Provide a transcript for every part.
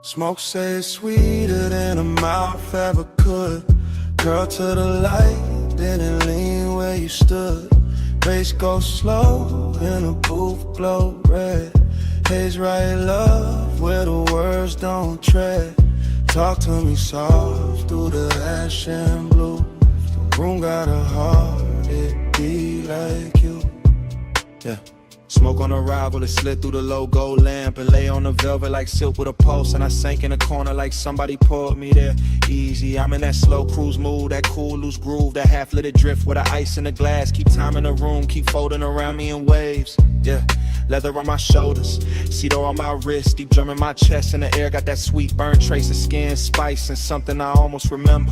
Smoke say it's sweeter than a mouth ever could. Girl to the light, didn't lean where you stood. Bass go slow, in a booth glow red. Haze right love, where the words don't tread. Talk to me soft, through the ash and blue. If the room got a heart, it be like you. Yeah. Smoke on arrival, it slid through the low gold lamp and lay on the velvet like silk with a pulse. And I sank in a corner like somebody pulled me there. Easy, I'm in that slow cruise mood, that cool loose groove, that half-lit drift with the ice in the glass. Keep time in the room, keep folding around me in waves. Yeah, leather on my shoulders, cedar on my wrist, deep drum in my chest. In the air, got that sweet burn trace of skin, spice, and something I almost remember.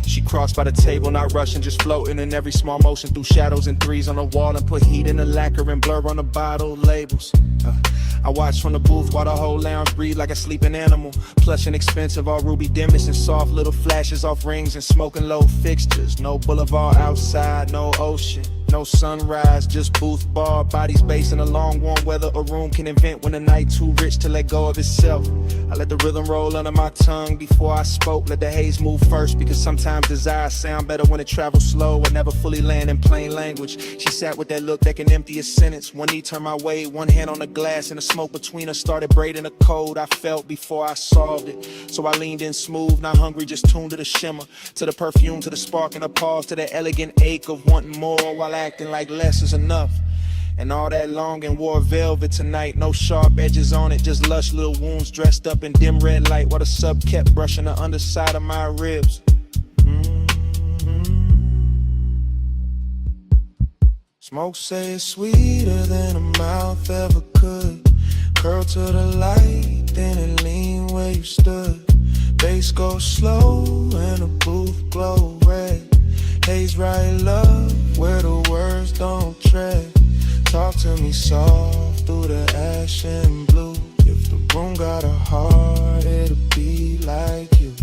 She crossed by the table, not rushing, just floating in every small motion through shadows and threes on the wall, and put heat in the lacquer and blur on the bottle labels. I watch from the booth while the whole lounge breathe like a sleeping animal. Plush and expensive, all ruby dimmest and soft little flashes off rings and smoking low fixtures. No boulevard outside, no ocean, no sunrise, just booth bar, bodies based in a long warm weather a room can invent when the night too rich to let go of itself. I let the rhythm roll under my tongue before I spoke, let the haze move first, because sometimes desire sound better when it travels slow and never fully land in plain language. She sat with that look that can empty a sentence. One knee turned my way, one hand on the glass, and the smoke between us started braiding the code I felt before I solved it. So I leaned in smooth, not hungry, just tuned to the shimmer, to the perfume, to the spark and the pause, to the elegant ache of wanting more while acting like less is enough. And all that long and wore velvet tonight, no sharp edges on it, just lush little wounds dressed up in dim red light, while the sub kept brushing the underside of my ribs. Smoke say it's sweeter than a mouth ever could. Curl to the light, then it lean where you stood. Bass go slow and the booth glow red. Haze right love, where the words don't tread. Talk to me soft through the ash and blue. If the room got a heart, it'll be like you.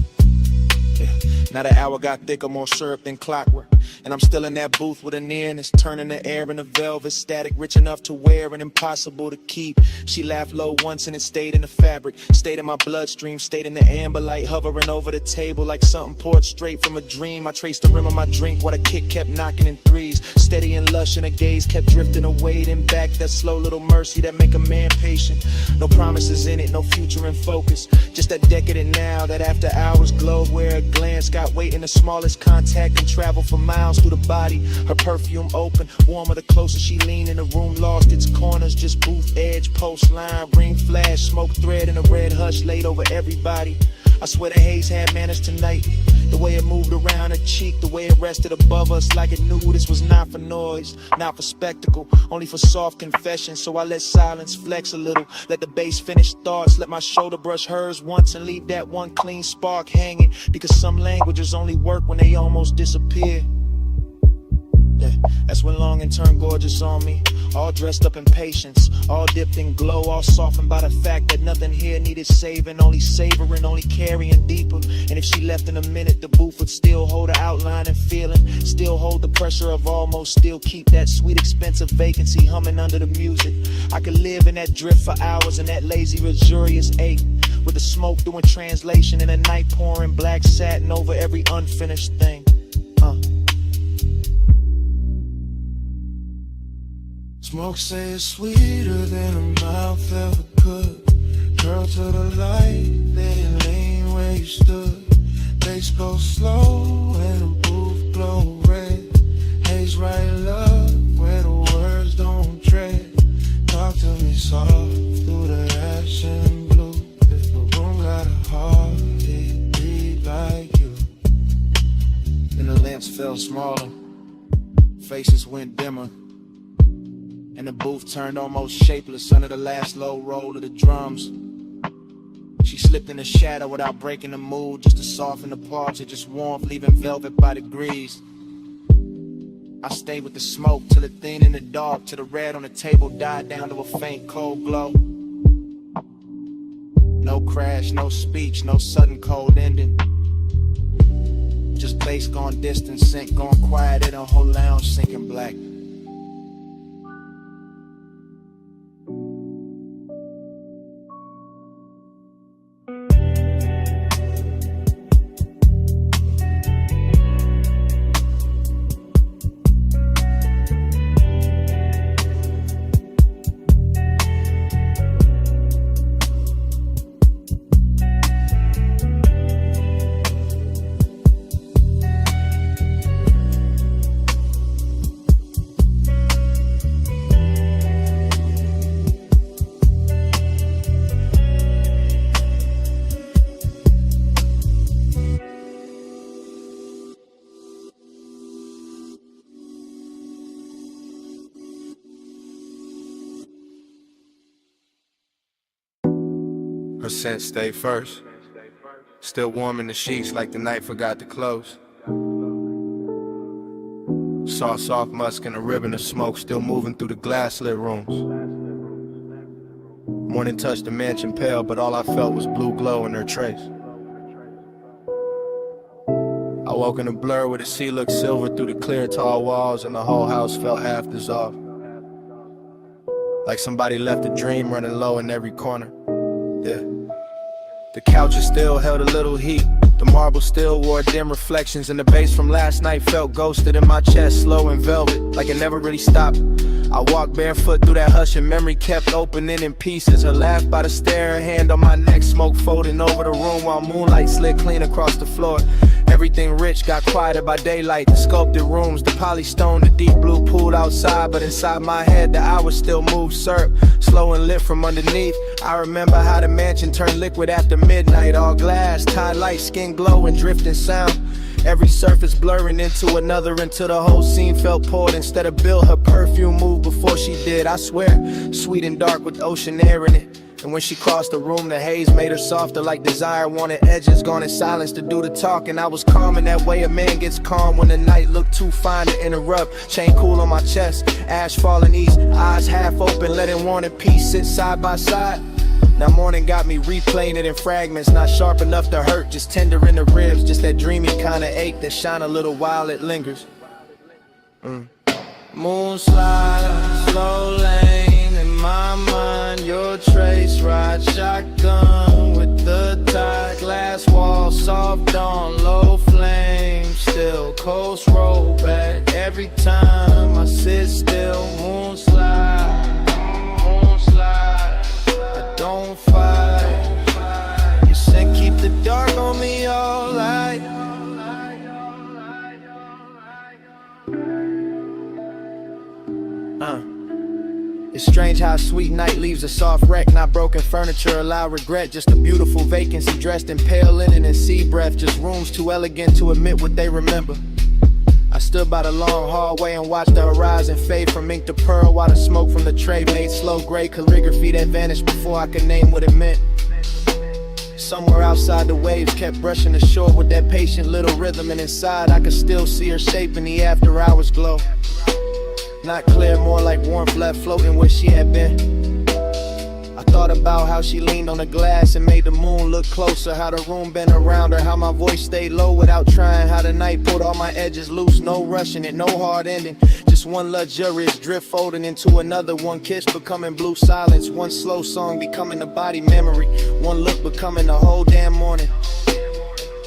Yeah. Now the hour got thicker, more syrup than clockwork, and I'm still in that booth with a nearness, turning the air into velvet static, rich enough to wear and impossible to keep. She laughed low once and it stayed in the fabric, stayed in my bloodstream, stayed in the amber light, hovering over the table like something poured straight from a dream. I traced the rim of my drink while the kick kept knocking in threes, steady and lush, and the gaze kept drifting away, then back. That slow little mercy that make a man patient. No promises in it, no future in focus, just that decadent now, that after hours glow where a glance got weight in the smallest contact and travel for miles through the body. Her perfume open, warmer the closer she leaned, in the room lost its corners, just booth edge, post line, ring flash, smoke thread in a red hush laid over everybody. I swear the haze had manners tonight, the way it moved around her cheek, the way it rested above us like it knew this was not for noise, not for spectacle, only for soft confession. So I let silence flex a little, let the bass finish thoughts, let my shoulder brush hers once and leave that one clean spark hanging, because some languages only work when they almost disappear. Yeah, that's when longing turned gorgeous on me, all dressed up in patience, all dipped in glow, all softened by the fact that nothing here needed saving, only savoring, only carrying deeper. And if she left in a minute, the booth would still hold her outline and feeling, still hold the pressure of almost, still keep that sweet expensive vacancy humming under the music. I could live in that drift for hours, in that lazy luxurious ache, with the smoke doing translation and the night pouring black satin over every unfinished thing. Smoke say it's sweeter than a mouth ever could. Curl to the light, then lean where you stood. Bass go slow and the booth glow red. Haze right love, where the words don't tread. Talk to me soft through the ash and blue. If the room got a heart, it beat like you. Then the lamps fell smaller, faces went dimmer, and the booth turned almost shapeless under the last low roll of the drums. She slipped in the shadow without breaking the mood, just to soften the parts of just warmth, leaving velvet by degrees. I stayed with the smoke till it thinned in the dark, till the red on the table died down to a faint cold glow. No crash, no speech, no sudden cold ending, just bass gone distant, sync gone quiet, and a whole lounge sinking black. scent stay first. Still warm in the sheets like the night forgot to close. Saw soft musk and a ribbon of smoke still moving through the glass-lit rooms. Morning touched the mansion pale, but all I felt was blue glow in her trace. I woke in a blur where the sea looked silver through the clear tall walls, and the whole house felt half dissolved. Like somebody left a dream running low in every corner. Yeah. The couches still held a little heat. The marble still wore dim reflections, and the bass from last night felt ghosted in my chest, slow and velvet, like it never really stopped. I walked barefoot through that hush, and memory kept opening in pieces. Her laugh by the stair, her hand on my neck, smoke folding over the room while moonlight slid clean across the floor. Everything rich got quieter by daylight. The sculpted rooms, the polystone, the deep blue pool outside. But inside my head, the hours still moved syrup, slow and lit from underneath. I remember how the mansion turned liquid after midnight. All glass, tie light, skin glow and drifting sound. Every surface blurring into another until the whole scene felt poured instead of built. Her perfume moved before she did, I swear. Sweet and dark with ocean air in it. And when she crossed the room, the haze made her softer like desire wanted edges, gone in silence to do the talking. I was calm in that way a man gets calm when the night looked too fine to interrupt. Chain cool on my chest, ash falling east, eyes half open, letting want and peace sit side by side. Now morning got me replaying it in fragments, not sharp enough to hurt, just tender in the ribs, just that dreamy kind of ache that shine a little while it lingers. Moon slide, slow lane in my mind, your trace ride, shotgun with the tide, glass wall, soft on low flame, still coast roll back every time I sit still. Moon slide, I don't fight. You said keep the dark on me all night. It's strange how a sweet night leaves a soft wreck. Not broken furniture, allow regret. Just a beautiful vacancy dressed in pale linen and sea breath. Just rooms too elegant to admit what they remember. I stood by the long hallway and watched the horizon fade from ink to pearl, while the smoke from the tray made slow gray calligraphy that vanished before I could name what it meant. Somewhere outside the waves kept brushing the shore with that patient little rhythm, and inside I could still see her shape in the after hours glow. Not clear, more like warmth left floating where she had been. I thought about how she leaned on the glass and made the moon look closer, how the room bent around her, how my voice stayed low without trying, how the night pulled all my edges loose, no rushing it, no hard ending, just one luxurious drift folding into another, one kiss becoming blue silence, one slow song becoming a body memory, one look becoming the whole damn morning.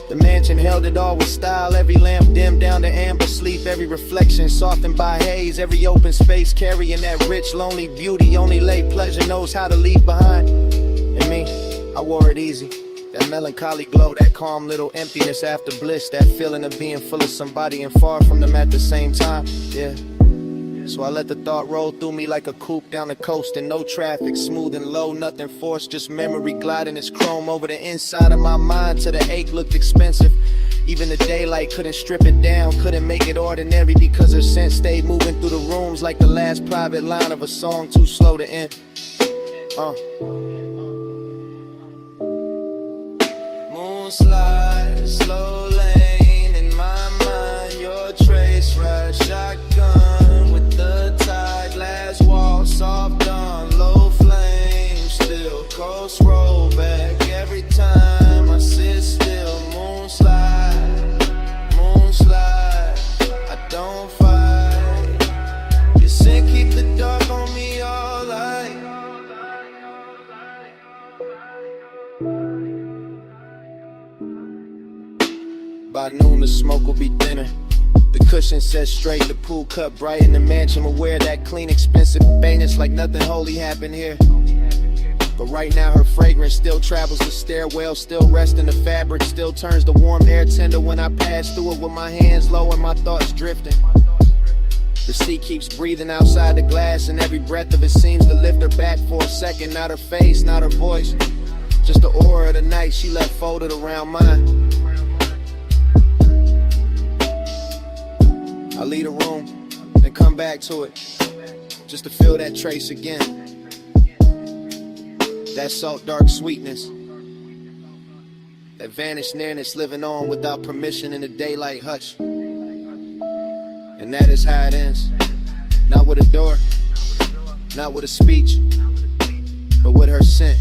The mansion held it all with style, every lamp dimmed down to amber sleep, every reflection softened by haze, every open space carrying that rich, lonely beauty only late pleasure knows how to leave behind. And me, I wore it easy, that melancholy glow, that calm little emptiness after bliss, that feeling of being full of somebody and far from them at the same time, yeah. So I let the thought roll through me like a coupe down the coast, and no traffic, smooth and low, nothing forced, just memory gliding its chrome over the inside of my mind till the ache looked expensive. Even the daylight couldn't strip it down, couldn't make it ordinary, because her scent stayed moving through the rooms like the last private line of a song too slow to end. Moon slide, slow lane in my mind, your trace ride, shotgun with the tide, glass wall, soft on low flame, still coast roll back every time I sit still. Moon slide, I don't fight. You said keep the dark on me all night. By noon the smoke will be thinner, the cushion set straight, the pool cut bright, in the mansion aware that clean, expensive faintness like nothing holy happened here. But right now her fragrance still travels the stairwell, still rests in the fabric, still turns the warm air tender when I pass through it with my hands low and my thoughts drifting. The sea keeps breathing outside the glass, and every breath of it seems to lift her back for a second. Not her face, not her voice, just the aura of the night she left folded around mine. I leave the room, then come back to it, just to feel that trace again. That salt dark sweetness, that vanished nearness living on without permission in the daylight hush. And that is how it ends. Not with a door, not with a speech, but with her scent,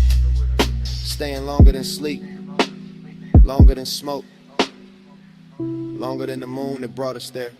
staying longer than sleep, longer than smoke, longer than the moon that brought us there.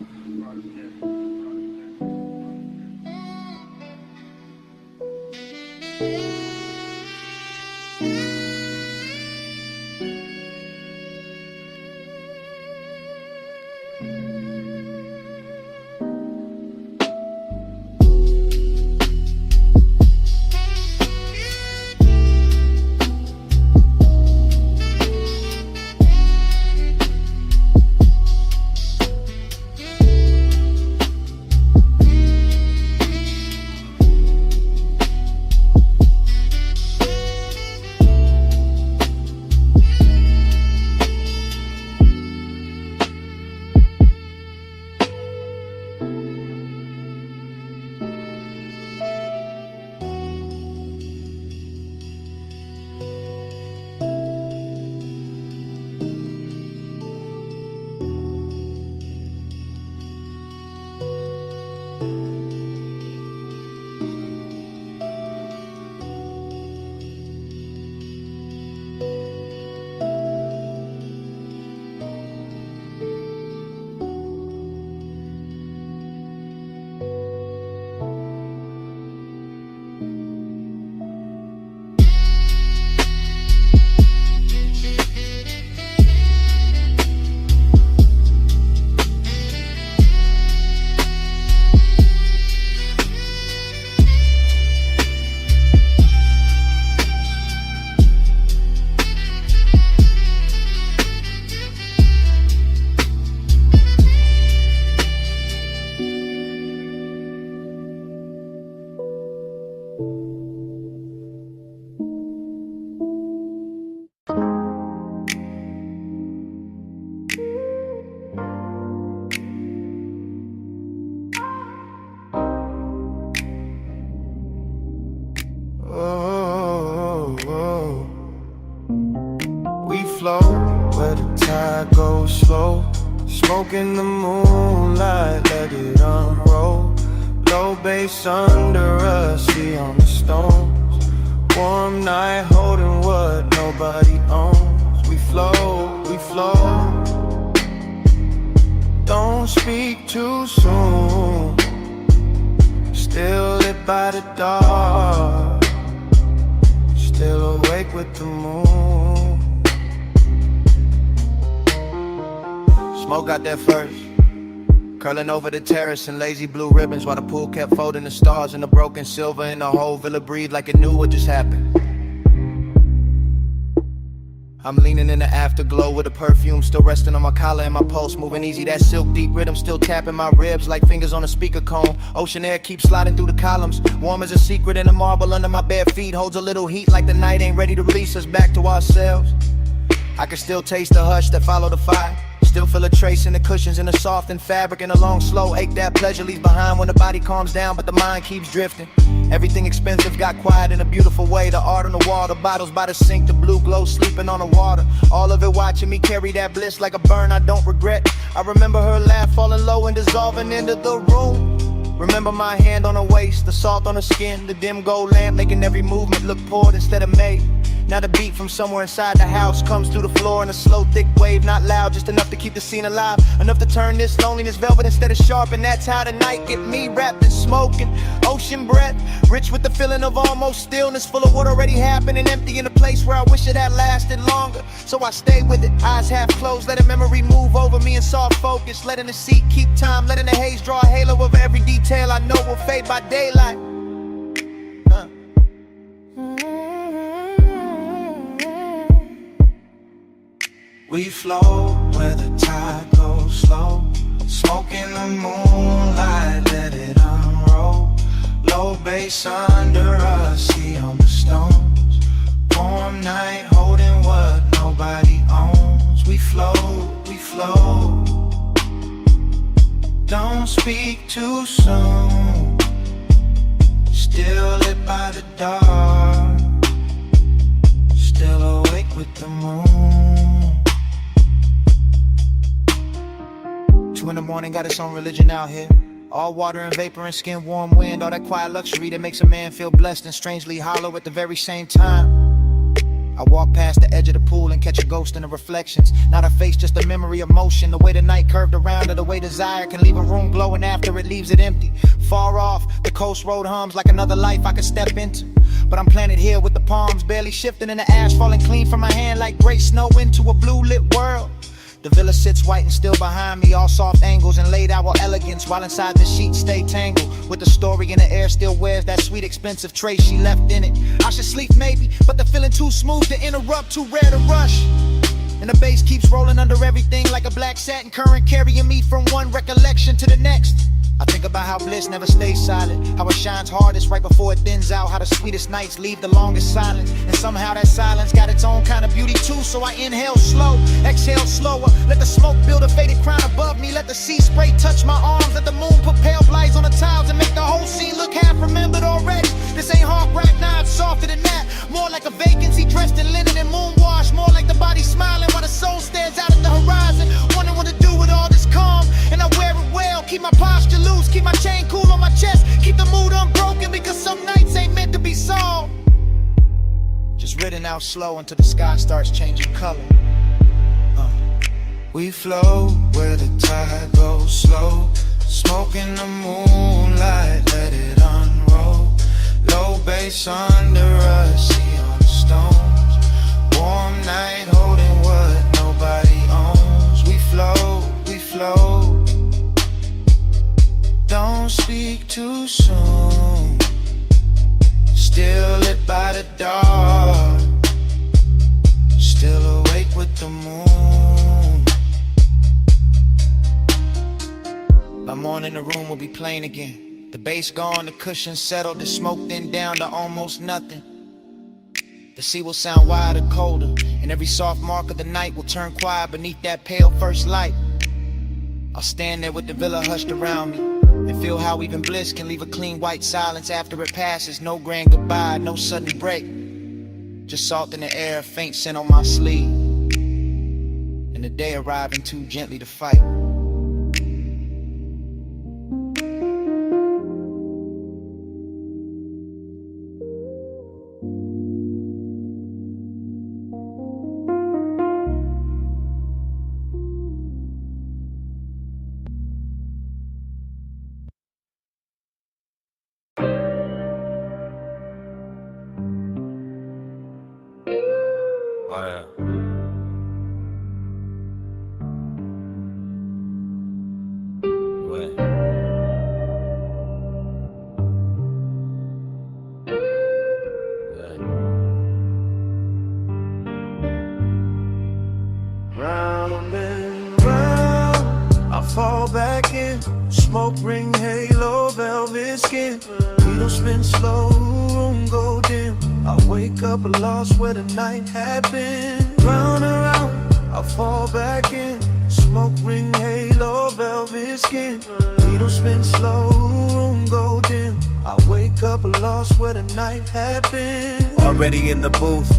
Where the tide goes slow, smoke in the moonlight, let it unroll. Low bass under us, we on the stones. Warm night holding what nobody owns. We flow, we flow. Don't speak too soon. Still lit by the dark, still awake with the moon. Smoke got there first, curling over the terrace in lazy blue ribbons, while the pool kept folding the stars and the broken silver, and the whole villa breathed like it knew what just happened. I'm leaning in the afterglow with the perfume still resting on my collar and my pulse moving easy. That silk deep rhythm still tapping my ribs like fingers on a speaker cone. Ocean air keeps sliding through the columns, warm as a secret, and the marble under my bare feet holds a little heat like the night ain't ready to release us back to ourselves. I can still taste the hush that followed the fire. Still feel a trace in the cushions, in the softened fabric, and a long slow ache that pleasure leaves behind when the body calms down but the mind keeps drifting. Everything expensive got quiet in a beautiful way. The art on the wall, the bottles by the sink, the blue glow sleeping on the water. All of it watching me carry that bliss like a burn I don't regret. I remember her laugh falling low and dissolving into the room. Remember my hand on her waist, the salt on her skin, the dim gold lamp making every movement look poured instead of made. Now the beat from somewhere inside the house comes through the floor in a slow, thick wave, not loud, just enough to keep the scene alive, enough to turn this loneliness velvet instead of sharp. And that's how the night get me, wrapped in smoke and ocean breath, rich with the feeling of almost stillness, full of what already happened and empty in a place where I wish it had lasted longer. So I stay with it, eyes half closed, letting memory move over me in soft focus, letting the seat keep time, letting the haze draw a halo over every detail I know will fade by daylight. We flow where the tide goes slow, smoke in the moonlight, let it unroll. Low bass under us, see on the stones. Warm night holding what nobody owns. We flow, we flow. Don't speak too soon. Still lit by the dark, still awake with the moon. in the morning, got its own religion out here. All water and vapor and skin, warm wind, all that quiet luxury that makes a man feel blessed and strangely hollow at the very same time. I walk past the edge of the pool and catch a ghost in the reflections. Not a face, just a memory of motion. The way the night curved around, or the way desire can leave a room glowing after it leaves it empty. Far off, the coast road hums like another life I could step into. But I'm planted here with the palms barely shifting and the ash falling clean from my hand like gray snow into a blue lit world. The villa sits white and still behind me, all soft angles and laid out with elegance, while inside the sheets stay tangled with the story in the air still wears that sweet expensive trace she left in it. I should sleep maybe, but the feeling too smooth to interrupt, too rare to rush. And the bass keeps rolling under everything like a black satin current, carrying me from one recollection to the next. I think about how bliss never stays silent, how it shines hardest right before it thins out, how the sweetest nights leave the longest silence, and somehow that silence got its own kind of beauty too. So I inhale slow, exhale slower, let the smoke build a faded crown above me, let the sea spray touch my arms, let the moon put pale lights on the tiles and make the whole scene look half remembered already. This ain't hard rap, now it's softer than that, more like a vacancy dressed in linen and moon wash, more like the body smiling while the soul stares out at the horizon, wondering what to do with all this calm. And I wear it well, keep my posture loose, keep my chain cool on my chest, keep the mood unbroken, because some nights ain't meant to be solved. Just ridden out slow until the sky starts changing color. We flow where the tide goes slow, smoke in the moonlight, let it unroll. Low bass under us, see on the stones. Warm night holding what nobody owns. We flow. Don't speak too soon. Still lit by the dark, still awake with the moon. By morning the room will be plain again. The bass gone, the cushions settled, the smoke then down to almost nothing. The sea will sound wider, colder, and every soft mark of the night will turn quiet beneath that pale first light. I'll stand there with the villa hushed around me and feel how even bliss can leave a clean white silence after it passes. No grand goodbye, no sudden break, just salt in the air, faint scent on my sleeve, and the day arriving too gently to fight. Oh yeah. What? Round and round, I fall back in. Smoke ring, halo, velvet skin. Needle spin slow, room go dim. I wake up lost where the night had been. Round and round, I fall back in. Smoke ring, halo, velvet skin. Needle spin slow, room go dim. I wake up lost where the night had been. Already in the booth,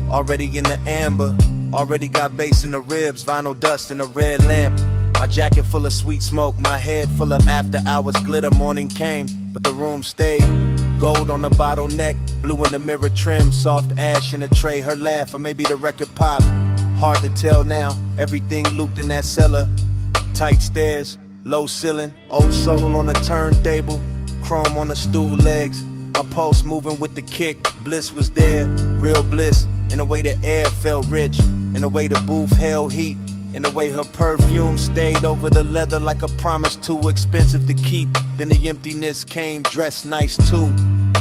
already in the amber. Already got bass in the ribs, vinyl dust in a red lamp. My jacket full of sweet smoke, my head full of after hours glitter. Morning came, but the room stayed. Gold on the bottleneck, blue in the mirror trim, soft ash in a tray, her laugh, or maybe the record pop. Hard to tell now, everything looped in that cellar. Tight stairs, low ceiling, old soul on the turntable, chrome on the stool legs. My pulse moving with the kick, bliss was there, real bliss. In the way the air felt rich, in the way the booth held heat, in the way her perfume stayed over the leather like a promise too expensive to keep. Then the emptiness came, dressed nice too,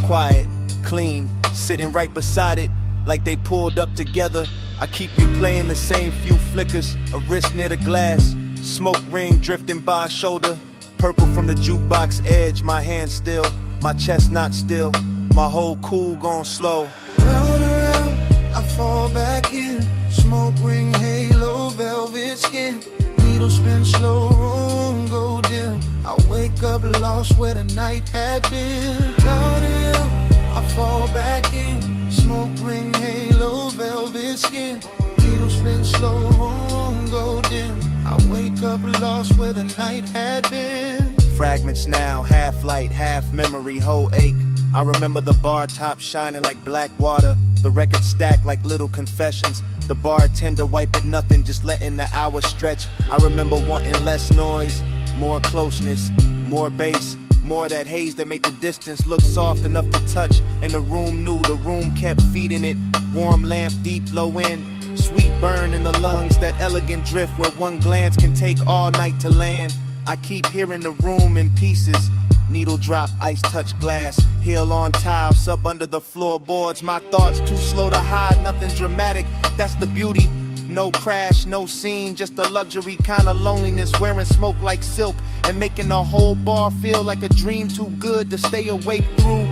quiet, clean, sitting right beside it like they pulled up together. I keep replaying the same few flickers, a wrist near the glass, smoke ring drifting by shoulder, purple from the jukebox edge, my hand still, my chest not still, my whole cool gone slow. Round around, I fall back in. Smoke ring, halo, velvet skin. Needle spin slow, room go dim. I wake up lost where the night had been. Down the hill, I fall back in. Smoke ring, halo, velvet skin. Needle spin slow, room go dim. I wake up up lost where the night had been. Fragments now, half light, half memory, whole ache. I remember the bar top shining like black water, the record stacked like little confessions, the bartender wiping nothing, just letting the hours stretch. I remember wanting less noise, more closeness, more bass, more that haze that made the distance look soft enough to touch. And the room knew, the room kept feeding it. Warm lamp, deep low end, sweet burn in the lungs, that elegant drift where one glance can take all night to land. I keep hearing the room in pieces. Needle drop, ice touch glass, heel on tile, sub under the floorboards. My thoughts too slow to hide, nothing dramatic, that's the beauty. No crash, no scene, just a luxury kind of loneliness. Wearing smoke like silk and making the whole bar feel like a dream too good to stay awake through.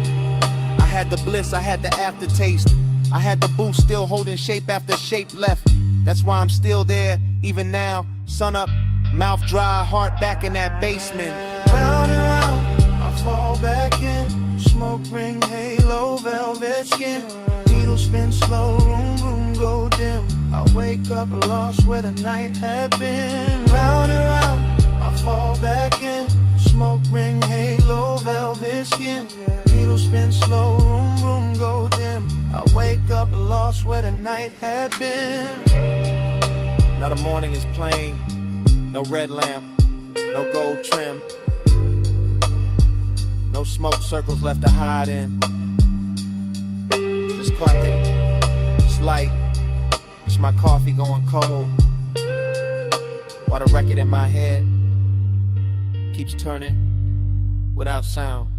I had the bliss, I had the aftertaste, I had the boost still holding shape after shape left. That's why I'm still there, even now. Sun up, mouth dry, heart back in that basement. Round and round, I fall back in. Smoke ring, halo, velvet skin. Needle spin slow, room, room go dim. I wake up lost where the night had been. Round and round, I fall back in. Smoke ring, halo, velvet skin. Needle spin slow, room, room go dim. I wake up lost where the night had been. Now the morning is plain. No red lamp, no gold trim, no smoke circles left to hide in. Just quiet, it's light, it's my coffee going cold, while the record in my head keeps turning without sound.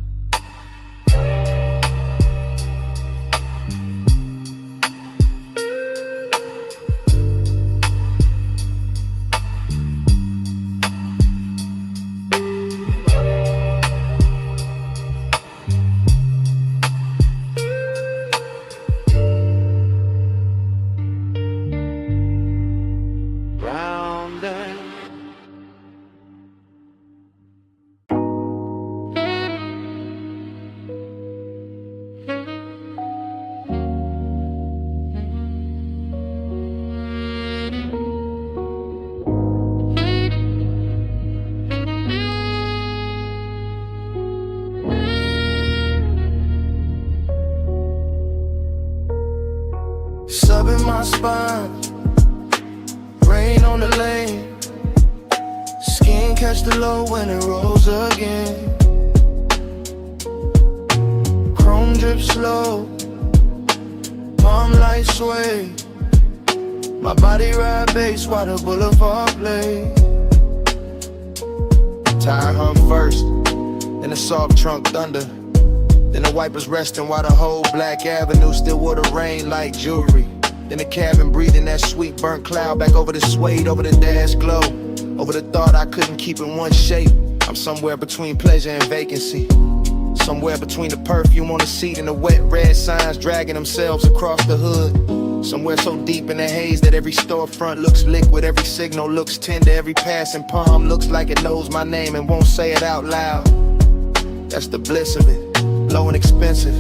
Sub in my spine, rain on the lane. Skin catch the low when it rolls again. Chrome drip slow, palm light sway. My body ride bass while the boulevard play. Tire hum first, then the soft trunk thunder. Then the wipers resting while the whole Black Avenue still wore the rain like jewelry. Then the cabin breathing that sweet burnt cloud back over the suede, over the dash glow, over the thought I couldn't keep in one shape. I'm somewhere between pleasure and vacancy, somewhere between the perfume on the seat and the wet red signs dragging themselves across the hood. Somewhere so deep in the haze that every storefront looks liquid, every signal looks tender, every passing palm looks like it knows my name and won't say it out loud. That's the bliss of it. Low and expensive,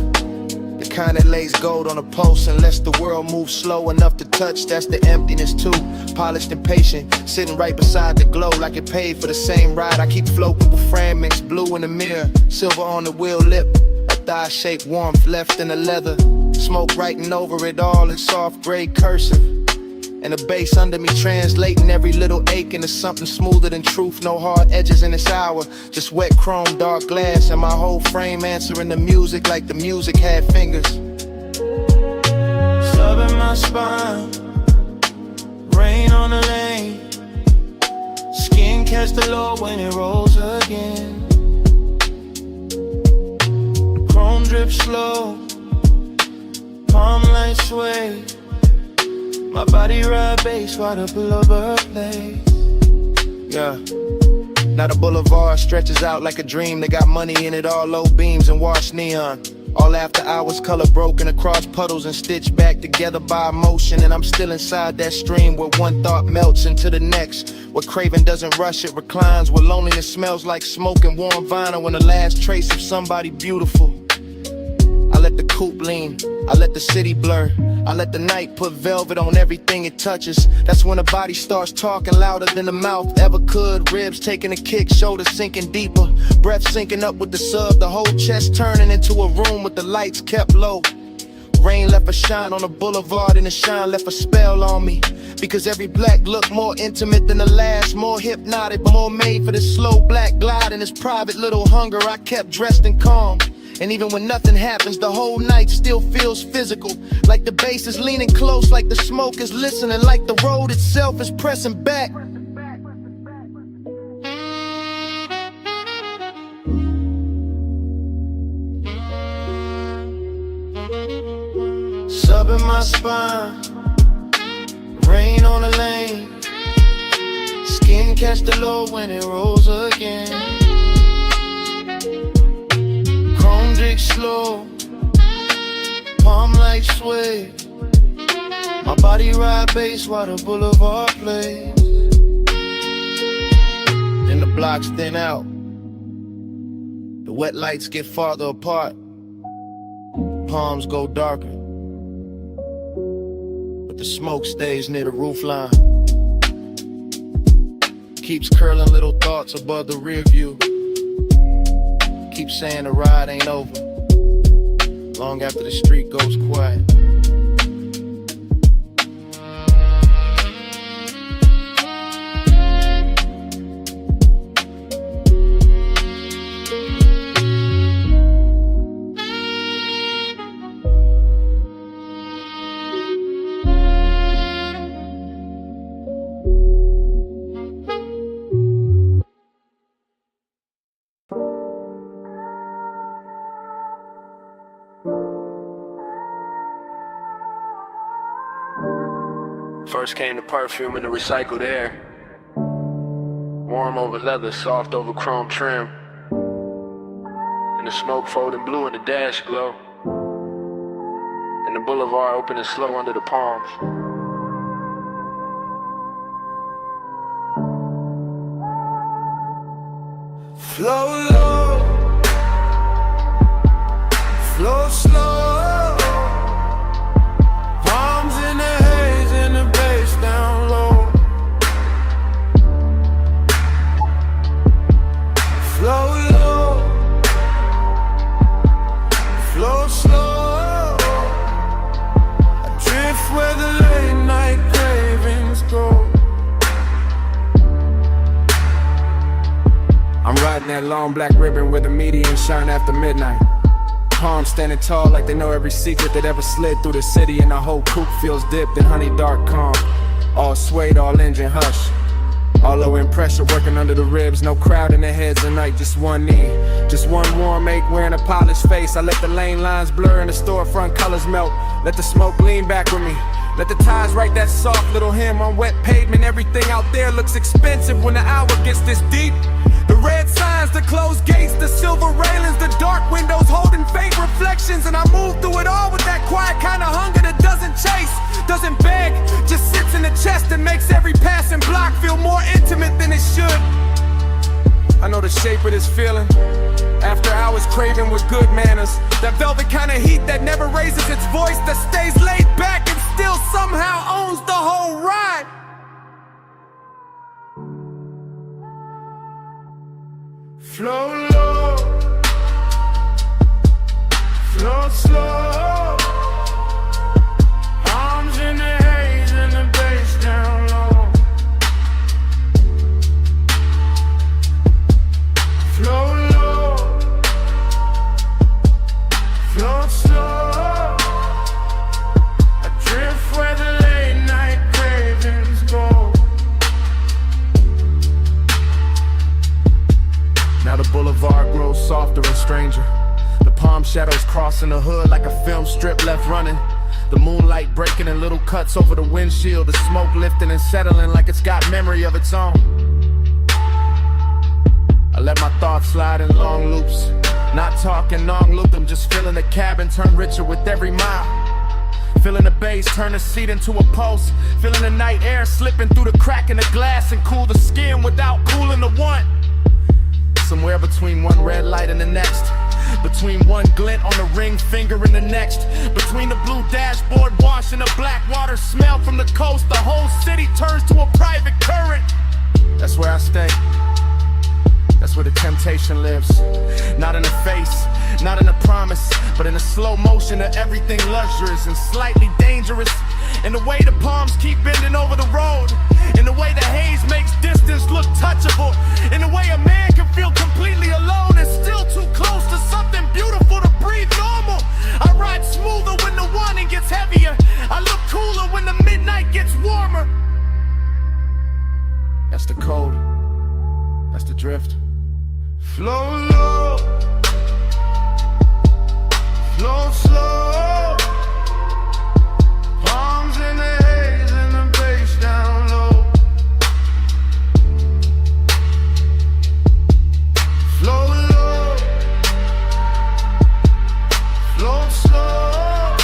the kind that lays gold on a pulse and lets the world move slow enough to touch. That's the emptiness too, polished and patient, sitting right beside the glow like it paid for the same ride. I keep floating with fragments, blue in the mirror, silver on the wheel lip, a thigh-shaped warmth left in the leather. Smoke writing over it all in soft gray cursive, and the bass under me translating every little ache into something smoother than truth. No hard edges in this hour, just wet chrome, dark glass, and my whole frame answering the music like the music had fingers. Sub in my spine, rain on the lane. Skin catch the low when it rolls again. Chrome drip slow, palm light sway. My body ride bass while the boulevard plays. Yeah. Now the boulevard stretches out like a dream. They got money in it, all low beams and washed neon. All after hours, color broken across puddles and stitched back together by emotion. And I'm still inside that stream where one thought melts into the next, where craving doesn't rush, it reclines, where loneliness smells like smoke and warm vinyl, when the last trace of somebody beautiful. I let the coupe lean. I let the city blur. I let the night put velvet on everything it touches. That's when the body starts talking louder than the mouth ever could. Ribs taking a kick, shoulders sinking deeper. Breath syncing up with the sub, the whole chest turning into a room with the lights kept low. Rain left a shine on the boulevard and the shine left a spell on me. Because every black look more intimate than the last, more hypnotic, but more made for this slow black glide and this private little hunger. I kept dressed and calm. And even when nothing happens, the whole night still feels physical. Like the bass is leaning close, like the smoke is listening, like the road itself is pressing back. Sub in my spine, rain on the lane. Skin catch the low when it rolls again. Chrome drink slow, palm light sway. My body ride bass while the boulevard plays. Then the blocks thin out, the wet lights get farther apart. Palms go darker, but the smoke stays near the roofline. Keeps curling little thoughts above the rear view. Keep saying the ride ain't over, long after the street goes quiet. First came the perfume and the recycled air. Warm over leather, soft over chrome trim. And the smoke folding blue in the dash glow. And the boulevard opening slow under the palms. Flow low, flow slow. Palms in the haze and the bass down low. Flow low, flow slow. I drift where the late night cravings go. I'm riding that long black ribbon where the median shine after midnight. Palms standing tall like they know every secret that ever slid through the city. And the whole coupe feels dipped in honey dark calm. All suede, all engine hush. All low in pressure working under the ribs. No crowd in their heads at night, just one knee. Just one warm ache wearing a polished face. I let the lane lines blur and the storefront colors melt. Let the smoke lean back with me. Let the ties write that soft little hymn on wet pavement. Everything out there looks expensive when the hour gets this deep. The red signs, the closed gates, the silver railings, the dark windows holding faint reflections. And I move through it all with that quiet kind of hunger that doesn't chase, doesn't beg, just sits in the chest and makes every passing block feel more intimate than it should. I know the shape of this feeling. After hours craving with good manners. That velvet kind of heat that never raises its voice, that stays laid back and still somehow owns the whole ride. Flow low, flow slow. Arms in the haze and the bass down low. Flow low, flow slow. I drift where the late night cravings go. Now the boulevard grows softer and stranger. The palm shadows crossing the hood like a film strip left running. The moonlight breaking in little cuts over the windshield. The smoke lifting and settling like it's got memory of its own. I let my thoughts slide in long loops. Not talking long loop them, just feeling the cabin turn richer with every mile. Feeling the bass turn the seat into a pulse. Feeling the night air slipping through the crack in the glass and cool the skin without cooling the one. Somewhere between one red light and the next, Between one glint on the ring finger and the next, between the blue dashboard wash and the black water smell from the coast, the whole city turns to a private current. That's where I stay. That's where the temptation lives. Not in the face, not in the promise, but in the slow motion of everything luxurious and slightly dangerous. In the way the palms keep bending over the road, in the way the haze makes distance look touchable, in the way a man can feel completely alone and still too close to something beautiful to breathe normal. I ride smoother when the warning gets heavier. I look cooler when the midnight gets warmer. That's the code. That's the drift. Flow low, flow slow. Palms in the haze and the bass down low. Flow low, flow slow.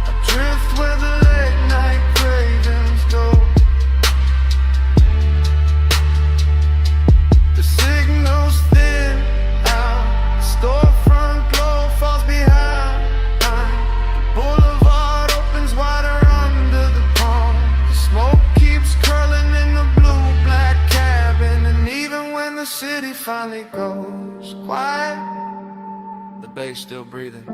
I drift where the late night cravings go. The signals thin out, storefront glow falls behind. The boulevard opens wider under the palm. The smoke keeps curling in the blue-black cabin, and even when the city finally goes quiet, the bass still breathing.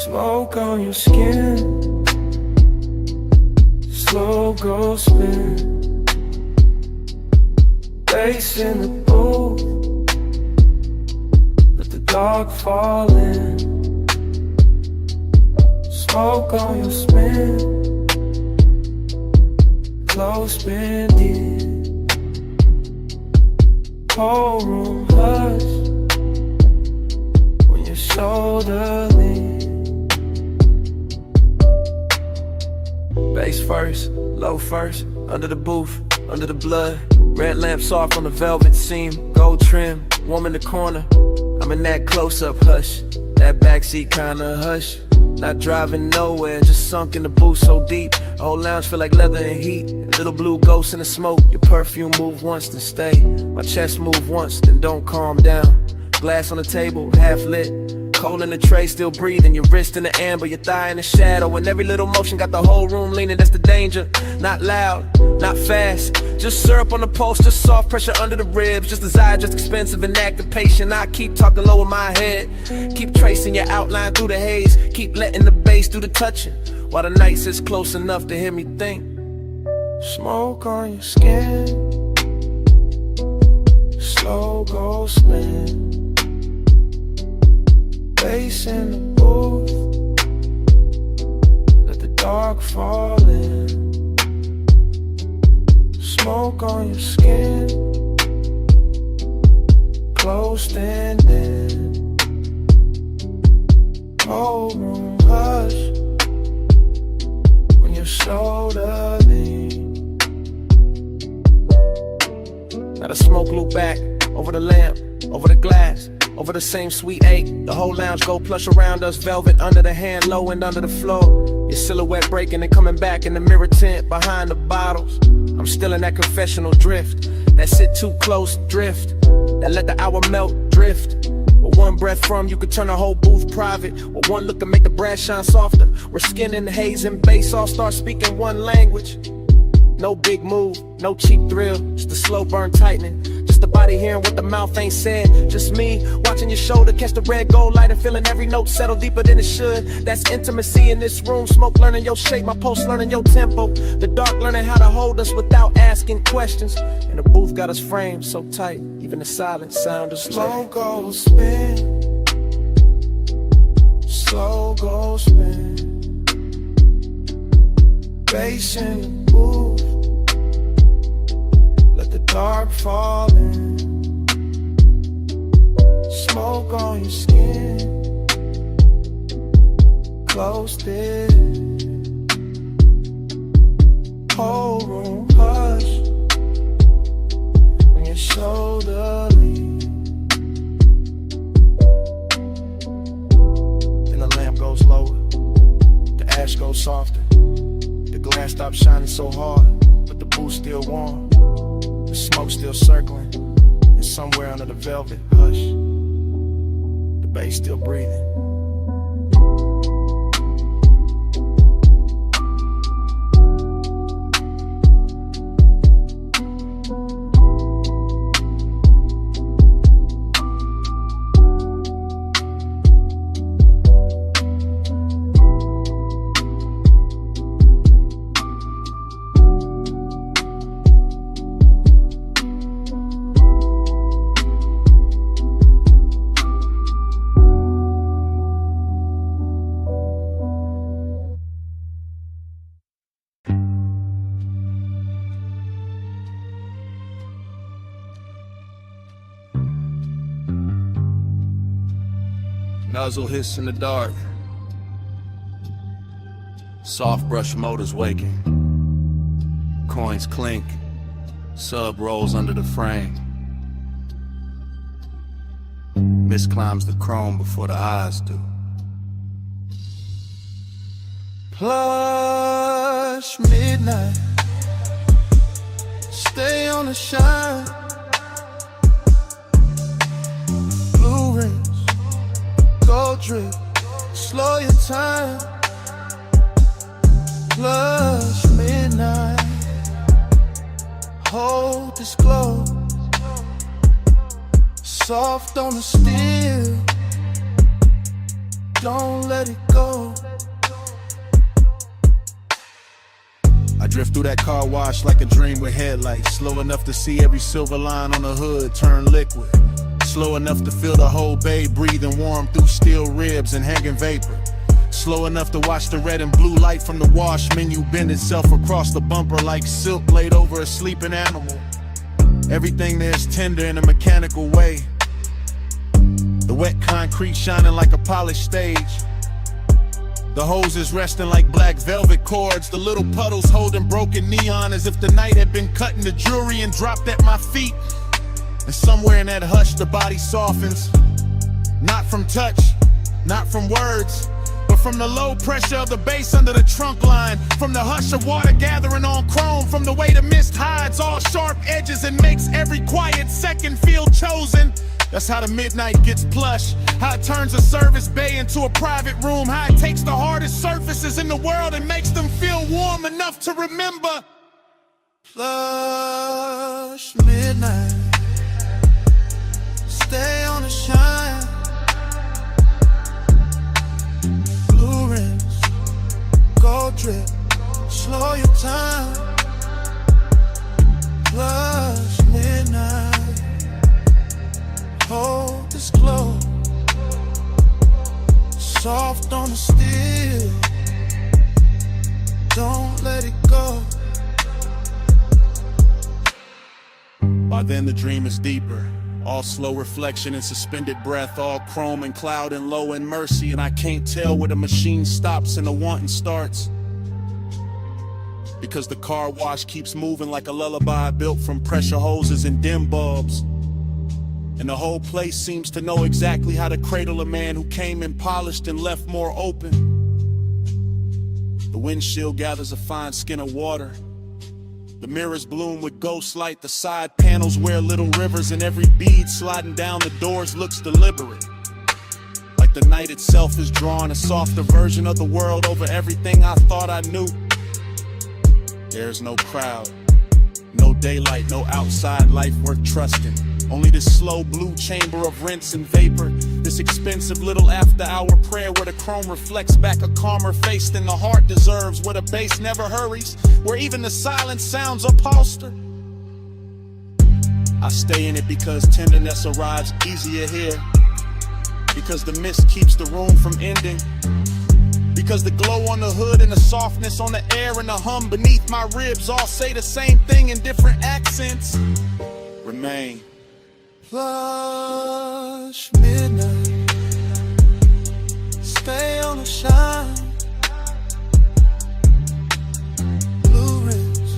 Smoke on your skin, slow go spin. Bass in the booth, let the dark fall in. Smoke on your spin, close bend in. Whole room hush when your shoulder leans. Bass first, low first, under the booth, under the blood. Red lamp soft on the velvet seam, gold trim, warm in the corner. I'm in that close-up hush, that backseat kinda hush. Not driving nowhere, just sunk in the booth so deep. The whole lounge feel like leather and heat. Little blue ghosts in the smoke, your perfume move once, then stay. My chest move once, then don't calm down. Glass on the table, half lit. Cold in the tray, still breathing. Your wrist in the amber, your thigh in the shadow. And every little motion got the whole room leaning, that's the danger. Not loud, not fast. Just syrup on the pulse, just soft pressure under the ribs. Just desire, just expensive and active patient. I keep talking low in my head. Keep tracing your outline through the haze. Keep letting the bass do the touching, while the night sits close enough to hear me think. Smoke on your skin, slow go spin. Bass in the booth, let the dark fall in. Smoke on your skin, close and in. Whole room hush when your shoulder leans. Now the smoke loop back over the lamp, over the glass, over the same sweet eight. The whole lounge go plush around us, velvet under the hand, low and under the floor. Your silhouette breaking and coming back in the mirror tint behind the bottles. I'm still in that confessional drift, that sit too close drift, that let the hour melt drift. With one breath from you could turn the whole booth private. With one look can make the brass shine softer. Where skin and haze and bass all start speaking one language. No big move, no cheap thrill, just a slow burn tightening. Just the body hearing what the mouth ain't said. Just me watching your shoulder catch the red gold light and feeling every note settle deeper than it should. That's intimacy in this room. Smoke learning your shape, my pulse learning your tempo. The dark learning how to hold us without asking questions. And the booth got us framed so tight, even the silence sound is slow go spin, slow go spin. Bass in the booth, let the dark fall in. Smoke on your skin, closed in. whole room hush when your shoulder leans. Then the lamp goes lower, the ash goes softer. The glass stops shining so hard, but the booth still warm. The smoke still circling, and somewhere under the velvet hush, the bass still breathing. Nuzzle hiss in the dark. Soft brush motors waking. Coins clink. Sub rolls under the frame. Mist climbs the chrome before the eyes do. Plush midnight, stay on the shine. Blue rings, gold drip, slow your time. Plush midnight, hold this glow. Soft on the steel, don't let it go. I drift through that car wash like a dream with headlights. Slow enough to see every silver line on the hood turn liquid. Slow enough to feel the whole bay breathing warm through steel ribs and hanging vapor. Slow enough to watch the red and blue light from the wash menu bend itself across the bumper like silk laid over a sleeping animal. Everything there's tender in a mechanical way. The wet concrete shining like a polished stage. The hoses resting like black velvet cords. The little puddles holding broken neon as if the night had been cut into jewelry and dropped at my feet. And somewhere in that hush the body softens. Not from touch, not from words, but from the low pressure of the bass under the trunk line. From the hush of water gathering on chrome. From the way the mist hides all sharp edges and makes every quiet second feel chosen. That's how the midnight gets plush. How it turns a service bay into a private room. How it takes the hardest surfaces in the world and makes them feel warm enough to remember. Plush midnight, stay on the shine. Blue rims, gold drip, slow your time. Plush midnight, hold this glow. Soft on the steel, don't let it go. By then the dream is deeper. All slow reflection and suspended breath. All chrome and cloud and low and mercy. And I can't tell where the machine stops and the wanting starts. Because the car wash keeps moving like a lullaby built from pressure hoses and dim bulbs. And the whole place seems to know exactly how to cradle a man who came in polished and left more open. The windshield gathers a fine skin of water. The mirrors bloom with ghost light. The side panels wear little rivers, and every bead sliding down the doors looks deliberate. Like the night itself is drawing a softer version of the world over everything I thought I knew. There's no crowd, no daylight, no outside life worth trusting. Only this slow blue chamber of rinse and vapor. This expensive little after-hour prayer where the chrome reflects back a calmer face than the heart deserves. Where the bass never hurries, where even the silence sounds upholstered. I stay in it because tenderness arrives easier here. Because the mist keeps the room from ending. Because the glow on the hood and the softness on the air and the hum beneath my ribs all say the same thing in different accents. Remain. Plush midnight, stay on the shine. Blue rims,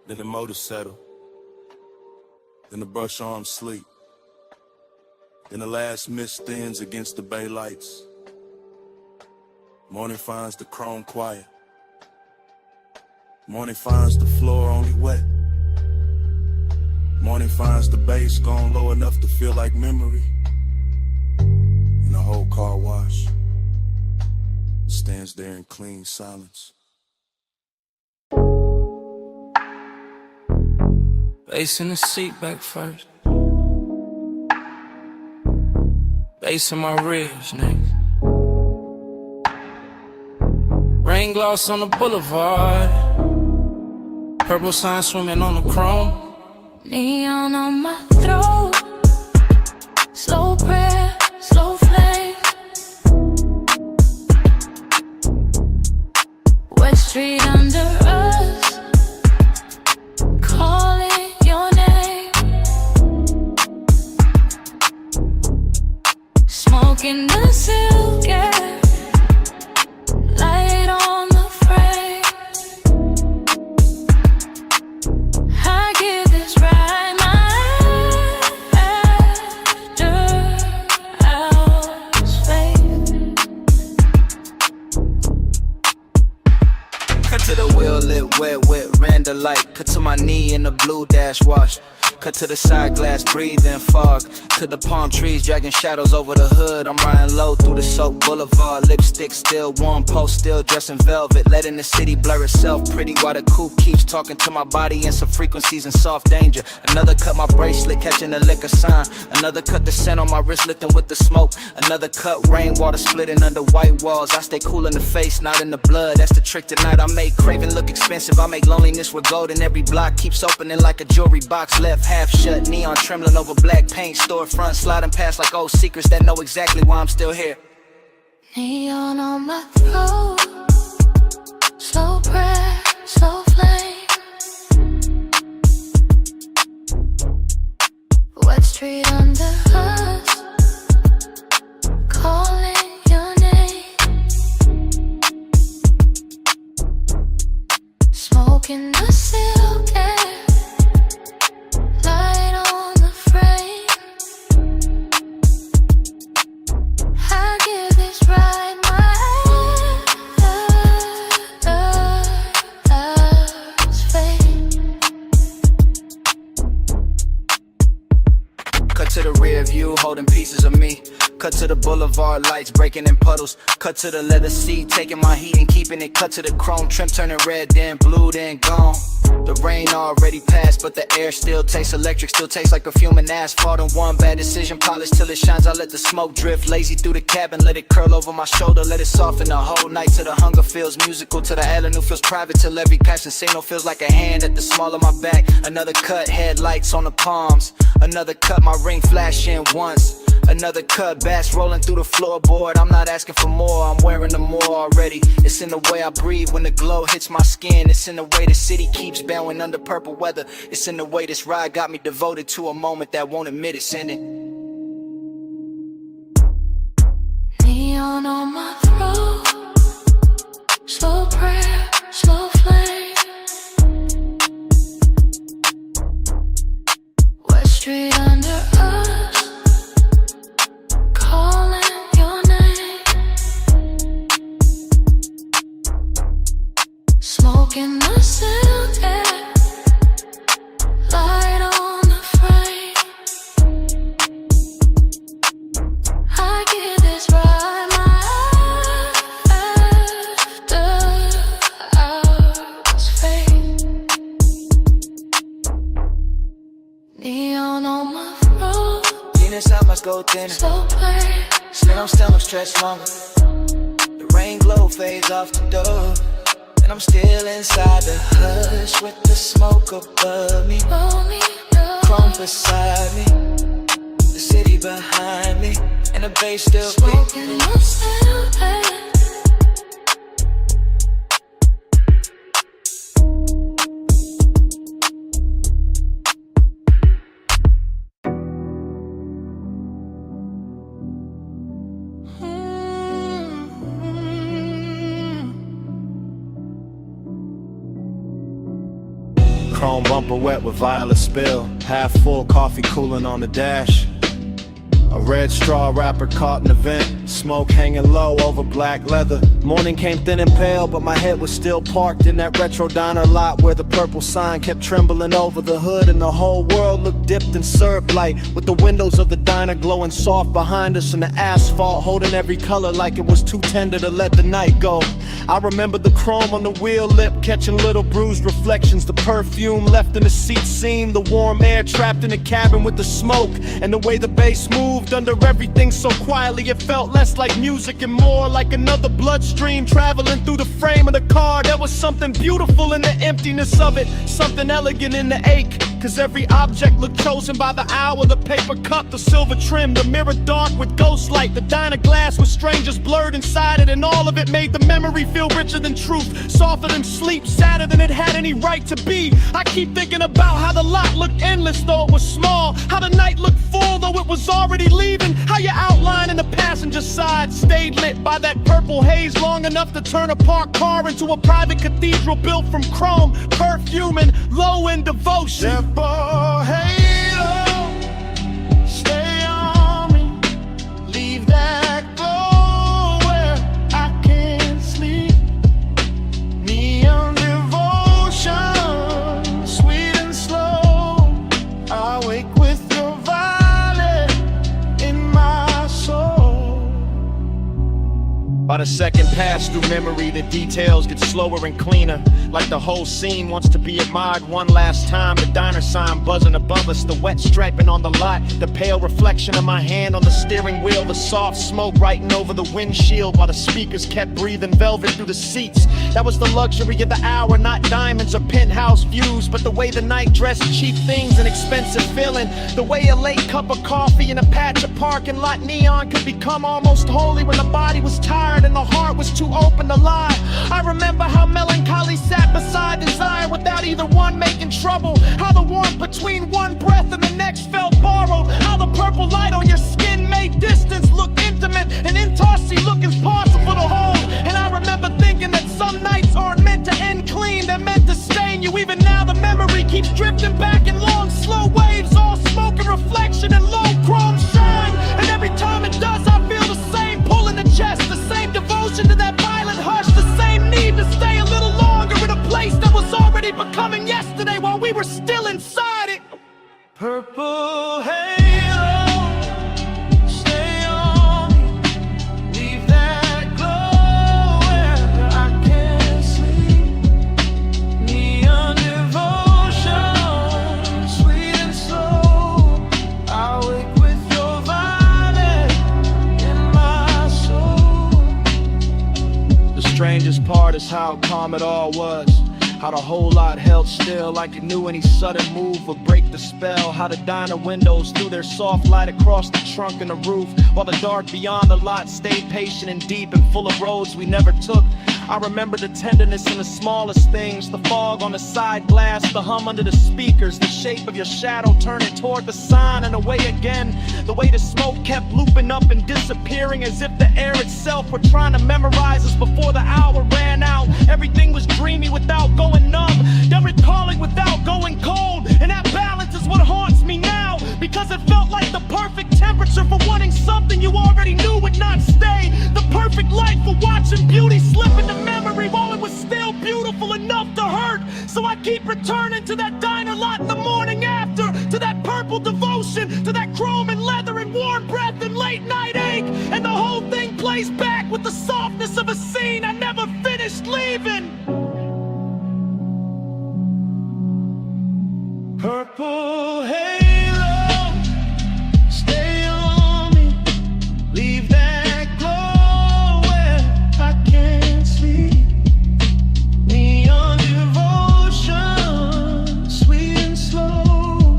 Then the motor settle. Then the brush arms sleep. Then the last mist thins against the bay lights. Morning finds the chrome quiet. Morning finds the floor only wet. Morning finds the bass gone low enough to feel like memory. And the whole car wash stands there in clean silence. Bass in the seat back first. Bass in my ribs next. Rain gloss on the boulevard. Purple sign swimming on the chrome. Neon on my throat. Slow prayer, slow flame. Wet street under us, calling your name. Smoking the silk air, light on the frame. I give this ride my after hours fade. Cut to the wheel lit wet with random light. Cut to my knee in the blue dash wash. Cut to the side glass, breathing fog. To the palm trees, dragging shadows over the hood. I'm riding low through the soap boulevard. Lipstick still warm, post still dressed in velvet. Letting the city blur itself pretty while the coupe keeps talking to my body in some frequencies in soft danger. Another cut my bracelet, catching the liquor sign. Another cut the scent on my wrist, lifting with the smoke. Another cut rainwater splitting under white walls. I stay cool in the face, not in the blood. That's the trick tonight. I make craving look expensive. I make loneliness with gold, and every block keeps opening like a jewelry box. Left half shut, neon trembling over black paint. Storefront sliding past like old secrets that know exactly why I'm still here. Neon on my throat. Slow prayer, slow flame. Wet street under us, calling your name. Smoking the silk air, light on the frame. I give this ride my hours fade. Cut to the rear view, holding pieces of me. Cut to the boulevard lights, breaking in puddles. Cut to the leather seat, taking my heat and keeping it. Cut to the chrome trim, turning red, then blue, then gone. The rain already passed, but the air still tastes electric. Still tastes like perfume and asphalt. And one bad decision, polish till it shines. I let the smoke drift, lazy through the cabin. Let it curl over my shoulder, let it soften the whole night. Till the hunger feels musical, till the avenue feels private. Till every passing signal feels like a hand at the small of my back. Another cut, headlights on the palms. Another cut, my ring flashing once. Another cut, bass rolling through the floorboard. I'm not asking for more, I'm wearing the more already. It's in the way I breathe when the glow hits my skin. It's in the way the city keeps bowing under purple weather. It's in the way this ride got me devoted to a moment that won't admit it's ending. Neon on my throat. Slow prayer, slow flame. Wet street under us, calling your name. Smoking the silk air, light on the frame. I give this ride my after hours fade. Neon on my throat. Venus, I must go thinner. Slow play, Slim, I'm still stretched longer. The rain glow fades off the door. And I'm still inside the hush with the smoke above me. roll me down. Chrome beside me, the city behind me, and the bass still Smoking beating. the silk air. Chrome bumper wet with violet spill. Half full coffee cooling on the dash. A red straw wrapper caught in the vent. Smoke hanging low over black leather. Morning came thin and pale, but my head was still parked in that retro diner lot where the purple sign kept trembling over the hood, and the whole world looked dipped in syrup light, with the windows of the diner glowing soft behind us and the asphalt holding every color like it was too tender to let the night go. I remember the chrome on the wheel lip catching little bruised reflections, the perfume left in the seat seam, the warm air trapped in the cabin with the smoke, and the way the bass moved under everything so quietly it felt less like music and more like another bloodstream traveling through the frame of the car. There was something beautiful in the emptiness of it, something elegant in the ache, cause every object looked chosen by the hour. The paper cup, the silver trim, the mirror dark with ghost light, the diner glass with strangers blurred inside it, and all of it made the memory feel richer than truth, softer than sleep, sadder than it had any right to be. I keep thinking about how the lot looked endless though it was small, how the night looked full though it was already leaving, how your outline in the passenger side stayed lit by that purple haze long enough to turn a parked car into a private cathedral built from chrome, perfume, and low-end devotion. Simple halo, stay on me, leave that glow where I can't sleep. Neon devotion, sweet and slow, I wake with your violet in my soul. By the second pass through memory, the details get slower and cleaner, like the whole scene wants to be admired one last time. The diner sign buzzing above us, the wet striping on the lot, the pale reflection of my hand on the steering wheel, the soft smoke writing over the windshield while the speakers kept breathing velvet through the seats. That was the luxury of the hour, not diamonds or penthouse views, but the way the night dressed cheap things and expensive feeling, the way a late cup of coffee in a patch of parking lot neon could become almost holy when the body was tired and the heart was too open to lie. I remember how melancholy sat beside desire without either one making trouble, how the warmth between one breath and the next felt borrowed, how the purple light on your skin made distance look intimate and intimacy look impossible to hold. And I remember thinking that some nights aren't meant to end clean, they're meant to stain you. Even now the memory keeps drifting back in long slow waves, all smoke and reflection and low chrome shine, and every time it does I feel the same pull in the chest, the same devotion to that violent hush, the same need to stay a little longer in a place that was already becoming yesterday while we were still inside it. Purple halo, stay on me, leave that glow where I can't sleep. Neon devotion, sweet and slow, I wake with your violet in my soul. The strangest part is how calm it all was, how the whole lot held still like it knew any sudden move would break the spell, how the diner windows threw their soft light across the trunk and the roof, while the dark beyond the lot stayed patient and deep and full of roads we never took. I remember the tenderness in the smallest things, the fog on the side glass, the hum under the speakers, the shape of your shadow turning toward the sign and away again, the way the smoke kept looping up and disappearing as if the air itself were trying to memorize us before the hour ran out. Everything was dreamy without going numb, then recalling without going cold, and that balance is what haunts me now, because it felt like the perfect temperature for wanting something you already knew would not stay, the perfect light for watching beauty slip into memory while it was still beautiful enough to hurt. So I keep returning to that diner lot in the morning after, to that purple devotion, to that chrome and leather and warm breath and late night ache, and the whole thing plays back with the softness of a scene I never finished leaving. Purple halo, stay on me, leave that glow where I can't sleep. Neon devotion, sweet and slow,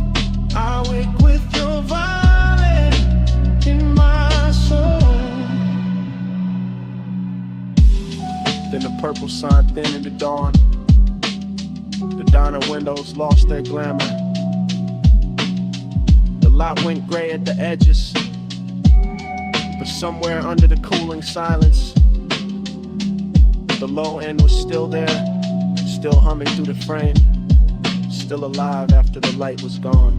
I wake with your violet in my soul. Then the purple sign thin in the dawn, the diner windows lost their glamour, the lot went gray at the edges, but somewhere under the cooling silence, the low end was still there, still humming through the frame, still alive after the light was gone.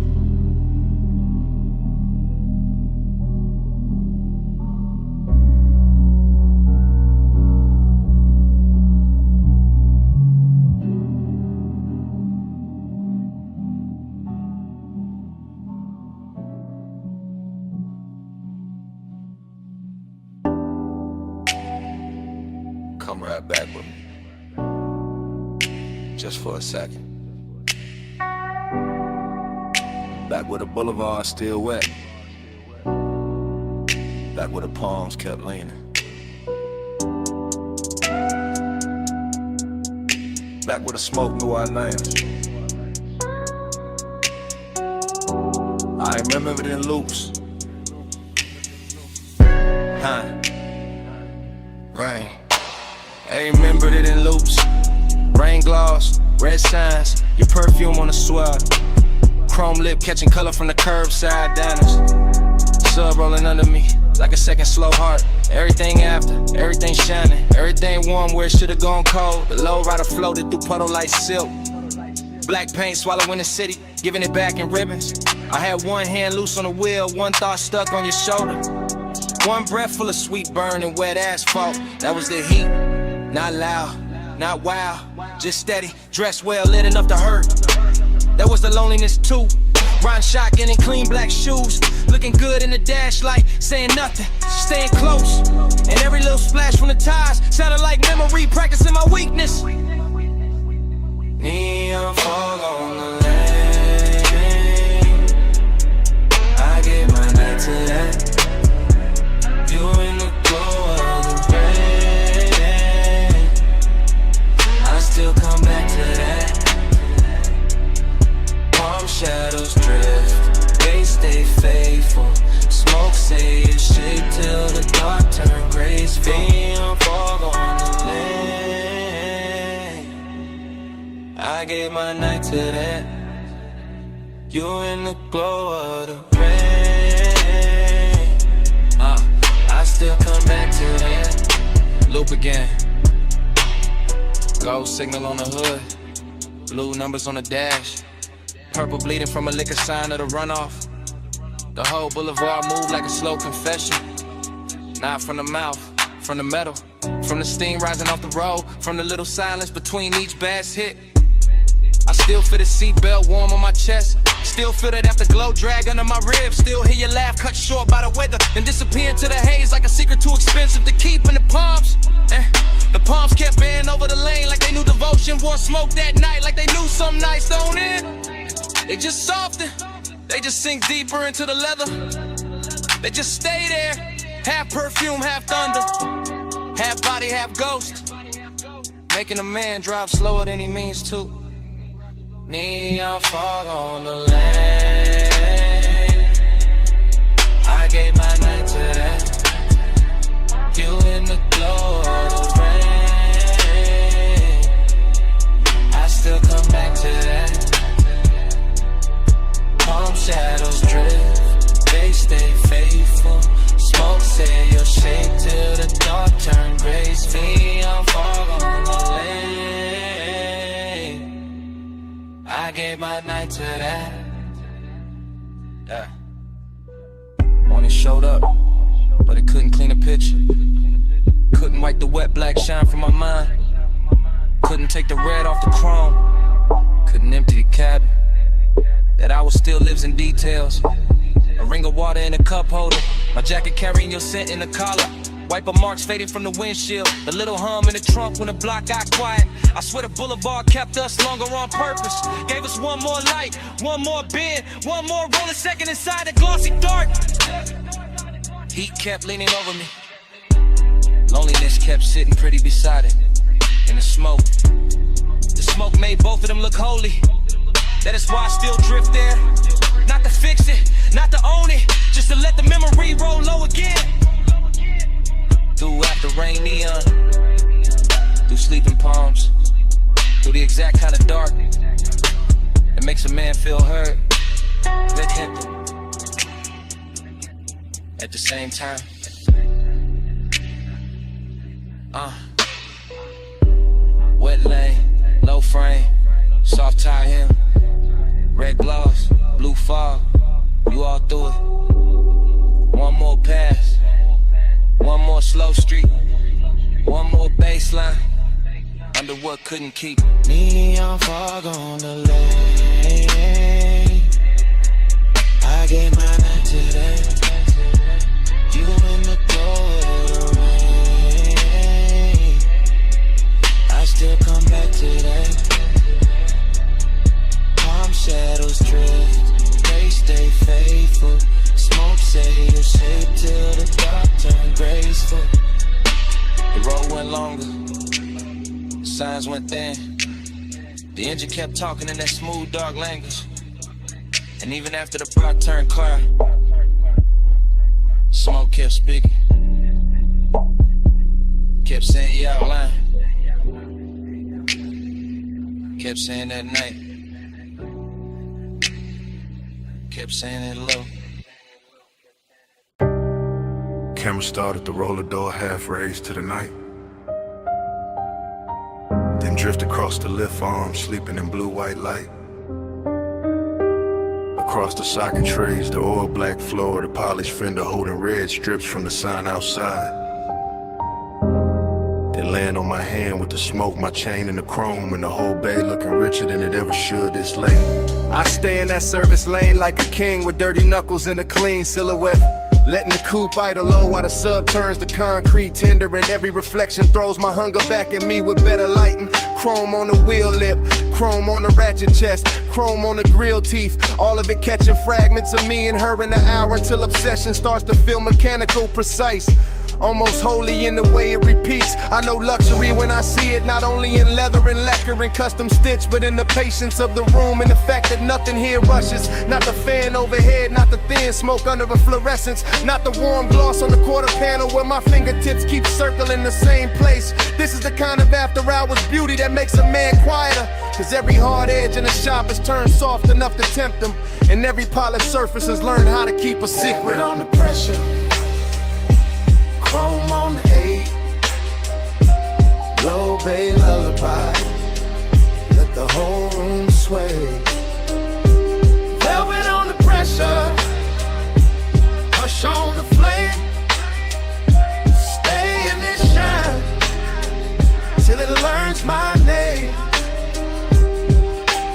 Come right back with me. Just for a second. Back where the boulevard still wet. Back where the palms kept leaning. Back where the smoke knew our names. I remember it in loops. Huh. Rain. I remembered it in loops. Rain gloss, red signs, your perfume on the swell. Chrome lip catching color from the curbside diners. Sub rolling under me, like a second slow heart. Everything after, everything shining, everything warm where it should've gone cold. The low rider floated through puddle like silk. Black paint swallowing the city, giving it back in ribbons. I had one hand loose on the wheel, one thought stuck on your shoulder. One breath full of sweet burn and wet asphalt. That was the heat. Not loud, not wild, just steady, dressed well, lit enough to hurt. That was the loneliness too. Riding shotgun in clean black shoes, looking good in the dash light, saying nothing, staying close. And every little splash from the tires sounded like memory, practicing my weakness. Neon fog on the lane. I gave my night to that. You in the glow of the rain. I still come back to that. Palm shadows drift, they stay faithful. Smoke say it's shake till the dark turn graceful. Neon fog on the lane. I gave my night to that. You in the glow of the rain. I still come back to that. Loop again. Gold signal on the hood. Blue numbers on the dash. Purple bleeding from a liquor sign of the runoff. The whole boulevard moved like a slow confession. Not from the mouth, from the metal. From the steam rising off the road. From the little silence between each bass hit. I still feel the seatbelt warm on my chest. Still feel that afterglow drag under my ribs. Still hear your laugh cut short by the weather and disappear into the haze like a secret too expensive to keep in the palms. The palms kept bending over the lane like they knew devotion. Wore smoke that night like they knew some nights don't end. They just soften, they just sink deeper into the leather. They just stay there, half perfume, half thunder. Half body, half ghost. Making a man drive slower than he means to. Neon fog on the lane. I gave my night to that. You in the glow of the rain. I still come back to that. Palm shadows drift, they stay faithful. Smoke say you'll shake till the dark turn graceful. Neon fog on the lane. I gave my night to that. Yeah. Morning showed up, but it couldn't clean a picture. Couldn't wipe the wet black shine from my mind. Couldn't take the red off the chrome. Couldn't empty the cabin. That hour still lives in details. A ring of water in a cup holder. My jacket carrying your scent in the collar. Wiper marks fading from the windshield. The little hum in the trunk when the block got quiet. I swear the boulevard kept us longer on purpose. Gave us one more light, one more bend, one more rolling second inside the glossy dark. Heat kept leaning over me. Loneliness kept sitting pretty beside it. In the smoke. The smoke made both of them look holy. That is why I still drift there. Not to fix it, not to own it, just to let the memory roll low again. Through after rain neon, through sleeping palms, through the exact kind of dark that makes a man feel heard, let him. At the same time, wet lane, low frame, soft tie him. fog, you all through it. One more pass, one more slow street, one more baseline, under what couldn't keep. Neon fog on the lane. I get mine out today. You in the glow of the rain. I still come back today. Palm shadows drift, they stay faithful. Smoke say you're safe till the dark turn graceful. The road went longer, the signs went thin. The engine kept talking in that smooth, dark language. And even after the block turned clear, Smoke kept speaking. Kept saying you out line. Kept saying that night. Kept saying it low. Camera started to roll the door half raised to the night. Then drift across the lift arm, sleeping in blue-white light. Across the socket trays, the oil black floor, the polished fender holding red strips from the sign outside. Then land on my hand with the smoke, my chain and the chrome, and the whole bay looking richer than it ever should this late. I stay in that service lane like a king with dirty knuckles and a clean silhouette. Letting the coupe idle low while the sub turns to concrete tender, and every reflection throws my hunger back at me with better lighting. Chrome on the wheel lip, chrome on the ratchet chest, chrome on the grill teeth. All of it catching fragments of me and her in the hour until obsession starts to feel mechanical, precise. Almost holy in the way it repeats. I know luxury when I see it, not only in leather and lacquer and custom stitch, but in the patience of the room and the fact that nothing here rushes. Not the fan overhead, not the thin smoke under a fluorescence, not the warm gloss on the quarter panel where my fingertips keep circling the same place. This is the kind of after hours beauty that makes a man quieter, cause every hard edge in the shop is turned soft enough to tempt them, and every polished surface has learned how to keep a secret. On the pressure, chrome on the 8, low bay lullaby, let the whole room sway. Velvet on the pressure, hush on the flame, stay in this shine till it learns my name.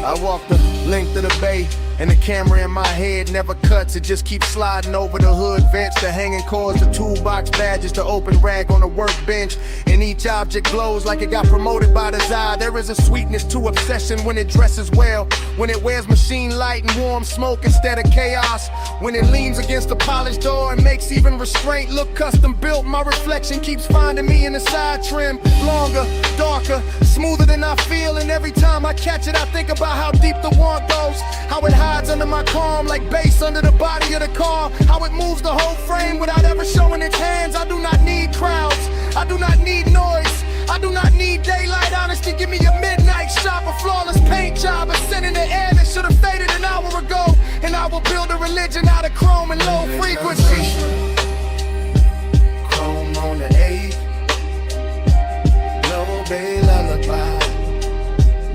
I walk the length of the bay, and the camera in my head never cuts. It just keeps sliding over the hood vents, the hanging cords, the toolbox badges, the open rag on the workbench. And each object glows like it got promoted by design. There is a sweetness to obsession when it dresses well, when it wears machine light and warm smoke instead of chaos, when it leans against the polished door and makes even restraint look custom built. My reflection keeps finding me in the side trim, longer, darker, smoother than I feel. And every time I catch it, I think about how deep the want goes, how it hides under my calm like bass under the body of the car, how it moves the whole frame without ever showing its hands. I do not need crowds, I do not need noise, I do not need daylight honesty. Give me a midnight shot, a flawless paint job, a scent in the air that should have faded an hour ago, and I will build a religion out of chrome and low frequency. Chrome on the 8, low bay lullaby,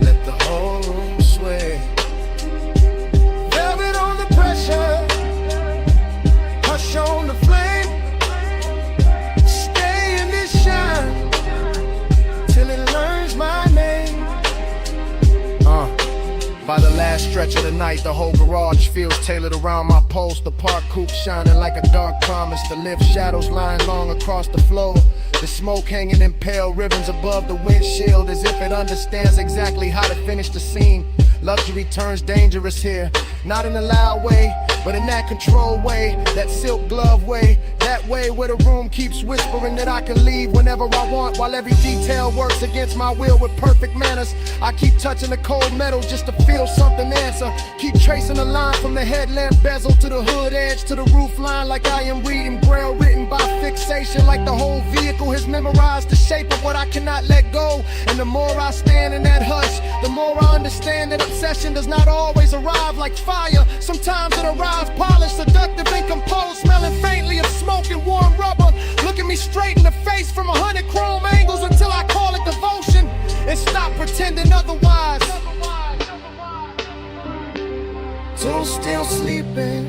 let the whole room sway. Velvet on the pressure, hush on the flame, stay in this shine till it learns my name. By the last stretch of the night, the whole garage feels tailored around my post. The park coupe shining like a dark promise. The lift shadows lying long across the floor. The smoke hanging in pale ribbons above the windshield, as if it understands exactly how to finish the scene. Luxury turns dangerous here, not in a loud way, but in that controlled way, that silk glove way, that way where the room keeps whispering that I can leave whenever I want, while every detail works against my will with perfect manners. I keep touching the cold metal just to feel something answer. Keep tracing a line from the headlamp bezel to the hood edge to the roof line, like I am reading braille written by fixation, like the whole vehicle has memorized the shape of what I cannot let go. And the more I stand in that hush, the more I understand that obsession does not always arrive like fire. Sometimes it arrives polished, seductive, and composed, smelling faintly of smoke and warm rubber. Looking me straight in the face from 100 chrome angles until I call it devotion and stop pretending otherwise. Platoon still sleeping,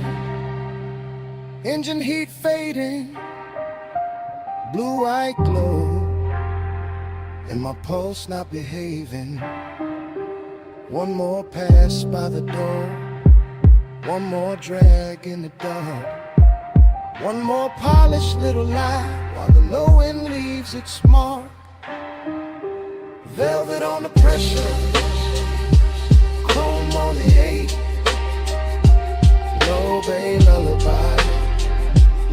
engine heat fading, blue eye glow, and my pulse not behaving. One more pass by the door, one more drag in the dark, one more polished little lie while the low end leaves its mark. Velvet on the pressure, chrome on the 8, low bay lullaby,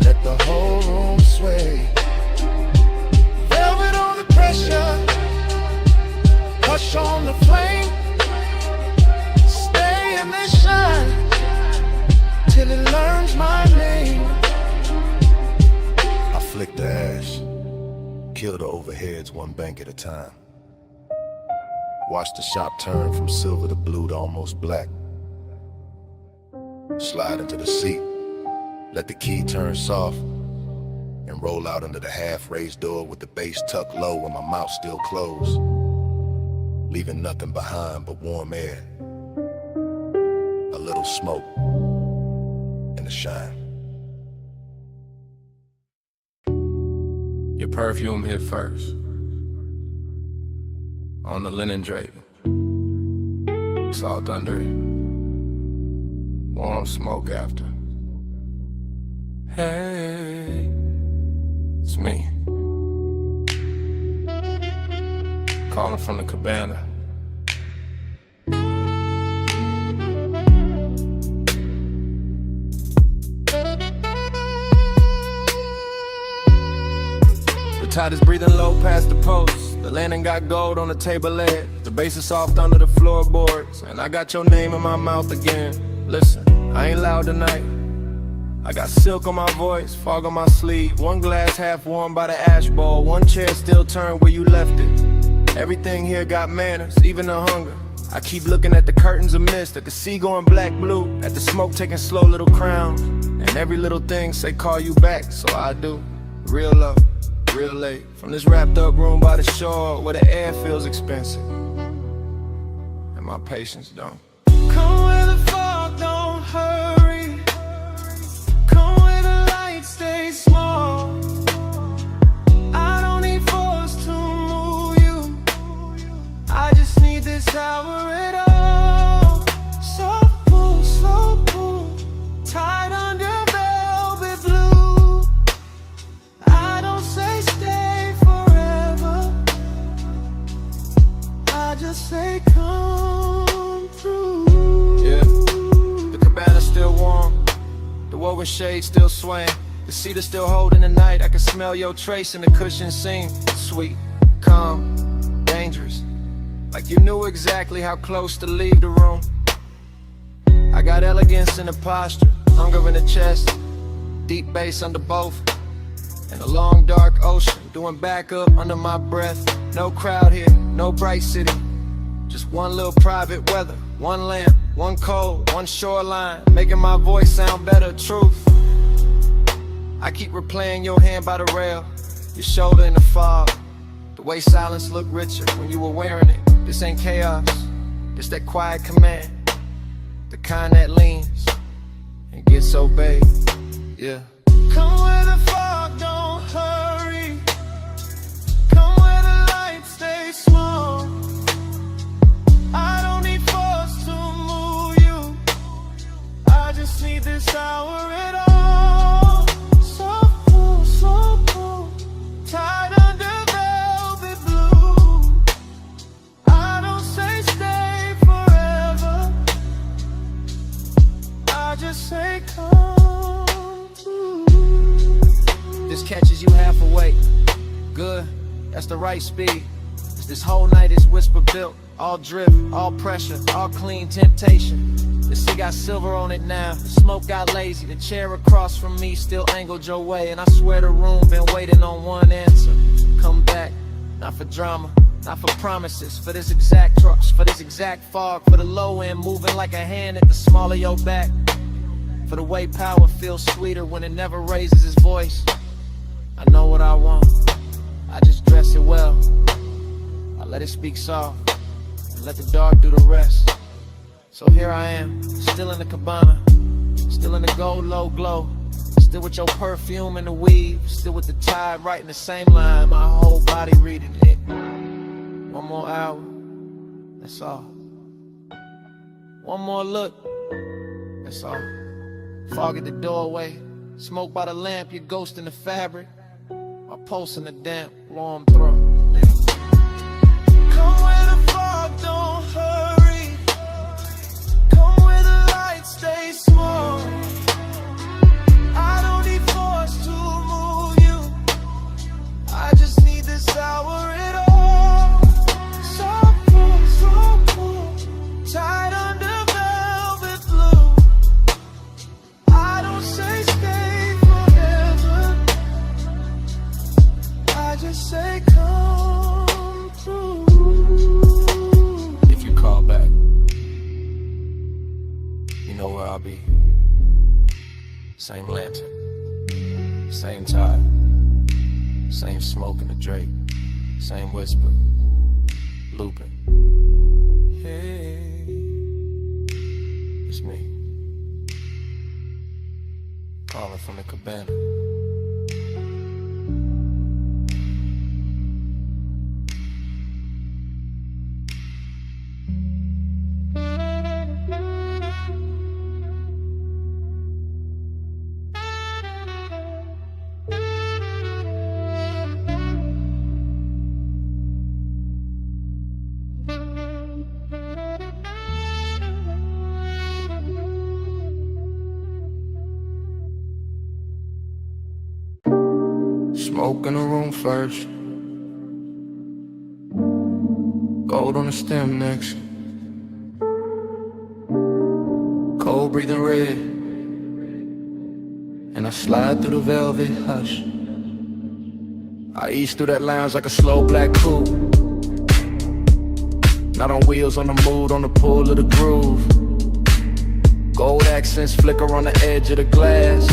let the whole room sway. Velvet on the pressure, hush on the flame, stay in this shine till it learns my name. I flick the ash, kill the overheads one bank at a time. Watch the shop turn from silver to blue to almost black. Slide into the seat, let the key turn soft, and roll out under the half-raised door with the bass tucked low and my mouth still closed, leaving nothing behind but warm air, a little smoke, and a shine. Your perfume hit first, on the linen drape. It's all thundery, warm smoke after. Hey, it's me, calling from the cabana. The tide is breathing low past the post. The landing got gold on the table leg. The bass is soft under the floorboards, and I got your name in my mouth again. Listen, I ain't loud tonight. I got silk on my voice, fog on my sleeve. One glass half warm by the ash bowl, one chair still turned where you left it. Everything here got manners, even the hunger. I keep looking at the curtains of mist, at the sea going black blue, at the smoke taking slow little crowns, and every little thing say call you back, so I do. Real love, real late, from this wrapped up room by the shore where the air feels expensive and my patience don't. Come where the fog don't hurry, come where the lights stay small. I don't need force to move you, I just need this hour at all. Soft pull, slow pull, tied under velvet blue. I don't say stay forever, I just say come through. Yeah, the cabana's still warm, the woven shade still swaying, the cedar still holding the night. I can smell your trace in the cushion seam. Sweet, calm, dangerous, like you knew exactly how close to leave the room. I got elegance in the posture, hunger in the chest, deep bass under both, and a long dark ocean doing backup under my breath. No crowd here, no bright city, just one little private weather, one lamp, one cold, one shoreline, making my voice sound better. Truth, I keep replaying your hand by the rail, your shoulder in the fog, the way silence looked richer when you were wearing it. This ain't chaos, this that quiet command, the kind that leans and gets obeyed. Yeah. Come where the fog don't hurry, come where the lights stay small. I don't need force to move you, I just need this hour at all. Soft pull, slow pull, tied under velvet blue. I don't say stay forever, I just say come through. This catches you half awake, good, that's the right speed. This whole night is whisper built, all drift, all pressure, all clean temptation. The sea got silver on it now, the smoke got lazy, the chair across from me still angled your way, and I swear the room been waiting on one answer. Come back, not for drama, not for promises, for this exact trucks, for this exact fog, for the low end moving like a hand at the small of your back, for the way power feels sweeter when it never raises its voice. I know what I want, I just dress it well, I let it speak soft, and let the dark do the rest. So here I am, still in the cabana, still in the gold low glow, still with your perfume and the weave, still with the tide writing the same line, my whole body reading it. One more hour, that's all. One more look, that's all. Fog at the doorway, smoke by the lamp, your ghost in the fabric, my pulse in the damp, warm throat. Come where the fog don't hurry. Come where the lights stay small. I don't need force to move you. I just need this hour at all. So cool, tied under velvet blue. I don't say stay forever. I just say come through. If you call back, you know where I'll be. Same lantern, same tide, same smoke in the Drake, same whisper, looping. Hey, it's me, calling from the cabana. Smoke in the room first, gold on the stem next, cold breathing red, and I slide through the velvet hush. I ease through that lounge like a slow black coupe, not on wheels, on the mood, on the pull of the groove. Gold accents flicker on the edge of the glass.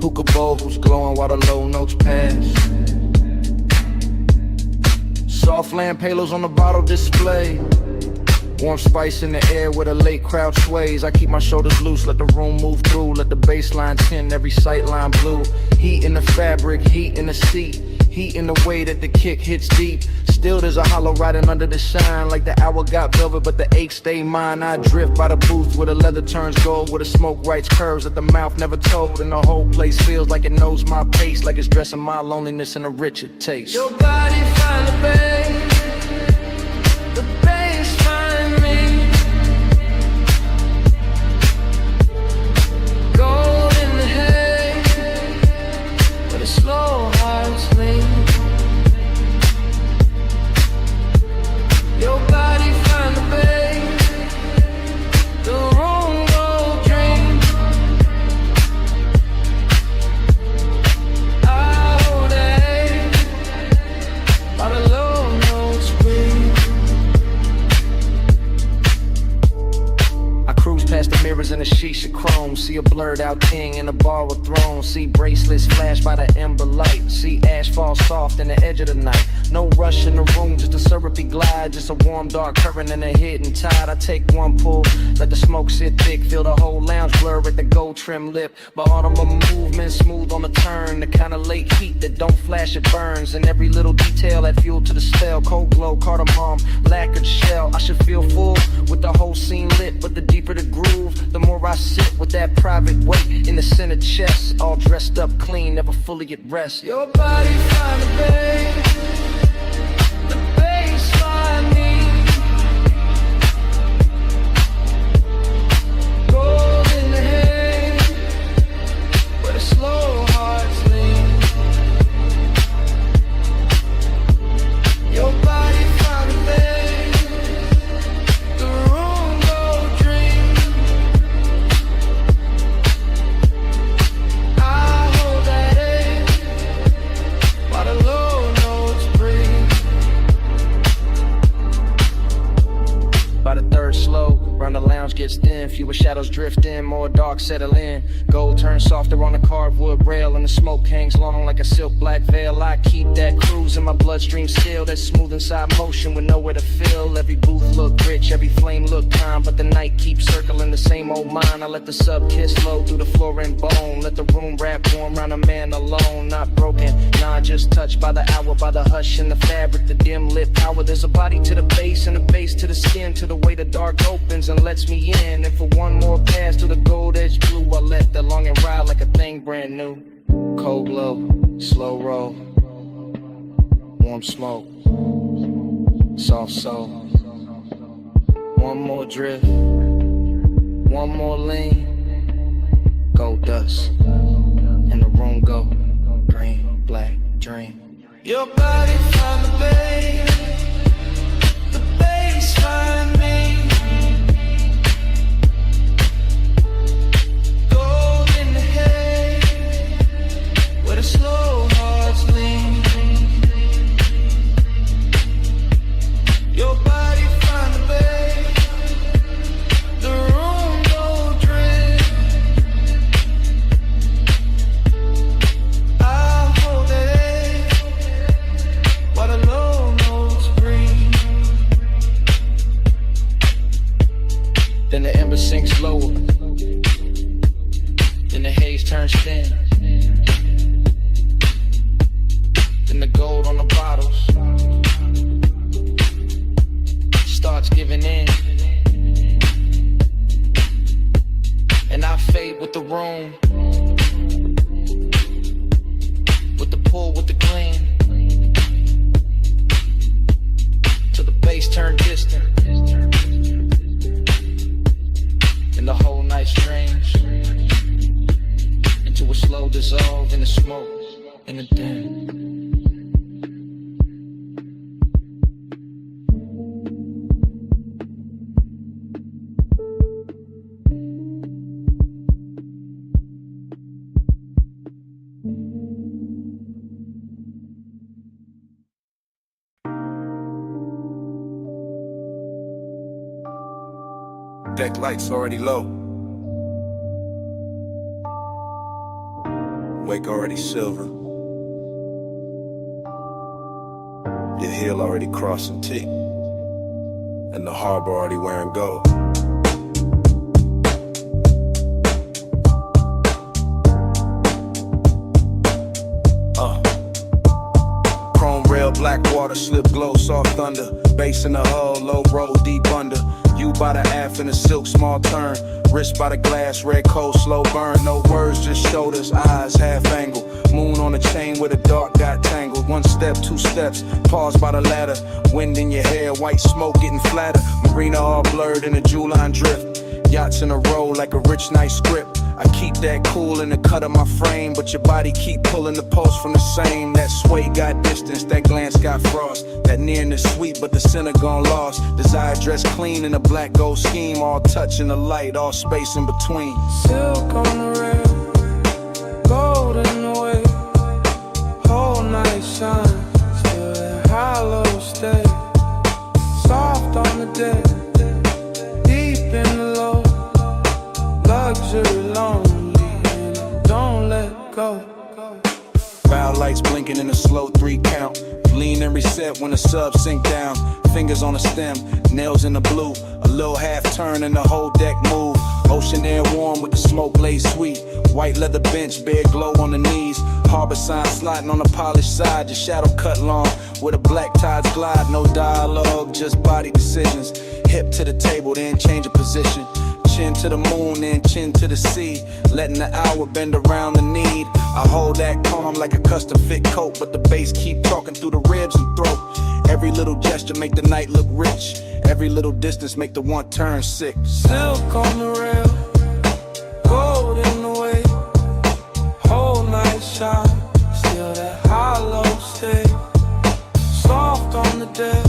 Hookah bowls glowing while the low notes pass. Soft lamp halos on the bottle display. Warm spice in the air where the late crowd sways. I keep my shoulders loose, let the room move through. Let the baseline tint every sightline blue. Heat in the fabric, heat in the seat. Heat in the way that the kick hits deep. Still there's a hollow riding under the shine. Like the hour got velvet but the ache stay mine. I drift by the booth where the leather turns gold, where the smoke writes curves that the mouth never told. And the whole place feels like it knows my pace, like it's dressing my loneliness in a richer taste. Your body find the bass find me. Gold in the hay, where the slow hearts lean. Your body find the bass, the room go dream. I hold a by the low notes breathe. I cruise past the mirrors in a shisha chrome. See a blurred out king in a bar with thrones. See bracelets flash by the ember light. See ash fall soft in the edge of the night. No rush in the room, just a syrupy glide. Just a warm dark current and a hidden tide. I take one pull, let the smoke sit thick. Feel the whole lounge blur at the gold trim lip. But autumn movement smooth on the turn. The kind of late heat that don't flash, it burns. And every little detail add fuel to the spell. Cold glow, cardamom, lacquered shell. I should feel full with the whole scene lit. But the deeper the groove, the more I sit with that private weight in the center chest. All dressed up clean, never fully at rest. Your body find the bass, the bass find me. Gold in the hay, where the slow hearts lean. Your body find the bass, the room go dream. I hold that A while the low notes breathe. By the third slow, Round the lounge gets thin, fewer shadows drift in, more dark settle in. Gold turns softer on the carved wood rail, and the smoke hangs long like a silk black veil. I keep that cruise in my bloodstream still, that smooth inside motion with nowhere to fill. Every booth look rich, every flame look calm, but the night keeps circling the same old mind. I let the sub kiss low through the floor and bone, let the room wrap warm round a man alone. Not broken, nah, just touched by the hour, by the hush and the fabric, the dim lit power. There's a body to the base and a base to the skin, to the way the dark opens and lets me in. And for one more pass to the gold edge blue, I let the longing ride like a thing brand new. Cold glow, slow roll, warm smoke, soft soul. One more drift, one more lean, gold dust, and the room go green, black dream. Your body found the bay, the bass find me. Gold in the hay, where the slow hearts lean. Your body find the bay, the room go drip. I'll hold that while the low notes breathe. Then the ember sinks lower, then the haze turns thin, then the gold on the bottles starts giving in, and I fade with the room, with the pull, with the gleam, till the bass turn distant, and the whole night strange into a slow dissolve in the smoke, in the dim. Deck lights already low. Wake already silver. Your heel already crossing T. And the harbor already wearing gold. Chrome rail, black water, slip glow, soft thunder. Bass in the hull, low roll, deep under. You by the aft in a silk small turn. Wrist by the glass, red cold, slow burn. No words, just shoulders, eyes half angle. Moon on the chain where the dark got tangled. One step, two steps, pause by the ladder. Wind in your hair, white smoke getting flatter. Marina all blurred in a jewel line drift. Yachts in a row like a rich night script. I keep that cool in the cut of my frame, but your body keep pulling the pulse from the same. That sway got distance, that glance got frost. That nearness sweet, but the center gone lost. Desire dressed clean in a black gold scheme. All touch in the light, all space in between. Silk on the rail, gold in the way. Whole night shine, still that hollow stay. Soft on the deck, deep in the low. Luxury lonely, and don't let go. Bow lights blinking in a slow 3 count. Lean and reset when the subs sink down. Fingers on the stem, nails in the blue. A little half turn and the whole deck move. Ocean air warm with the smoke laid sweet. White leather bench, bare glow on the knees. Harbor sign sliding on the polished side. Your shadow cut long where the black tides glide. No dialogue, just body decisions. Hip to the table, then change of position. Chin to the moon, then chin to the sea. Letting the hour bend around the need. I hold that calm like a custom fit coat, but the bass keep talking through the ribs and throat. Every little gesture make the night look rich. Every little distance make the one turn sick. Silk on the rail, gold in the way. Whole night shine, still that hollow stay. Soft on the deck,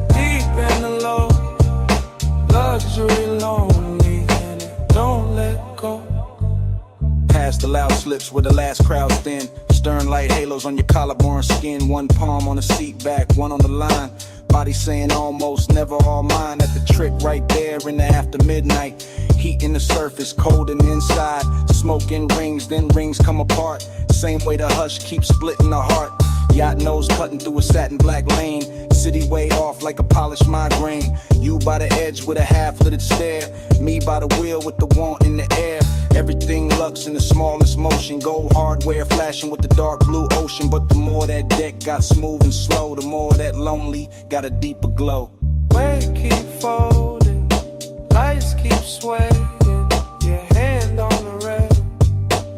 deep in the low. Luxury lonely, and it don't let go. Past the loud slips where the last crowd's thin. Stern light halos on your collarbone skin. One palm on the seat back, one on the line. Body Everybody saying almost, never all mine. At the trick right there in the after midnight. Heat in the surface, cold in the inside. Smoke in rings, then rings come apart. Same way the hush keeps splitting the heart. Yacht nose cutting through a satin black lane. City way off like a polished migraine. You by the edge with a half-littered stare. Me by the wheel with the want in the air. Everything lux in the smallest motion. Gold hardware flashing with the dark blue ocean. But the more that deck got smooth and slow, the more that lonely got a deeper glow. Weight keep folding, lights keep swaying. Your hand on the rail,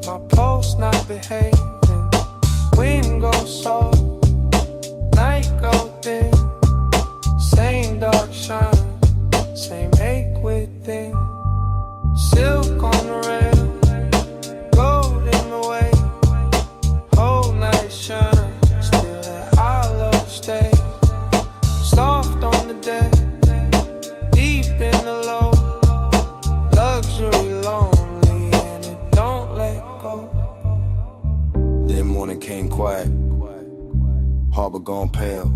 my pulse not behaving. Wind goes soft, night go thin. Same dark shine, same ache within. Silk on the rail, gold in the way. Whole night shine, still that I love stay. Soft on the deck, deep in the low. Luxury lonely and it don't let go. Then morning came quiet, harbor gone pale.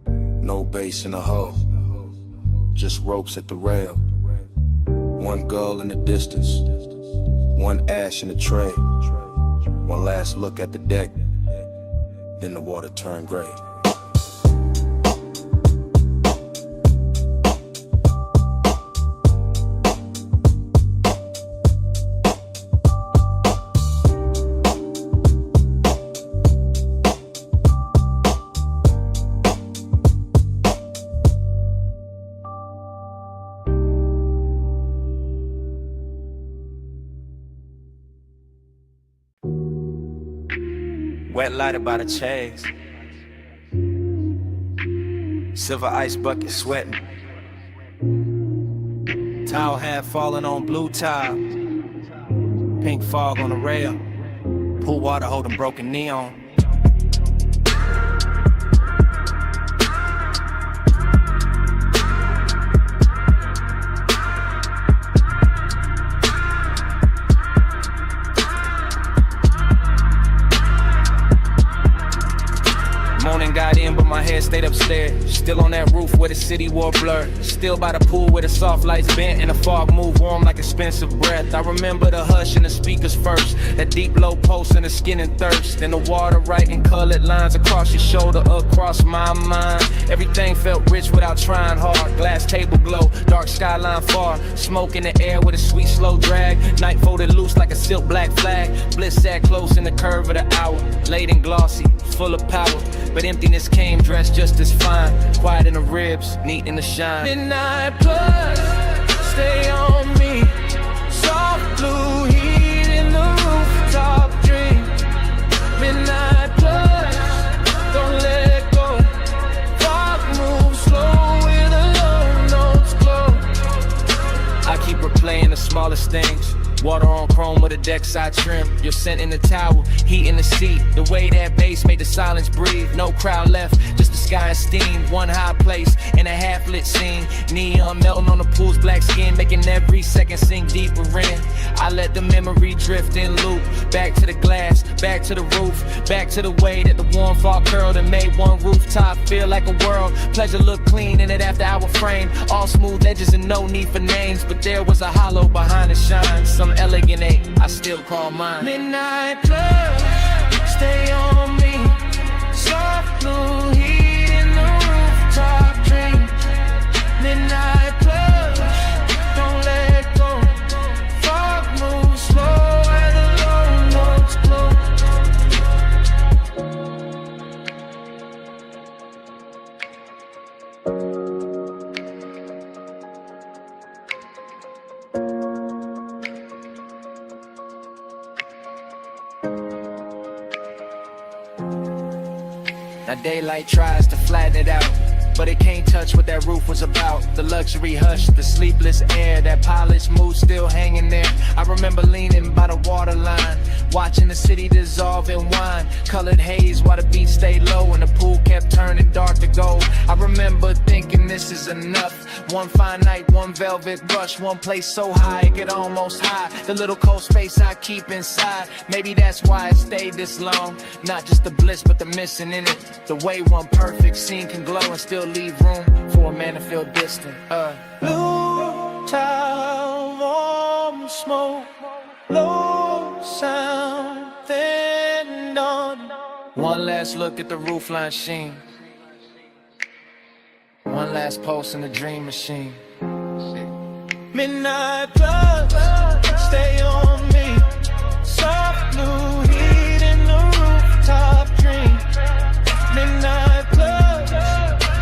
No bass in the hull, just ropes at the rail. One gull in the distance, one ash in the tray. One last look at the deck, then the water turned gray. Wet lighted by the chains. Silver ice bucket sweating. Towel hat falling on blue tile. Pink fog on the rail. Pool water holding broken neon. Got in, but my head stayed upstairs. Still on that roof where the city wore blur. Still by the pool where the soft lights bent and the fog moved warm like expensive breath. I remember the hush and the speakers first. That deep low pulse and the skin and thirst. Then the water writing colored lines across your shoulder, across my mind. Everything felt rich without trying hard. Glass table glow, dark skyline far. Smoke in the air with a sweet slow drag. Night folded loose like a silk black flag. Bliss sat close in the curve of the hour. Late and glossy, full of power. But emptiness came dressed just as fine. Quiet in the ribs, neat in the shine. Midnight plus, stay on me. Soft blue heat in the rooftop dream. Midnight plus, don't let go. Fog moves slow with the low notes glow. I keep replaying the smallest things. Water on chrome with a deck side trim. Your scent in the towel, heat in the seat. The way that bass made the silence breathe. No crowd left, just the sky and steam. One high place in a half-lit scene. Neon melting on the pool's black skin, making every second sink deeper in. I let the memory drift in loop. Back to the glass, back to the roof. Back to the way that the warm fall curled and made one rooftop feel like a world. Pleasure looked clean in it after our frame. All smooth edges and no need for names. But there was a hollow behind the shine. Some elegant ache, I still call mine. Midnight plus, stay on me. Soft blue heat in the rooftop dream. Midnight plus, don't let go. Fog moves slow where the low notes glow. Now daylight tries to flatten it out, but it can't touch what that roof was about. The luxury hush, the sleepless air, that polished mood still hanging there. I remember leaning by the waterline, watching the city dissolve in wine. Colored haze while the beach stayed low and the pool kept turning dark to gold. I remember thinking this is enough. One fine night, one velvet brush, one place so high it could almost hide the little cold space I keep inside. Maybe that's why it stayed this long. Not just the bliss, but the missing in it. The way one perfect scene can glow and still leave room for a man to feel distant. Blue tile, warm smoke, low sound, then done. One last look at the roofline sheen. One last pulse in the dream machine. Midnight blood, stay on me. Soft blue heat in the rooftop dream. Midnight blood,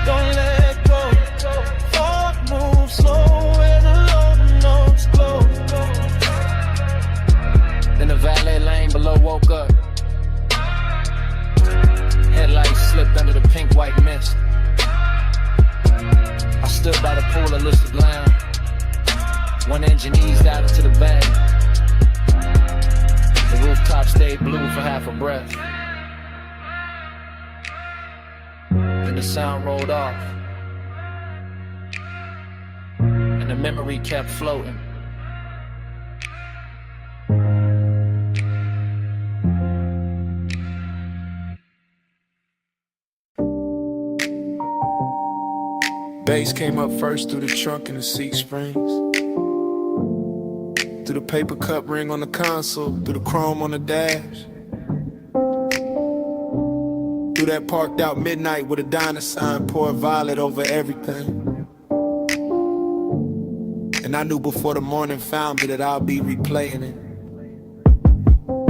don't let go. Thought move slow where the low notes glow. Then the valet lane below woke up. Headlights slipped under the pink-white mist. I stood by the pool of lucid lounge. One engine eased out into the bay. The rooftop stayed blue for half a breath. Then the sound rolled off. And the memory kept floating. Bass came up first through the trunk and the seat springs. Through the paper cup ring on the console, through the chrome on the dash. Through that parked out midnight with a diner sign, pour violet over everything. And I knew before the morning found me that I'll be replaying it.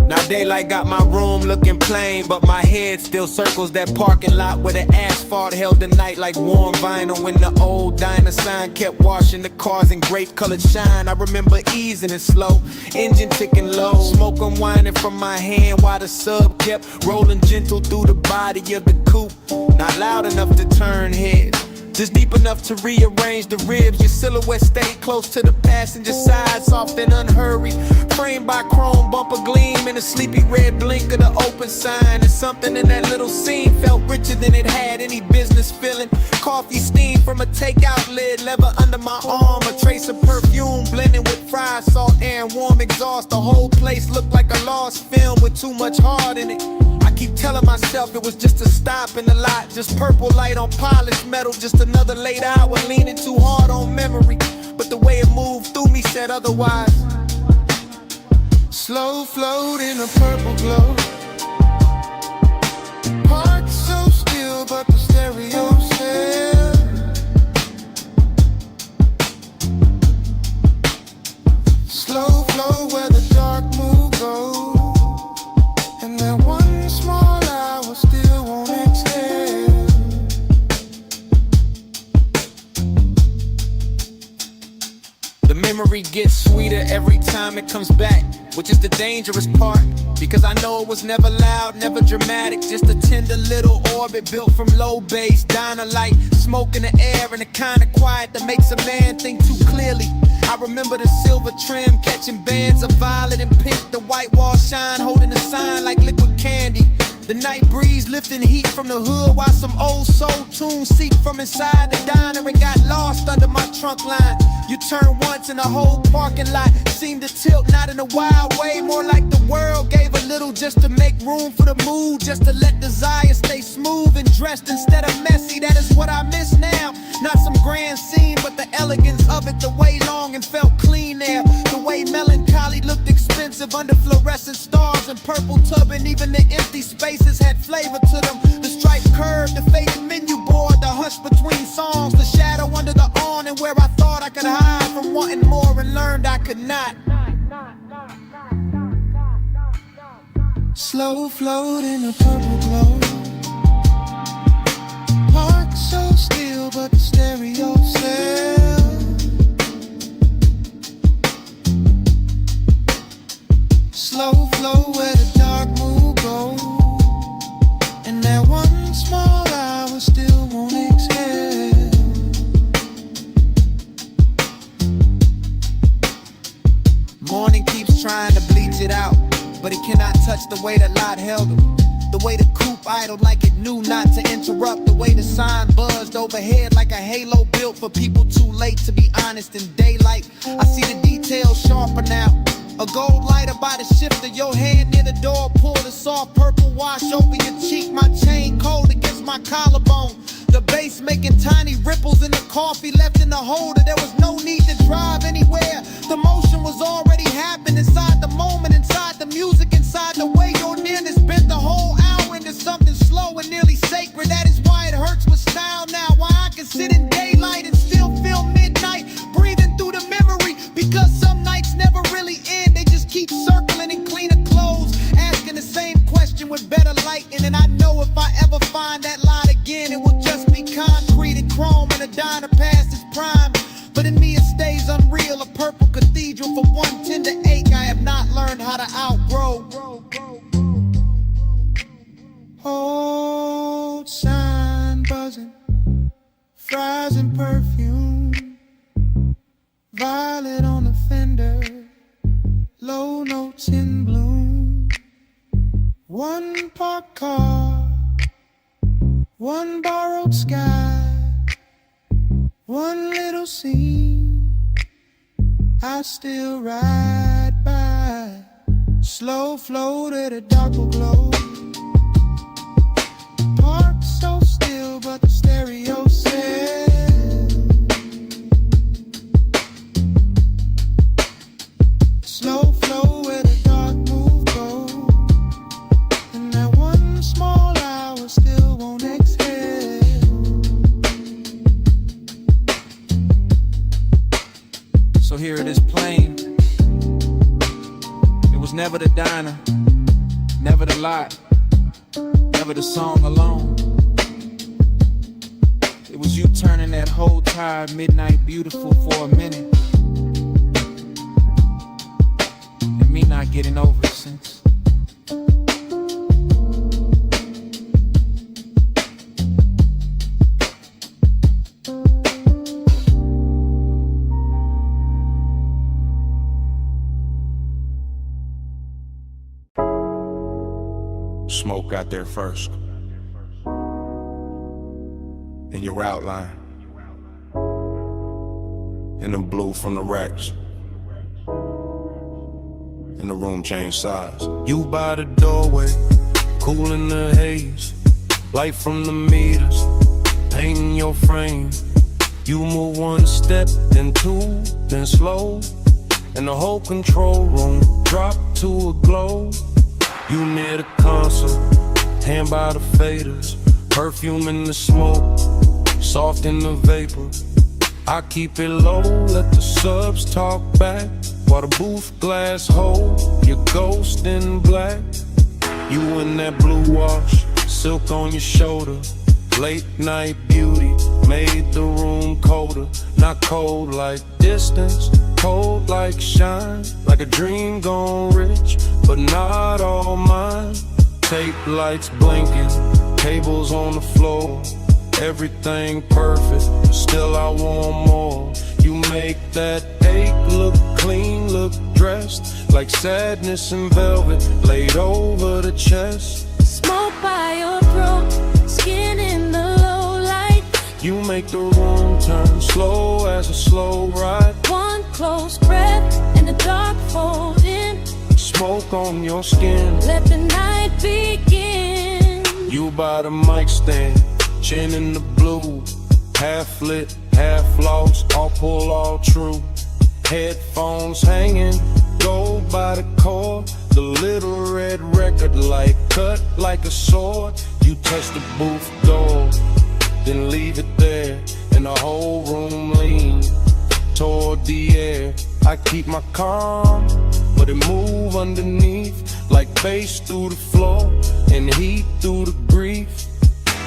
Now daylight got my room looking plain, but my head still circles that parking lot where the asphalt held the night like warm vinyl. When the old diner sign kept washing the cars in grape colored shine, I remember easing it slow, engine ticking low, smoke unwinding from my hand while the sub kept rolling gentle through the body of the coupe. Not loud enough to turn heads, just deep enough to rearrange the ribs. Your silhouette stayed close to the passenger side, soft and unhurried, framed by chrome bumper gleam and a sleepy red blink of the open sign. And something in that little scene felt richer than it had any business feeling. Coffee steam from a takeout lid, leather under my arm, a trace of perfume blending with fried salt air and warm exhaust. The whole place looked like a lost film with too much heart in it. I keep telling myself it was just a stop in the lot, just purple light on polished metal, just another late hour leaning too hard on memory. But the way it moved through me said otherwise. Slow float in a purple glow, heart so still but the stereo said. Slow flow where the dark mood goes, and that one small hour still won't exhale. The memory gets sweeter every time it comes back, which is the dangerous part, because I know it was never loud, never dramatic, just a tender little orbit built from low bass, diner light, smoke in the air, and the kind of quiet that makes a man think too clearly. I remember the silver trim catching bands of violet and pink, the white wall shine holding a sign like liquid candy. The night breeze lifting heat from the hood while some old soul tunes seep from inside the diner and got lost under my trunk line. You turn once and the whole parking lot seemed to tilt, not in a wild way, more like the world gave a little just to make room for the mood, just to let desire stay smooth and dressed instead of messy. That is what I miss now. Not some grand scene, but the elegance of it, the way long and felt clean there, the way melancholy looked expensive under fluorescent stars and purple tubbing. Even the empty spaces had flavor to them. The striped curve, the faded menu board, the hush between songs, the shadow under the awning where I thought I could hide from wanting more and learned I could not. Slow float in a purple glow, heart so still but the stereo said. Slow flow where the dark mood goes, and that one small hour still won't exhale. Morning keeps trying to bleach it out, but it cannot touch the way that lot held him. The way the coupe idled like it knew not to interrupt. The way the sign buzzed overhead like a halo built for people too late to be honest in daylight. I see the details sharper now. A gold lighter by the shifter, your hand near the door, pull the soft purple wash over your cheek. My chain cold against my collarbone. The bass making tiny ripples in the coffee left in the holder. There was no need to drive anywhere. The motion was already happening inside the moment, inside the music, inside the way your nearness bent the whole hour into something slow and nearly sacred. That is why it hurts with style now. Why I can sit in daylight and still feel midnight, breathing through the memory. Because some nights never really end, they just keep circling in cleaner clothes, asking the same question with better lighting. And I know if I ever find that light again, it will just be concrete and chrome and a diner past its prime. But in me it stays unreal, a purple cathedral for one tender ache I have not learned how to outgrow. Old sign buzzing, fries and perfume, violet on the fender, low notes in bloom. One parked car, one borrowed sky, one little scene I still ride by. Slow flow to the darker glow. Parked so still, but the stereo says slow flow where the dark move goes. And that one small hour still won't exhale. So here it is plain. It was never the diner, never the lot, never the song alone. It was you turning that whole tired midnight beautiful for a minute, and me not getting over it since. Smoke got there first. In your outline. In the blue from the racks. And the room changed size. You by the doorway, cool in the haze. Light from the meters, painting your frame. You move one step, then two, then slow. And the whole control room dropped to a glow. You near the console, hand by the faders. Perfume in the smoke, soft in the vapor. I keep it low, let the subs talk back. While the booth glass hold your ghost in black. You in that blue wash, silk on your shoulder. Late night beauty made the room colder. Not cold like distance, cold like shine. Like a dream gone rich, but not all mine. Tape lights blinking, tables on the floor. Everything perfect, still I want more. You make that ache look clean, look dressed. Like sadness in velvet, laid over the chest. Smoke by your throat, skin in the low light. You make the room turn slow as a slow ride. One close breath and the dark fold in. Smoke on your skin, Let the night begin. you by the mic stand, chin in the blue. Half lit, half lost, all pull, all true. Headphones hanging, go by the cord. The little red record light cut like a sword. You touch the booth door, then leave it there. And the whole room lean toward the air. I keep my calm, but it move underneath. Like bass through the floor and heat through the grief.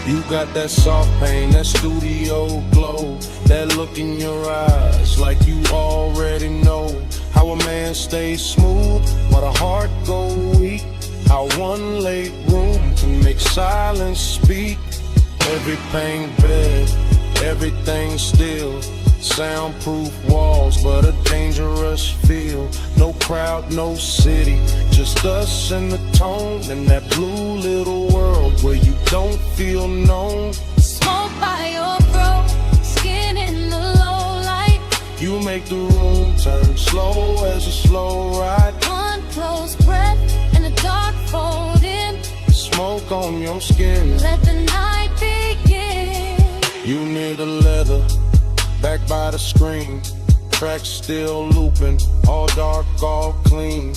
You got that soft pain, that studio glow. That look in your eyes like you already know. How a man stays smooth while the heart go weak. How one late room can make silence speak. Every pain bed, everything still. Soundproof walls, but a dangerous feel. No crowd, no city, just us and the tone. And that blue little world where you don't feel known. Smoke by your throat, skin in the low light. You make the room turn slow as a slow ride. One close breath and the dark fold in. Smoke on your skin, Let the night begin. You near the leather, back by the screen. Track still looping, all dark, all clean.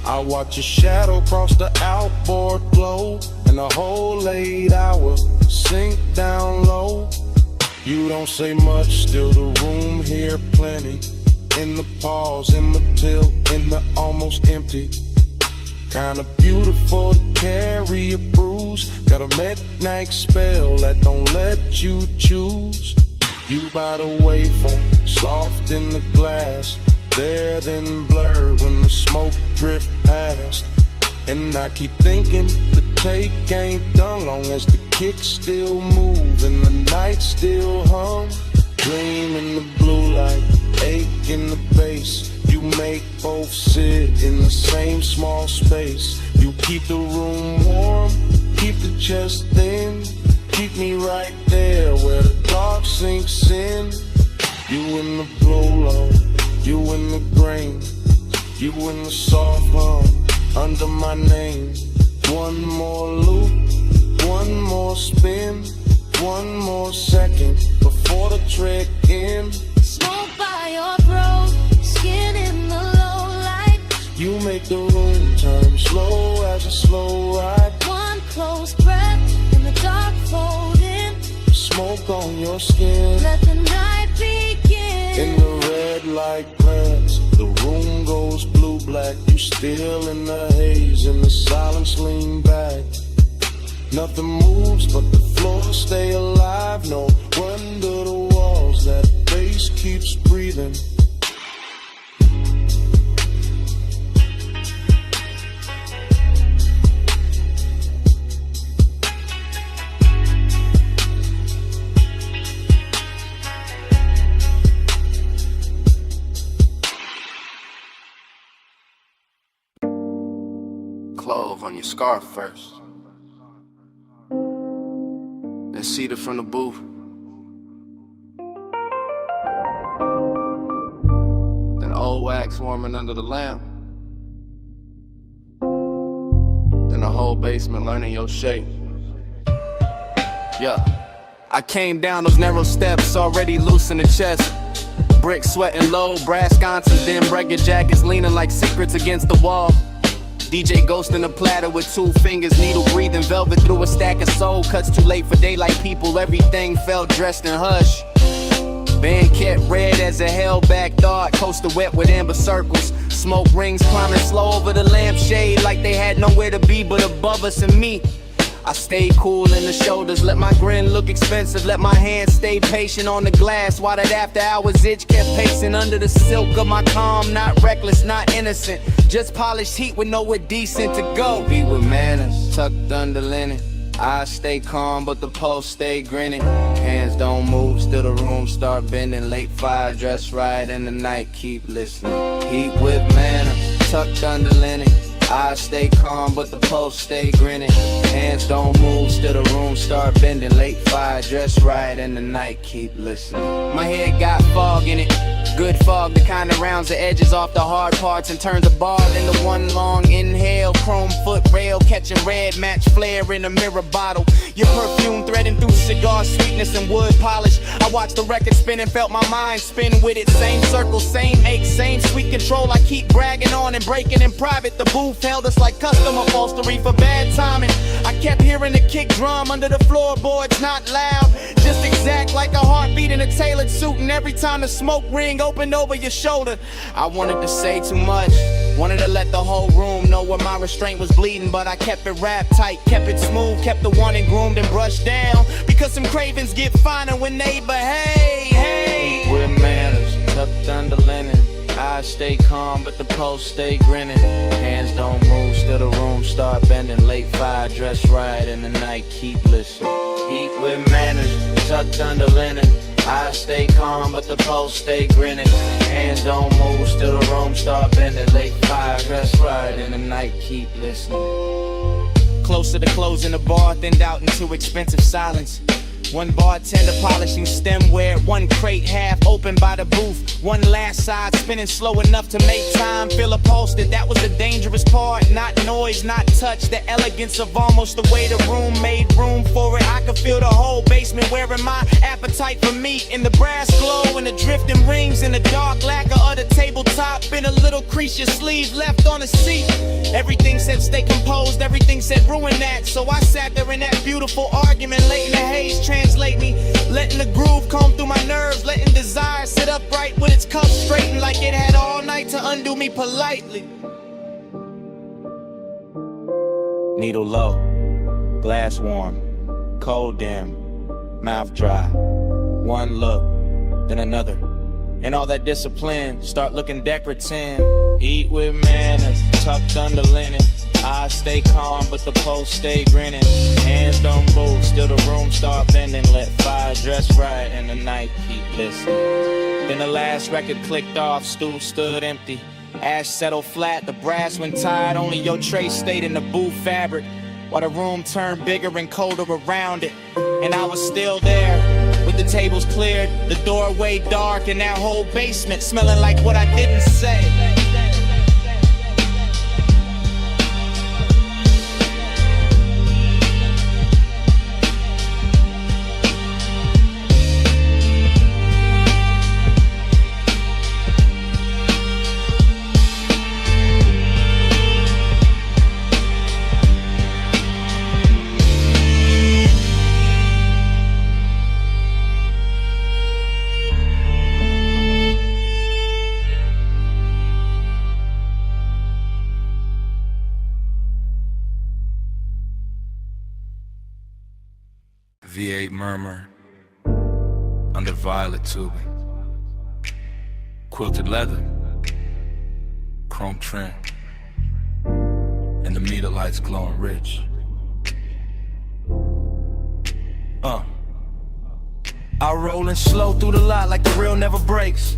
I watch your shadow cross the outboard glow, and the whole 8 hour sink down low. You don't say much, still the room here plenty. In the pause, in the tilt, in the almost empty. Kinda beautiful to carry a bruise. Got a midnight spell that don't let you choose. You by the waveform, soft in the glass. There then blurred when the smoke drift past. And I keep thinking the take ain't done, long as the kick still move and the night still hum. Dream in the blue light, ache in the bass. You make both sit in the same small space. You keep the room warm, keep the chest thin. Keep me right there where the dark sinks in. You in the blow, you in the grain. You in the soft hum, under my name. One more loop, one more spin. One more second before the trek ends. Smoke by your throat, skin in the low light. You make the room turn slow as a slow ride. One close breath in the dark folding. Smoke on your skin. Let the night begin. In the red light glance, the room goes blue-black. You still in the haze, and the silence lean back. Nothing moves but the floor stay alive. No wonder the walls, that bass keeps breathing. Clove on your scarf first. Then cedar from the booth. Then old wax warming under the lamp. Then the whole basement learning your shape. Yeah. I came down those narrow steps, already loose in the chest. Brick sweating low, brass sconces, then breaking jackets leaning like secrets against the wall. DJ Ghost in a platter with 2 fingers, needle breathing velvet through a stack of soul. Cuts too late for daylight people, everything felt dressed in hush. Band kept red as a held back thought, coaster wet with amber circles. Smoke rings climbing slow over the lampshade like they had nowhere to be but above us and me. I stayed cool in the shoulders, let my grin look expensive, let my hands stay patient on the glass while that after hours itch kept pacing under the silk of my calm. Not reckless, not innocent, just polished heat with nowhere decent to go. Be with manners, tucked under linen. I stay calm, but the pulse stay grinning. Hands don't move, still the room start bending. Late fire, dress right, and the night keep listening. Heat with manners, tucked under linen. I stay calm, but the pulse stay grinning. Hands don't move, still the room start bending. Late fire, dress right, and the night keep listening. My head got fog in it, good fog, the kind that rounds the edges off the hard parts and turns a ball into one long inhale. Chrome foot rail, catching red, match flare in a mirror bottle. Your perfume threading through cigar sweetness and wood polish. I watched the record spin and felt my mind spin with it. Same circle, same ache, same sweet control. I keep bragging on and breaking in private. The booth held us like custom upholstery for bad timing. I kept hearing the kick drum under the floorboards, not loud, just exact like a heartbeat in a tailored suit. And every time the smoke ring opened over your shoulder, I wanted to say too much, wanted to let the whole room know where my restraint was bleeding, but I kept it wrapped tight, kept it smooth, kept the wanted groomed and brushed down, because some cravens get finer when they behave. Hey, with manners, tucked under linen. I stay calm, but the pulse stay grinning. Hands don't move, still the room start bending. Late fire, dress right, and the night keep listening. Heat with manners, tucked under linen. I stay calm, but the pulse stay grinning. Hands don't move, still the room start bending. Late fire, dress right, and the night keep listening. Closer to closing the bar, thinned out into expensive silence. One bartender polishing stemware, one crate half open by the booth, one last side spinning slow enough to make time feel upholstered. That was the dangerous part, not noise, not touch, the elegance of almost the way the room made room for it. I could feel the whole basement wearing my appetite for meat, in the brass glow and the drifting rings, in the dark lacquer of the tabletop, in a little crease your sleeve left on the seat. Everything said stay composed, everything said ruin that, so I sat there in that beautiful argument, late in the haze, translate me, letting the groove comb through my nerves, letting desire sit upright with its cups straightened like it had all night to undo me politely. Needle low, glass warm, cold dim, mouth dry. One look, then another, and all that discipline start looking decorative. Eat with manners, tucked under linen. I stay calm, but the post stay grinning. Hands don't move, still the room start bending. Let fire dress right, and the night keep listening. Then the last record clicked off, stool stood empty. Ash settled flat, the brass went tired. Only your tray stayed in the booth fabric, while the room turned bigger and colder around it. And I was still there, with the tables cleared, the doorway dark, and that whole basement smelling like what I didn't say. V8 murmur under violet tubing, quilted leather, chrome trim, and the meter lights glowing rich. I rollin' slow through the lot like the real never breaks.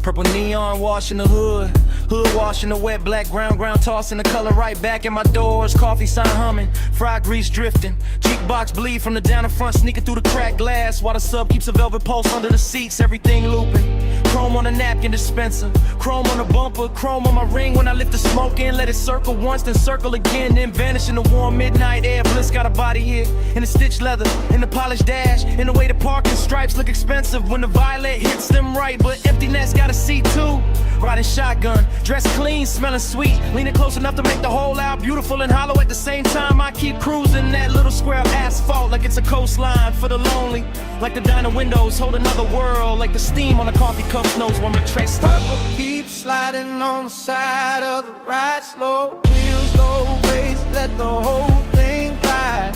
Purple neon washing the hood, hood washing the wet black ground tossing the color right back in my doors. Coffee sign humming, fried grease drifting, cheek box bleed from the down in front, sneaking through the cracked glass while the sub keeps a velvet pulse under the seats. Everything looping, chrome on the napkin dispenser, chrome on the bumper, chrome on my ring when I lift the smoke in. Let it circle once, then circle again, then vanish in the warm midnight air. Bliss got a body here in the stitched leather, in the polished dash, in the way the parking stripes look expensive when the violet hits them right, but emptiness got a seat too. Riding shotgun, dressed clean, smelling sweet, leaning close enough to make the whole out beautiful and hollow at the same time. I keep cruising that little square of asphalt like it's a coastline for the lonely, like the diner windows hold another world, like the steam on a coffee cup knows when my tray stops. Purple keeps sliding on the side of the ride, slow wheels, low bass, let the whole thing glide.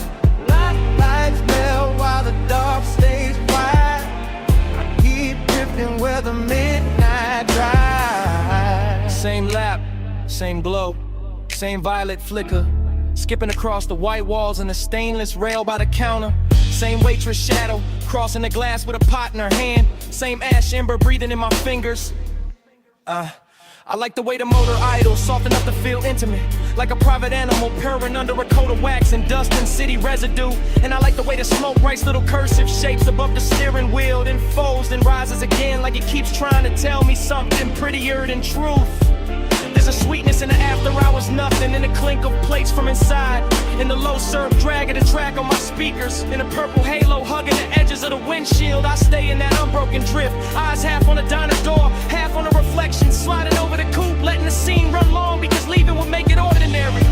Lights melt while the dark stays quiet. I keep drifting where the midnight drive. Same lap, same glow, same violet flicker, skipping across the white walls and the stainless rail by the counter. Same waitress shadow, crossing the glass with a pot in her hand. Same ash ember breathing in my fingers. I like the way the motor idles, soft enough to feel intimate, like a private animal purring under a coat of wax and dust and city residue. And I like the way the smoke writes little cursive shapes above the steering wheel, then folds, then rises again, like it keeps trying to tell me something prettier than truth. There's a sweetness in the after hours, nothing in the clink of plates from inside, in the low surf drag of the track on my speakers, in a purple halo hugging the edges of the windshield. I stay in that unbroken drift, eyes half on the diner door, half on the reflection, sliding over the coupe, letting the scene run long because leaving would make it ordinary.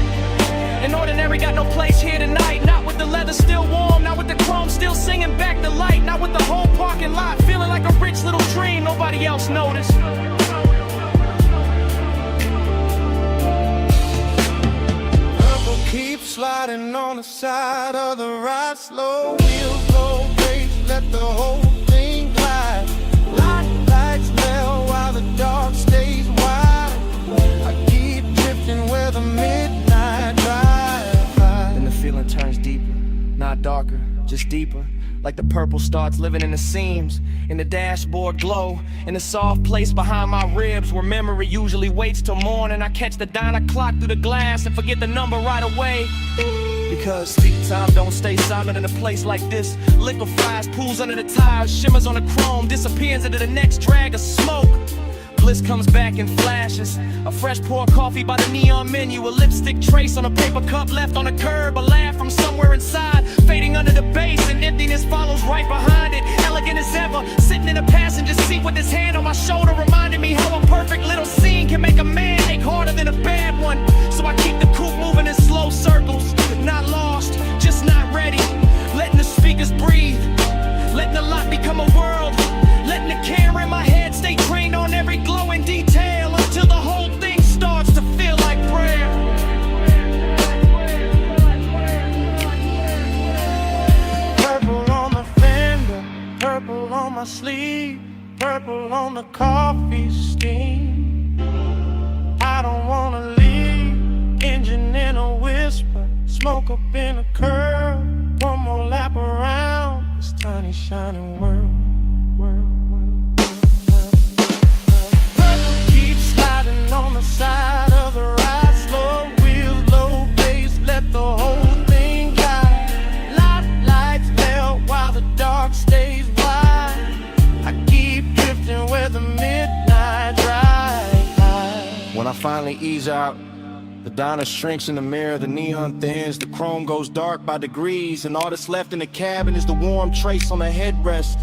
And ordinary got no place here tonight, not with the leather still warm, not with the chrome still singing back the light, not with the whole parking lot feeling like a rich little dream nobody else noticed. Keep sliding on the side of the ride, slow wheels, low bass, let the whole thing glide. Lights melt while the dark stays wide. I keep drifting where the midnight drive. Then the feeling turns deeper, not darker, just deeper. Like the purple starts living in the seams, in the dashboard glow, in the soft place behind my ribs where memory usually waits till morning. I catch the diner clock through the glass and forget the number right away. Because time don't stay silent in a place like this. Liquefies, pools under the tires, shimmers on the chrome, disappears into the next drag of smoke. Bliss comes back in flashes. A fresh pour coffee by the neon menu. A lipstick trace on a paper cup left on a curb. A laugh from somewhere inside, fading under the bass, and emptiness follows right behind it. Elegant as ever, sitting in a passenger seat with his hand on my shoulder, reminding me how a perfect little scene can make a man ache harder than a bad one. So I keep the coupe moving in slow circles, not lost, just not ready. Letting the speakers breathe, letting the lot become a world, letting the camera in my head stay trained on every glowing detail until the whole thing starts to feel like prayer. Purple on the fender, purple on my sleeve, purple on the coffee steam. I don't wanna leave, engine in a whisper, smoke up in a curl. One more lap around this tiny shining world. Purple keeps sliding on the side of the ride. Slow wheels, low bass, let the whole thing guide. Lights melt while the dark stays wide. I keep drifting where the midnight drive. When I finally ease out, the diner shrinks in the mirror, the neon thins, the chrome goes dark by degrees, and all that's left in the cabin is the warm trace on the headrest,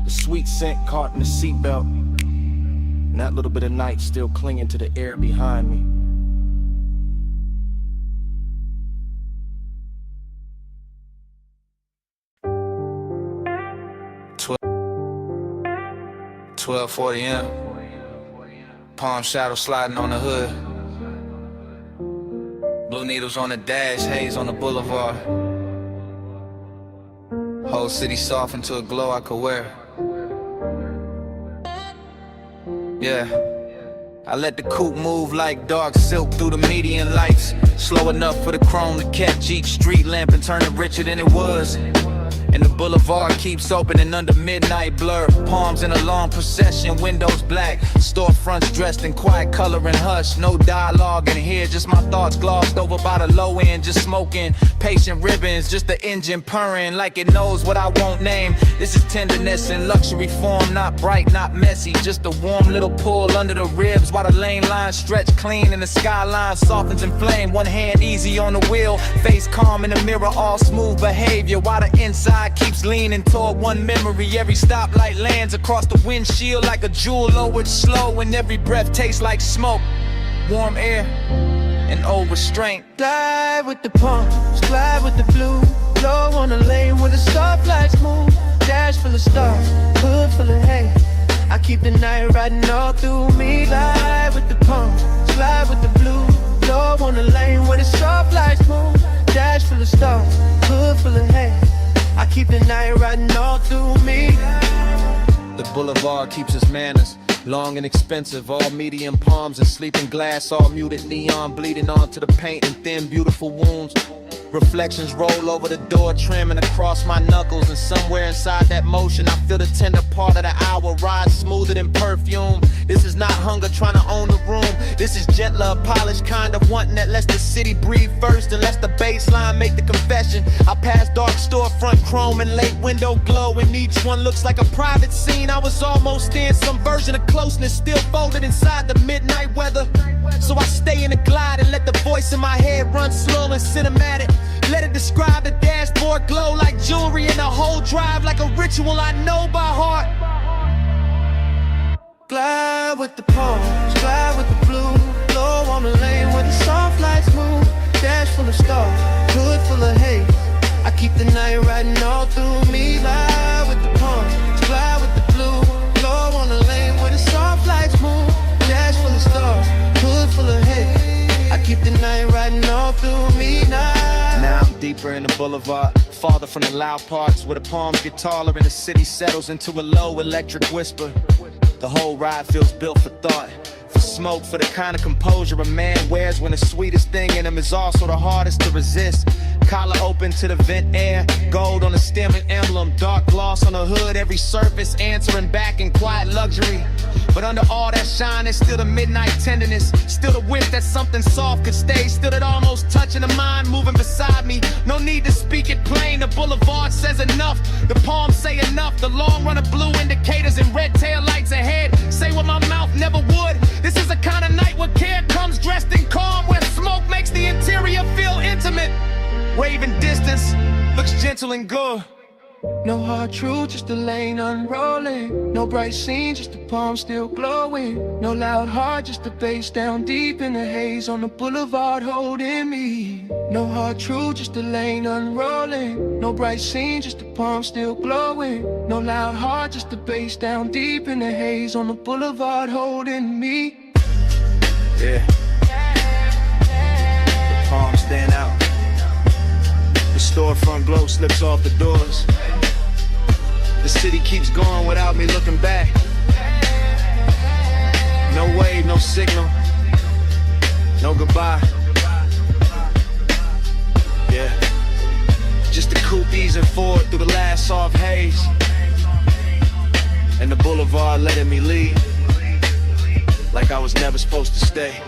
the sweet scent caught in the seatbelt, and that little bit of night still clinging to the air behind me. M. Palm shadow sliding on the hood. Blue needles on the dash, haze on the boulevard. Whole city soft into a glow I could wear. Yeah, I let the coupe move like dark silk through the median lights. Slow enough for the chrome to catch each street lamp and turn it richer than it was. And the boulevard keeps opening under midnight blur. Palms in a long procession, windows black, storefronts dressed in quiet color and hush. No dialogue in here, just my thoughts glossed over by the low end. Just smoking, patient ribbons, just the engine purring like it knows what I won't name. This is tenderness in luxury form, not bright, not messy. Just a warm little pull under the ribs while the lane lines stretch clean and the skyline softens in flame. One hand easy on the wheel, face calm in the mirror, all smooth behavior while the inside keeps leaning toward one memory. Every stoplight lands across the windshield like a jewel lowered slow, and every breath tastes like smoke, warm air, and old restraint. Glide with the palms, glide with the blue. Blow on the lane where the stoplights move. Dash full of stars, hood full of hay. I keep the night riding all through me. Glide with the palms, glide with the blue. Blow on the lane where the stoplights move. Dash full of stars, hood full of hay. I keep the night riding all through me. The boulevard keeps its manners, long and expensive, all medium palms and sleeping glass, all muted neon bleeding onto the paint and thin beautiful wounds. Reflections roll over the door trim and across my knuckles, and somewhere inside that motion I feel the tender part of the hour rise smoother than perfume. This is not hunger trying to own the room. This is gentler, polished kind of wanting that lets the city breathe first and lets the baseline make the confession. I pass dark storefront chrome and late window glow, and each one looks like a private scene. I was almost in some version of closeness, still folded inside the midnight weather. So I stay in the glide and let the voice in my head run slow and cinematic. Let it describe the dashboard glow like jewelry, and the whole drive like a ritual I know by heart. Glide with the palms, glide with the blue. Blow on the lane where the soft lights move. Dash full of stars, hood full of hay. I keep the night riding all through me. Glide with the palms, glide with the blue. Blow on the lane where the soft lights move. Dash full of stars, hood full of hay. I keep the night riding all through me now. Now I'm deeper in the boulevard, farther from the loud parts where the palms get taller and the city settles into a low electric whisper. The whole ride feels built for thought, for smoke for the kind of composure a man wears when the sweetest thing in him is also the hardest to resist. Collar open to the vent air, gold on the stem and emblem, dark gloss on the hood, every surface answering back in quiet luxury. But under all that shine, there's still the midnight tenderness, still the wish that something soft could stay, still that almost touching the mind moving beside me. No need to speak it plain, the boulevard says enough, the palms say enough, the long run of blue indicators and red tail lights ahead say what my mouth never would. This is the kind of night where care comes dressed in calm, where smoke makes the interior feel intimate. Waving distance looks gentle and good. No hard truth, just a lane unrolling. No bright scene, just the palm still glowing. No loud heart, just the bass down deep in the haze on the boulevard holding me. No hard truth, just a lane unrolling. No bright scene, just the palm still glowing. No loud heart, just the bass down deep in the haze on the boulevard holding me. Yeah. The palms stand out. The storefront glow slips off the doors. The city keeps going without me looking back. No wave, no signal, no goodbye. Yeah, just the coupe easing forward through the last soft haze, and the boulevard letting me leave like I was never supposed to stay.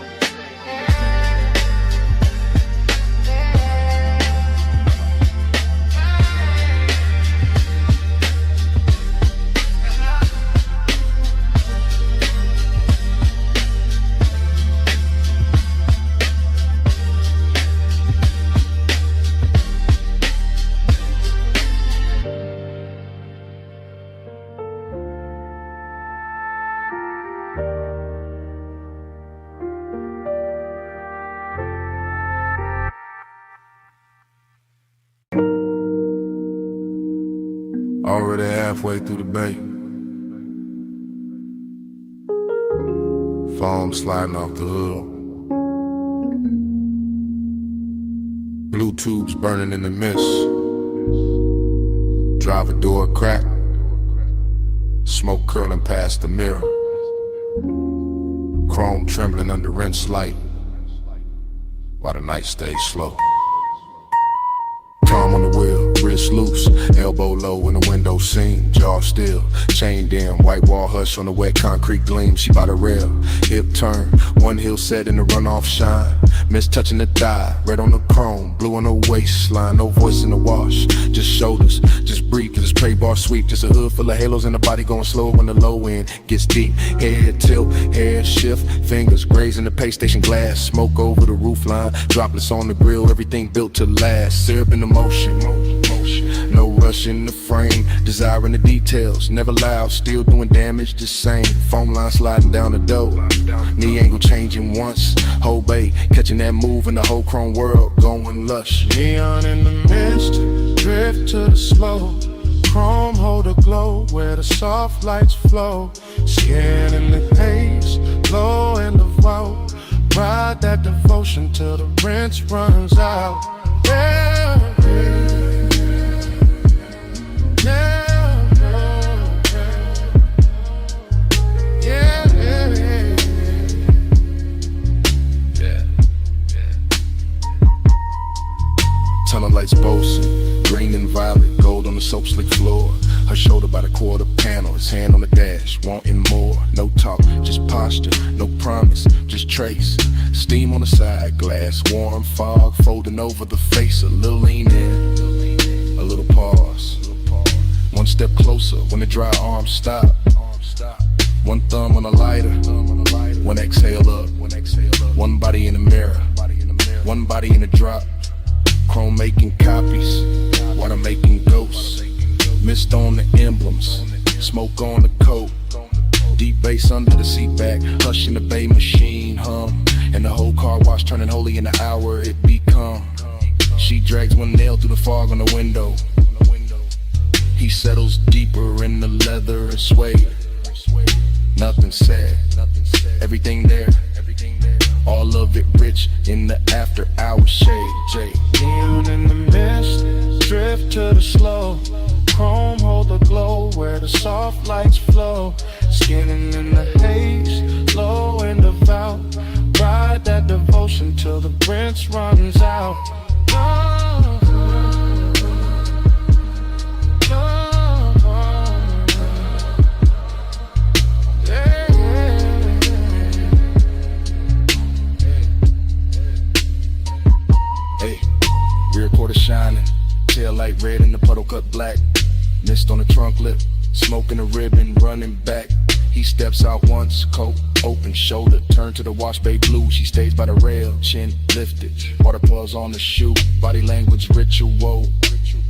Already halfway through the bay. Foam sliding off the hood. Blue tubes burning in the mist. Driver door crack. Smoke curling past the mirror. Chrome trembling under rinse light while the night stays slow. Palm on the wheel, wrist loose, elbow low in the window seam, jaw still, chain dim, white wall hush on the wet concrete gleam. She by the rail, hip turn, one heel set in the runoff shine. Miss touching the thigh, red on the chrome, blue on the waistline, no voice in the wash, just shoulders, just breathe, cause it's pay bar sweep, just a hood full of halos and the body going slow when the low end gets deep. Head tilt, hair shift, fingers grazing the pay station glass, smoke over the roof line, droplets on the grill, everything built to last, syrup in the motion, no rush in the frame, desiring the details, never loud, still doing damage the same, foam line sliding down the door, knee angle changing once, whole bay, catching that move in the whole chrome world, going lush. Neon in the mist, drift to the slow, chrome hold a glow where the soft lights flow, skin in the haze, low in the vault, ride that devotion till the rinse runs out. Yeah, yeah, yeah, yeah, yeah. Tunnel lights boasting, green and violet, gold on the soap slick floor. Her shoulder by the quarter panel, his hand on the dash, wanting more. No talk, just posture, no promise, just trace. Steam on the side, glass, warm fog, folding over the face. A little lean in, a little pause. One step closer when the dry arms stop. One thumb on the lighter, one exhale up. One body in the mirror, one body in the drop. Chrome making copies, water making ghosts. Mist on the emblems, smoke on the coat. Deep bass under the seat back, hushing the bay machine hum. And the whole car wash turning holy in the hour it become. She drags one nail through the fog on the window. He settles deeper in the leather and suede. Nothing said, everything there. All of it rich in the after hour shade. Jay. Neon in the mist, drift to the slow. Chrome hold the glow where the soft lights flow. Skinning in the haze, low in the valley. rinse runs out. Hey, rear quarter shining, tail light red and the puddle cut black. Mist on the trunk lip, smoking a ribbon, running back. He steps out once, coat open, shoulder turn to the wash bay blue. She stays by the rail, chin lifted, water paws on the shoe. Body language ritual,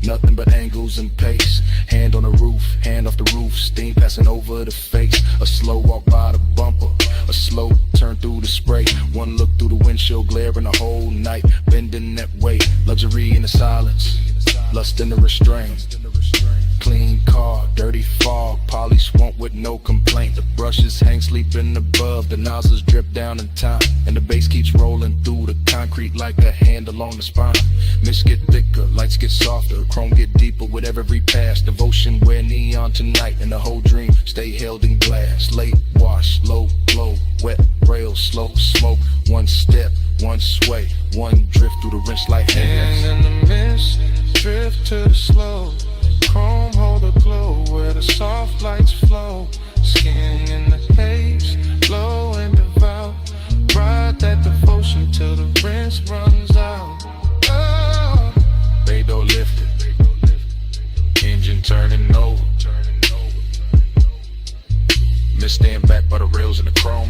nothing but angles and pace. Hand on the roof, hand off the roof, steam passing over the face. A slow walk by the bumper, a slow turn through the spray. One look through the windshield, glaring the whole night, bending that way. Luxury in the silence, lust in the restraint. Clean car, dirty fog, polish won't with no complaint. The brushes hang sleeping above, the nozzles drip down in time, and the bass keeps rolling through the concrete like a hand along the spine. Mist get thicker, lights get softer, chrome get deeper with every pass. Devotion wear neon tonight, and the whole dream stay held in glass. Late wash, low glow, wet rail, slow smoke. One step, one sway, one drift through the rinse like hands. And in the mist, drift to the slow. Chrome hold a glow where the soft lights flow. Skin in the haze, glow and devout. Ride that devotion till the rinse runs out. Oh. Bay door lifted, engine turning over. Mist stand back by the rails in the chrome.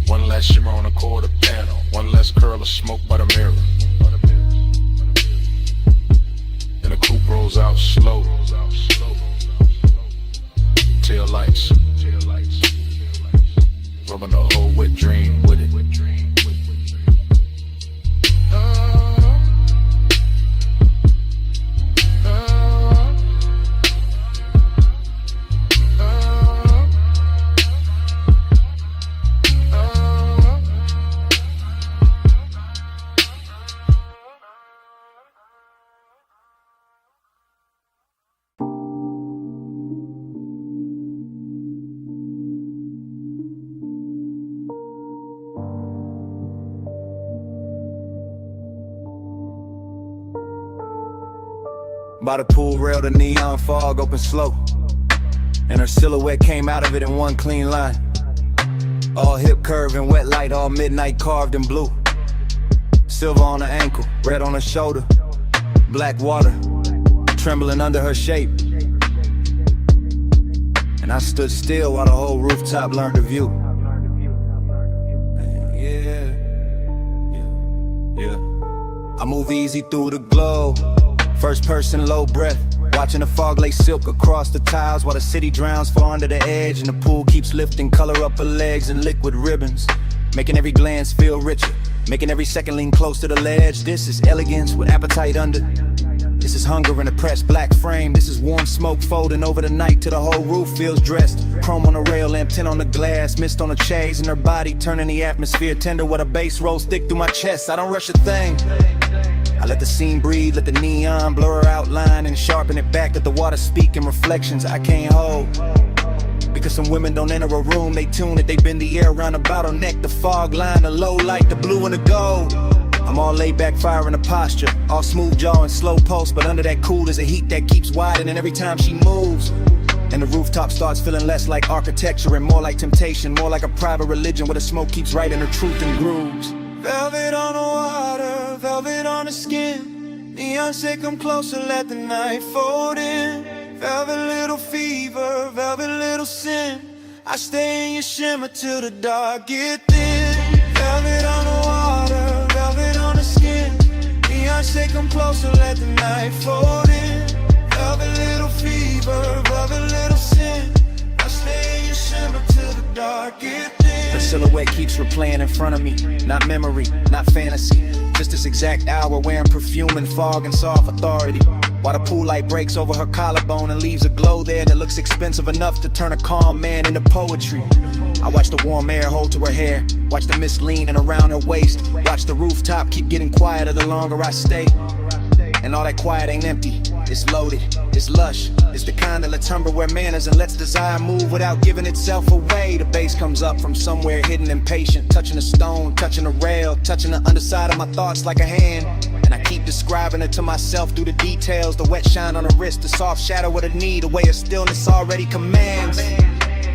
One last shimmer on the quarter panel, one less curl of smoke by the mirror. And the coupe rolls out slow. Tail lights, rubbing the whole wet dream with it. By the pool rail, the neon fog opened slow, and her silhouette came out of it in one clean line. All hip curve and wet light, all midnight carved in blue. Silver on her ankle, red on her shoulder. Black water, trembling under her shape. And I stood still while the whole rooftop learned to view. Yeah. I move easy through the glow. First person, low breath, watching the fog lay silk across the tiles while the city drowns far under the edge, and the pool keeps lifting color up her legs in liquid ribbons, making every glance feel richer, making every second lean close to the ledge. This is elegance with appetite under. This is hunger in a pressed black frame. This is warm smoke folding over the night till the whole roof feels dressed. Chrome on the rail, lamp tint on the glass, mist on the chains in her body, turning the atmosphere tender while the bass rolls thick through my chest. I don't rush a thing. I let the scene breathe, let the neon blur her outline and sharpen it back, let the water speak in reflections I can't hold. Because some women don't enter a room, they tune it, they bend the air around the bottleneck, the fog line, the low light, the blue and the gold. I'm all laid back, firing a posture, all smooth jaw and slow pulse, but under that cool is a heat that keeps widening every time she moves. And the rooftop starts feeling less like architecture and more like temptation, more like a private religion where the smoke keeps writing her truth in grooves. Velvet on the water, velvet on the skin. Neon say come closer, let the night fold in. Velvet little fever, velvet little sin. I stay in your shimmer till the dark get thin. Velvet on the water, velvet on the skin. Neon say come closer, let the night fold in. Velvet little fever, velvet little sin. I stay in your shimmer till the dark get thin. Her silhouette keeps replaying in front of me, not memory, not fantasy. Just this exact hour wearing perfume and fog and soft authority. While the pool light breaks over her collarbone and leaves a glow there that looks expensive enough to turn a calm man into poetry. I watch the warm air hold to her hair, watch the mist leaning around her waist, watch the rooftop keep getting quieter the longer I stay. And all that quiet ain't empty, it's loaded, it's lush. It's the kind of Tupperware manners and lets desire move without giving itself away. The bass comes up from somewhere hidden impatient, touching a stone, touching a rail, touching the underside of my thoughts like a hand. And I keep describing it to myself through the details. The wet shine on the wrist, the soft shadow of the knee, the way of stillness already commands.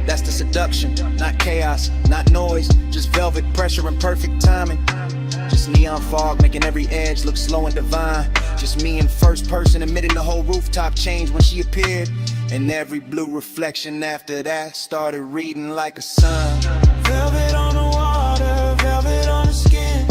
That's the seduction, not chaos, not noise, just velvet pressure and perfect timing. Just neon fog making every edge look slow and divine. Just me in first person admitting the whole rooftop changed when she appeared. And every blue reflection after that started reading like a sign. Velvet on the water, velvet on the skin.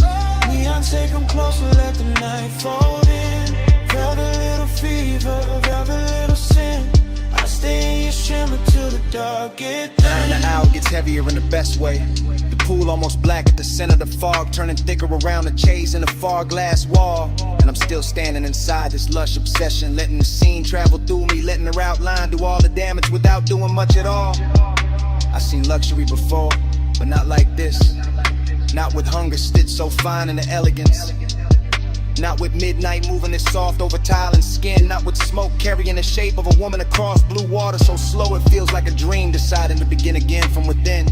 Neon, take 'em closer, let the night fold in. Velvet little fever, velvet little sin. I stay in your shimmer till the dark get thin. And the hour gets heavier in the best way. The pool almost black at the center of the fog, turning thicker around the chase in the far glass wall. And I'm still standing inside this lush obsession, letting the scene travel through me, letting her outline do all the damage without doing much at all. I've seen luxury before, but not like this. Not with hunger stitched so fine in the elegance. Not with midnight moving it soft over tile and skin. Not with smoke carrying the shape of a woman across blue water so slow it feels like a dream, deciding to begin again from within.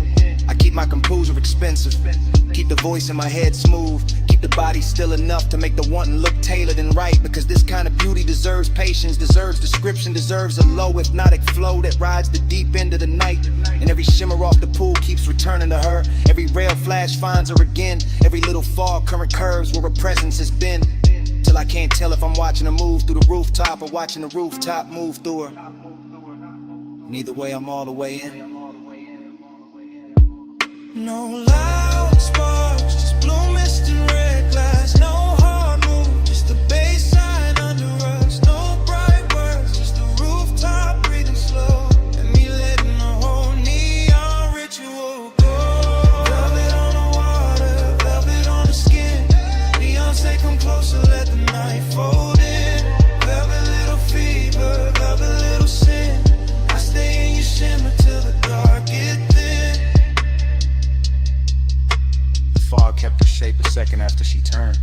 I keep my composure expensive, keep the voice in my head smooth, keep the body still enough to make the wanting look tailored and right. Because this kind of beauty deserves patience, deserves description, deserves a low hypnotic flow that rides the deep end of the night. And every shimmer off the pool keeps returning to her. Every rail flash finds her again. Every little fog current curves where her presence has been. Till I can't tell if I'm watching her move through the rooftop or watching the rooftop move through her. Neither way, I'm all the way in. No loud sparks, just blue mist and red glass. No hard move, just the bass line under us. No bright words, just the rooftop breathing slow. And me letting the whole neon ritual go. Velvet on the water, velvet on the skin. Neon, say come closer, let the night fold in. Velvet little fever, velvet little sin. I stay in your shimmer till the dark get thin. Fog kept the shape a second after she turned.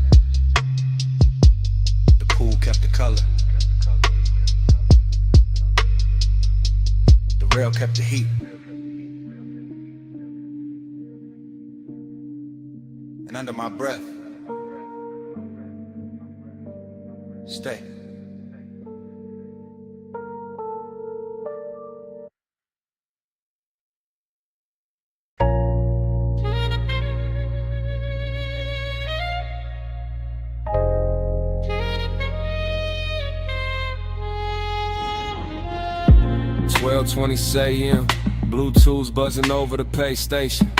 The pool kept the color. The rail kept the heat. And under my breath, stay. .20 a.m. Bluetooth's buzzing over the pay station.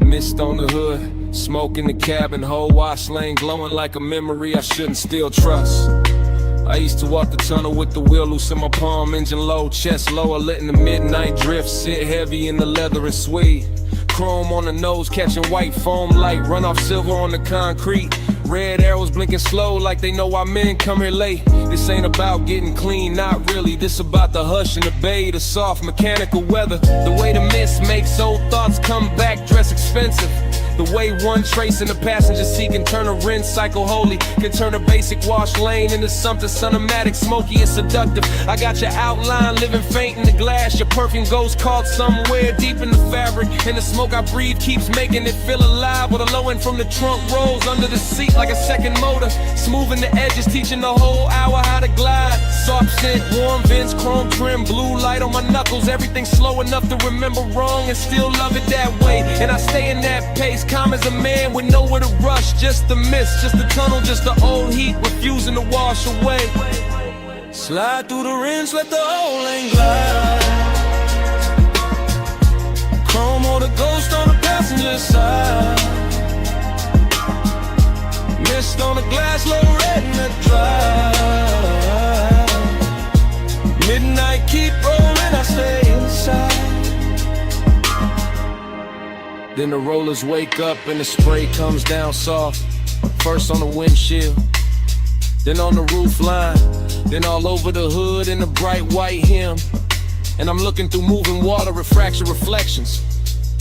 Mist on the hood, smoke in the cabin, whole wash lane glowing like a memory I shouldn't still trust. I used to walk the tunnel with the wheel loose in my palm, engine low, chest lower, letting the midnight drift sit heavy in the leather and suede. Chrome on the nose, catching white foam light, run off silver on the concrete. Red arrows blinking slow like they why men come here late. This ain't about getting clean, not really. This about the hush and the bay, the soft mechanical weather. The way the mist makes old thoughts come back, dress expensive. The way one trace in the passenger seat can turn a rinse cycle holy, can turn a basic wash lane into something cinematic, smoky and seductive. I got your outline living faint in the glass. Your perfume goes caught somewhere deep in the fabric, and the smoke I breathe keeps making it feel alive. With a low end from the trunk rolls under the seat like a second motor, smoothing the edges, teaching the whole hour how to glide. Soft scent, warm vents, chrome trim, blue light on my knuckles. Everything slow enough to remember wrong and still love it that way. And I stay in that pace, calm as a man with nowhere to rush. Just the mist, just the tunnel, just the old heat refusing to wash away. Slide through the rinse, let the whole lane glide. Chrome or the ghost on the passenger side. Mist on the glass, low red in the drive. Midnight keep rolling, I stay inside. Then the rollers wake up and the spray comes down soft. First on the windshield, then on the roof line, then all over the hood in the bright white hem. And I'm looking through moving water, refraction reflections.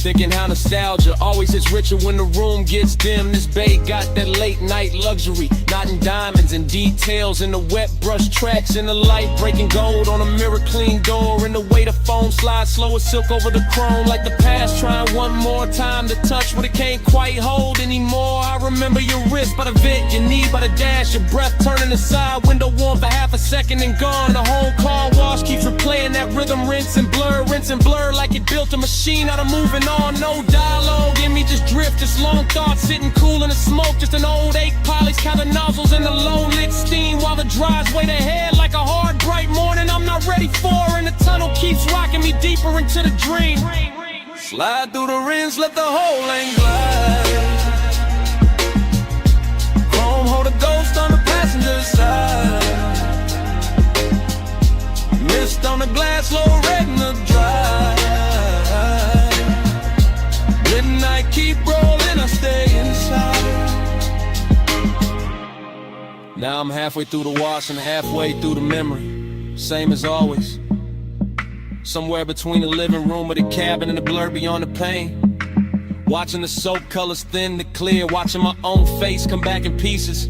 Thinking how nostalgia always is richer when the room gets dim. This bay got that late night luxury, not in diamonds and details in the wet brush tracks, in the light breaking gold on a mirror clean door, and the way the foam slides slow as silk over the chrome, like the past trying one more time to touch what it can't quite hold anymore. I remember your wrist by the vent, your knee by the dash, your breath turning aside, window warm for half a second and gone. The whole car wash keeps replaying that rhythm, rinse and blur like it built a machine out of moving on. No dialogue in me, just drift, just long thoughts sitting cool in the smoke, just an old ache polish, counting nozzles in the low lit steam while the drives wait ahead like a hard bright morning I'm not ready for, and the tunnel keeps rocking me deeper into the dream. Slide through the rims, let the whole lane glide. Chrome hold a ghost on the passenger side. Mist on the glass, low red in the drive. Midnight keep rolling, I stay inside. Now I'm halfway through the wash and halfway through the memory. Same as always. Somewhere between the living room or the cabin and the blur beyond the pain. Watching the soap colors thin to clear, watching my own face come back in pieces.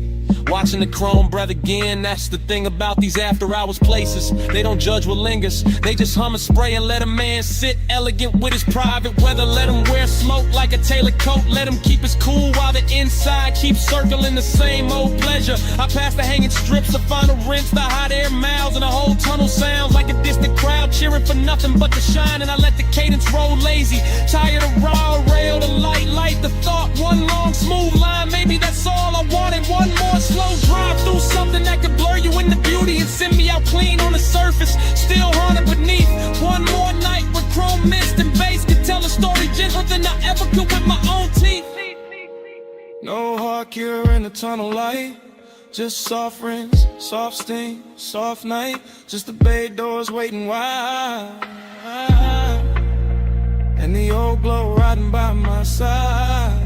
Watching the chrome breath again, that's the thing about these after hours places. They don't judge what lingers, they just hum and spray and let a man sit elegant with his private weather. Let him wear smoke like a tailored coat, let him keep his cool while the inside keeps circling the same old pleasure. I pass the hanging strips to find a rinse, the hot air miles, and the whole tunnel sounds like a distant crowd cheering for nothing but the shine. And I let the cadence roll lazy, tired of raw rail, the light, the thought, one long smooth line. Maybe that's all I wanted, one more slow drive through something that could blur you into beauty and send me out clean on the surface, still haunted beneath. One more night with chrome mist and bass could tell a story gentler than I ever could with my own teeth. No hard cure in the tunnel light, just soft rinse, soft steam, soft night. Just the bay doors waiting wide, and the old glow riding by my side.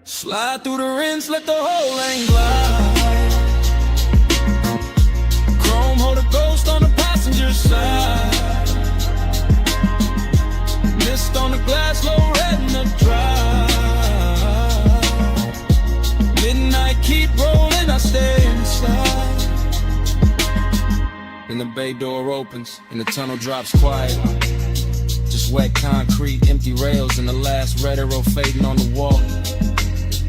Slide through the rinse, let the whole lane glide. Chrome hold a ghost on the passenger side. Mist on the glass, low red in the drive. Midnight keep rolling, I stay inside. Then the bay door opens and the tunnel drops quiet. Just wet concrete, empty rails, and the last red arrow fading on the wall.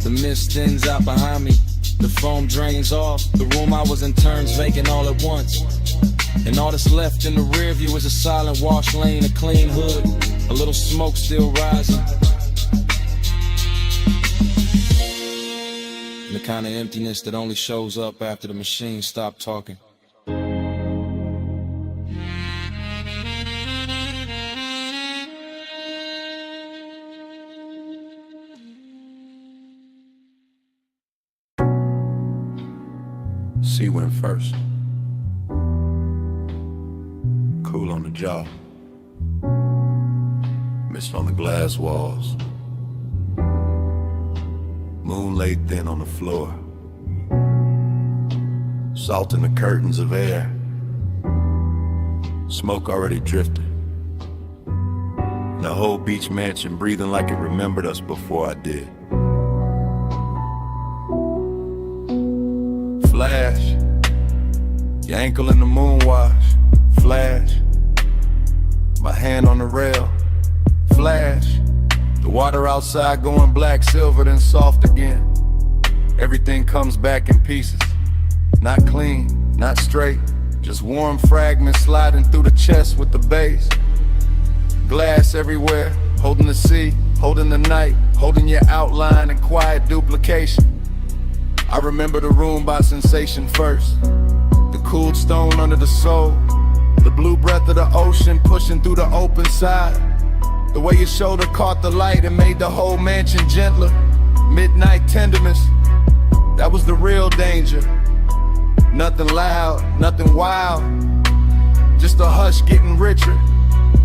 The mist thins out behind me, the foam drains off. The room I was in turns vacant all at once. And all that's left in the rear view is a silent wash lane, a clean hood, a little smoke still rising. And the kind of emptiness that only shows up after the machine stopped talking. C went first. Cool on the jaw. Mist on the glass walls. Moon laid thin on the floor. Salt in the curtains of air. Smoke already drifted. The whole beach mansion breathing like it remembered us before I did. Flash, your ankle in the moon wash. Flash, my hand on the rail. Flash, the water outside going black, silver, then soft again. Everything comes back in pieces. Not clean, not straight, just warm fragments sliding through the chest with the bass. Glass everywhere, holding the sea, holding the night, holding your outline and quiet duplication. I remember the room by sensation first. The cooled stone under the soul. The blue breath of the ocean pushing through the open side. The way your shoulder caught the light and made the whole mansion gentler. Midnight tenderness, that was the real danger. Nothing loud, nothing wild, just a hush getting richer.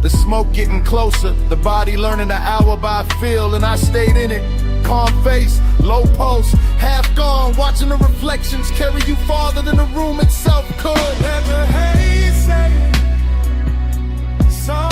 The smoke getting closer, the body learning the hour by feel, and I stayed in it. Calm face, low pulse, half gone, watching the reflections carry you farther than the room itself could. Let the haze say, so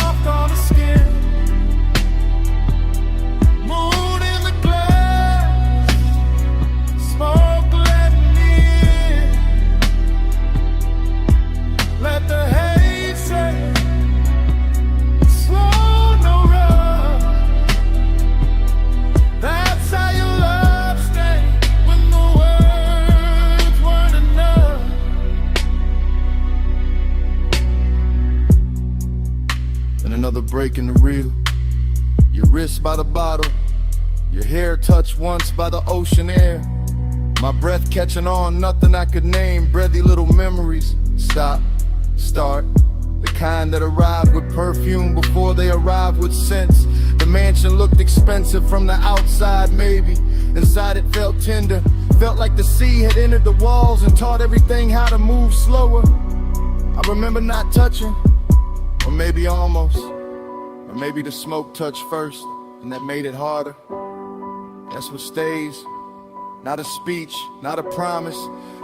breaking the reel. Your wrist by the bottle, your hair touched once by the ocean air. My breath catching on, nothing I could name. Breathy little memories. Stop, start. The kind that arrived with perfume before they arrived with sense. The mansion looked expensive from the outside, maybe. Inside it felt tender. Felt like the sea had entered the walls and taught everything how to move slower. I remember not touching, or maybe almost. Or maybe the smoke touched first, and that made it harder. That's what stays. Not a speech, not a promise.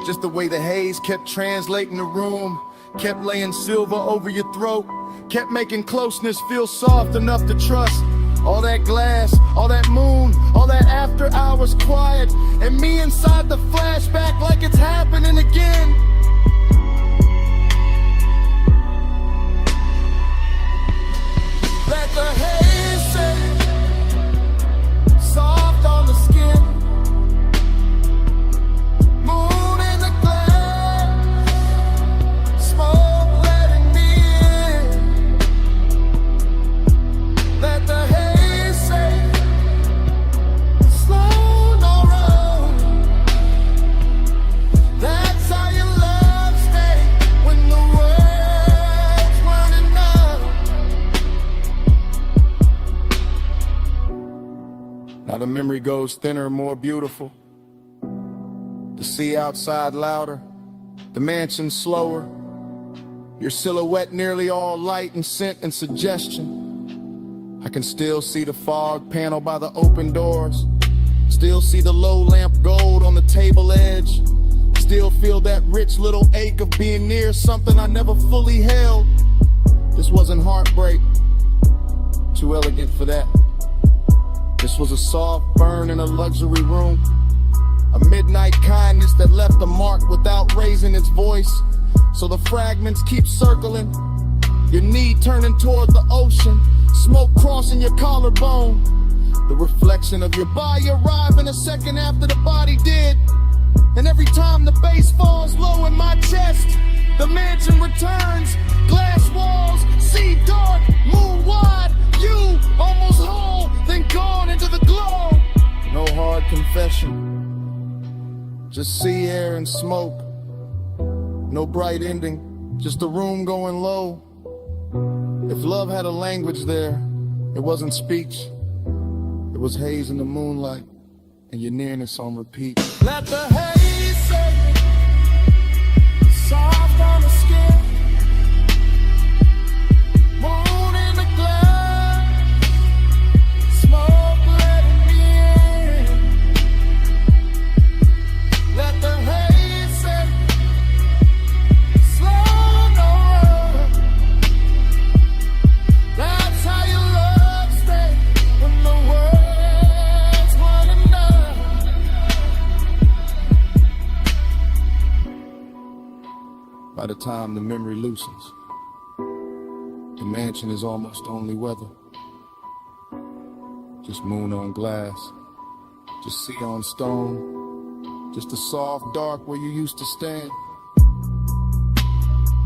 Just the way the haze kept translating the room. Kept laying silver over your throat. Kept making closeness feel soft enough to trust. All that glass, all that moon, all that after hours quiet. And me inside the flashback like it's happening again. Let the haze sit soft on the skin. Moon in the glass, smoke letting me in. Let the haze say, slow, no road. That's how your love stay when the world's running out. Now the memory goes thinner, more beautiful. The sea outside louder, the mansion slower. Your silhouette nearly all light and scent and suggestion. I can still see the fog panel by the open doors. Still see the low lamp gold on the table edge. Still feel that rich little ache of being near something I never fully held. This wasn't heartbreak, too elegant for that. This was a soft burn in a luxury room. A midnight kindness that left a mark without raising its voice. So the fragments keep circling. Your knee turning toward the ocean. Smoke crossing your collarbone. The reflection of your body arriving a second after the body did. And every time the bass falls low in my chest, the mansion returns. Glass walls, sea dark, moon wide. You almost whole, then gone into the glow. No hard confession. Just sea air and smoke. No bright ending, just a room going low. If love had a language there, it wasn't speech. It was haze in the moonlight, and your nearness on repeat. Let the haze say, soft on the skin. Moon in the glass, smoke letting me in. Let the haze say, slow, no road. That's how your love stay when the world's running out. By the time the memory loosens, the mansion is almost only weather. Just moon on glass, just sea on stone, just a soft dark where you used to stand.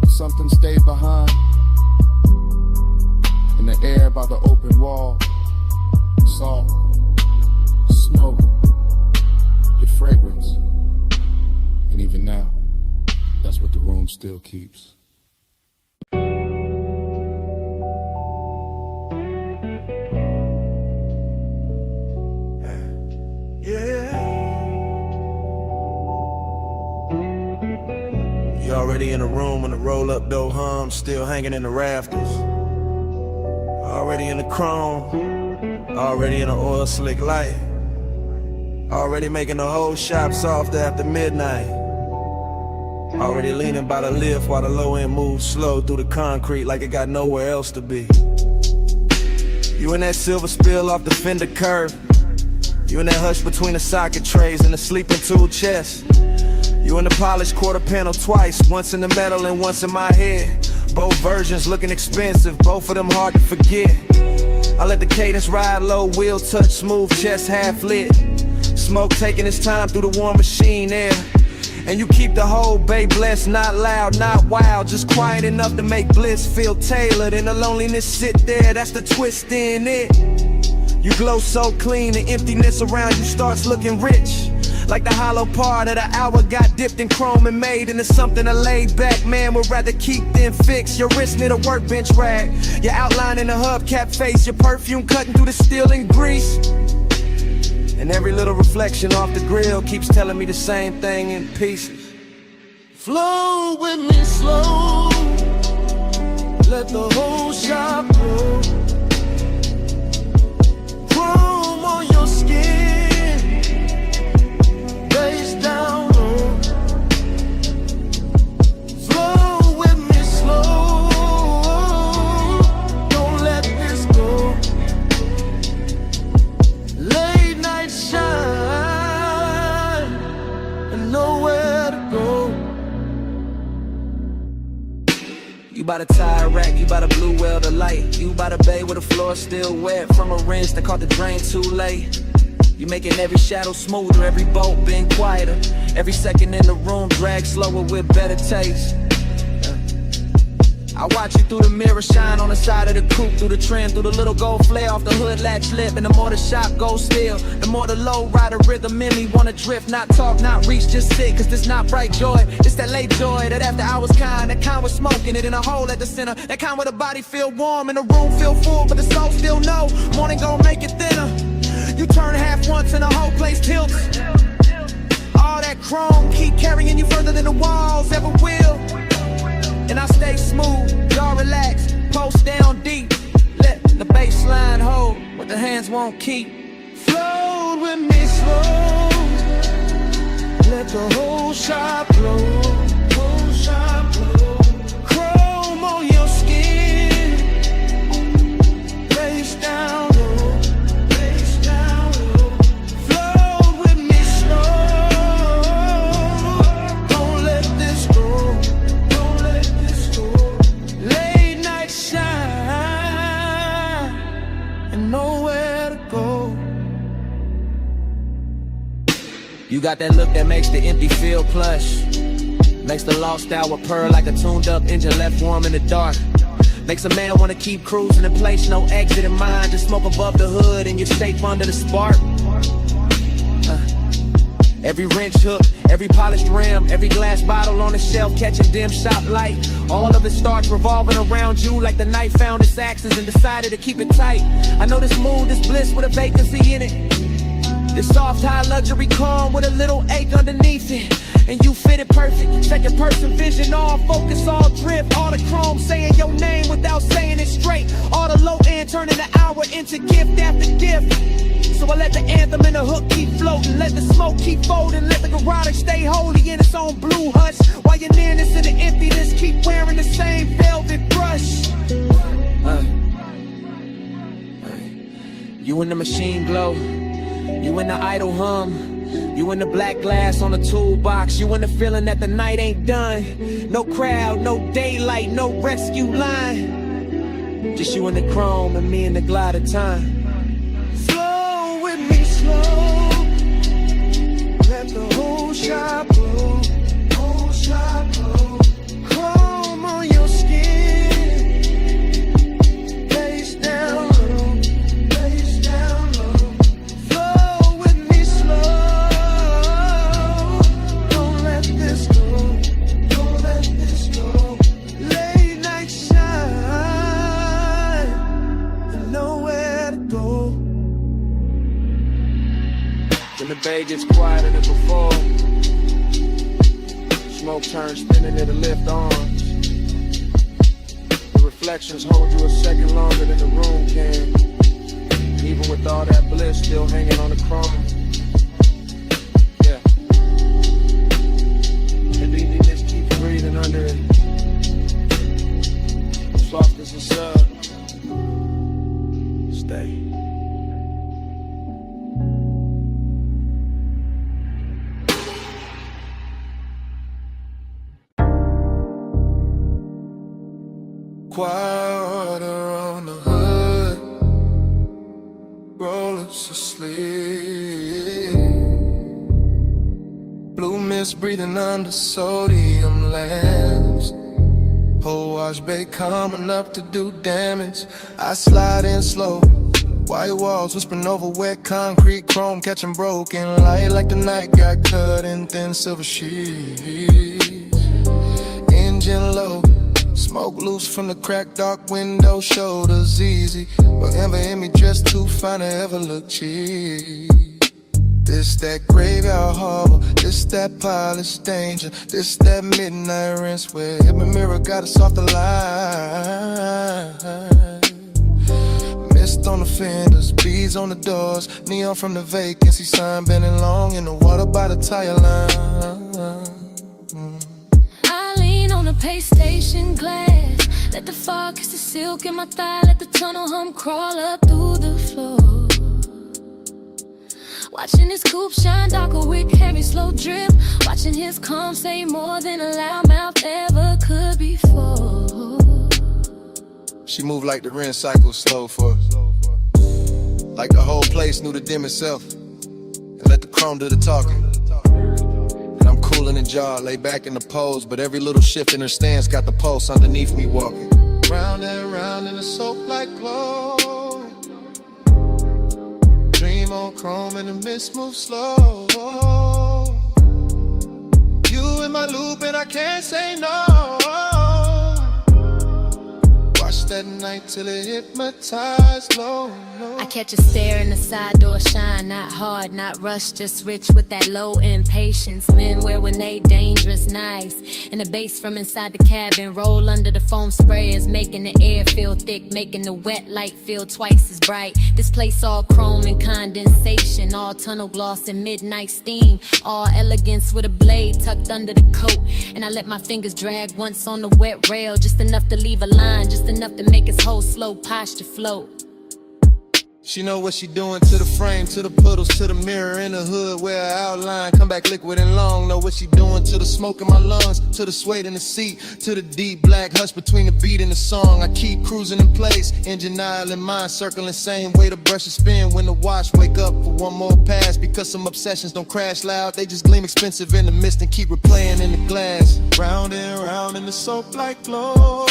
Something stayed behind in the air by the open wall. Salt, smoke, your fragrance, and even now, that's what the room still keeps. You already in the room when the roll-up door hums, still hanging in the rafters. Already in the chrome, already in the oil slick light. Already making the whole shop soft after midnight. Already leaning by the lift while the low end moves slow through the concrete like it got nowhere else to be. You in that silver spill off the fender curve. You in that hush between the socket trays and the sleeping tool chest. You in the polished quarter panel twice, once in the metal and once in my head. Both versions looking expensive, both of them hard to forget. I let the cadence ride low, wheel touch smooth, chest half lit. Smoke taking its time through the warm machine air. And you keep the whole bay blessed, not loud, not wild, just quiet enough to make bliss feel tailored. And the loneliness sit there, that's the twist in it. You glow so clean, the emptiness around you starts looking rich. Like the hollow part of the hour got dipped in chrome and made into something a laid back man would rather keep than fix. Your wrist near the workbench rag, your outline in the hubcap face, your perfume cutting through the steel and grease. And every little reflection off the grill keeps telling me the same thing in pieces. Flow with me slow, let the whole shop blow. Chrome on your skin, face down low. Flow with me slow, don't let this go. Late night shine and nowhere to go. You by the tire rack, you by the blue well the light. You by the bay where the floor still wet from a rinse that caught the drain too late. You making every shadow smoother, every bolt being quieter. Every second in the room drag slower with better taste. I watch you through the mirror shine on the side of the coupe, through the trim, through the little gold flare off the hood latch lip. And the more the shop goes still, the more the low rider rhythm in me wanna drift, not talk, not reach, just sit. Cause this not bright joy, it's that late joy, that after hours kind, that kind with smoking it in a hole at the center, that kind where the body feel warm and the room feel full, but the soul still know morning gon' make it thinner. You turn half once and the whole place tilts. All that chrome keep carrying you further than the walls ever will. And I stay smooth, y'all relax, post down deep. Let the baseline hold what the hands won't keep. Float with me slow, let the whole shop blow. Whole shop blow. Chrome on your skin, face down low, face down low. Float with me slow, don't let this go. Late night shine and nowhere to go. You got that look that makes the empty feel plush, makes the lost hour purr like a tuned up engine left warm in the dark. Makes a man wanna keep cruising in place, no exit in mind. Just smoke above the hood and you're safe under the spark. Every wrench hook, every polished rim, every glass bottle on the shelf catching dim shop light. All of it starts revolving around you like the night found its axis and decided to keep it tight. I know this mood, this bliss with a vacancy in it. This soft high luxury calm with a little ache underneath it. And you fit it perfect, second person vision, all focus, all drift. All the chrome saying your name without saying it straight. All the low end turning the hour into gift after gift. So I let the anthem and the hook keep floating, let the smoke keep folding, let the garage stay holy in its own blue hush. While your nearness and the emptiness keep wearing the same velvet brush. You in the machine glow, you in the idle hum, you in the black glass on the toolbox, you in the feeling that the night ain't done. No crowd, no daylight, no rescue line, just you and the chrome and me and the glide of time. Let the whole shop blow, whole shop blow. Chrome on your skin, face down low, face down low. Flow with me slow, don't let this go, don't let this go. Late night shine and nowhere to go. When the bay gets quieter than before, smoke turns thin into the lift arms. The reflections hold you a second longer than the room can. Even with all that bliss still hanging on the chrome. Yeah. And you just keep breathing under it. Soft as a sub. Stay. Water on the hood, rollers asleep. Blue mist breathing under sodium lamps. Whole wash bay coming up to do damage. I slide in slow. White walls whispering over wet concrete, chrome catching broken light like the night got cut in thin silver sheets. Engine low, smoke loose from the cracked dark window, shoulders easy. But ever in me dressed too fine to ever look cheap. This that graveyard harbor, this that polished danger, this that midnight rinse where every mirror got a softer line. Mist on the fenders, beads on the doors, neon from the vacancy sign bending long in the water by the tire line. I lean on the pay station glass, let the fog kiss the silk in my thigh, let the tunnel hum crawl up through the floor. Watching his coupe shine darker with heavy slow drip, watching his calm say more than a loudmouth ever could before. She moved like the rinse cycle slow for us. Like the whole place knew to dim itself and let the chrome do the talking. And I'm cool in the jaw, lay back in the pose, but every little shift in her stance got the pulse underneath me walking. Round and round in the soap-like glow. Dream on chrome and the mist move slow. You in my loop and I can't say no. Watch that night till it hypnotized low. I catch a stare in the side door shine, not hard, not rushed, just rich with that low impatience. Men wear when they dangerous, nice. And the bass from inside the cabin roll under the foam sprayers, making the air feel thick, making the wet light feel twice as bright. This place all chrome and condensation, all tunnel gloss and midnight steam, all elegance with a blade tucked under the coat. And I let my fingers drag once on the wet rail, just enough to leave a line, just enough to make his whole slow posture float. She know what she doing to the frame, to the puddles, to the mirror in the hood where her outline come back liquid and long. Know what she doing to the smoke in my lungs, to the suede in the seat, to the deep black hush between the beat and the song. I keep cruising in place, engine aisle in mind, circling same way the brushes spin when the watch wake up for one more pass. Because some obsessions don't crash loud, they just gleam expensive in the mist and keep replaying in the glass. Round and round in the soap like glow.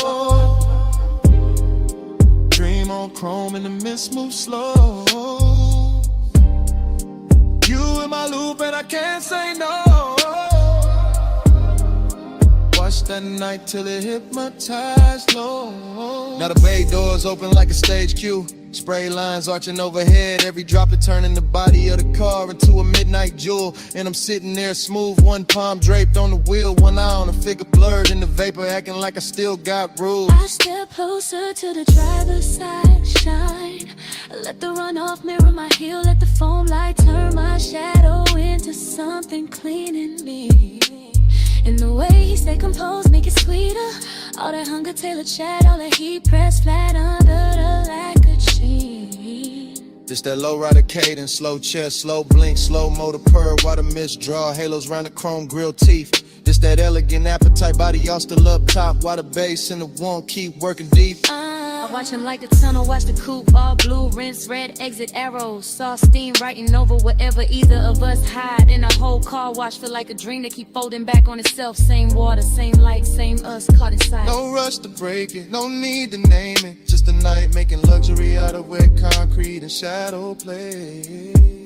Dream on chrome and the mist move slow. You in my loop and I can't say no. Watch that night till it hypnotized low. Now the bay doors open like a stage cue. Spray lines arching overhead, every droplet turning the body of the car into a midnight jewel. And I'm sitting there smooth, one palm draped on the wheel, one eye on the figure blurred in the vapor, acting like I still got rules. I step closer to the driver's side, shine. Let the runoff mirror my heel, let the foam light turn my shadow into something clean in me. And the way he stay composed, make it sweeter. All that hunger tailored chat, all that heat pressed flat under the lacquered sheen. This that low rider cadence, slow chest, slow blink, slow motor purr, while the mist draw halos round the chrome grill teeth. This that elegant appetite, body all still up top, while the bass and the one keep working deep. I watch him like the tunnel, watch the coupe, all blue, rinse, red, exit arrows. Saw steam writing over wherever either of us hide. In a whole car wash, feel like a dream that keep folding back on itself. Same water, same light, same us, caught inside. No rush to break it, no need to name it. Just a night making luxury out of wet concrete and shadow play.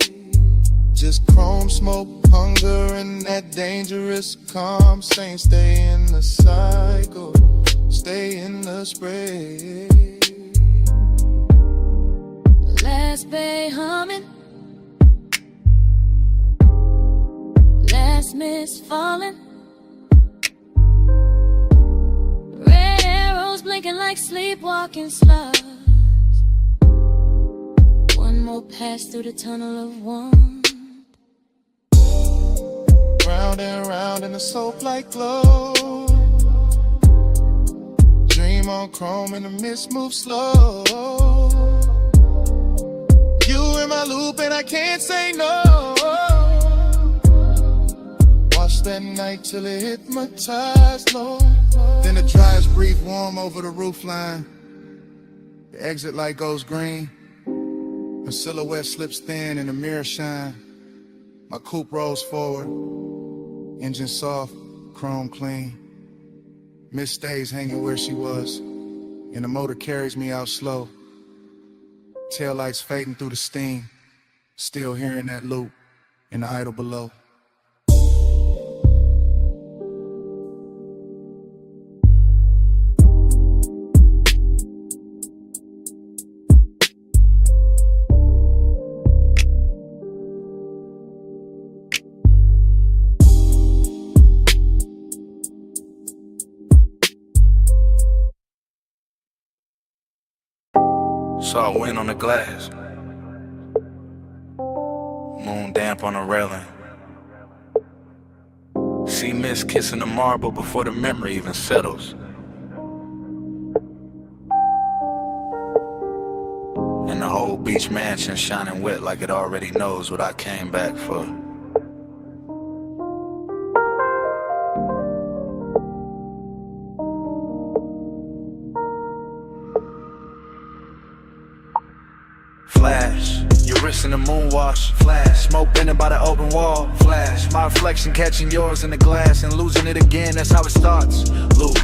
Just chrome smoke, hunger, and that dangerous calm. Saying stay in the cycle, stay in the spray. Last bay humming, last mist falling. Red arrows blinking like sleepwalking slugs. One more pass through the tunnel of one. Round and round in the soap-like glow. Dream on chrome and the mist moves slow. You in my loop and I can't say no. Watch that night till it hypnotized low. Then the drives breathe warm over the roofline. The exit light goes green. My silhouette slips thin and the mirror shine. My coupe rolls forward. Engine soft, chrome clean. Miss stays hanging where she was, and the motor carries me out slow. Taillights fading through the steam, still hearing that loop in the idle below. Saw wind on the glass, moon damp on the railing. See mist kissing the marble before the memory even settles. And the whole beach mansion shining wet like it already knows what I came back for. Flash, your wrist in the moonwash. Flash, smoke bending by the open wall. Flash, my reflection catching yours in the glass and losing it again, that's how it starts. Loop,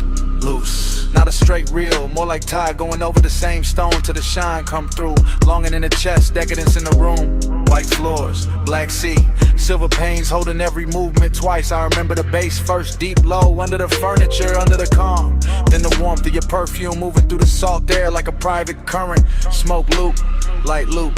loose, not a straight reel, more like tide going over the same stone till the shine come through. Longing in the chest, decadence in the room. White floors, black sea, silver panes holding every movement twice. I remember the bass first, deep low, under the furniture, under the calm. Then the warmth of your perfume moving through the salt air like a private current. Smoke loop, light loop,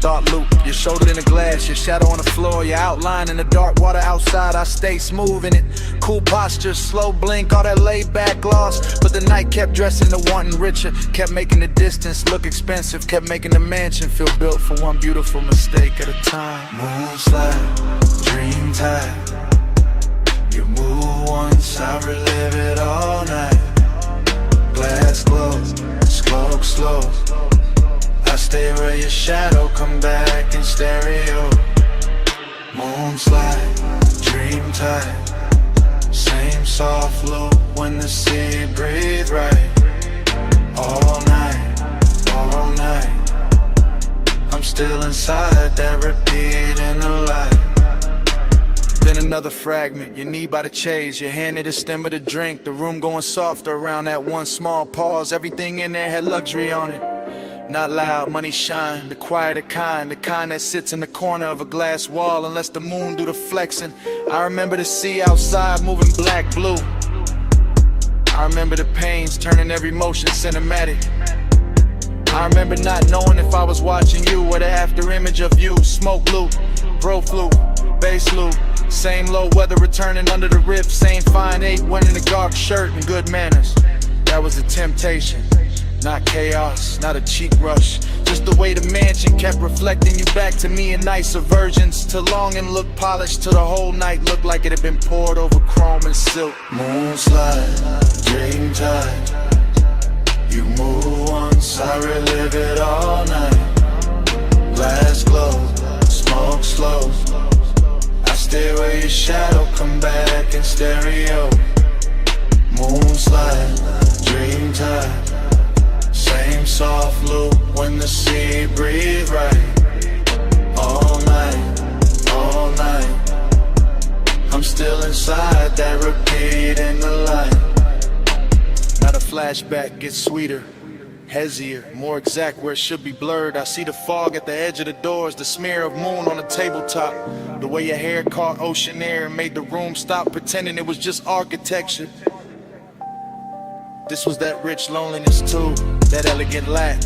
thought loop. Your shoulder in the glass, your shadow on the floor, your outline in the dark water outside. I stay smooth in it, cool posture, slow blink, all that laid back gloss. But the night kept dressing to wanting richer, kept making the distance look expensive, kept making the mansion feel built for one beautiful mistake at a time. Moonslide, dream tide. You move once, I relive it all night. Glass glows, smoke slows. I stay where your shadow come back in stereo. Moonslide, dream tide. Same soft loop when the sea breathe right. All night, all night. I'm still inside that repeat in the light. Then another fragment, your knee by the chase, your hand at the stem of the drink. The room going softer around that one small pause. Everything in there had luxury on it. Not loud, money shine, the quieter kind, the kind that sits in the corner of a glass wall and lets the moon do the flexing. I remember the sea outside moving black, blue. I remember the pains turning every motion cinematic. I remember not knowing if I was watching you or the after image of you. Smoke loop, bro flute, bass loop. Same low weather returning under the rib. Same fine 8 wearing a dark shirt and good manners. That was a temptation. Not chaos, not a cheap rush. Just the way the mansion kept reflecting you back to me in nicer versions. To longing look polished, till the whole night looked like it had been poured over chrome and silk. Moonslide, dream tide. You move once, I relive it all night. Glass glows, smoke slows. I stay where your shadow come back in stereo. Moonslide, dream tide. Same soft loop when the sea breathe right. All night, all night. I'm still inside that repeat in the light. Now the flashback gets sweeter, hazier, more exact where it should be blurred. I see the fog at the edge of the doors, the smear of moon on the tabletop. The way your hair caught ocean air and made the room stop pretending it was just architecture. This was that rich loneliness too, that elegant lack.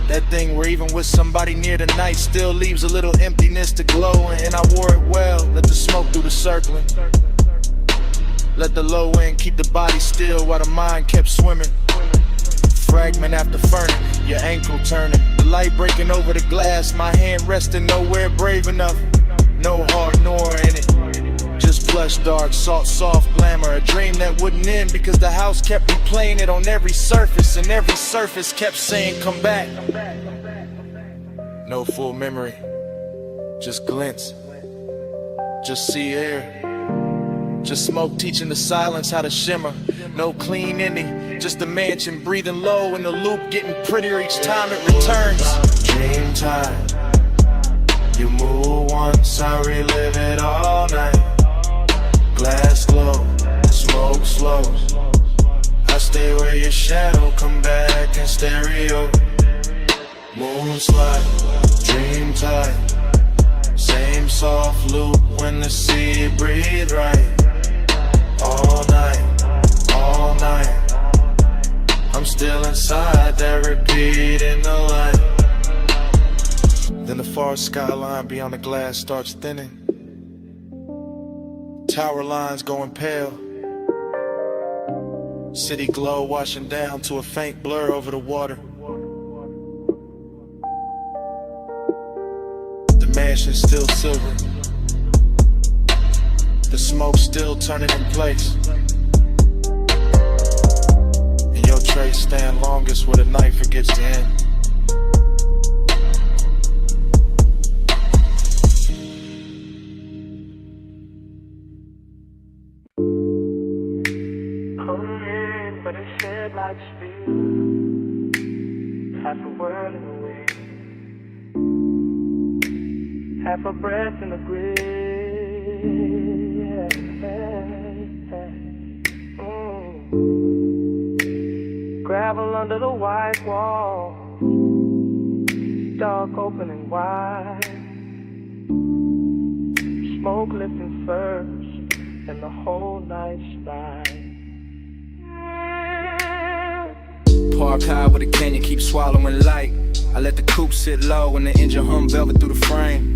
That thing where even with somebody near the night still leaves a little emptiness to glow. And I wore it well, let the smoke do the circling. Let the low end keep the body still while the mind kept swimming. Fragment after fragment, your ankle turning. The light breaking over the glass, my hand resting nowhere brave enough. No heart nor in it. Just plush, dark, salt, soft glamour. A dream that wouldn't end because the house kept replaying it on every surface. And every surface kept saying, come back. No full memory, just glints. Just sea air. Just smoke teaching the silence how to shimmer. No clean ending, just the mansion breathing low and the loop getting prettier each time it returns. Dream time. You move once, I relive it all night. Glass glow, smoke slow. I stay where your shadow come back in stereo. Moon slide, dream tight. Same soft loop when the sea breathe right. All night, all night. I'm still inside that repeat in the light. Then the far skyline beyond the glass starts thinning. Tower lines going pale. City glow washing down to a faint blur over the water. The mansion's still silver. The smoke still turning in place. And your trace stand longest where the night forgets to end. But it shed like speed. Half a world in the wind, half a breath in the grave. Gravel under the white wall, dark open and wide. Smoke lifting first, and the whole night's ride. Park high with a canyon, keep swallowing light. I let the coupe sit low and the engine hum velvet through the frame.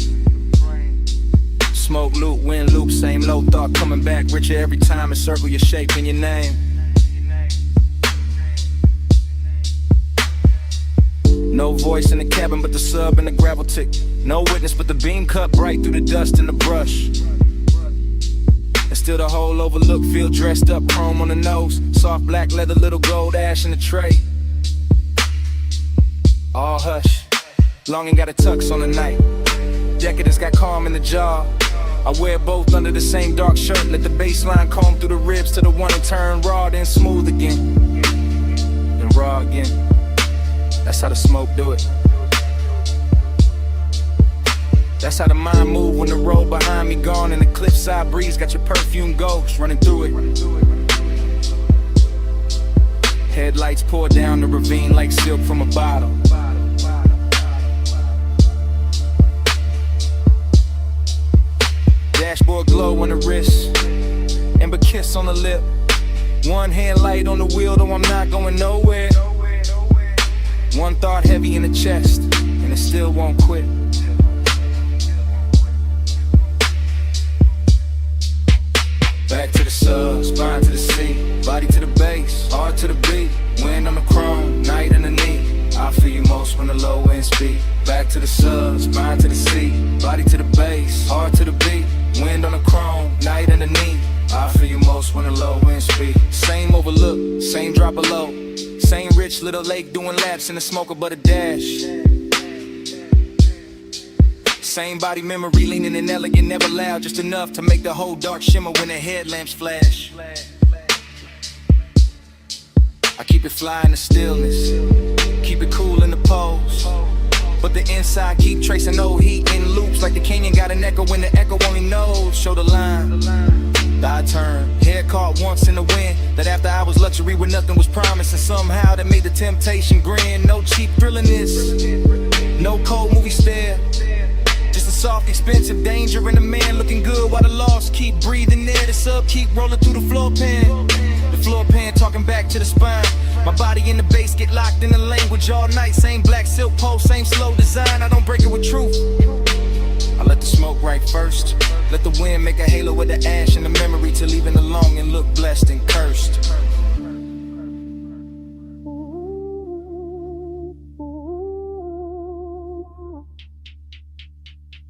Smoke loop, wind loop, same low thought coming back richer every time. Encircle your shape and your name. No voice in the cabin but the sub and the gravel tick. No witness but the beam cut bright through the dust and the brush. And still the whole overlook, feel dressed up, chrome on the nose. Soft black leather, little gold ash in the tray. All hush, longing got a tux on the night. Decadence got calm in the jaw. I wear both under the same dark shirt. Let the baseline comb through the ribs to the one and turn raw, then smooth again. Then raw again. That's how the smoke do it. That's how the mind move when the road behind me gone and the cliffside breeze got your perfume ghost running through it. Headlights pour down the ravine like silk from a bottle. Dashboard glow on the wrist, amber kiss on the lip. One hand light on the wheel, though I'm not going nowhere. One thought heavy in the chest, and it still won't quit. Back to the sub, spine to the seat, body to the base, heart to the beat. Wind on the chrome, night underneath. I feel you most when the low end speed. Back to the sub, spine to the seat, body to the base, heart to the beat. Wind on the chrome, night underneath. I feel you most when the low end speed. Same overlook, same drop of low. Same rich little lake doing laps in the smoker but a dash. Same body memory leaning and elegant, never loud, just enough to make the whole dark shimmer when the headlamps flash. I keep it fly in the stillness, keep it cool in the pose. But the inside keep tracing old heat in loops like the canyon got an echo when the echo only knows. Show the line, I turn, head caught once in the wind. That after hours luxury where nothing was promised, and somehow that made the temptation grin. No cheap thrilling this, no cold movie stare. Just a soft expensive danger and a man looking good while the lost keep breathing there. The sub keep rolling through the floor pan. The floor pan talking back to the spine. My body in the bass get locked in the language all night. Same black silk pole, same slow design. I don't break it with truth. I let the smoke right first. Let the wind make a halo with the ash and the memory to leaving alone and look blessed and cursed.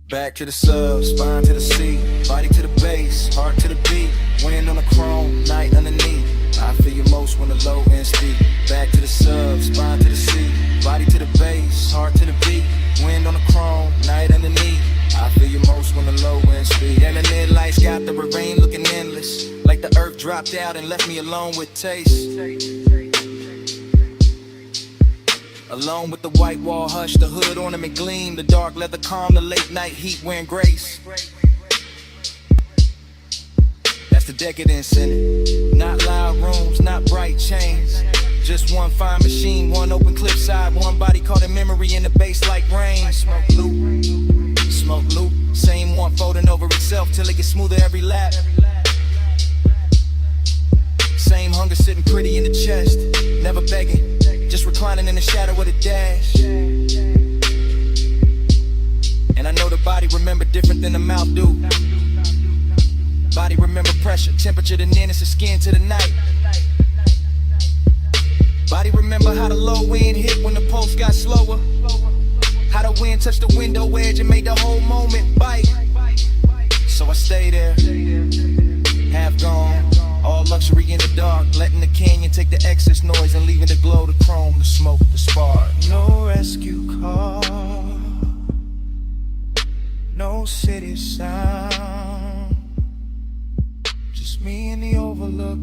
Back to the sub, spine to the seat, body to the base, heart to the beat. Wind on the chrome, night underneath. I feel you most when the low end speak. Back to the sub, spine to the seat, body to the base, heart to the beat. Wind on the chrome, night underneath. I feel you most when the low end speed. And the mid lights got the ravine looking endless, like the earth dropped out and left me alone with taste. Alone with the white wall hush, the hood ornament gleam, the dark leather calm, the late night heat wearing grace. That's the decadence in it. Not loud rooms, not bright chains. Just one fine machine, one open clip side, one body caught in memory in the bass like rain. Smoke loop, same one folding over itself till it gets smoother every lap. Same hunger sitting pretty in the chest, never begging, just reclining in the shadow of the dash. And I know the body remember different than the mouth do. Body remember pressure, temperature, the nearness of skin to the night. Body remember how the low wind hit when the pulse got slower. How the wind touched the window edge and made the whole moment bite. So I stay there, half gone, all luxury in the dark, letting the canyon take the excess noise and leaving the glow, the chrome, the smoke, the spark. No rescue call, no city sound, just me and the overlook,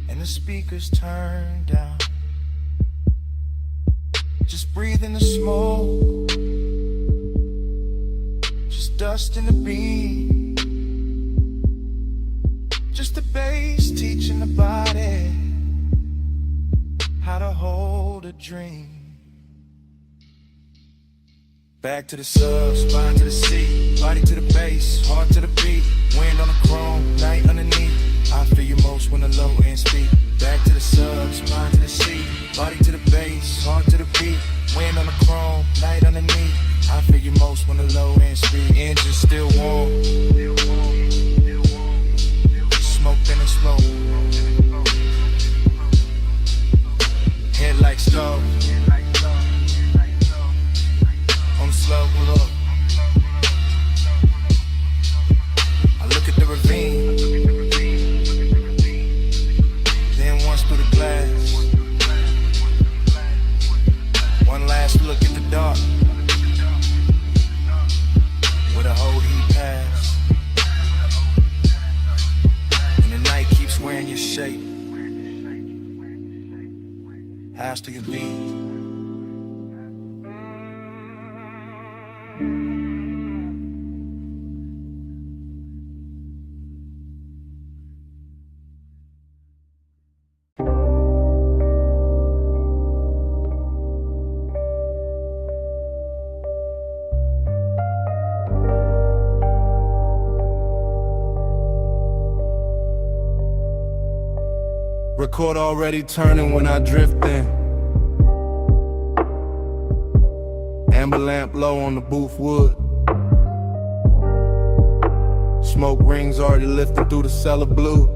and the speakers turned down. Just breathing the smoke, just dust in the beat, just the bass teaching the body how to hold a dream. Back to the sub, spine to the seat, body to the bass, heart to the beat, wind on the chrome, night underneath. I feel you most when the low end speak. Back to the sub, spine to the seat, body to the bass, heart to the beat, wind on the chrome, night underneath. I feel you most when the low end speed. Engine still warm, smoke then explode. Headlights stove on the slow pull up. I look at the ravine, then once through the glass. One last look at the dark, where the whole heat pass, and the night keeps wearing your shape. House to your beat. Record already turning when I drift in. Amber lamp low on the booth wood. Smoke rings already lifting through the cellar blue.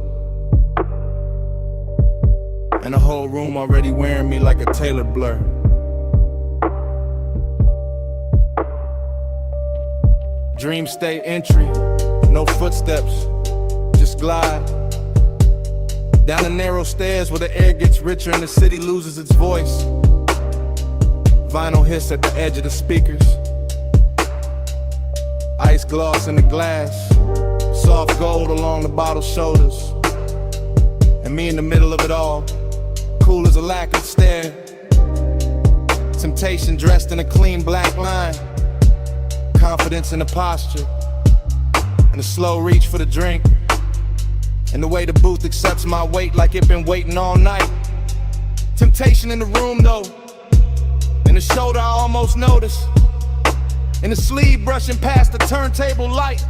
And the whole room already wearing me like a Taylor blur. Dream state entry, no footsteps, just glide down the narrow stairs where the air gets richer and the city loses its voice. Vinyl hiss at the edge of the speakers. Ice gloss in the glass. Soft gold along the bottle's shoulders. And me in the middle of it all, cool as a lacquered stare. Temptation dressed in a clean black line. Confidence in the posture. And a slow reach for the drink. And the way the booth accepts my weight like it been waiting all night. Temptation in the room though. In the shoulder I almost notice. In the sleeve brushing past the turntable light.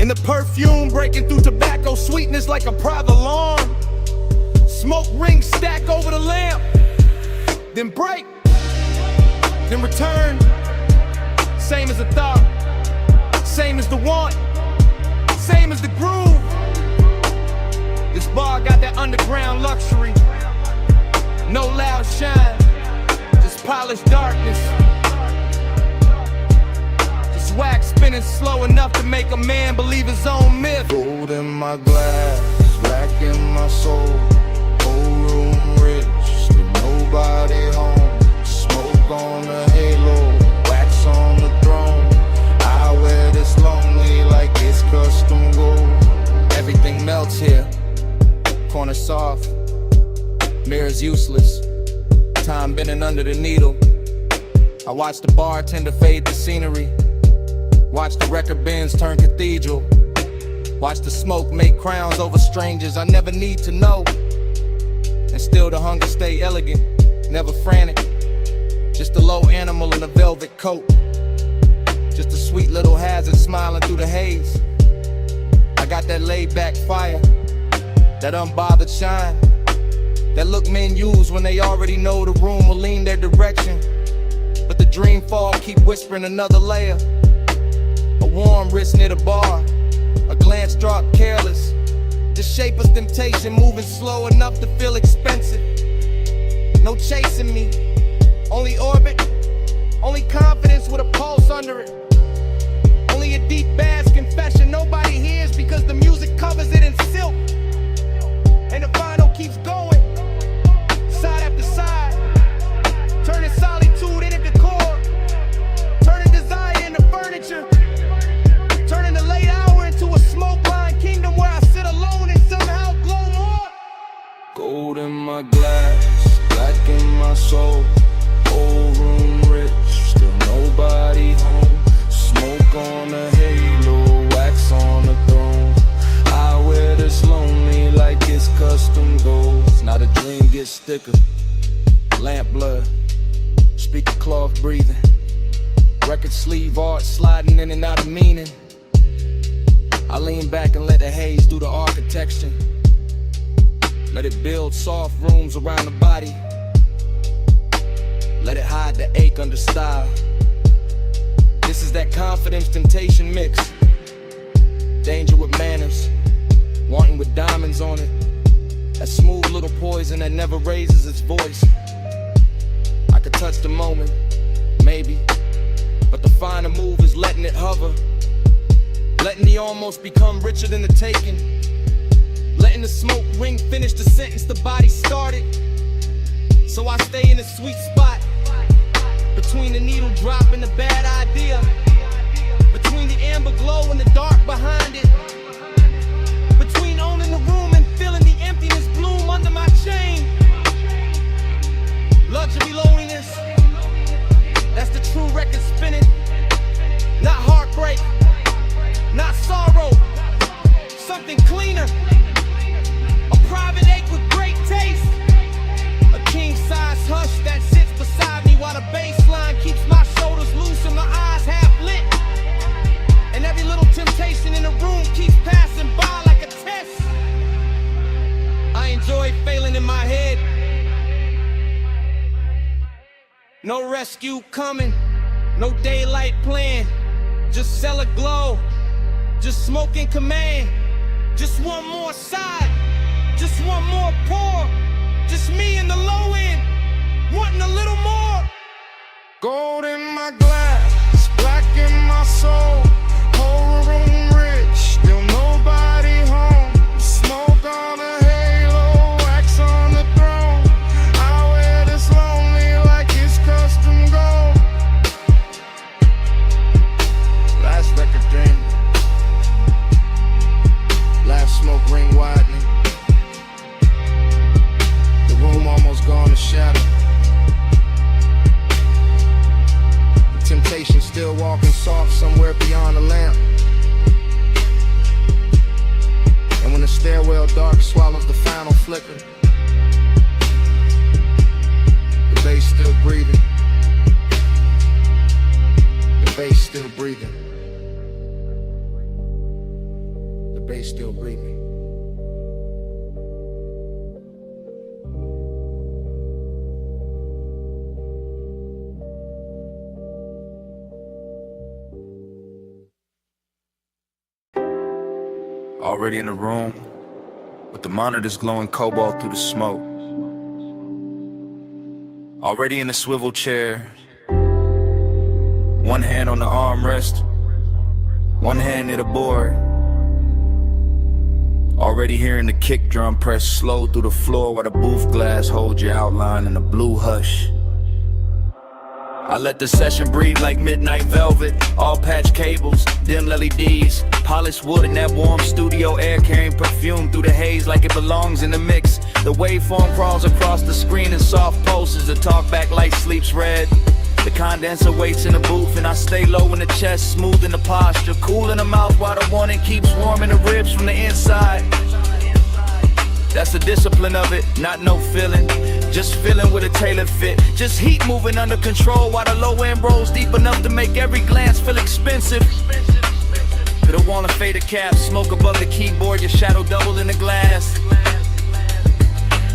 In the perfume breaking through tobacco sweetness like a private alarm. Smoke rings stack over the lamp. Then break. Then return. Same as the thought. Same as the want. Same as the groove. This bar got that underground luxury. No loud shine, just polished darkness. Just wax spinning slow enough to make a man believe his own myth. Gold in my glass, black in my soul. Whole room rich, still nobody home. Smoke on the halo, wax on the throne. I wear this lonely like it's custom gold. Everything melts here. Corner soft, mirrors useless, time bending under the needle. I watch the bartender fade the scenery, watch the record bins turn cathedral. Watch the smoke make crowns over strangers I never need to know. And still the hunger stay elegant, never frantic. Just a low animal in a velvet coat. Just a sweet little hazard smiling through the haze. I got that laid back fire, that unbothered shine, that look men use when they already know the room will lean their direction. But the dream fall keep whispering another layer. A warm wrist near the bar, a glance drop careless. The shape of temptation moving slow enough to feel expensive. No chasing me, only orbit, only confidence with a pulse under it. Only a deep bass confession nobody hears because the music covers it in silk. And the vinyl keeps going, side after side, turning solitude into decor, turning desire into furniture, turning the late hour into a smoke-lined kingdom where I sit alone and somehow glow more. Gold in my glass, black in my soul. Old room rich, still nobody home. Smoke on a halo, wax on the throne. I wear this lonely like it's custom gold. Now the dream gets thicker, lamp blood, speaker cloth breathing, record sleeve art sliding in and out of meaning. I lean back and let the haze do the architecture. Let it build soft rooms around the body. Let it hide the ache under style. This is that confidence temptation mix. Danger with manners, wanting with diamonds on it. That smooth little poison that never raises its voice. I could touch the moment, maybe, but the finer move is letting it hover. Letting the almost become richer than the taking. Letting the smoke ring finish the sentence the body started. So I stay in a sweet spot, between the needle drop and the bad idea, between the amber glow and the dark behind it, between owning the room and feeling the emptiness bloom under my chain. Luxury loneliness, that's the true record spinning. Not heartbreak, not sorrow, something cleaner. A private ache with great taste. A king-size hush that sits beside me while the bass line keeps my shoulders loose and my eyes half lit. And every little temptation in the room keeps passing by like a test. I enjoy failing in my head. No rescue coming, no daylight plan. Just cellar glow, just smoke in command. Just one more side, just one more pour. Just me in the low end, wanting a little more. Gold in my glass, black in my soul. Whole room rich, still nobody home. Smoke on a halo, wax on the throne. I wear this lonely like it's custom gold. Last record dream, last smoke ring widening. The room almost gone to shadow. The temptation still walking soft somewhere beyond the lamp. And when the stairwell dark swallows the final flicker, the bass still breathing. The bass still breathing. The bass still breathing. Already in the room, with the monitors glowing cobalt through the smoke. Already in the swivel chair, one hand on the armrest, one hand near the board. Already hearing the kick drum press slow through the floor while the booth glass holds your outline in the blue hush. I let the session breathe like midnight velvet. All patch cables, dim LEDs, polished wood and that warm studio air carrying perfume through the haze like it belongs in the mix. The waveform crawls across the screen in soft pulses. The talkback light sleeps red. The condenser waits in the booth, and I stay low in the chest, smooth in the posture, cool in the mouth while the warning keeps warming the ribs from the inside. That's the discipline of it, not no feeling, just feeling with a tailored fit. Just heat moving under control while the low end rolls deep enough to make every glance feel expensive. Put a wall of faded caps, smoke above the keyboard, your shadow double in the glass.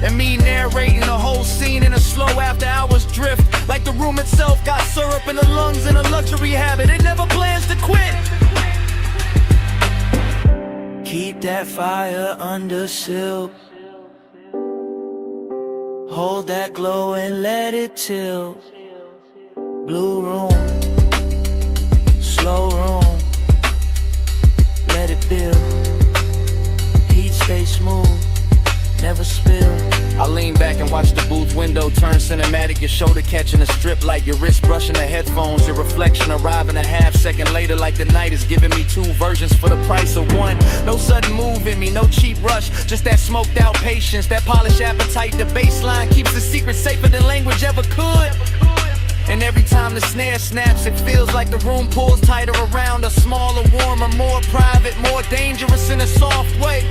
And me narrating the whole scene in a slow after hours drift, like the room itself got syrup in the lungs and a luxury habit. It never plans to quit. Keep that fire under silk. Hold that glow and let it tilt. Blue room, slow room, let it build. Heat stay smooth, never spill. I lean back and watch the booth window turn cinematic. Your shoulder catching a strip light, your wrist brushing the headphones. Your reflection arriving a half second later, like the night is giving me two versions for the price of one. No sudden move in me, no cheap rush, just that smoked out patience, that polished appetite. The baseline keeps the secret safer than language ever could. And every time the snare snaps, it feels like the room pulls tighter around us. Smaller, warmer, more private, more dangerous in a soft way.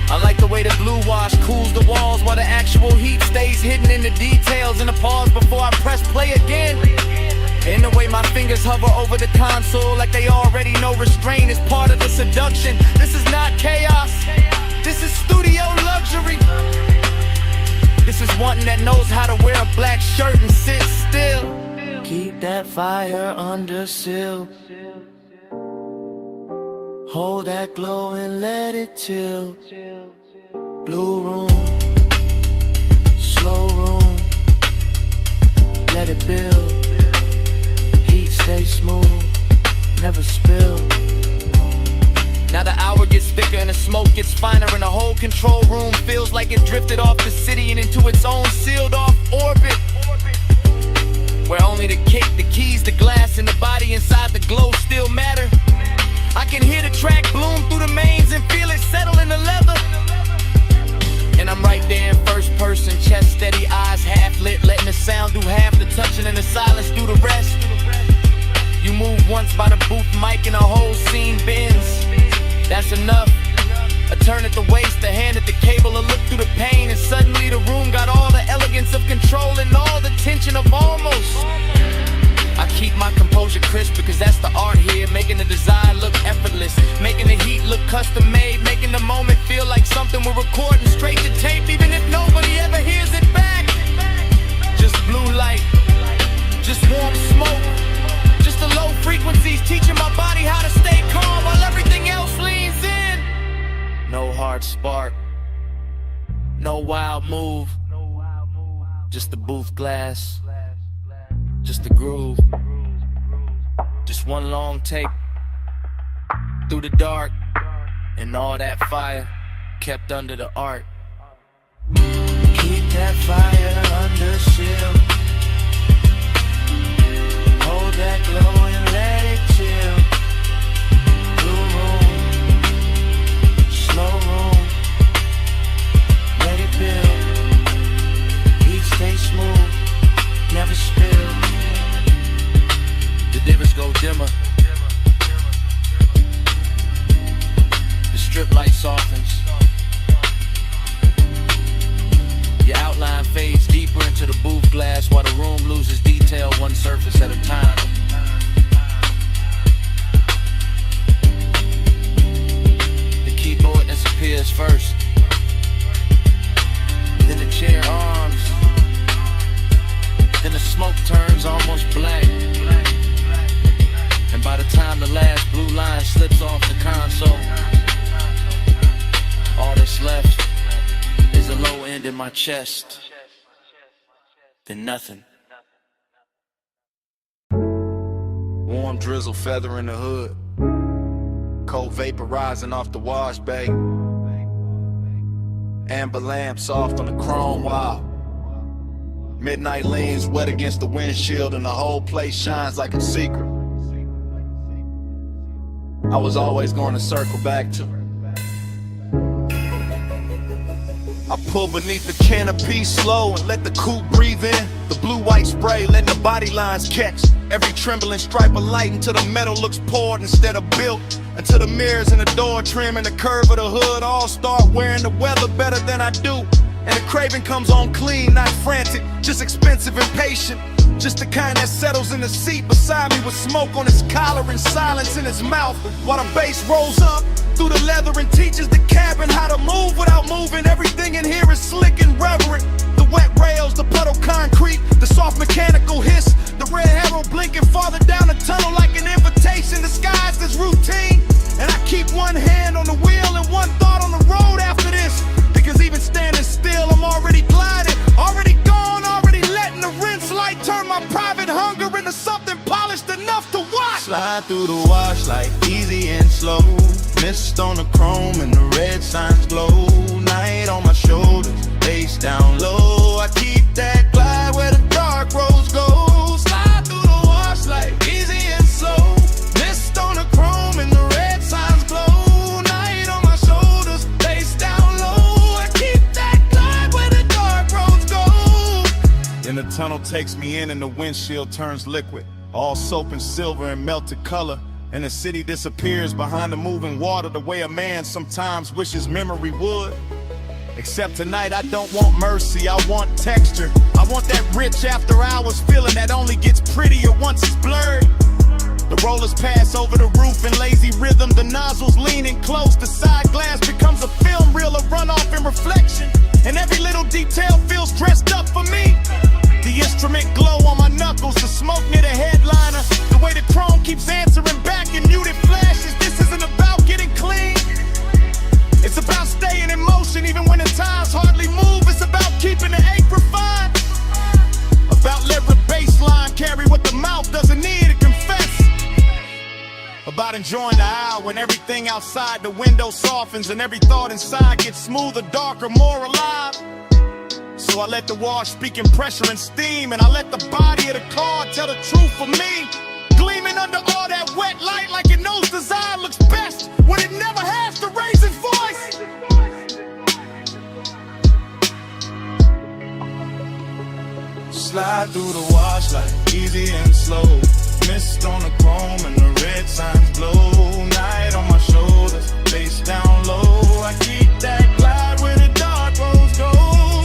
I like the way the blue wash cools the walls while the actual heat stays hidden in the details. And the pause before I press play again. And the way my fingers hover over the console like they already know restraint is part of the seduction. This is not chaos, this is studio luxury. This is one that knows how to wear a black shirt and sit still. Keep that fire under seal. Hold that glow and let it tilt. Blue room, slow room, let it build. Heat stay smooth, never spill. Now the hour gets thicker and the smoke gets finer, and the whole control room feels like it drifted off the city and into its own sealed off orbit, where only the kick, the keys, the glass, and the body inside the glow still matter. I can hear the track bloom through the mains and feel it settle in the leather. And I'm right there in first person, chest steady, eyes half lit, letting the sound do half the touching and the silence do the rest. You move once by the booth mic and the whole scene bends. That's enough. A turn at the waist, a hand at the cable, a look through the pain, and suddenly the room got all the elegance of control and all the tension of almost. I keep my composure crisp because that's the art here, making the design look effortless, making the heat look custom made, making the moment feel like something we're recording straight to tape, even if nobody ever hears it back. Just blue light, just warm smoke, just the low frequencies teaching my body how to stay calm while everything else leans in. No hard spark, no wild move, just the booth glass, just the groove, just one long take through the dark, and all that fire kept under the art. Keep that fire under seal. Hold that glow and let it chill. Blue room, slow room, let it build. Heat stay smooth, never spill. The divots go dimmer, the strip light softens, your outline fades deeper into the booth glass while the room loses detail one surface at a time. The keyboard disappears first, then the chair arms, then the smoke turns almost black. And by the time the last blue line slips off the console, all that's left is a low end in my chest, then nothing. Warm drizzle feathering the hood, cold vapor rising off the wash bay, amber lamp soft on the chrome wall. Midnight leans wet against the windshield and the whole place shines like a secret I was always going to circle back to. I pull beneath the canopy slow and let the coupe breathe in the blue spray, letting the body lines catch every trembling stripe of light until the metal looks poured instead of built. Until the mirrors in the door trim and the curve of the hood all start wearing the weather better than I do. And the craving comes on clean, not frantic, just expensive and patient. Just the kind that settles in the seat beside me with smoke on his collar and silence in his mouth, while the bass rolls up through the leather and teaches the cabin how to move without moving. Everything in here is slick and reverent. The wet rails, the puddle concrete, the soft mechanical hiss, the red arrow blinking farther down the tunnel like an invitation disguised as routine. And I keep one hand on the wheel and one thought on the road after this, because even standing still I'm already gliding, already gone, already letting the rinse light turn my private hunger into something polished enough to watch. Slide through the wash like easy and slow. Mist on the chrome and the red signs glow. Night on my shoulders, face down low. I keep that glide where the dark roads go. Slide through the wash like easy and slow. Mist on the chrome and the red signs glow. Night on my shoulders, face down low. I keep that glide where the dark roads go. Then the tunnel takes me in and the windshield turns liquid, all soap and silver and melted color. And the city disappears behind the moving water the way a man sometimes wishes memory would. Except tonight I don't want mercy, I want texture. I want that rich after hours feeling that only gets prettier once it's blurred. The rollers pass over the roof in lazy rhythm, the nozzles leaning close, the side glass becomes a film reel of runoff and reflection. And every little detail feels dressed up for me. The instrument glow on my knuckles, the smoke near the headliner, the way the chrome keeps answering back in muted flashes. This isn't about getting clean, it's about staying in motion even when the times hardly move. It's about keeping the ache refined, about letting the baseline carry what the mouth doesn't need to confess, about enjoying the hour when everything outside the window softens and every thought inside gets smoother, darker, more alive. So I let the wash speak in pressure and steam, and I let the body of the car tell the truth for me. Gleaming under all that wet light like it knows design looks best when it never has to raise its voice. Slide through the wash like easy and slow. Mist on the chrome and the red signs glow. Night on my shoulders, face down low. I keep that glide where the dark roads go.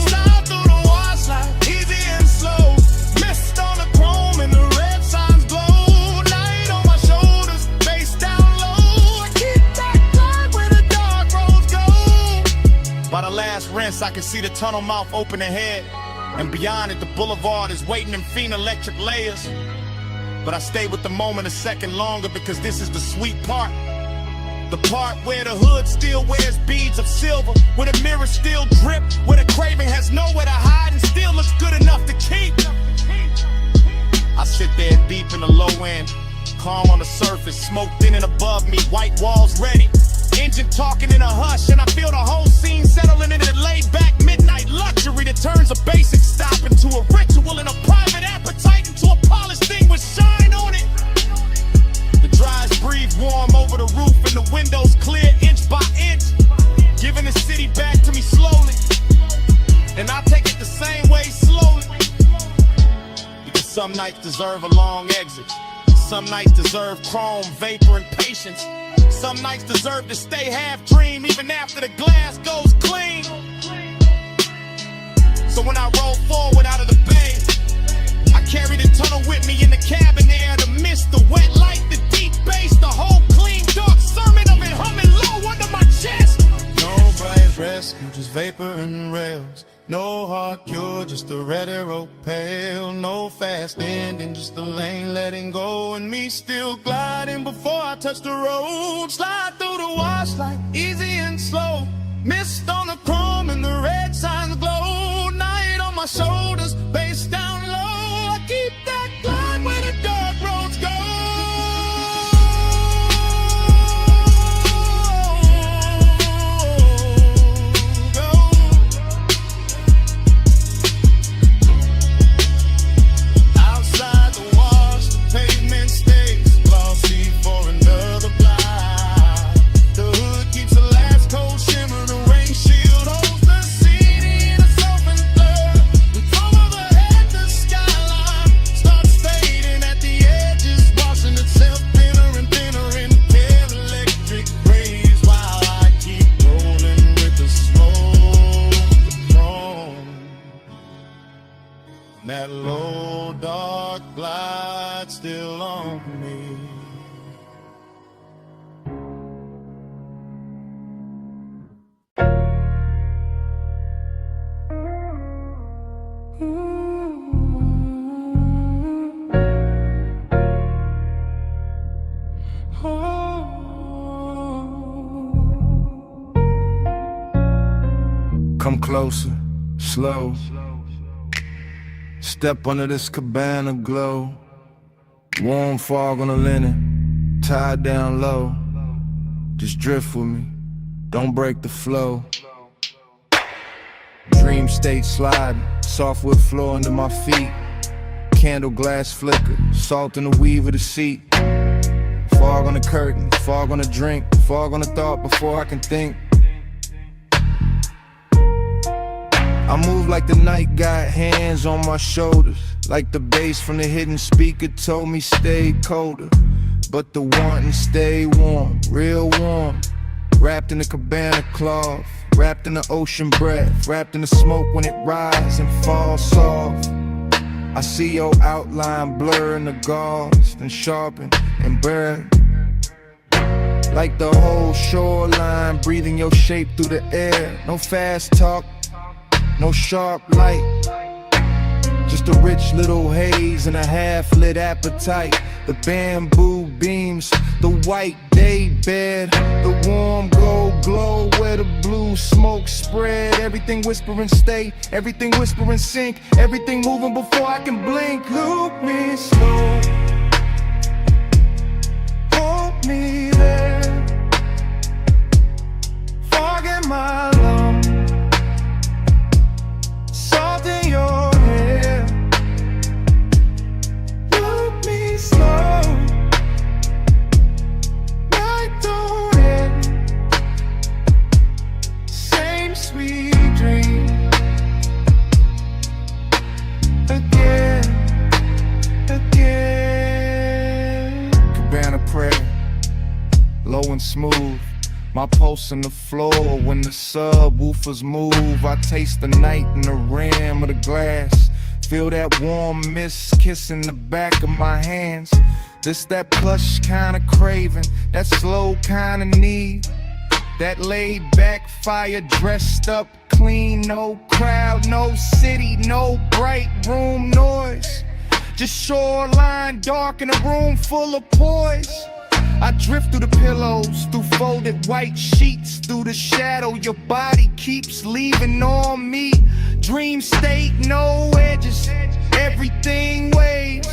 Slide through the wash like easy and slow. Mist on the chrome and the red signs glow. Night on my shoulders, face down low. I keep that glide where the dark roads go. By the last rinse, I can see the tunnel mouth open ahead, and beyond it, the boulevard is waiting in fiend electric layers. But I stay with the moment a second longer because this is the sweet part. The part where the hood still wears beads of silver, where the mirrors still drip, where the craving has nowhere to hide and still looks good enough to keep. I sit there deep in the low end, calm on the surface, smoke thinning above me, white walls ready, engine talking in a hush, and I feel the whole scene settling into laid back midnight luxury that turns a basic stop into a ritual and a private appetite into a polished thing with shine on it. The dries breathe warm over the roof and the windows clear inch by inch, giving the city back to me slowly, and I take it the same way slowly, because some nights deserve a long exit, some nights deserve chrome, vapor, and patience. Some nights deserve to stay half dream even after the glass goes clean. So when I roll forward out of the bay, I carry the tunnel with me in the cabin air, the mist, the wet light, the deep bass, the whole clean dark sermon of it humming low under my chest. No bright rescue, just vapor and rails. No hard cure, just a red arrow pale. No fast ending, just the lane letting go, and me still gliding before I touch the road. Slide through the wash like easy and slow. Mist on the chrome and the red signs glow. Night on my shoulders, face down low. I keep that glide where the dark roads go. Shimmer, the rain shield holds the city in a soft and blur. That low dark light still on me. Come closer, slow. Step under this cabana glow. Warm fog on the linen, tied down low. Just drift with me, don't break the flow. Dream state sliding, softwood floor under my feet. Candle glass flicker, salt in the weave of the seat. Fog on the curtain, fog on the drink, fog on the thought before I can think. I move like the night got hands on my shoulders, like the bass from the hidden speaker told me stay colder. But the wanting stay warm, real warm. Wrapped in the cabana cloth, wrapped in the ocean breath, wrapped in the smoke when it rises and falls soft. I see your outline blur in the gauze, then sharpen and burn. Like the whole shoreline, breathing your shape through the air. No fast talk, no sharp light, just a rich little haze and a half-lit appetite. The bamboo beams, the white day bed, the warm gold glow where the blue smoke spread. Everything whispering stay, everything whispering sink, everything moving before I can blink. Loop me slow, hold me there, fog in my lungs, salt in your hair. Look me slow, night don't end. Same sweet dream again, again. Cabana prayer, low and smooth. My pulse on the floor when the subwoofers move. I taste the night in the rim of the glass. Feel that warm mist kissing the back of my hands. This that plush kind of craving, that slow kind of need. That laid back fire dressed up clean. No crowd, no city, no bright room noise. Just shoreline dark in a room full of poise. I drift through the pillows, through folded white sheets, through the shadow your body keeps leaving on me. Dream state, no edges, everything waves.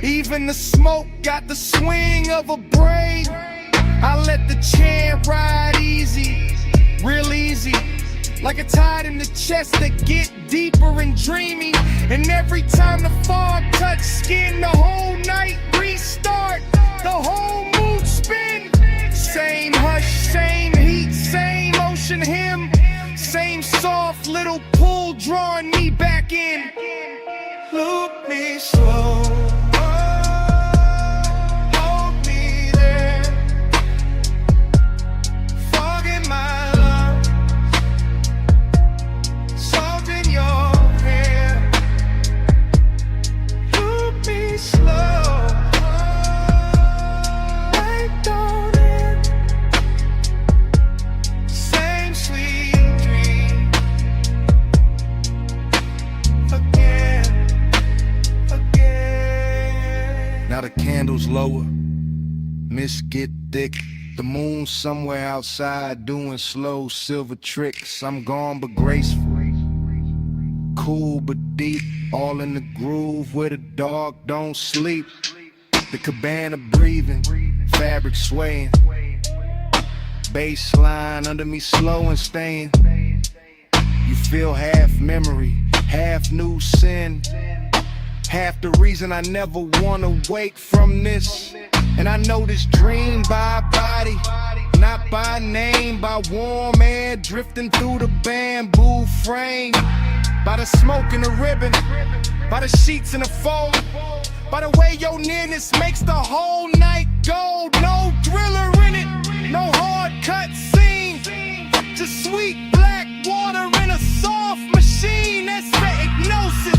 Even the smoke got the swing of a braid. I let the chant ride easy, real easy. Like a tide in the chest that get deeper and dreamy. And every time the fog touch skin, the whole night restart, the whole mood spin. Same hush, same heat, same ocean hymn, same soft little pull drawing me back in. Loop me slow, hold me there, fog in my lungs, salt in your hair. Loop me slow, night don't end. Same sweet dream again, again. Now the candles lower, mist get thick. The moon somewhere outside doing slow silver tricks. I'm gone but graceful, cool but deep, all in the groove where the dog don't sleep. The cabana breathing, fabric swaying, bass line under me slow and staying. You feel half memory, half new sin, half the reason I never wanna wake from this. And I know this dream by body, not by name, by warm air drifting through the bamboo frame, by the smoke in the ribbon, by the sheets in the fold, by the way your nearness makes the whole night gold. No thriller in it, no hard cut scene, just sweet black water in a soft machine. That's the hypnosis.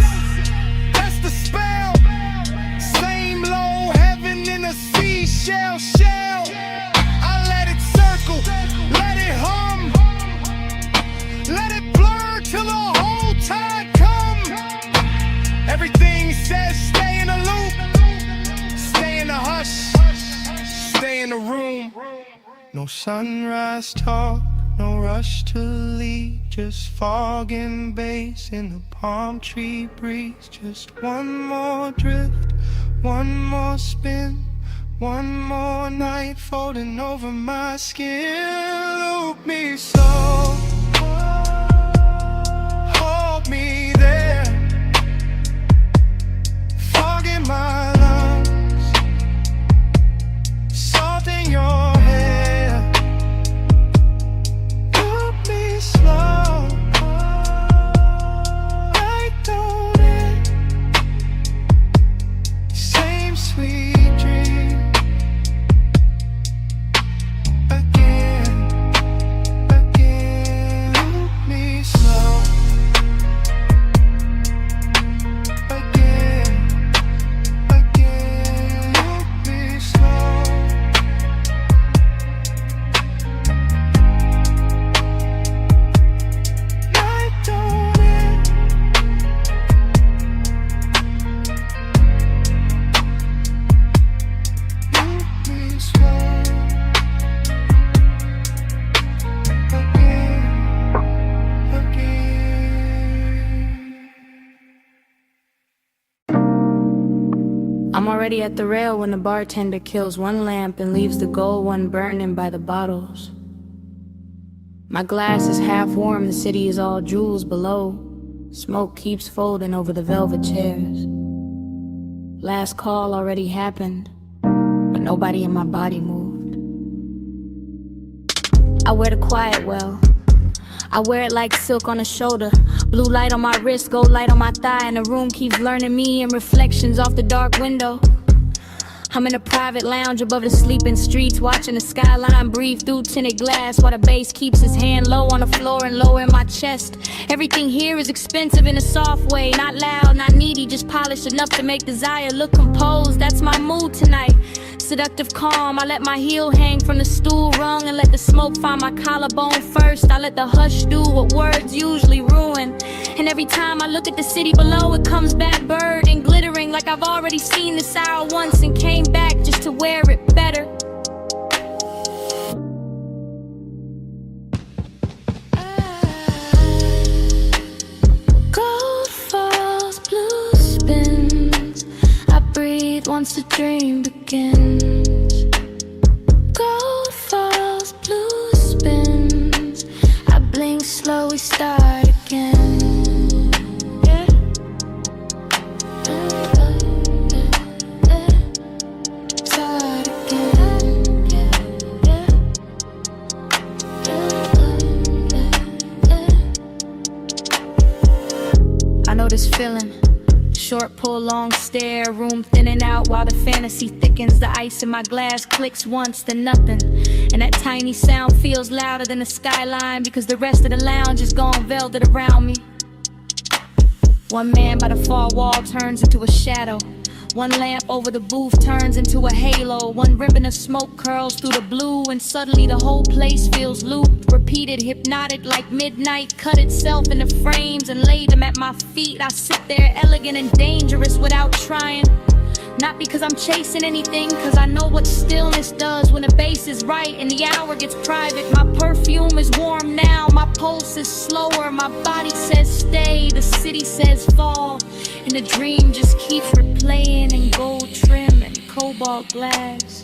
stay in the room. No sunrise talk, no rush to leave, just fog and bass in the palm tree breeze. Just one more drift, one more spin, one more night folding over my skin. Loop me slow, hold me there, fog in my lungs, salt in your hair. Loop me slow, I don't end. Same sweet dream again, again. Loop me slow again, again. Loop me slow. Night don't end. Loop me slow again, again. I'm already at the rail when the bartender kills one lamp and leaves the gold one burning by the bottles. My glass is half warm, the city is all jewels below. Smoke keeps folding over the velvet chairs. Last call already happened, but nobody in my body moved. I wear the quiet well. I wear it like silk on a shoulder. Blue light on my wrist, gold light on my thigh, and the room keeps learning me and reflections off the dark window. I'm in a private lounge above the sleeping streets, watching the skyline breathe through tinted glass while the bass keeps his hand low on the floor and low in my chest. Everything here is expensive in a soft way, not loud, not needy, just polished enough to make desire look composed. That's my mood tonight. Seductive calm, I let my heel hang from the stool rung and let the smoke find my collarbone first. I let the hush do what words usually ruin. And every time I look at the city below, it comes back bird and glittering like I've already seen this hour once and came back just to wear it better. Gold falls, blue spins. I breathe once the dream begins. Gold falls, blue spins. I blink slow, we start again. Yeah. Start again. I know this feeling. Short pull, long stare, room thinning out while the fantasy thickens. The ice in my glass clicks once, then nothing. And that tiny sound feels louder than the skyline because the rest of the lounge is gone velvet around me. One man by the far wall turns into a shadow. One lamp over the booth turns into a halo. One ribbon of smoke curls through the blue, and suddenly the whole place feels looped, repeated, hypnotic like midnight. Cut itself into frames and laid them at my feet. I sit there elegant and dangerous without trying. Not because I'm chasing anything, cause I know what stillness does when the bass is right and the hour gets private. My perfume is warm now, my pulse is slower. My body says stay, the city says fall. And the dream just keeps replaying in gold trim and cobalt glass.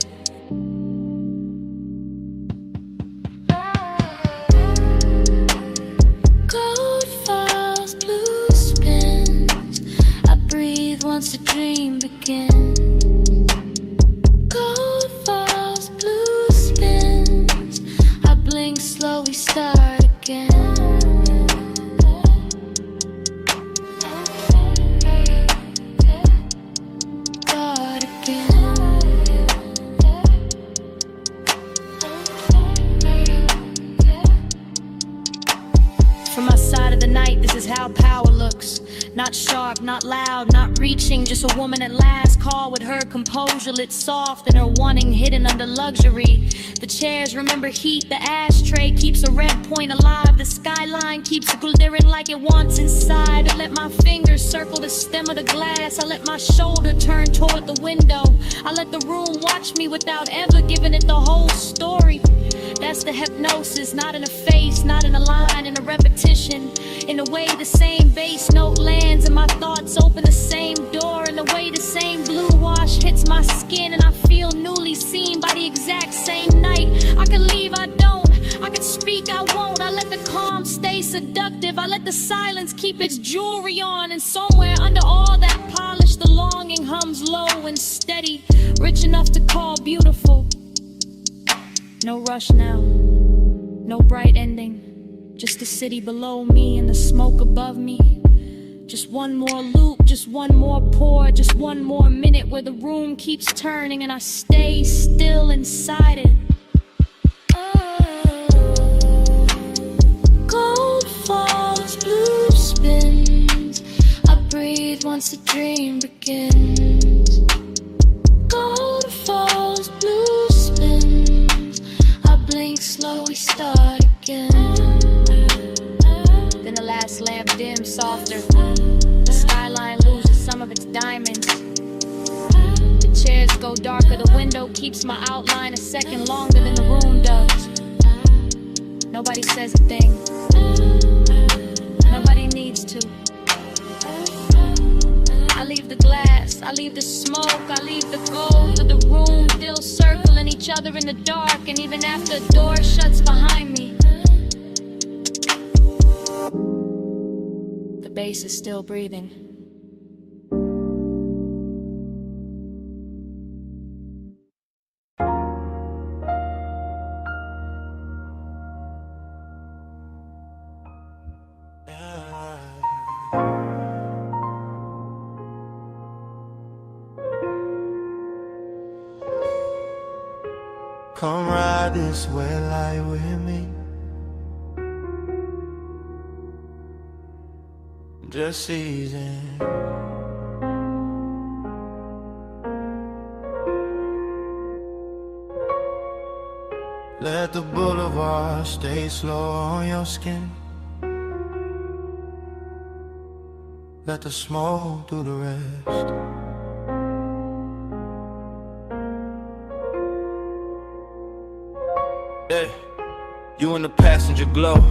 Gold falls, blue spins. I breathe once the dream begins. Gold falls, blue spins. I blink slow, we start again. Start again. From my side of the night, this is how power looks. Not sharp, not loud, not reaching, just a woman at last. Call with her composure lit soft and her wanting hidden under luxury. The chairs remember heat, the ashtray keeps a red point alive. The skyline keeps glittering like it wants inside. I let my fingers circle the stem of the glass. I let my shoulder turn toward the window. I let the room watch me without ever giving it the whole story. That's the hypnosis, not in a face, not in a line, in a repetition. In a way the same bass note lands and my thoughts open the same door. In a way the same blue wash hits my skin and I feel newly seen by the exact same night. I can leave, I don't. I can speak, I won't. I let the calm stay seductive. I let the silence keep its jewelry on. And somewhere under all that polish, the longing hums low and steady, rich enough to call beautiful. No rush now, no bright ending, just the city below me and the smoke above me. Just one more loop, just one more pour, just one more minute where the room keeps turning and I stay still inside it. Gold falls, blue spins, I breathe once the dream begins. Gold falls, blue spins, blink slow, we start again. Then the last lamp dims softer. The skyline loses some of its diamonds. The chairs go darker. The window keeps my outline a second longer than the room does. Nobody says a thing. Nobody needs to. I leave the glass, I leave the smoke, I leave the gold of the room still circling each other in the dark. And even after the door shuts behind me, the bass is still breathing. Come ride this red light with me. Just easing. Let the boulevard stay slow on your skin. Let the smoke do the rest. Hey, you in the passenger glow,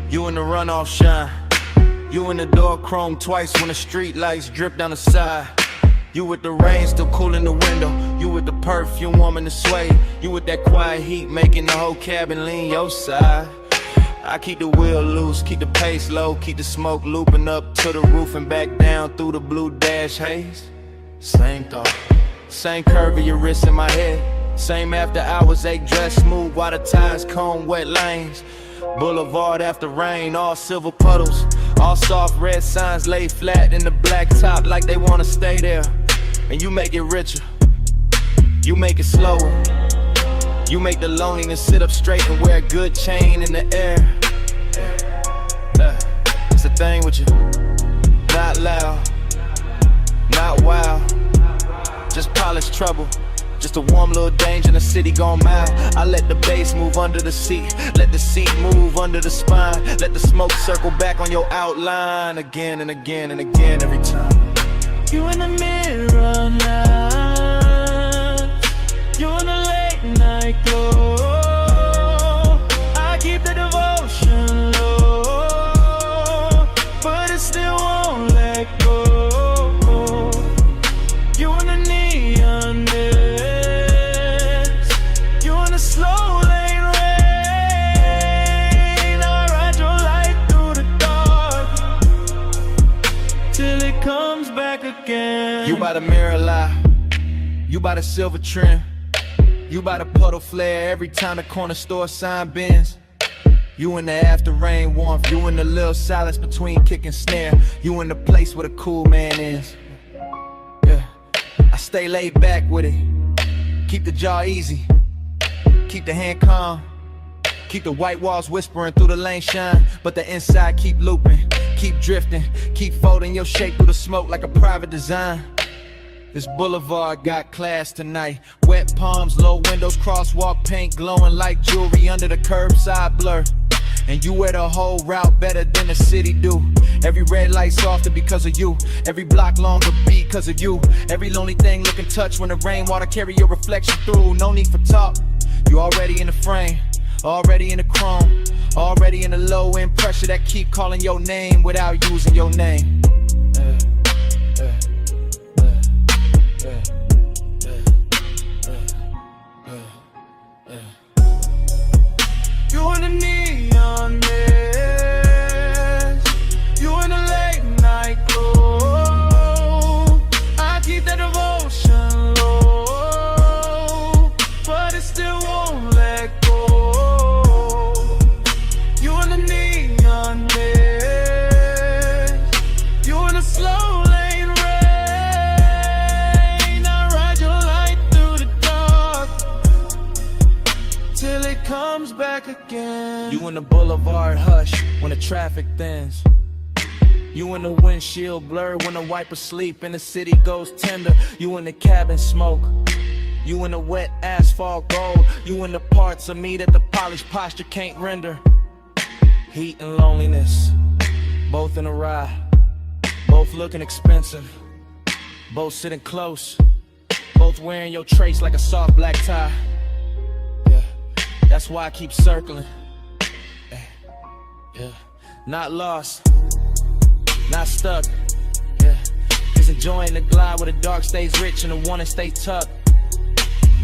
you in the runoff shine, you in the door chrome twice when the street lights drip down the side. You with the rain still cool in the window, you with the perfume warming the sway, you with that quiet heat making the whole cabin lean your side. I keep the wheel loose, keep the pace low, keep the smoke looping up to the roof and back down through the blue dash haze. Same thought, same curve of your wrist in my head. Same after hours, ache dress smooth while the tires comb wet lanes. Boulevard after rain, all silver puddles, all soft red signs laid flat in the black top like they wanna stay there. And you make it richer, you make it slower, you make the loneliness sit up straight and wear a good chain in the air. It's the thing with you, not loud, not wild, just polished trouble. Just a warm little danger in the city gone mild. I let the bass move under the seat, let the seat move under the spine, let the smoke circle back on your outline again and again and again every time. You in the mirror now, you in the late night glow. I keep the devotion low, but it still won't let go. You in the neon slow lane rain, I ride your light through the dark till it comes back again. You by the mirror lie, you by the silver trim, you by the puddle flare every time the corner store sign bends. You in the after rain warmth, you in the little silence between kick and snare, you in the place where the cool man is. Yeah, I stay laid back with it, keep the jaw easy, keep the hand calm, keep the white walls whispering through the lane shine, but the inside keep looping, keep drifting, keep folding your shape through the smoke like a private design. This boulevard got class tonight. Wet palms, low windows, crosswalk paint glowing like jewelry under the curbside blur. And you wear the whole route better than the city do. Every red light softer because of you. Every block longer because of you. Every lonely thing looking touch when the rainwater carry your reflection through. No need for talk, you already in the frame, already in the chrome, already in the low end pressure that keep calling your name without using your name. You in the neon mist, you in the late night glow. I keep that devotion low, but it still won't let go. You in the neon mist, you in the slow lane rain. I ride your light through the dark till it comes back again. You in the boulevard hush when the traffic thins. You in the windshield blur when the wiper sleep and the city goes tender. You in the cabin smoke, you in the wet asphalt gold. You in the parts of me that the polished posture can't render. Heat and loneliness, both in a ride, both looking expensive, both sitting close, both wearing your trace like a soft black tie. That's why I keep circling. Yeah. Not lost, not stuck. Yeah. Just enjoying the glide where the dark stays rich and the wanting stays tucked.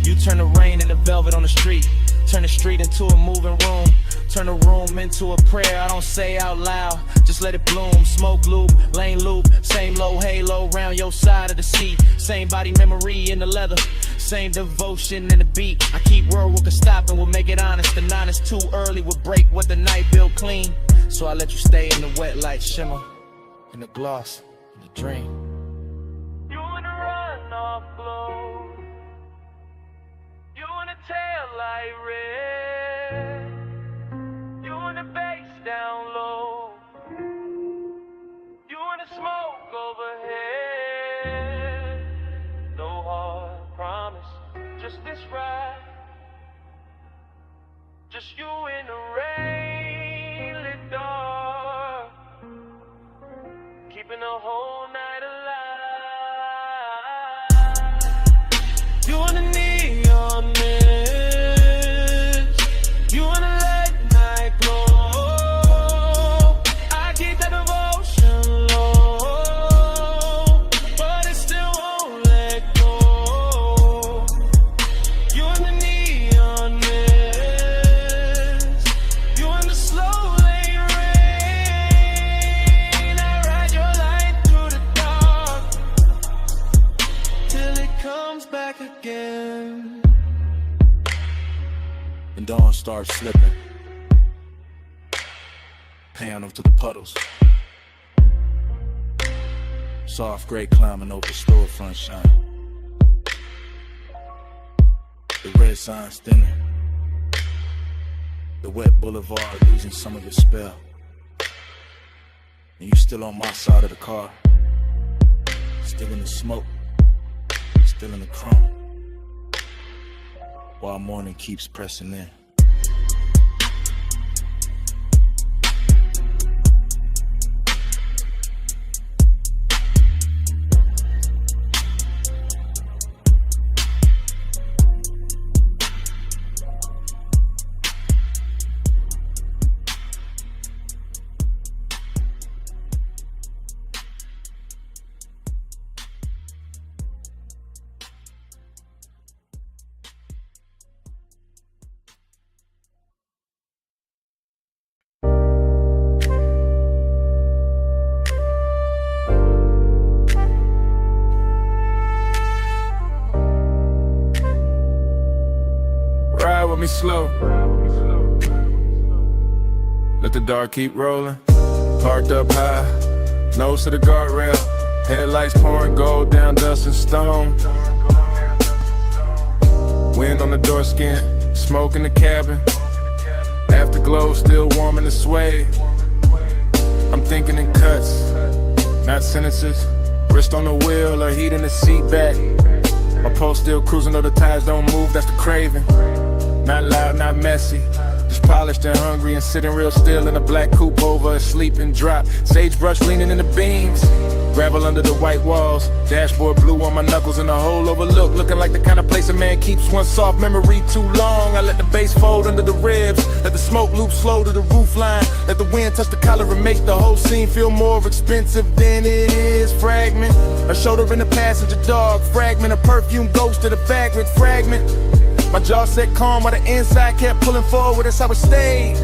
You turn the rain into velvet on the street, turn the street into a moving room, turn the room into a prayer I don't say out loud, just let it bloom. Smoke loop, lane loop, same low halo round your side of the seat. Same body memory in the leather, same devotion in the beat. I keep world we can stop and we'll make it honest. The nine is too early, we'll break what the night built clean. So I let you stay in the wet light shimmer, in the gloss, in the dream. You in the runoff glow, you in the tail light red, you in the bass down low, you in the smoke overhead. No hard promise, just this ride, just you in the rain lit dark, keeping the whole night alive. You in the neon mist, you in the late night glow. I keep that devotion low, but it still won't let go. You in the neon mist, you in the slow lane rain. I ride your light through the dark till it comes back again. And dawn starts slipping, paying them to the puddles. Soft gray climbing over the storefront shine. The red signs thinning, the wet boulevard losing some of its spell. And you still on my side of the car, still in the smoke, still in the chrome, while morning keeps pressing in. Me slow. Let the dark keep rolling. Parked up high, nose to the guardrail. Headlights pouring gold down dust and stone. Wind on the door skin, smoke in the cabin. Afterglow still warm in the suede. I'm thinking in cuts, not sentences. Wrist on the wheel or heat in the seat back. My pulse still cruising, though the tires don't move, that's the craving. Not loud, not messy, just polished and hungry and sitting real still in a black coupe over a sleeping drop. Sagebrush leaning in the beams, gravel under the white walls. Dashboard blue on my knuckles and a hole overlooked, looking like the kind of place a man keeps one soft memory too long. I let the bass fold under the ribs, let the smoke loop slow to the roof line, let the wind touch the collar and make the whole scene feel more expensive than it is. Fragment, a shoulder in the passenger dog, fragment, a perfume ghost of the vagrant fragment. My jaw set calm while the inside kept pulling forward, that's how it stayed.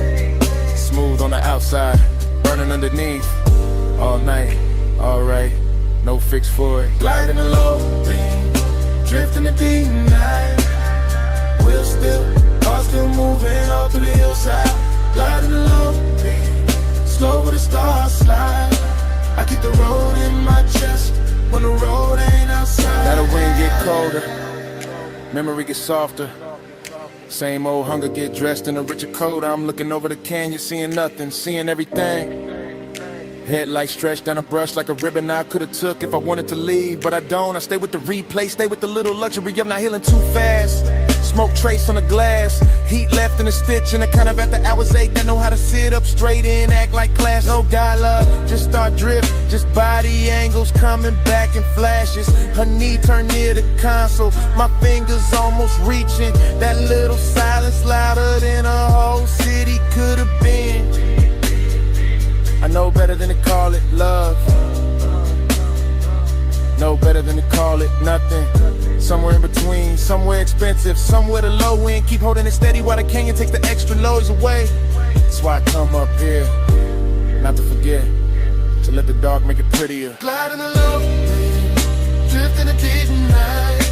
Smooth on the outside, burning underneath. All night, alright, no fix for it. Gliding the low beam, drifting the deep night. Wheel still, car still moving all through the hillside. Gliding the low beam, slow with the stars slide. I keep the road in my chest when the road ain't outside. Now the wind get colder, memory gets softer. Same old hunger get dressed in a richer coat. I'm looking over the canyon, seeing nothing, seeing everything. Headlights stretched down a brush like a ribbon I could've took if I wanted to leave, but I don't. I stay with the replay, stay with the little luxury of not healing too fast. Smoke trace on the glass, heat left in a stitch, and the kind of after hours ache that know how to sit up straight and act like class. No dialogue, just start drift, just body angles coming back in flashes. Her knee turned near the console, my fingers almost reaching. That little silence louder than a whole city could've been. I know better than to call it love, know better than to call it nothing. Somewhere in between, somewhere expensive, somewhere the low end. Keep holding it steady while the canyon takes the extra loads away. That's why I come up here, not to forget, to let the dark make it prettier. Gliding the low beam, drifting the deep night.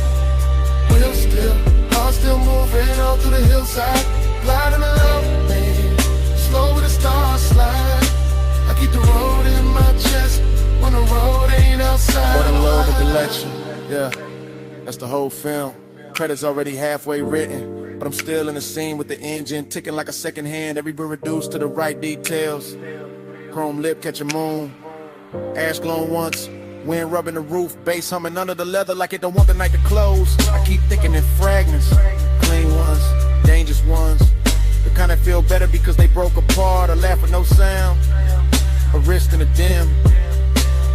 Wheel still, car still moving all through the hillside. Gliding the low beam, slow with the stars slide. I keep the road in my chest when the road ain't outside. What a load of collection, yeah, that's the whole film. Credits already halfway written, but I'm still in the scene with the engine ticking like a second hand. Every bit reduced to the right details. Chrome lip catching moon, ash glowing once, wind rubbing the roof, bass humming under the leather like it don't want the night to close. I keep thinking in fragments, clean ones, dangerous ones, the kind that feel better because they broke apart or laugh with no sound. A wrist in a dim,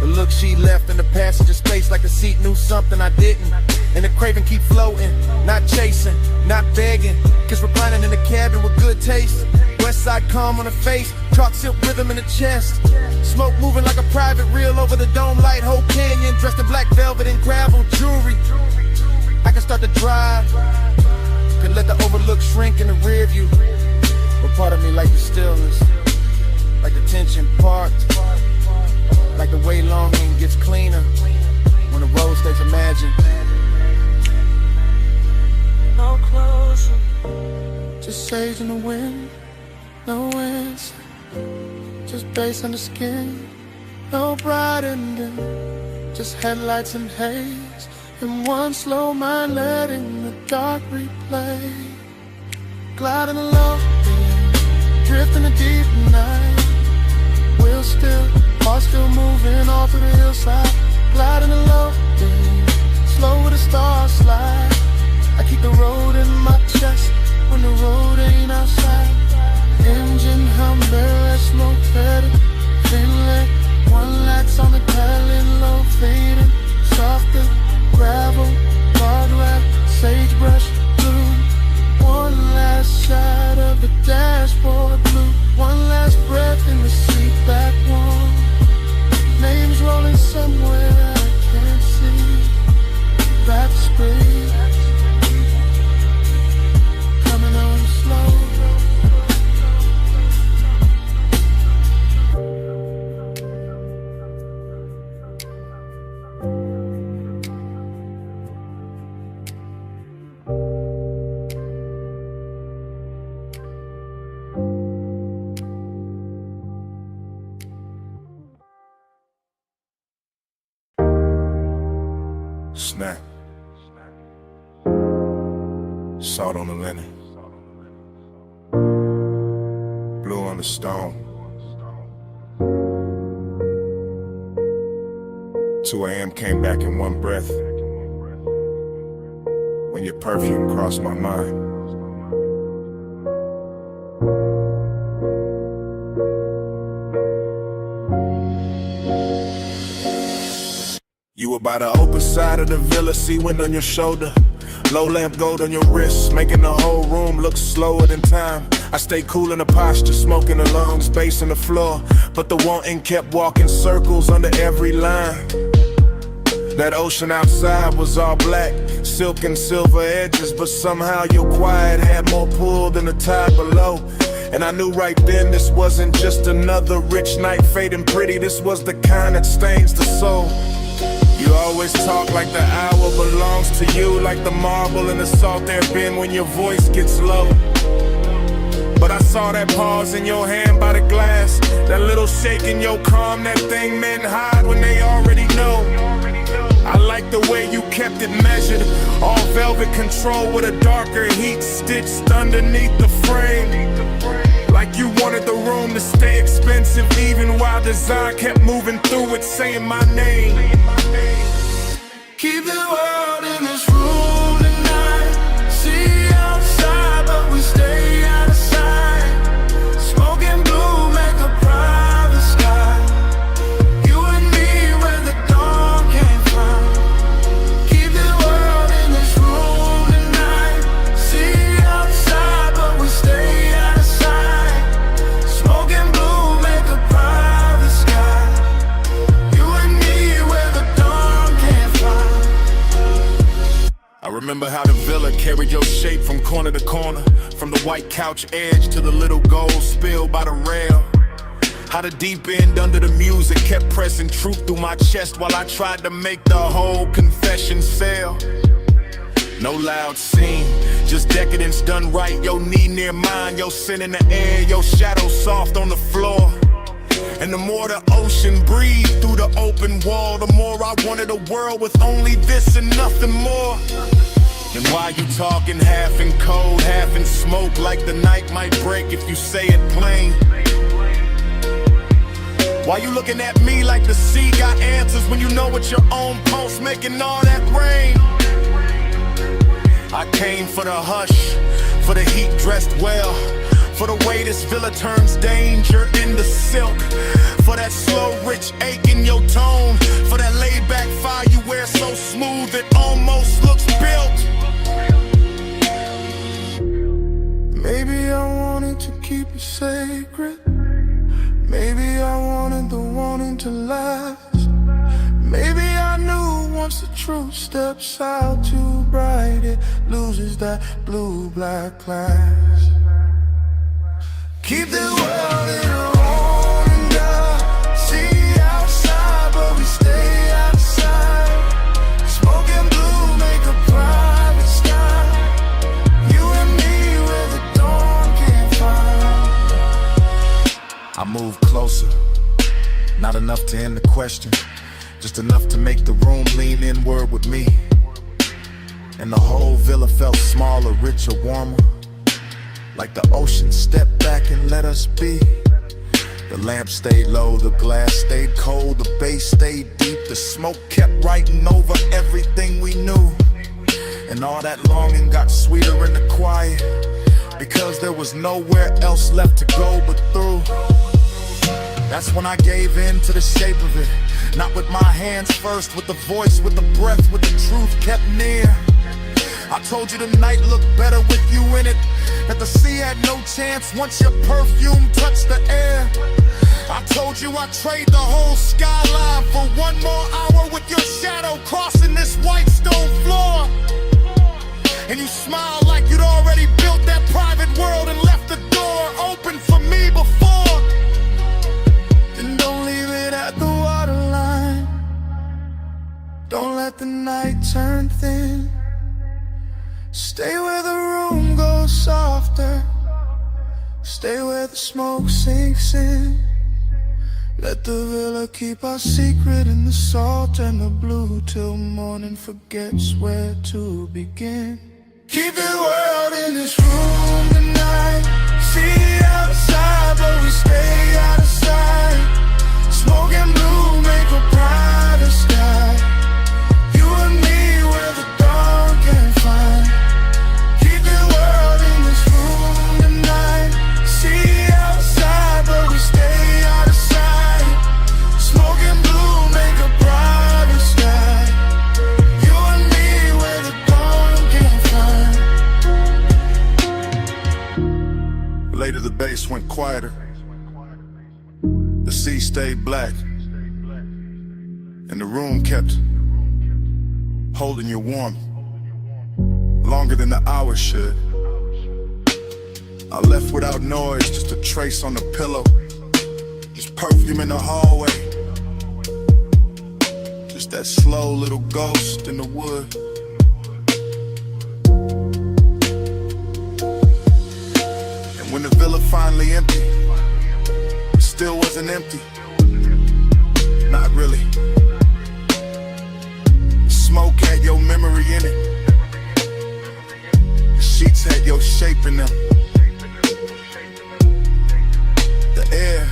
the look she left in the passenger space like the seat knew something I didn't. And the craving keep floating, not chasing, not begging. Kiss reclining in the cabin with good taste. West side calm on the face, chalk silk rhythm in the chest. Smoke moving like a private reel over the dome light. Whole canyon dressed in black velvet and gravel jewelry. I can start to drive, could let the overlook shrink in the rear view. But part of me like the stillness, like the tension parked, like the way longing gets cleaner when the road stays imagined. No closer, just sage in the wind, no answer, just bass on the skin, no bright ending, just headlights and haze, and one slow mind letting the dark replay. Gliding along, drifting the deep night. Wheel still, car still moving all through the hillside. Gliding along, slow with the stars slide. I keep the road in my chest when the road ain't outside. Engine hum, barrel, smoke faded, Finland. One lights on the tailend, low fading, softer gravel, guardrail, sagebrush blue. One last shot of the dashboard blue. One last breath in the seat back warm. Names rolling somewhere I can't see. Back screen, coming on slow. Snap. Salt on the linen. Blue on the stone. 2 a.m. came back in one breath. When your perfume crossed my mind. You were by the open side of the villa, sea wind on your shoulder. Low lamp gold on your wrist, making the whole room look slower than time. I stayed cool in the posture, smoking the lungs, bass on the floor. But the wanting kept walking circles under every line. That ocean outside was all black, silk and silver edges, but somehow your quiet had more pull than the tide below. And I knew right then this wasn't just another rich night fading pretty, this was the kind that stains the soul. You always talk like the hour belongs to you, like the marble in the salt there been when your voice gets low. But I saw that pause in your hand by the glass, that little shake in your calm, that thing men hide when they already know. I like the way you kept it measured, all velvet control with a darker heat stitched underneath the frame. Like you wanted the room to stay expensive, even while design kept moving through it, saying my name. Keep the world in this room tonight. See outside, but we stay out of sight. Smoking blue, make a private sky. You and me where the dawn came from. Keep the world in this room tonight. See outside, but we stay out of sight. Smoking blue, make a private sky. You and me where the dawn came from. I remember how the villa carried your shape from corner to corner, from the white couch edge to the little gold spill by the rail. How the deep end under the music kept pressing truth through my chest while I tried to make the whole confession sell. No loud scene, just decadence done right. Your knee near mine, your sin in the air, your shadow soft on the floor. And the more the ocean breathed through the open wall, the more I wanted a world with only this and nothing more. And why you talking half in cold, half in smoke, like the night might break if you say it plain? Why you looking at me like the sea got answers when you know it's your own pulse making all that rain? I came for the hush, for the heat dressed well, for the way this villa turns danger into silk, for that slow rich ache in your tone, for that laid back fire you wear so smooth it almost looks built. Maybe I wanted to keep it sacred. Maybe I wanted the wanting to last. Maybe I knew once the truth steps out too bright, it loses that blue-black class. Keep the world in a roaring dark. See outside, but we stay outside. Smoking blue, make a private sky. You and me where the dawn can't find. I moved closer, not enough to end the question, just enough to make the room lean inward with me. And the whole villa felt smaller, richer, warmer, like the ocean stepped back and let us be. The lamp stayed low, the glass stayed cold, the bass stayed deep, the smoke kept writing over everything we knew. And all that longing got sweeter in the quiet, because there was nowhere else left to go but through. That's when I gave in to the shape of it, not with my hands first, with the voice, with the breath, with the truth kept near. I told you the night looked better with you in it, that the sea had no chance once your perfume touched the air. I told you I'd trade the whole skyline for one more hour with your shadow crossing this white stone floor. And you smiled like you'd already built that private world and left the door open for me before. And don't leave it at the waterline. Don't let the night turn thin. Stay where the room goes softer. Stay where the smoke sinks in. Let the villa keep our secret in the salt and the blue till morning forgets where to begin. Keep the world in this room tonight. See outside, but we stay out of sight. Smoking blue, make a private sky. AC stayed black, and the room kept holding you warm longer than the hours should. I left without noise, just a trace on the pillow, just perfume in the hallway, just that slow little ghost in the wood. And when the villa finally emptied, it still wasn't empty. Not really. Smoke had your memory in it. The sheets had your shape in them. The air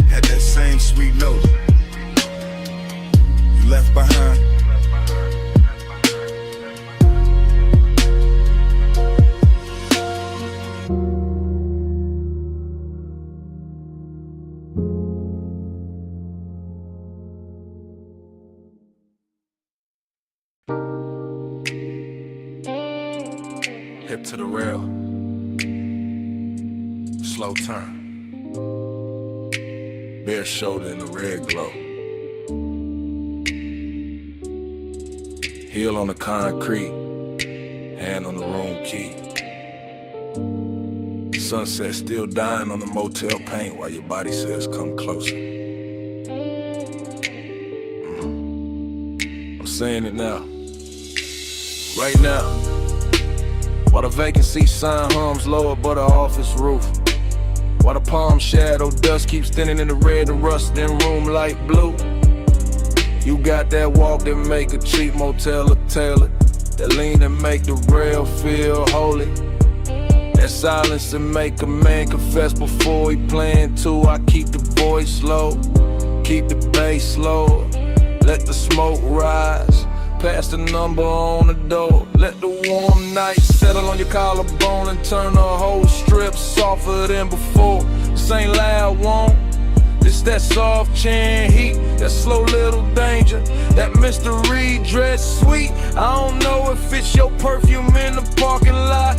had that same sweet note you left behind. Hip to the rail, slow turn, bare shoulder in the red glow, heel on the concrete, hand on the room key. Sunset still dying on the motel paint while your body says come closer. I'm saying it now, right now. While the vacancy sign hums low above the office roof, while the palm shadow dust keeps thinning in the red and rusting room light blue. You got that walk that make a cheap motel a tailored, that lean and make the rail feel holy, that silence and make a man confess before he plan to. I keep the voice low, keep the bass low, let the smoke rise, pass the number on the door. Let the warm night settle on your collarbone and turn the whole strip softer than before. This ain't loud, won't. It's that soft chin heat, that slow little danger, that mystery dress sweet. I don't know if it's your perfume in the parking lot,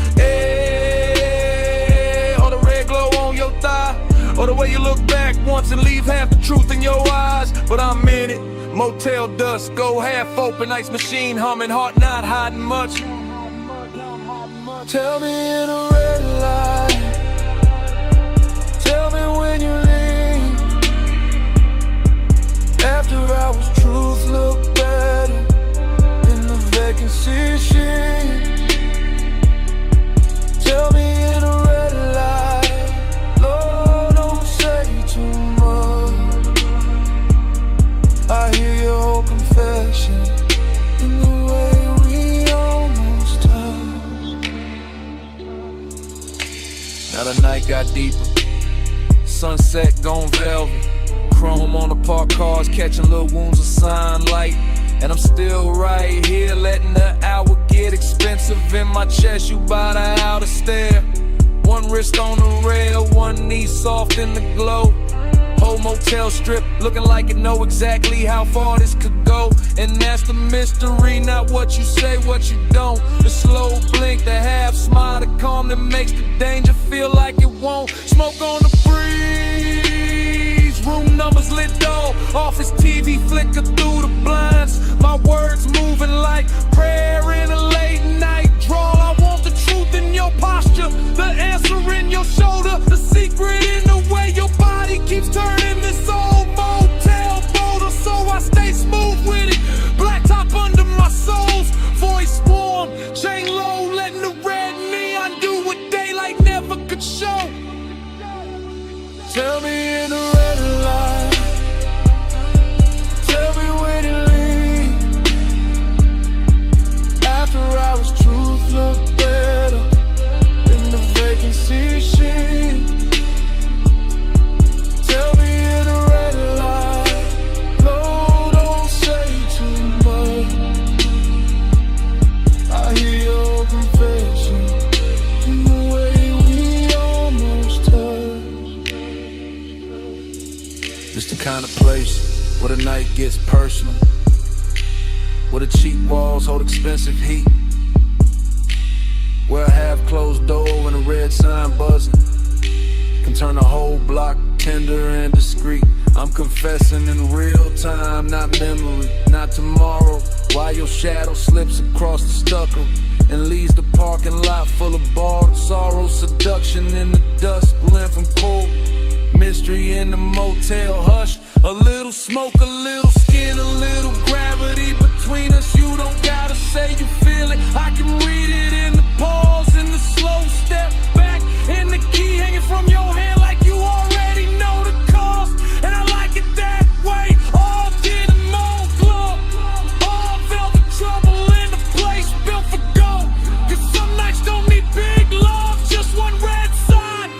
or the red glow on your thigh, or the way you look back once and leave half the truth in your eyes. But I'm in it. Motel dust, go half open, ice machine humming, heart not hiding much. Tell me in a red light, tell me when you leave. After hours, truth look better in the vacancy sheet. Tell me in a red light, Lord, don't say too much. I hear your whole confession in the way we almost touched. Now the night got deeper, sunset gone velvet, chrome on the parked cars catching little wounds of sunlight. And I'm still right here letting the hour get expensive in my chest. You by the outer stair, one wrist on the rail, one knee soft in the glow. Whole motel strip looking like it know exactly how far this could go. And that's the mystery, not what you say, what you don't. The slow blink, the half smile, the calm that makes the danger feel like it won't. Smoke on the breeze, room numbers lit dull, office TV flicker through the blinds. My words moving like prayer in a late night drawl. I want the truth in your posture, the answer in your shoulder, the secret in the way your body keeps turning this old motel boulder. So I stay smooth with it, black top under my soles, voice warm, chain low, letting the red neon do what daylight never could show. Tell me in the red light, tell me when you leave. After hours, truth look better in the vacancy sheet. Tell me in the red light, Lord, don't say too much. I hear your confession in the way we almost touched. It's the kind of place where the night gets personal, where the cheap walls hold expensive heat, where a half-closed door and a red sign buzzing can turn a whole block tender and discreet. I'm confessing in real time, not memory, not tomorrow. While your shadow slips across the stucco and leaves the parking lot full of borrowed sorrow. Seduction in the dust, blend from cold. Mystery in the motel, hush. A little smoke, a little skin, a little gravity between us. You don't gotta say you feel it, I can read it in the pause, in the slow step back, in the key hanging from your hand like you already know the cost. And I like it that way. All did the Moon Club, all velvet trouble in the place built for gold. Cause some nights don't need big love, just one red sign,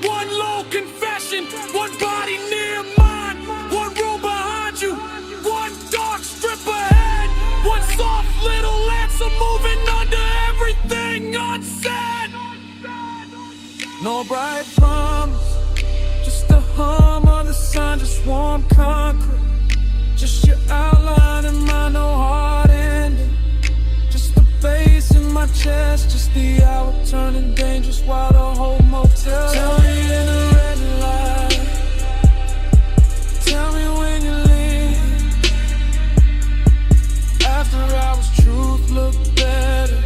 one low confession, one body near mine, one room behind you, one dark strip ahead, one soft little answer moving under everything unsaid. No bright promise, just a hum of the sun, just warm concrete, just your outline in my no hard ending, just the bass in my chest, just the hour turning dangerous while the whole motel. Tell me in the red light, tell me when you leave. After hours, truth look better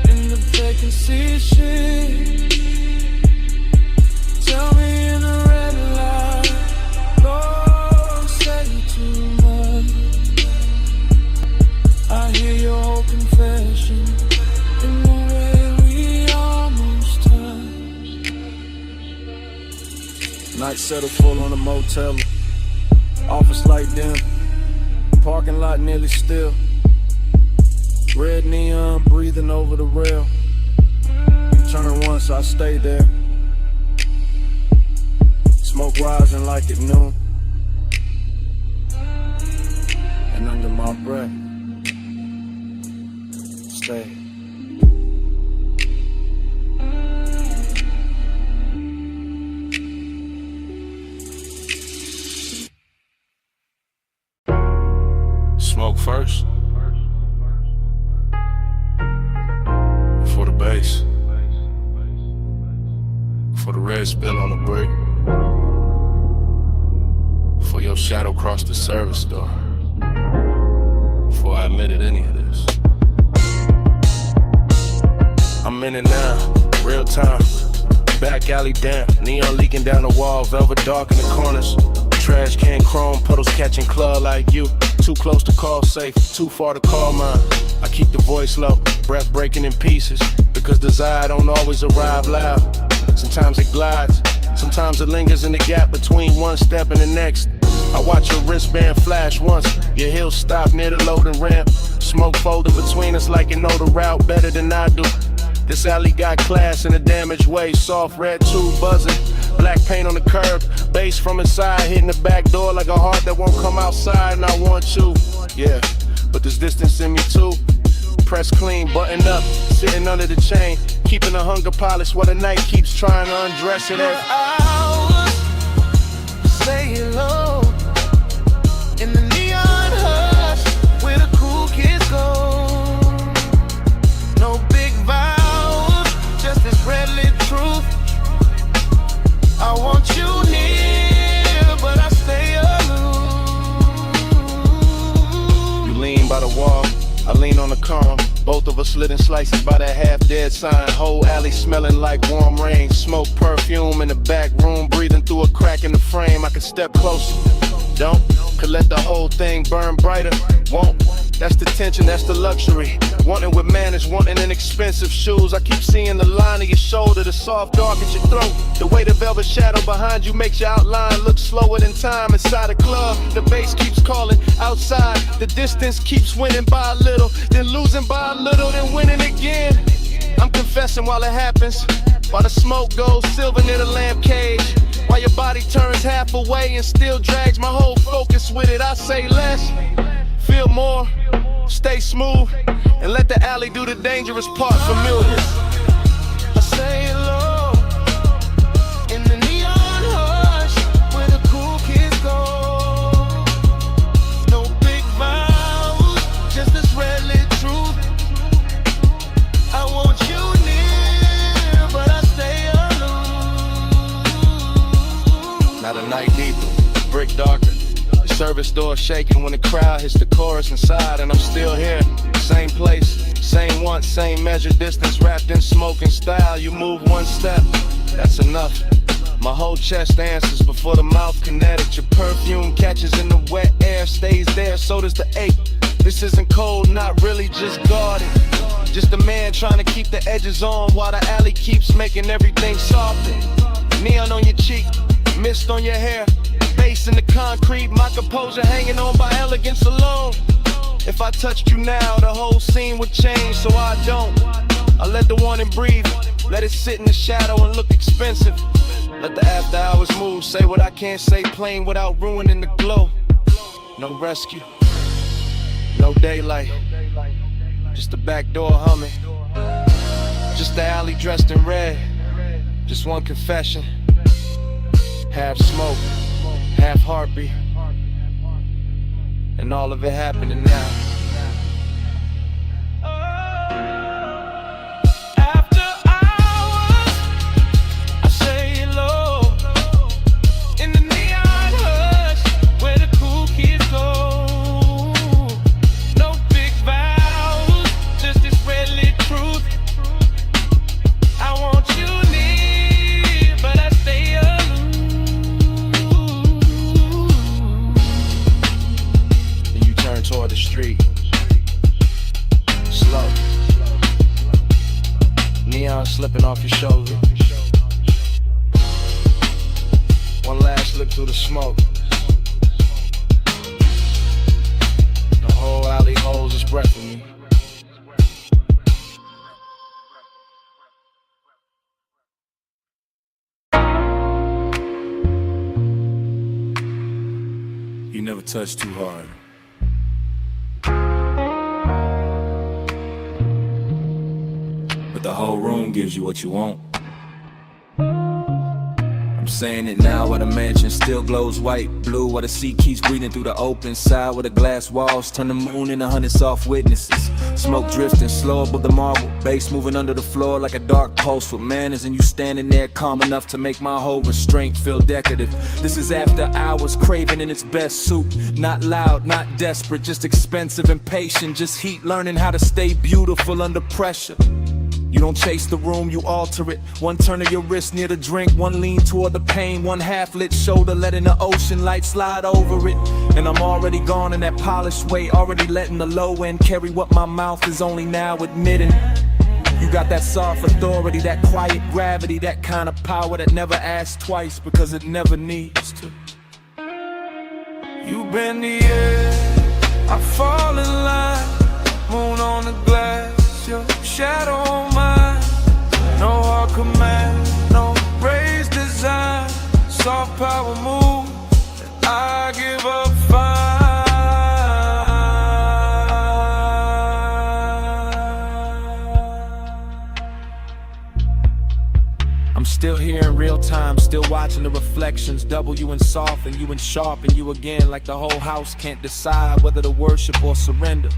in the vacancy sheet. Tell me in the red light, Lord, say too much. I hear your whole confession in the way we almost touched. Night settle full on a motel, office light dim, parking lot nearly still. Red neon breathing over the rail. Turning once, I stay there. Smoke rising like at noon, and under my breath, stay. Smoke first. For the bass. For the red spill on the brick. For your shadow crossed the service door. Before I admitted any of this. I'm in it now, real time. Back alley damp, neon leaking down the wall, velvet dark in the corners. Trash can chrome, puddles catching claw like you. Too close to call safe, too far to call mine. I keep the voice low, breath breaking in pieces. Because desire don't always arrive loud. Sometimes it glides, sometimes it lingers in the gap between one step and the next. I watch your wristband flash once, your heels stop near the loading ramp. Smoke folded between us like you know the route better than I do. This alley got class in a damaged way, soft red tube buzzing. Black paint on the curb, bass from inside, hitting the back door like a heart that won't come outside. And I want you, yeah, but there's distance in me too. Press clean, buttoned up, sitting under the chain, keeping the hunger polished while the night keeps trying to undress it. Hours, say hello in the neon hush where the cool kids go. No big vows, just this red lit truth. I want you near, but I stay aloof. You lean by the wall, I lean on the column. Both of us lit in slices by that half-dead sign. Whole alley smelling like warm rain. Smoke, perfume in the back room, breathing through a crack in the frame. I could step closer, don't. Could let the whole thing burn brighter, won't. That's the tension, that's the luxury. Wanting with manners, wanting in expensive shoes. I keep seeing the line of your shoulder, the soft dark at your throat. The way the velvet shadow behind you makes your outline look slower than time. Inside a club, the bass keeps calling. Outside, the distance keeps winning by a little, then losing by a little, then winning again. I'm confessing while it happens, while the smoke goes silver near the lamp cage. While your body turns half away and still drags my whole focus with it. I say less, feel more, stay smooth, and let the alley do the dangerous part familiar. I say hello in the neon hush where the cool kids go. No big vows, just this red lit truth. I want you near, but I stay aloof. store shaking when the crowd hits the chorus inside, and I'm still here. Same place, same want, same measure, distance wrapped in smoke and style. You move one step, that's enough. My whole chest answers before the mouth kinetic. Your perfume catches in the wet air, stays there, so does the ache. This isn't cold, not really, just guarded. Just a man trying to keep the edges on while the alley keeps making everything softer. Neon on your cheek, mist on your hair, bass in the concrete, my composure hanging on by elegance alone. If I touched you now, the whole scene would change, so I don't. I let the warning breathe, let it sit in the shadow and look expensive. Let the after hours move, say what I can't say plain without ruining the glow. No rescue, no daylight, just the back door humming. Just the alley dressed in red, just one confession. Half smoke, half heartbeat, and all of it happening now. Toward the street, slow, neon slipping off your shoulder. One last look through the smoke. The whole alley holds its breath for me. You never touch too hard. The whole room gives you what you want. I'm saying it now while the mansion still glows white, blue, while the sea keeps breathing through the open side, where the glass walls turn the moon into 100 soft witnesses. Smoke drifting slow above the marble, bass moving under the floor like a dark pulse with manners, and you standing there calm enough to make my whole restraint feel decorative. This is after hours, craving in its best suit, not loud, not desperate, just expensive and patient, just heat, learning how to stay beautiful under pressure. You don't chase the room, you alter it. One turn of your wrist near the drink, one lean toward the pain, one half-lit shoulder letting the ocean light slide over it. And I'm already gone in that polished way, already letting the low end carry what my mouth is only now admitting. You got that soft authority, that quiet gravity, that kind of power that never asks twice because it never needs to. You bend the air, I fall in line, moon on the glass, your shadow on mine. No hard command, no raised design, soft power move, and I give up fine. I'm still here in real time, still watching the reflections, double you and soft and you and sharp and you again, like the whole house can't decide whether to worship or surrender.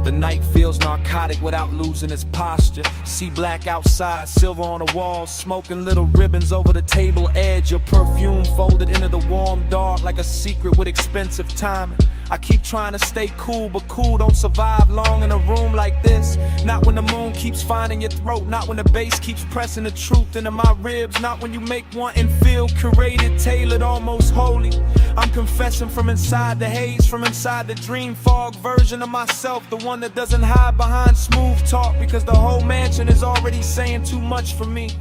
The night feels narcotic without losing its posture. See black outside, silver on the walls, smoking little ribbons over the table edge. Your perfume folded into the warm dark like a secret with expensive timing. I keep trying to stay cool, but cool don't survive long in a room like this. Not when the moon keeps finding your throat, not when the bass keeps pressing the truth into my ribs, not when you make one and feel curated, tailored, almost holy. I'm confessing from inside the haze, from inside the dream fog version of myself, the one that doesn't hide behind smooth talk, because the whole mansion is already saying too much for me.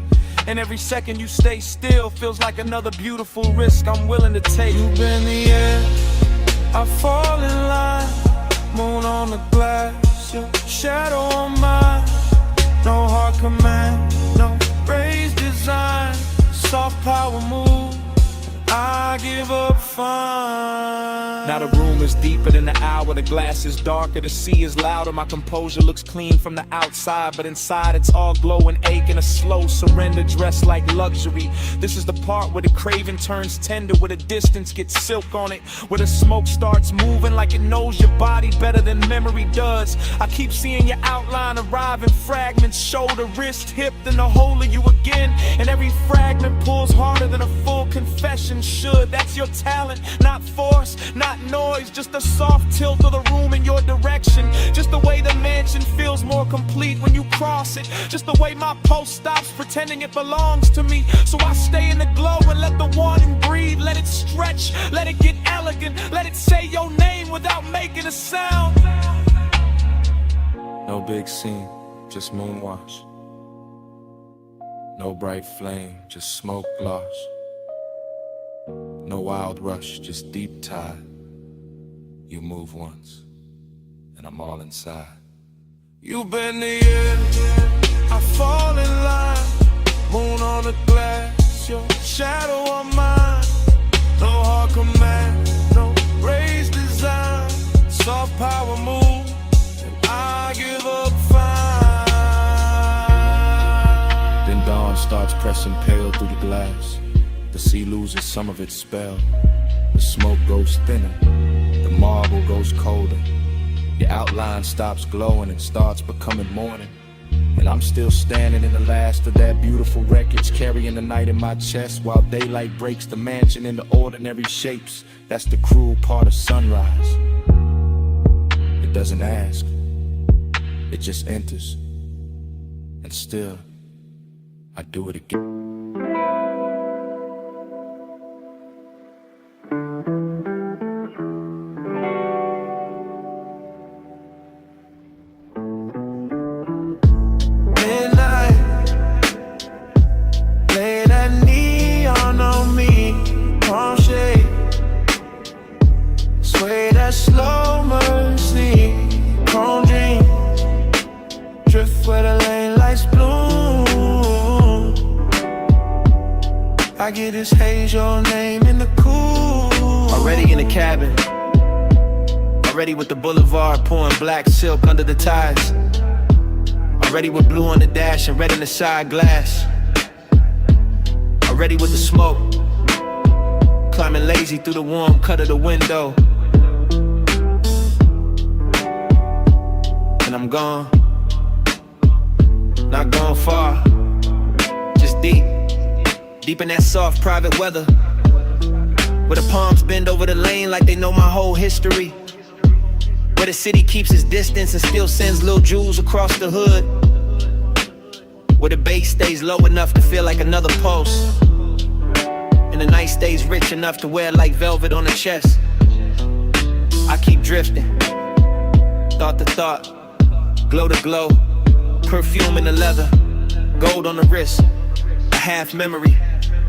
And every second you stay still feels like another beautiful risk I'm willing to take. You bend the air, I fall in line, moon on the glass, your shadow on mine. No hard command, no raised design, soft power move, I give up fine. Now the room is deeper than the hour, the glass is darker, the sea is louder. My composure looks clean from the outside, but inside it's all glow and ache and a slow surrender dressed like luxury. This is the part where the craving turns tender, where the distance gets silk on it, where the smoke starts moving like it knows your body better than memory does. I keep seeing your outline arrive in fragments, shoulder, wrist, hip, then the whole of you again. And every fragment pulls harder than a full confession. and should. That's your talent, not force, not noise. Just a soft tilt of the room in your direction. Just the way the mansion feels more complete when you cross it. Just the way my pulse stops pretending it belongs to me. So I stay in the glow and let the warning breathe. Let it stretch, let it get elegant. Let it say your name without making a sound. No big scene, just moonwash. No bright flame, just smoke gloss. No wild rush, just deep tide. You move once, and I'm all inside. You bend the air, I fall in line. Moon on the glass, your shadow on mine. No hard command, no raised design. Soft power move, and I give up fine. Then dawn starts pressing pale through the glass. The sea loses some of its spell. The smoke goes thinner, the marble goes colder. Your outline stops glowing and starts becoming morning. And I'm still standing in the last of that beautiful wreckage, carrying the night in my chest while daylight breaks the mansion into ordinary shapes. That's the cruel part of sunrise. It doesn't ask, it just enters. And still, I do it again. Slow mercy, chrome dream. Drift where the lane lights bloom. I get this haze, your name in the cool. Already in the cabin, already with the boulevard pouring black silk under the ties. Already with blue on the dash and red in the side glass. Already with the smoke, climbing lazy through the warm cut of the window. And I'm gone, not gone far, just deep, deep in that soft private weather, where the palms bend over the lane like they know my whole history, where the city keeps its distance and still sends little jewels across the hood, where the bass stays low enough to feel like another pulse, and the night stays rich enough to wear like velvet on the chest. I keep drifting, thought to thought, glow to glow, perfume in the leather, gold on the wrist, a half memory,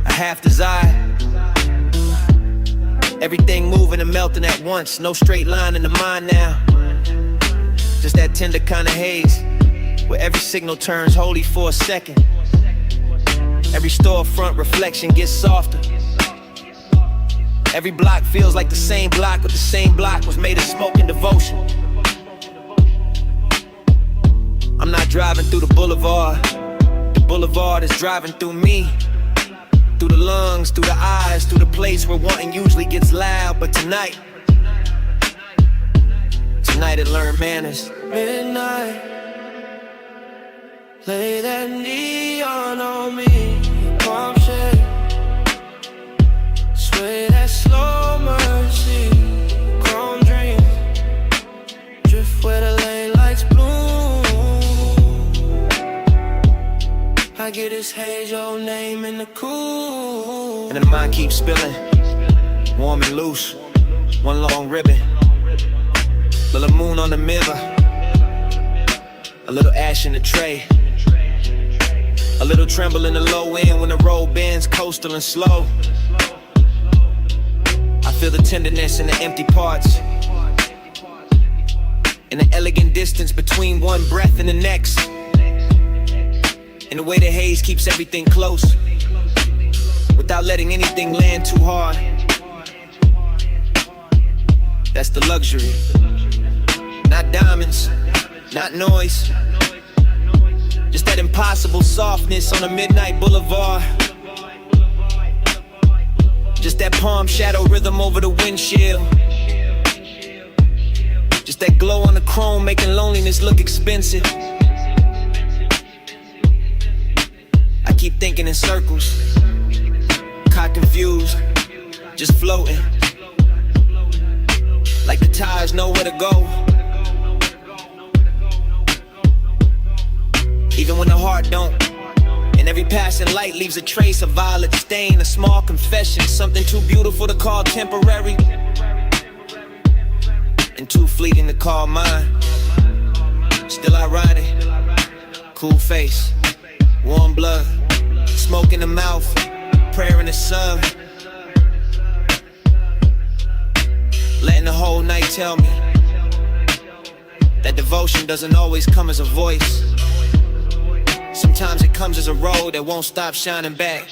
a half desire. Everything moving and melting at once, no straight line in the mind now. Just that tender kind of haze, where every signal turns holy for a second. Every storefront reflection gets softer. Every block feels like the same block, but the same block was made of smoke and devotion. I'm not driving through the boulevard is driving through me. Through the lungs, through the eyes, through the place where wanting usually gets loud. But tonight it learned manners. Midnight, lay that neon on me, palm shade, sway that slow mercy, chrome dream, drift where the lane lights bloom. I get this haze, your name in the cool. And then the mind keeps spilling, warm and loose, one long ribbon. Little moon on the mirror, a little ash in the tray, a little tremble in the low end when the road bends, coastal and slow. I feel the tenderness in the empty parts, in the elegant distance between one breath and the next, and the way the haze keeps everything close, without letting anything land too hard. That's the luxury. Not diamonds, not noise, just that impossible softness on a midnight boulevard. Just that palm shadow rhythm over the windshield. Just that glow on the chrome making loneliness look expensive. I keep thinking in circles, caught confused, just floating. Like the tides know where to go. Even when the heart don't. And every passing light leaves a trace, a violet stain, a small confession, something too beautiful to call temporary, and too fleeting to call mine. Still ironic, cool face, warm blood, smoke in the mouth, prayer in the sun. Letting the whole night tell me that devotion doesn't always come as a voice. Sometimes it comes as a road that won't stop shining back.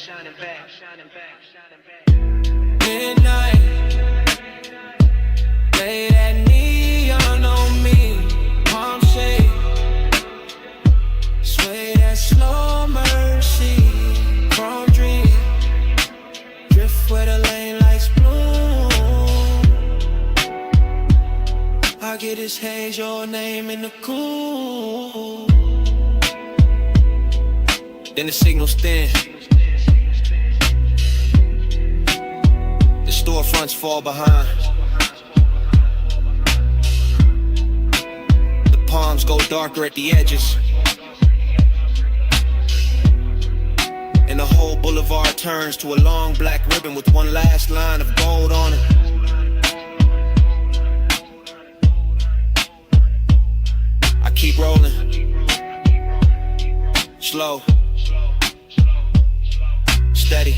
Midnight, lay that neon on me, palm shade, sway that slow mercy, chrome dream, drift where the lane lights bloom. I get this haze, your name in the cool. Then the signal's thin. The storefronts fall behind. The palms go darker at the edges. And the whole boulevard turns to a long black ribbon with one last line of gold on it. I keep rolling. Slow. Steady.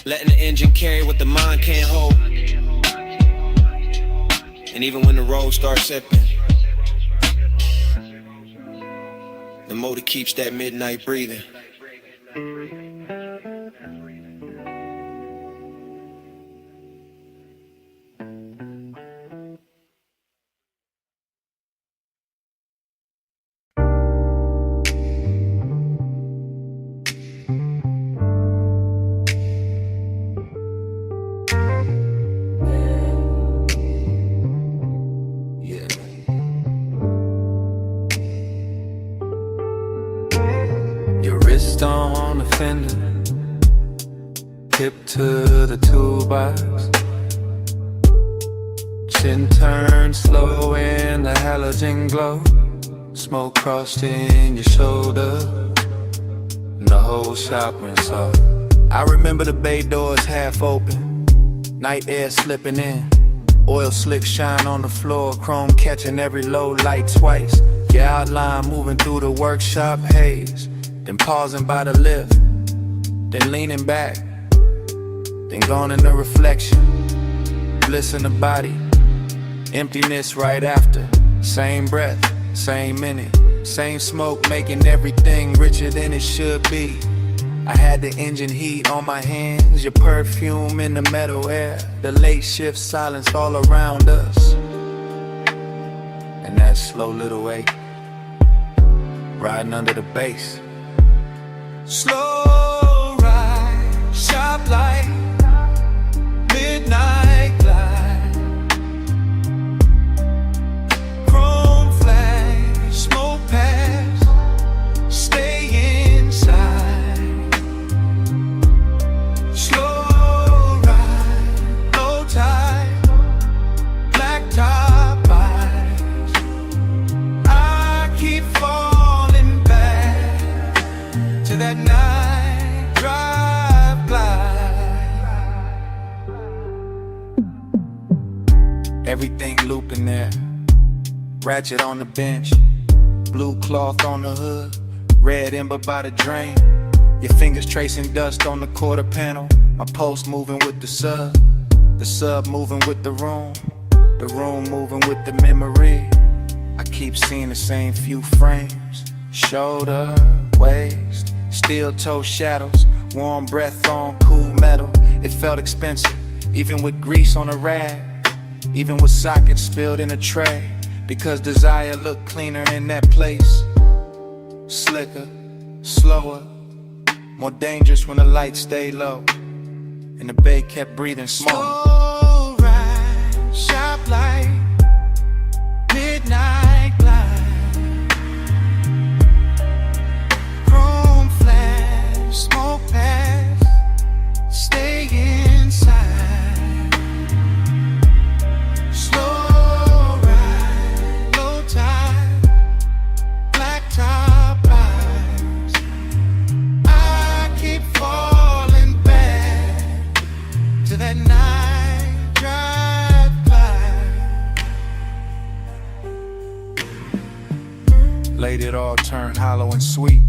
Letting the engine carry what the mind can't hold. And even when the road starts slipping, the motor keeps that midnight breathing. On the fender, hip to the toolbox, chin turned slow in the halogen glow, smoke crossed in your shoulder, and the whole shop went soft. I remember the bay doors half open, night air slipping in, oil slick shine on the floor, chrome catching every low light twice, your outline moving through the workshop haze. Then pausing by the lift, then leaning back, then gone in the reflection, bliss in the body, emptiness right after, same breath, same minute, same smoke making everything richer than it should be. I had the engine heat on my hands, your perfume in the metal air, the late shift silence all around us, and that slow little wake, riding under the bass. Slow ride, sharp light, midnight glide, chrome flash, smoke pass, stay inside. Slow ride, low tide, black top eyes. I keep falling back to that night drive glide. Everything looping there, ratchet on the bench, blue cloth on the hood, red ember by the drain, your fingers tracing dust on the quarter panel, my post moving with the sub moving with the room moving with the memory. I keep seeing the same few frames, shoulder, waist, steel toe shadows, warm breath on cool metal. It felt expensive, even with grease on a rag, even with sockets spilled in a tray, because desire looked cleaner in that place. Slicker, slower, more dangerous when the lights stayed low, and the bay kept breathing smoke. Slow ride, sharp light, midnight glide, chrome flash, smoke pass, Later it all turned hollow and sweet.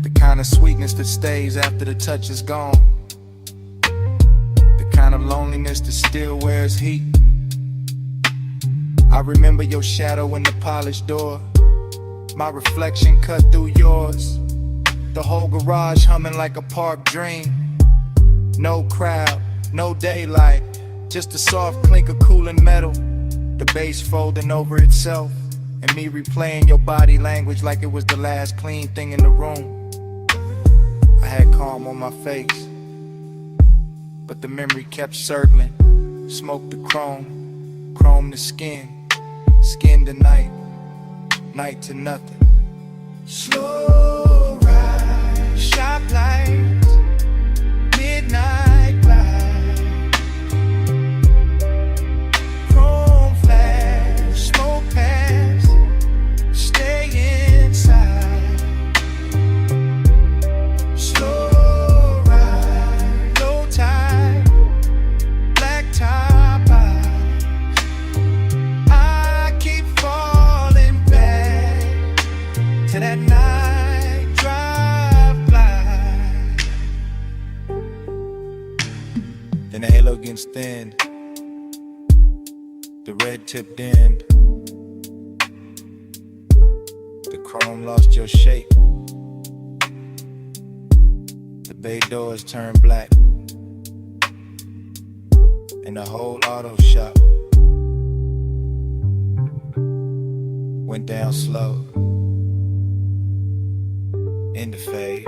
The kind of sweetness that stays after the touch is gone. The kind of loneliness that still wears heat. I remember your shadow in the polished door. My reflection cut through yours. The whole garage humming like a park dream. No crowd, no daylight, just a soft clink of cooling metal. The bass folding over itself, and me replaying your body language like it was the last clean thing in the room. I had calm on my face, but the memory kept circling. Smoke to chrome, chrome to skin, skin to night, night to nothing. Slow ride, shop lights, midnight light, chrome flash, smoke pass, stay inside. Slow ride, low tide, black top eyes. I keep falling back to that night drive by. Then the halo gets thin, the red tip dimmed, the chrome lost your shape, the bay doors turned black, and the whole auto shop went down slow, in the fade.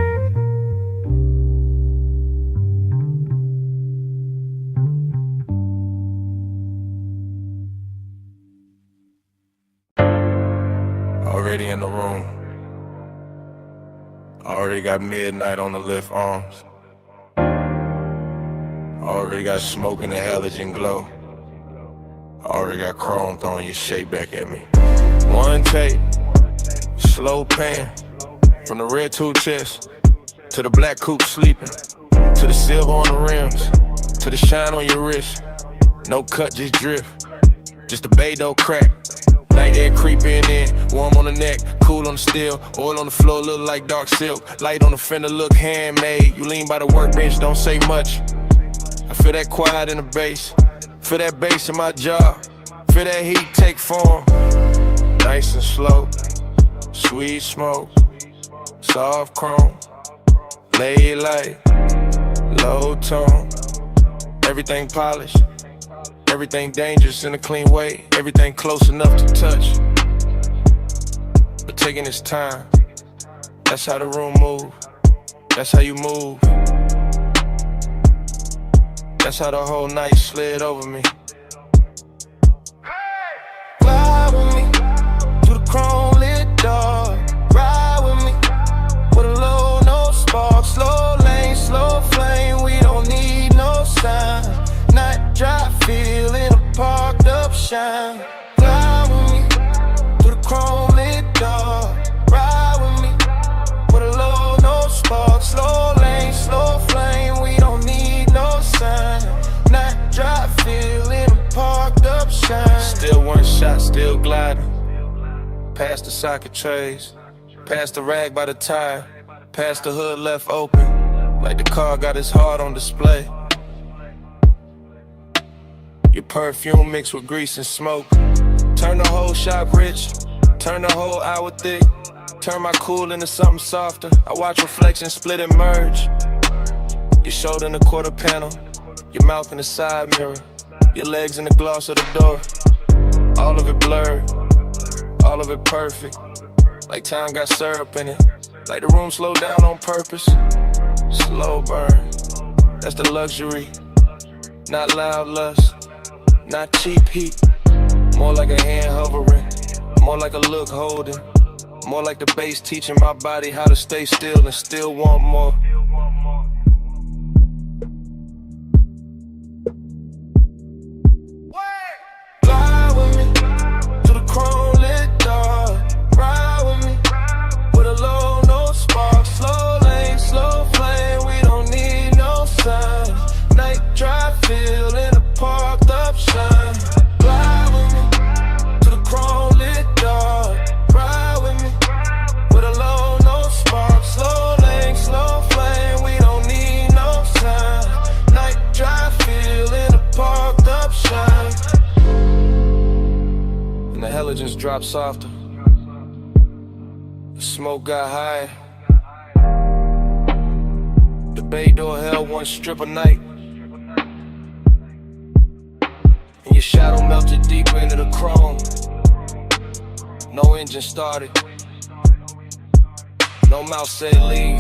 Already in the room. Already got midnight on the lift arms. Already got smoke in the halogen glow. Already got chrome throwing your shape back at me. One take, slow pan, from the red two chest to the black coupe sleeping, to the silver on the rims, to the shine on your wrist. No cut, just drift, just a bay dough crack. Night air creeping in, warm on the neck, cool on the steel. Oil on the floor, look like dark silk. Light on the fender, look handmade. You lean by the workbench, don't say much. I feel that quiet in the bass, feel that bass in my jaw, feel that heat take form. Nice and slow, sweet smoke, soft chrome, lay light, low tone. Everything polished, everything dangerous in a clean way, everything close enough to touch, but taking its time. That's how the room move, that's how you move. That's how the whole night slid over me. Fly with me through the chrome lit door. Ride with me with a low, no spark. Slow lane, slow flame. We don't need no sign. Night drive, feel in a parked up shine. Fly with me through the chrome lit door. Ride with me with a low, no spark. Slow lane, slow flame. We don't need no sign. Night drive, feel in a parked up shine. Still one shot, still gliding. Past the socket trays, past the rag by the tire, past the hood left open, like the car got its heart on display. Your perfume mixed with grease and smoke. Turn the whole shop rich, turn the whole hour thick. Turn my cool into something softer. I watch reflections split and merge. Your shoulder in the quarter panel, your mouth in the side mirror, your legs in the gloss of the door. All of it blurred, all of it perfect, like time got syrup in it, like the room slowed down on purpose. Slow burn, that's the luxury, not loud lust, not cheap heat. More like a hand hovering, more like a look holding, more like the bass teaching my body how to stay still and still want more. Fly with me to the chrome lit door. Ride with me with a low, no spark. Slow lane, slow flame. We don't need no sign. Night drive, feel in a parked up shine. Fly with me to the chrome lit door. Ride intelligence dropped softer. The smoke got higher. The bay door held one strip a night. And your shadow melted deeper into the chrome. No engine started. No mouth said leave.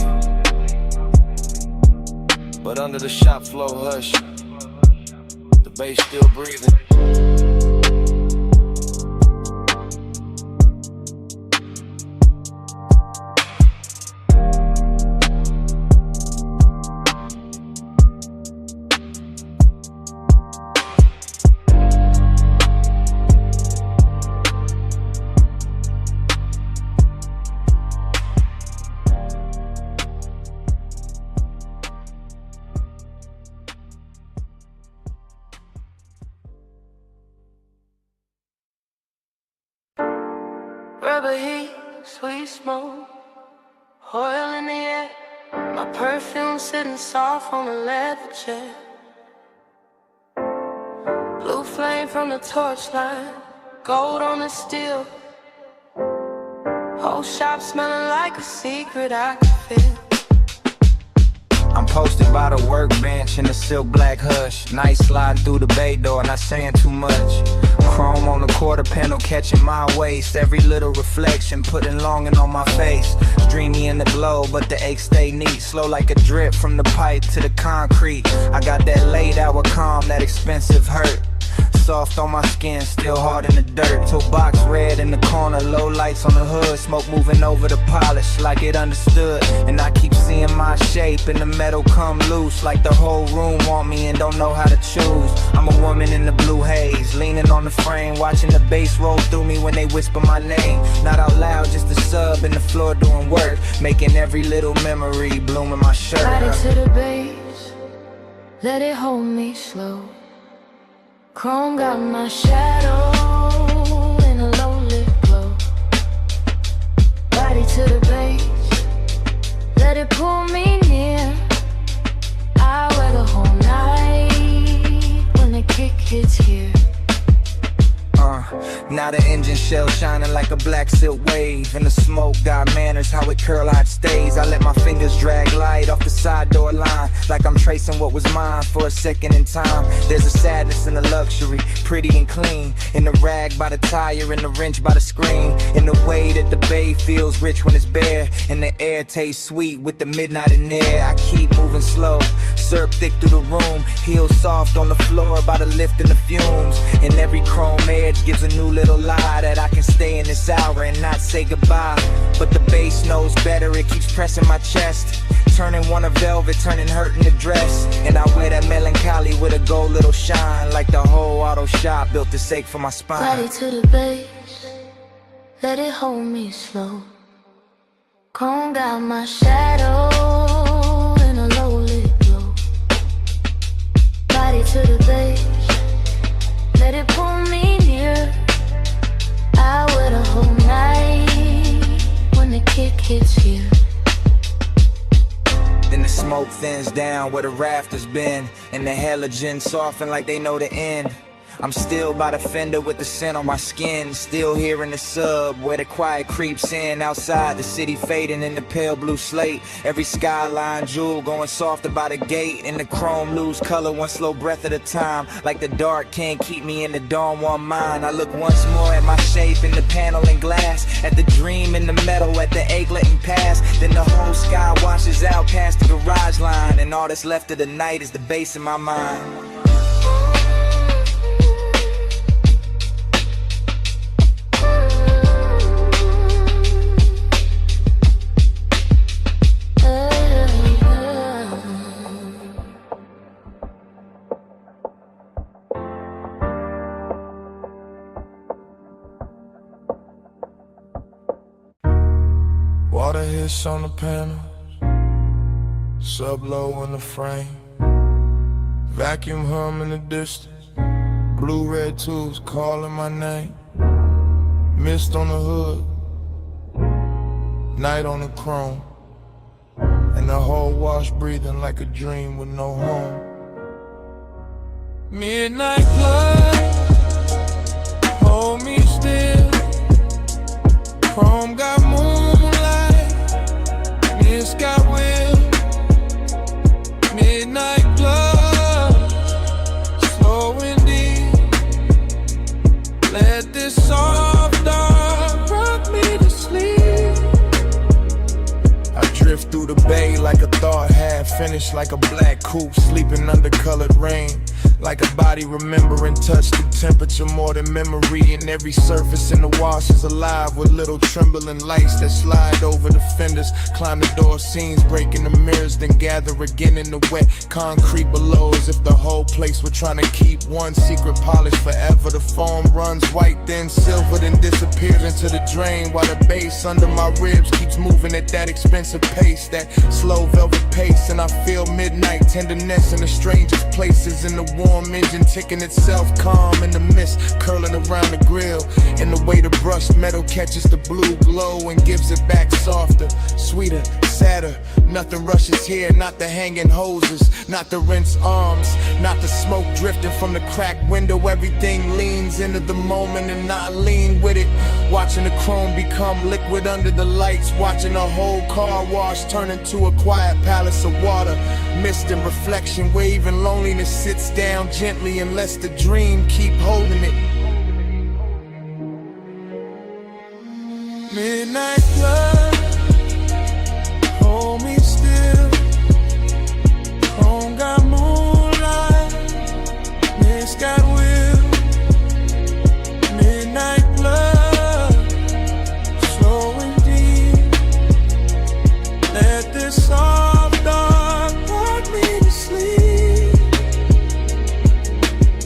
But under the shop floor hush, the bass still breathing. Rubber heat, sweet smoke, oil in the air. My perfume sitting soft on a leather chair. Blue flame from the torchlight, gold on the steel. Whole shop smelling like a secret I can feel. I'm posted by the workbench in the silk black hush. Night sliding through the bay door, not saying too much. Chrome on the quarter panel catching my waist. Every little reflection putting longing on my face. It's dreamy in the glow, but the aches stay neat. Slow like a drip from the pipe to the concrete. I got that late hour calm, that expensive hurt. Soft on my skin, still hard in the dirt. Till box red in the corner, low lights on the hood. Smoke moving over the polish like it understood. And I keep seeing my shape and the metal come loose. Like the whole room want me and don't know how to choose. I'm a woman in the blue haze, leaning on the frame, watching the bass roll through me when they whisper my name. Not out loud, just a sub in the floor doing work, making every little memory bloom in my shirt. Body to the base, let it hold me slow. Chrome got my shadow in a low lit glow. Body to the base, let it pull me near. I wear the whole night when the kick hits here. Now the engine shell shining like a black silk wave. And the smoke got manners, how it curl out stays. I let my fingers drag light off the side door line, like I'm tracing what was mine for a second in time. There's a sadness in the luxury, pretty and clean. In the rag by the tire, in the wrench by the screen. In the way that the bay feels rich when it's bare. And the air tastes sweet with the midnight in there. I keep moving slow, syrup thick through the room. Heels soft on the floor by the lift and the fumes. And every chrome edge gives a new little lie that I can stay in this hour and not say goodbye. But the bass knows better, it keeps pressing my chest, turning one a velvet, turning hurt in the dress. And I wear that melancholy with a gold little shine, like the whole auto shop built to sake for my spine. Body to the base, let it hold me slow. Chrome got my shadow in a low lit glow. Body to the base, let it pull me near. I wear the whole night when the kick hits here. Then the smoke thins down where the rafters been, and the halogen soften like they know the end. I'm still by the fender with the scent on my skin. Still here in the sub where the quiet creeps in. Outside the city fading in the pale blue slate. Every skyline jewel going softer by the gate. And the chrome lose color one slow breath at a time. Like the dark can't keep me in the dawn one mind. I look once more at my shape in the panel and glass, at the dream in the metal, at the ache letting pass. Then the whole sky washes out past the garage line. And all that's left of the night is the bass in my mind. Water hits on the panels, sub low in the frame, vacuum hum in the distance, blue-red tubes calling my name, mist on the hood, night on the chrome, and the whole wash breathing like a dream with no home. Midnight blood, hold me still. finished like a black coupe, sleeping under colored rain. Like a body remembering touch through temperature more than memory. And every surface in the wash is alive with little trembling lights that slide over the fenders. Climb the door seams, breaking the mirrors, then gather again in the wet concrete below. As if the whole place were trying to keep one secret polish forever. The foam runs white, then silver, then disappears into the drain. While the bass under my ribs keeps moving at that expensive pace, that slow velvet pace. And I feel midnight tenderness in the strangest places. In the warm engine ticking itself calm in the mist curling around the grill. And the way the brushed metal catches the blue glow and gives it back softer, sweeter, sadder. Nothing rushes here, not the hanging hoses, not the rinse arms, not the smoke drifting from the cracked window. Everything leans into the moment and I lean with it. Watching the chrome become liquid under the lights. Watching a whole car wash turn into a quiet palace of water. Mist and reflection where even loneliness sits down gently and lets the dream keep holding it. Midnight club, hold me still. Home got moonlight, mist got will. Midnight blood, slow and deep. Let this soft dark rock me to sleep.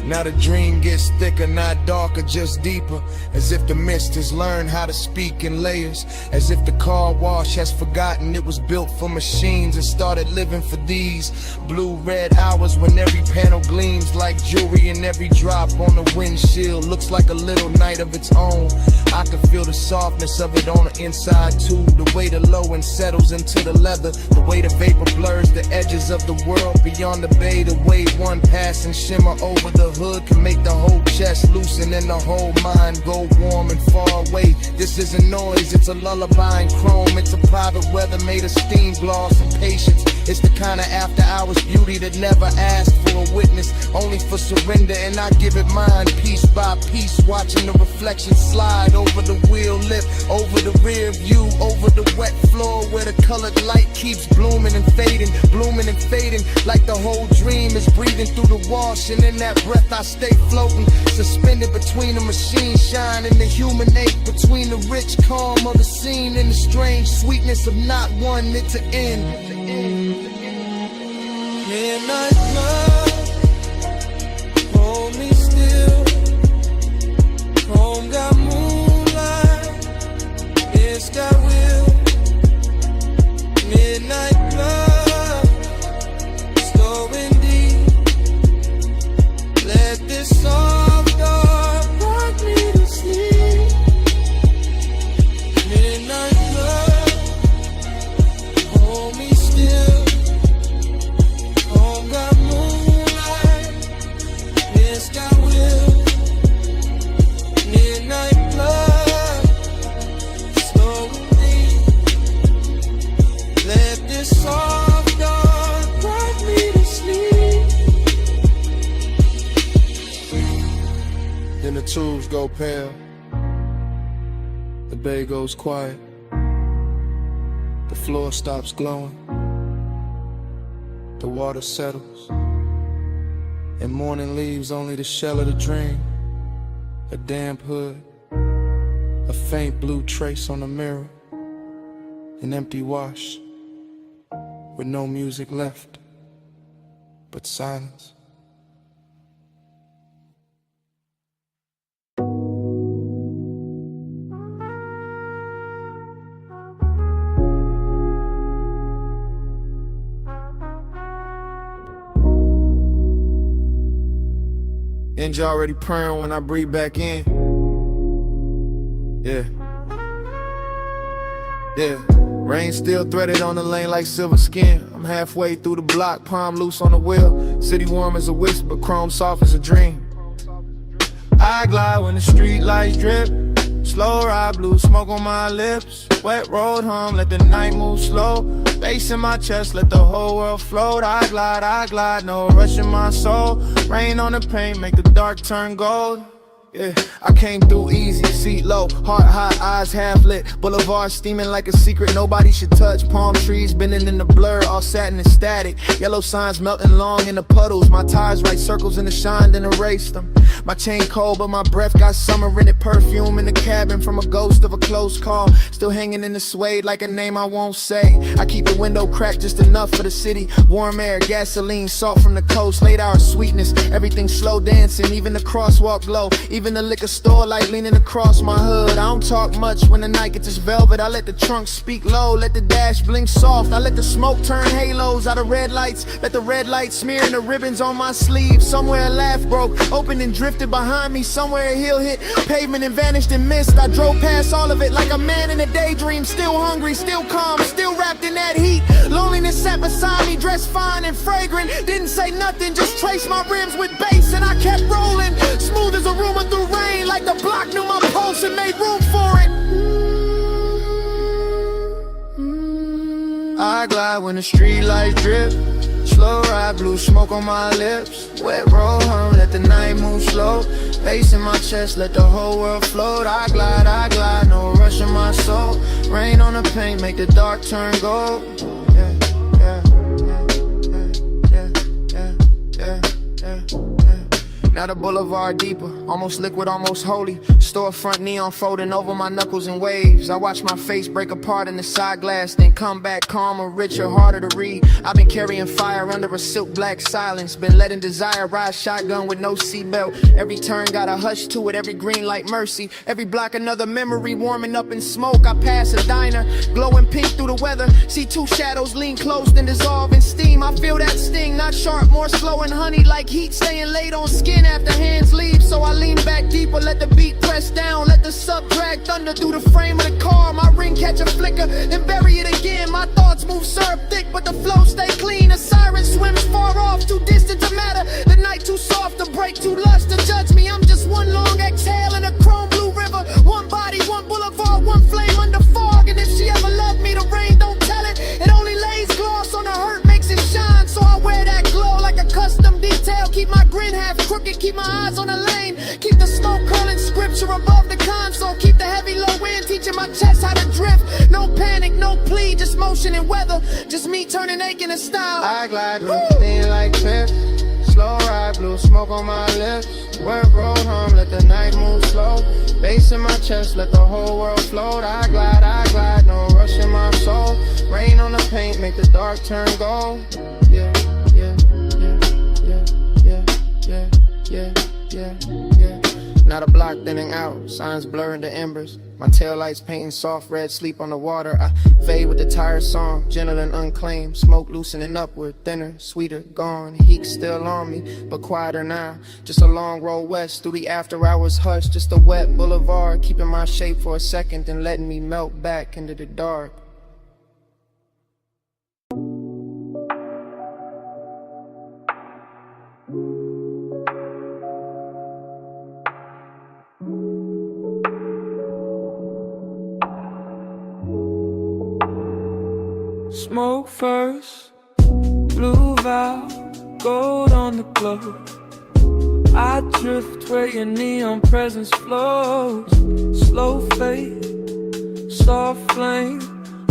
Now the dream gets thicker, not darker, just deeper. As if the mist has learned how to speak in layers. As if the car wash has forgotten it was built for machines and started living for these blue-red hours when every panel gleams like jewelry and every drop on the windshield looks like a little night of its own. I can feel the softness of it on the inside too. The way the low end settles into the leather. The way the vapor blurs the edges of the world beyond the bay. The way one pass and shimmer over the hood can make the whole chest loosen and the whole mind go warm and far away. This isn't noise, it's a lullaby in chrome. It's a private weather made of steam, gloss and patience. It's the kind of after hours beauty that never asked for a witness, only for surrender, and I give it mine piece by piece. Watching the reflection slide over the wheel lip, over the rear view, over the wet floor where the colored light keeps blooming and fading, like the whole dream is breathing through the wash. And in that breath I stay floating, suspended between the machine shine and the human ache, between the rich calm of the scene and the strange sweetness of not wanting it to end. Midnight club, hold me still. Home got moonlight, it's got will. Midnight club, slow and deep. Let this soft dark rock me to sleep. Midnight club, hold me still. Home got moonlight, mist got will. Midnight blood, slow and deep. Let this soft dark rock me to sleep. Then the tubes go pale, the bay goes quiet, the floor stops glowing, the water settles, and morning leaves only the shell of the dream. A damp hood, a faint blue trace on the mirror, an empty wash with no music left but silence. Engine already purring when I breathe back in. Yeah. Rain still threaded on the lane like silver skin. I'm halfway through the block, palm loose on the wheel. City warm as a whisper, chrome soft as a dream. I glide when the street lights drip. Slow ride, blue smoke on my lips. Wet road hum, let the night move slow. Bass in my chest, let the whole world float. I glide, no rush in my soul. Rain on the paint, make the dark turn gold. Yeah, I came through easy, seat low, heart hot, eyes half lit. Boulevard steaming like a secret nobody should touch. Palm trees bending in the blur, all satin and static. Yellow signs melting long in the puddles. My tires write circles in the shine, then erase them. My chain cold, but my breath got summer in it. Perfume in the cabin from a ghost of a close call. Still hanging in the suede like a name I won't say. I keep the window cracked just enough for the city. Warm air, gasoline, salt from the coast. Late hour sweetness, everything slow dancing. Even the crosswalk glow. Even the liquor store light leaning across my hood. I don't talk much when the night gets this velvet. I let the trunk speak low, let the dash blink soft. I let the smoke turn halos out of red lights. Let the red light smear in the ribbons on my sleeve. Somewhere a laugh broke, opened and drifted behind me. Somewhere a heel hit pavement and vanished in mist. I drove past all of it like a man in a daydream. Still hungry, still calm, still wrapped in that heat. Loneliness sat beside me, dressed fine and fragrant. Didn't say nothing, just traced my rims with bass. And I kept rolling, smooth as a rumor through rain. Like the block knew my pulse and made room for it. I glide when the street lights drip. Slow ride, blue smoke on my lips. Wet roll hum, let the night move slow. Bass in my chest, let the whole world float. I glide, no rush in my soul. Rain on the paint, make the dark turn gold. Yeah, yeah, yeah, yeah, yeah, yeah. Now the boulevard deeper, almost liquid, almost holy. Storefront neon folding over my knuckles in waves. I watch my face break apart in the side glass, then come back calmer, richer, harder to read. I've been carrying fire under a silk black silence. Been letting desire ride shotgun with no seatbelt. Every turn got a hush to it, every green light mercy. Every block another memory warming up in smoke. I pass a diner, glowing pink through the weather. See two shadows lean close, then dissolve in steam. I feel that sting, not sharp, more slow and honey. Like heat staying late on skin after hands leave. So I lean back deeper, let the beat press down. Let the sub drag thunder through the frame of the car. My ring catch a flicker, then bury it again. My thoughts move syrup thick, but the flow stay clean. A siren swims far off, too distant to matter. The night too soft to break, too lush to judge me. I'm just one long exhale in a chrome blue river. One body, one boulevard, one flame under fog. And if she ever loved me, the rain don't tell it. It only lays gloss on the hurt, makes it shine. So I wear that glow like a custom detail. Keep my grin half crooked, keep my eyes on the lane. Keep the smoke curling scripture above the console. Keep the heavy low wind, teaching my chest how to drift. No panic, no plea, just motion and weather. Just me turning ache into style. I glide with thin like trips. Slow ride, blue smoke on my lips. Wet road home, let the night move slow. Bass in my chest, let the whole world float. I glide, no rush in my soul. Rain on the paint, make the dark turn gold. Yeah, yeah, yeah, yeah, yeah, yeah, yeah, yeah. Now the block thinning out, signs blurring the embers. My taillights painting soft red sleep on the water. I fade with the tired song, gentle and unclaimed. Smoke loosening upward, thinner, sweeter, gone. Heat still on me, but quieter now. Just a long road west through the after hours hush. Just a wet boulevard, keeping my shape for a second, then letting me melt back into the dark. Smoke first, blue valve, gold on the glow. I drift where your neon presence flows. Slow fade, soft flame,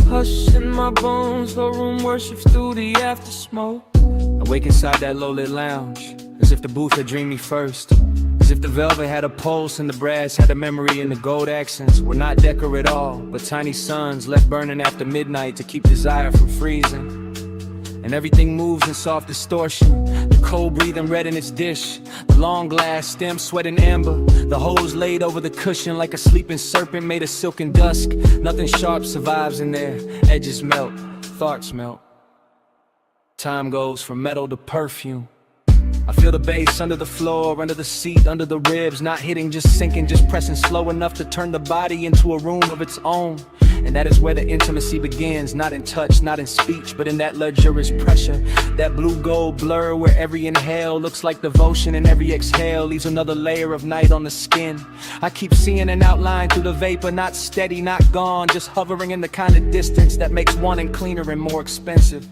hush in my bones. The room worships through the after smoke. I wake inside that low-lit lounge, as if the booth had dreamed me first. As if the velvet had a pulse and the brass had a memory, and the gold accents were not decor at all, but tiny suns left burning after midnight to keep desire from freezing. And everything moves in soft distortion, the cold breathing red in its dish, the long glass stem sweating amber, the hose laid over the cushion like a sleeping serpent made of silken dusk. Nothing sharp survives in there, edges melt, thoughts melt. Time goes from metal to perfume. I feel the bass under the floor, under the seat, under the ribs, not hitting, just sinking, just pressing slow enough to turn the body into a room of its own. And that is where the intimacy begins, not in touch, not in speech, but in that luxurious pressure, that blue gold blur where every inhale looks like devotion and every exhale leaves another layer of night on the skin. I keep seeing an outline through the vapor, not steady, not gone, just hovering in the kind of distance that makes wanting cleaner and more expensive.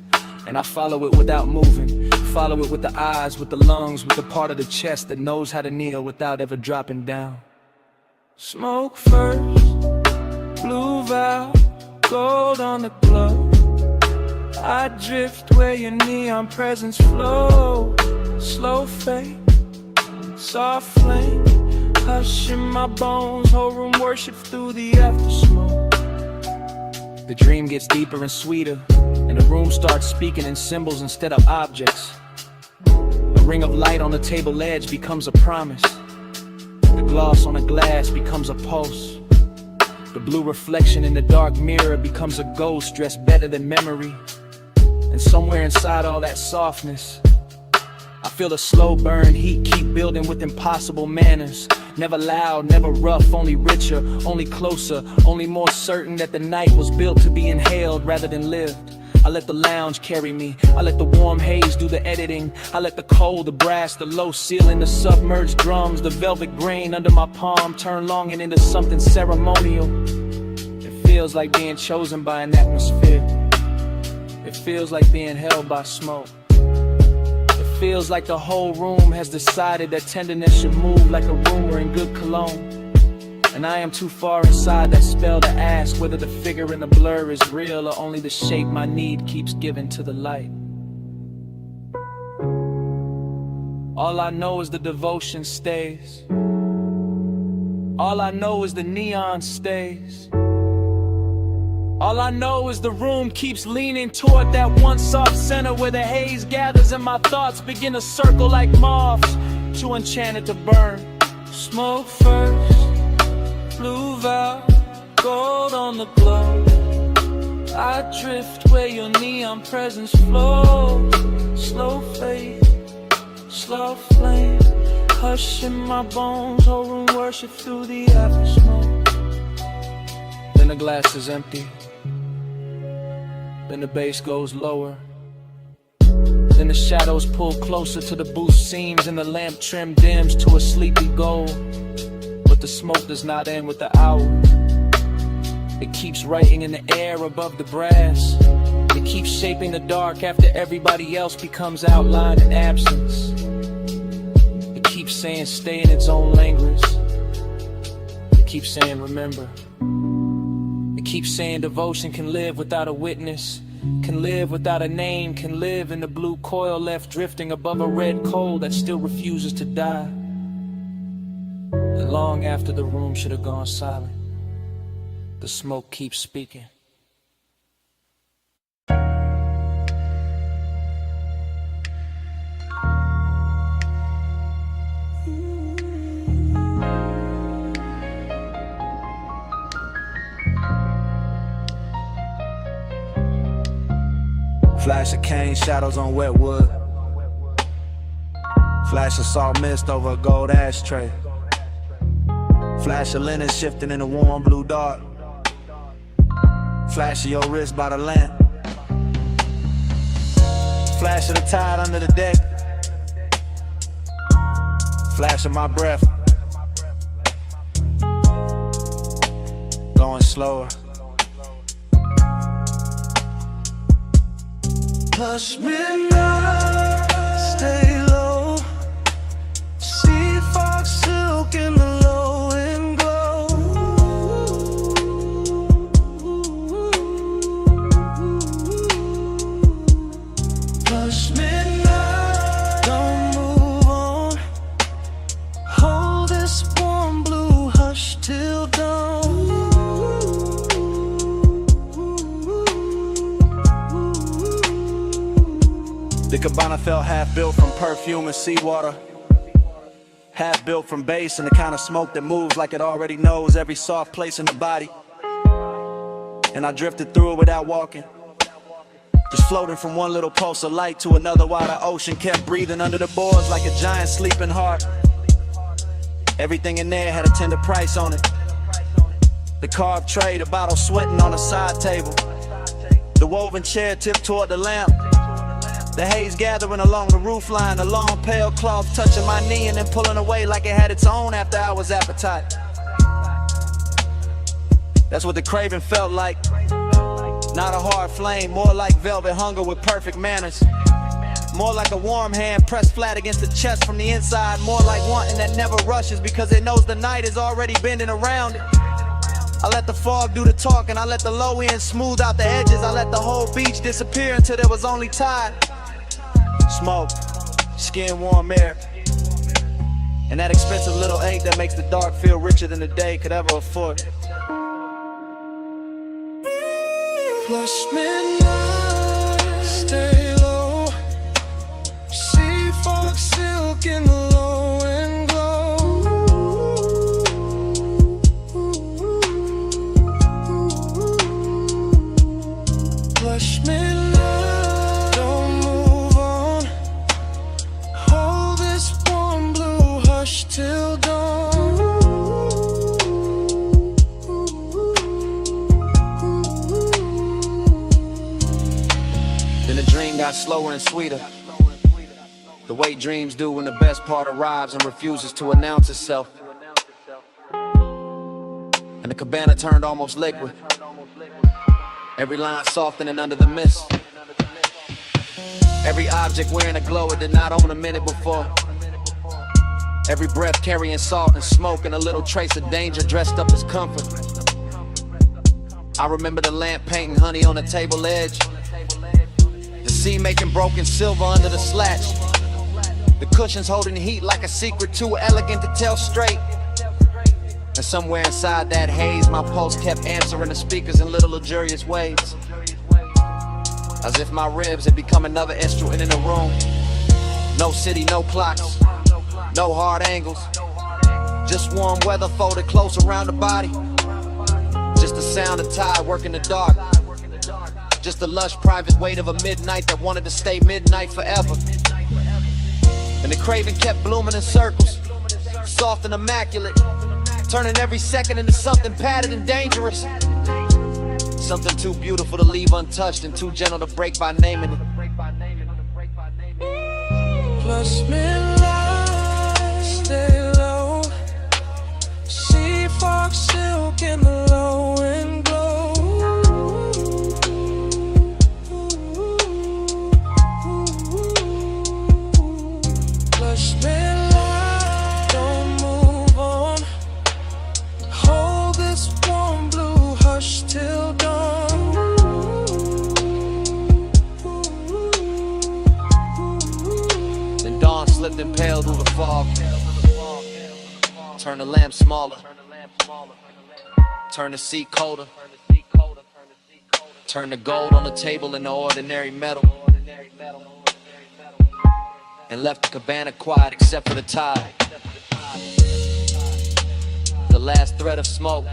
And I follow it without moving. Follow it with the eyes, with the lungs, with the part of the chest that knows how to kneel without ever dropping down. Smoke first, blue valve, gold on the glove. I drift where your neon presence flow. Slow fade, soft flame, hush in my bones, whole room worship through the aftersmoke. The dream gets deeper and sweeter, and the room starts speaking in symbols instead of objects. A ring of light on the table edge becomes a promise. The gloss on the glass becomes a pulse. The blue reflection in the dark mirror becomes a ghost dressed better than memory. And somewhere inside all that softness, I feel a slow burn heat keep building with impossible manners. Never loud, never rough, only richer, only closer, only more certain that the night was built to be inhaled rather than lived. I let the lounge carry me, I let the warm haze do the editing. I let the cold, the brass, the low ceiling, the submerged drums, the velvet grain under my palm turn longing into something ceremonial. It feels like being chosen by an atmosphere. It feels like being held by smoke. It feels like the whole room has decided that tenderness should move like a rumor in good cologne. And I am too far inside that spell to ask whether the figure in the blur is real or only the shape my need keeps giving to the light. All I know is the devotion stays. All I know is the neon stays. All I know is the room keeps leaning toward that one soft center where the haze gathers and my thoughts begin to circle like moths, too enchanted to burn. Smoke first, blue valve, gold on the glow. I drift where your neon presence flows. Slow fade, slow flame, hush in my bones, whole room worship through the aftersmoke. Then the glass is empty. Then the bass goes lower. Then the shadows pull closer to the booth seams and the lamp trim dims to a sleepy gold. But the smoke does not end with the hour. It keeps writing in the air above the brass. It keeps shaping the dark after everybody else becomes outline and absence. It keeps saying stay in its own language. It keeps saying remember. It keeps saying devotion can live without a witness, can live without a name, can live in the blue coil left drifting above a red coal that still refuses to die. And long after the room should have gone silent, the smoke keeps speaking. Flash of cane, shadows on wet wood. Flash of salt mist over a gold ashtray. Flash of linen shifting in a warm blue dark. Flash of your wrist by the lamp. Flash of the tide under the deck. Flash of my breath. Going slower. Hush midnight, stay low. Sea fox silk in the low and glow. Hush midnight, don't move on. Hold this warm blue hush till dawn. The cabana felt half built from perfume and seawater, half built from bass and the kind of smoke that moves like it already knows every soft place in the body. And I drifted through it without walking, just floating from one little pulse of light to another while the ocean kept breathing under the boards like a giant sleeping heart. Everything in there had a tender price on it. The carved tray, the bottle sweating on the side table, the woven chair tipped toward the lamp. The haze gathering along the roof line, the long pale cloth touching my knee and then pulling away like it had its own after hours appetite. That's what the craving felt like. Not a hard flame, more like velvet hunger with perfect manners. More like a warm hand pressed flat against the chest from the inside. More like wanting that never rushes because it knows the night is already bending around it. I let the fog do the talking, I let the low end smooth out the edges. I let the whole beach disappear until there was only tide. Smoke, skin warm air, and that expensive little ache that makes the dark feel richer than the day could ever afford. Flush midnight, stay low. Sea fog, silk in the low and glow. Flush midnight, don't move on. Hold this warm blue hush till dawn. Then the dream got slower and sweeter, the way dreams do when the best part arrives and refuses to announce itself. And the cabana turned almost liquid, every line softening under the mist. Every object wearing a glow it did not own a minute before. Every breath carrying salt and smoke and a little trace of danger dressed up as comfort. I remember the lamp painting honey on the table edge, the sea making broken silver under the slats, the cushions holding heat like a secret too elegant to tell straight. And somewhere inside that haze, my pulse kept answering the speakers in little luxurious waves, as if my ribs had become another instrument in the room. No city, no clocks, no hard angles, just warm weather folded close around the body. Just the sound of tide working the dark, just the lush private weight of a midnight that wanted to stay midnight forever. And the craving kept blooming in circles, soft and immaculate, turning every second into something padded and dangerous. Something too beautiful to leave untouched and too gentle to break by naming it. Flush midnight, stay low. Sea fog, silk in the low and glow. Flush midnight, don't move on. Hold this warm blue hush till dawn. Then dawn slipped and paled through the fog. Turn the lamp smaller, turn the seat colder, turn the gold on the table into ordinary metal, and left the cabana quiet except for the tide, the last thread of smoke,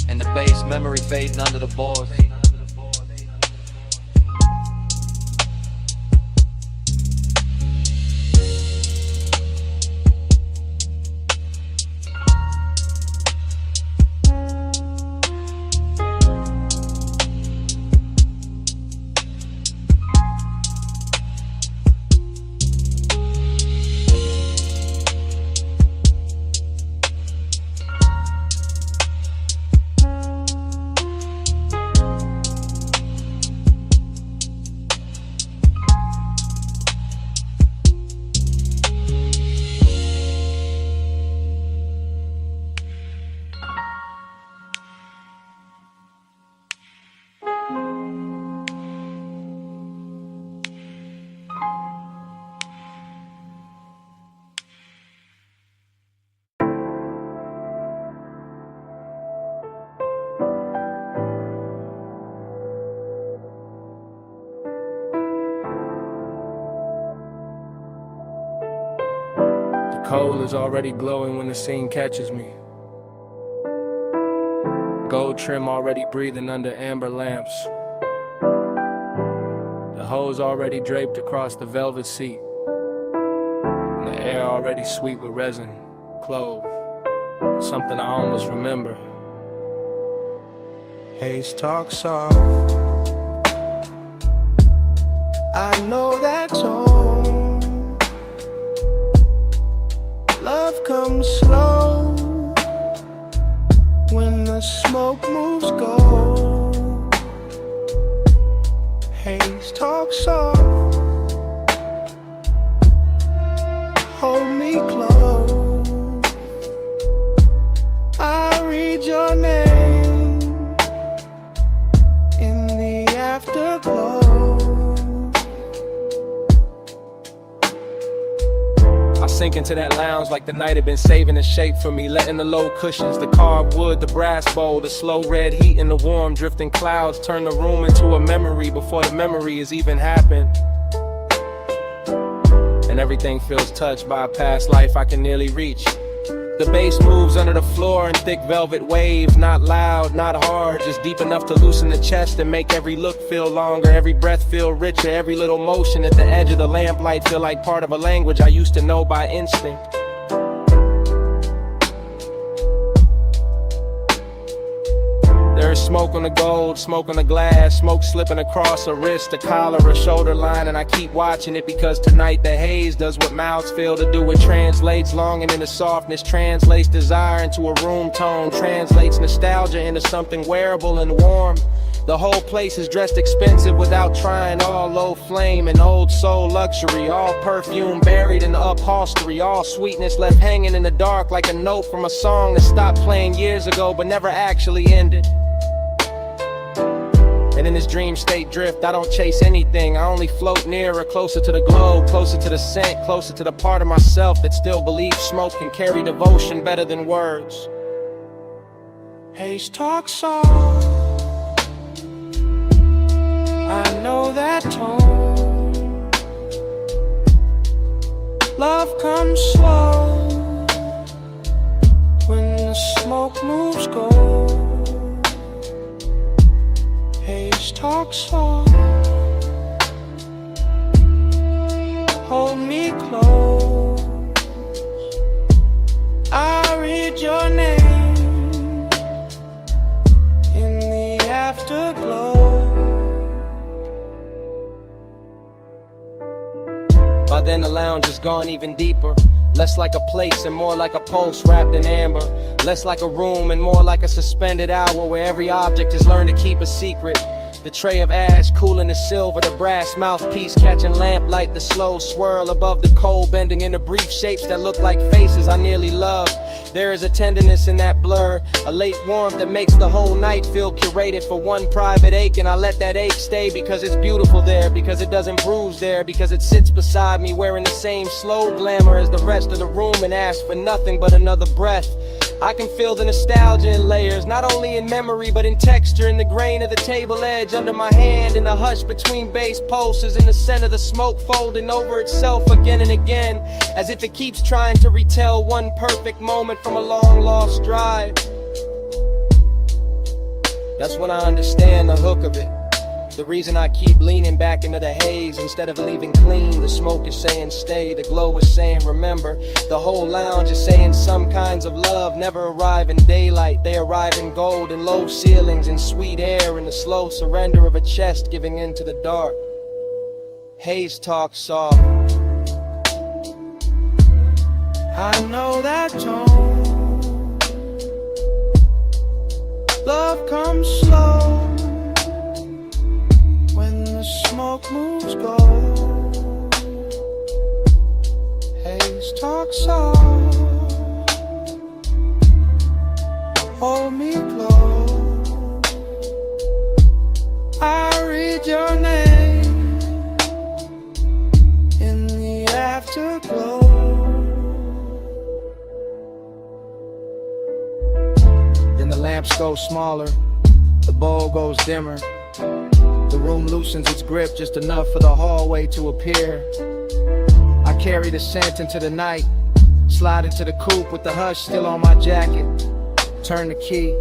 and the base memory fading under the boards. Coal is already glowing when the scene catches me. Gold trim already breathing under amber lamps. The hose already draped across the velvet seat. And the air already sweet with resin, clove, something I almost remember. Haze talk soft. I know that tone. Love comes slow when the smoke moves gold, haze talks soft, hold me close, I read your name in the afterglow. I sink into that lounge like the night had been saving a shape for me, letting the low cushions, the carved wood, the brass bowl, the slow red heat and the warm drifting clouds turn the room into a memory before the memory has even happened. And everything feels touched by a past life I can nearly reach. The bass moves under the floor in thick velvet waves, not loud, not hard, just deep enough to loosen the chest and make every look feel longer, every breath feel richer, every little motion at the edge of the lamplight feel like part of a language I used to know by instinct. There's smoke on the gold, smoke on the glass, smoke slipping across a wrist, a collar, a shoulder line, and I keep watching it because tonight the haze does what mouths fail to do. It translates longing into softness, translates desire into a room tone, translates nostalgia into something wearable and warm. The whole place is dressed expensive without trying, all low flame and old soul luxury, all perfume buried in the upholstery, all sweetness left hanging in the dark like a note from a song that stopped playing years ago but never actually ended. And in this dream state drift, I don't chase anything. I only float nearer, closer to the glow, closer to the scent, closer to the part of myself that still believes smoke can carry devotion better than words. Haze talks soft, I know that tone. Love comes slow when the smoke moves gold. Haze talks soft, hold me close, I read your name in the afterglow. By then the lounge has gone even deeper, less like a place and more like a pulse wrapped in amber, less like a room and more like a suspended hour where every object has learned to keep a secret. The tray of ash cooling the silver, the brass mouthpiece catching lamplight, the slow swirl above the coal bending into brief shapes that look like faces I nearly love. There is a tenderness in that blur, a late warmth that makes the whole night feel curated for one private ache, and I let that ache stay because it's beautiful there, because it doesn't bruise there, because it sits beside me wearing the same slow glamour as the rest of the room and asks for nothing but another breath. I can feel the nostalgia in layers, not only in memory but in texture, in the grain of the table edge under my hand, in the hush between bass pulses, in the scent of the smoke folding over itself again and again, as if it keeps trying to retell one perfect moment from a long lost drive. That's when I understand the hook of it, the reason I keep leaning back into the haze instead of leaving clean. The smoke is saying stay, the glow is saying remember, the whole lounge is saying some kinds of love never arrive in daylight, they arrive in gold and low ceilings and sweet air, and the slow surrender of a chest giving in to the dark. Haze talks soft, I know that tone. Love comes slow when the smoke moves gold. Haze talks soft, hold me close, I read your name in the afterglow. then the lamps go smaller, the bowl goes dimmer, the room loosens its grip just enough for the hallway to appear. I carry the scent into the night, slide into the coupe with the hush still on my jacket, turn the key,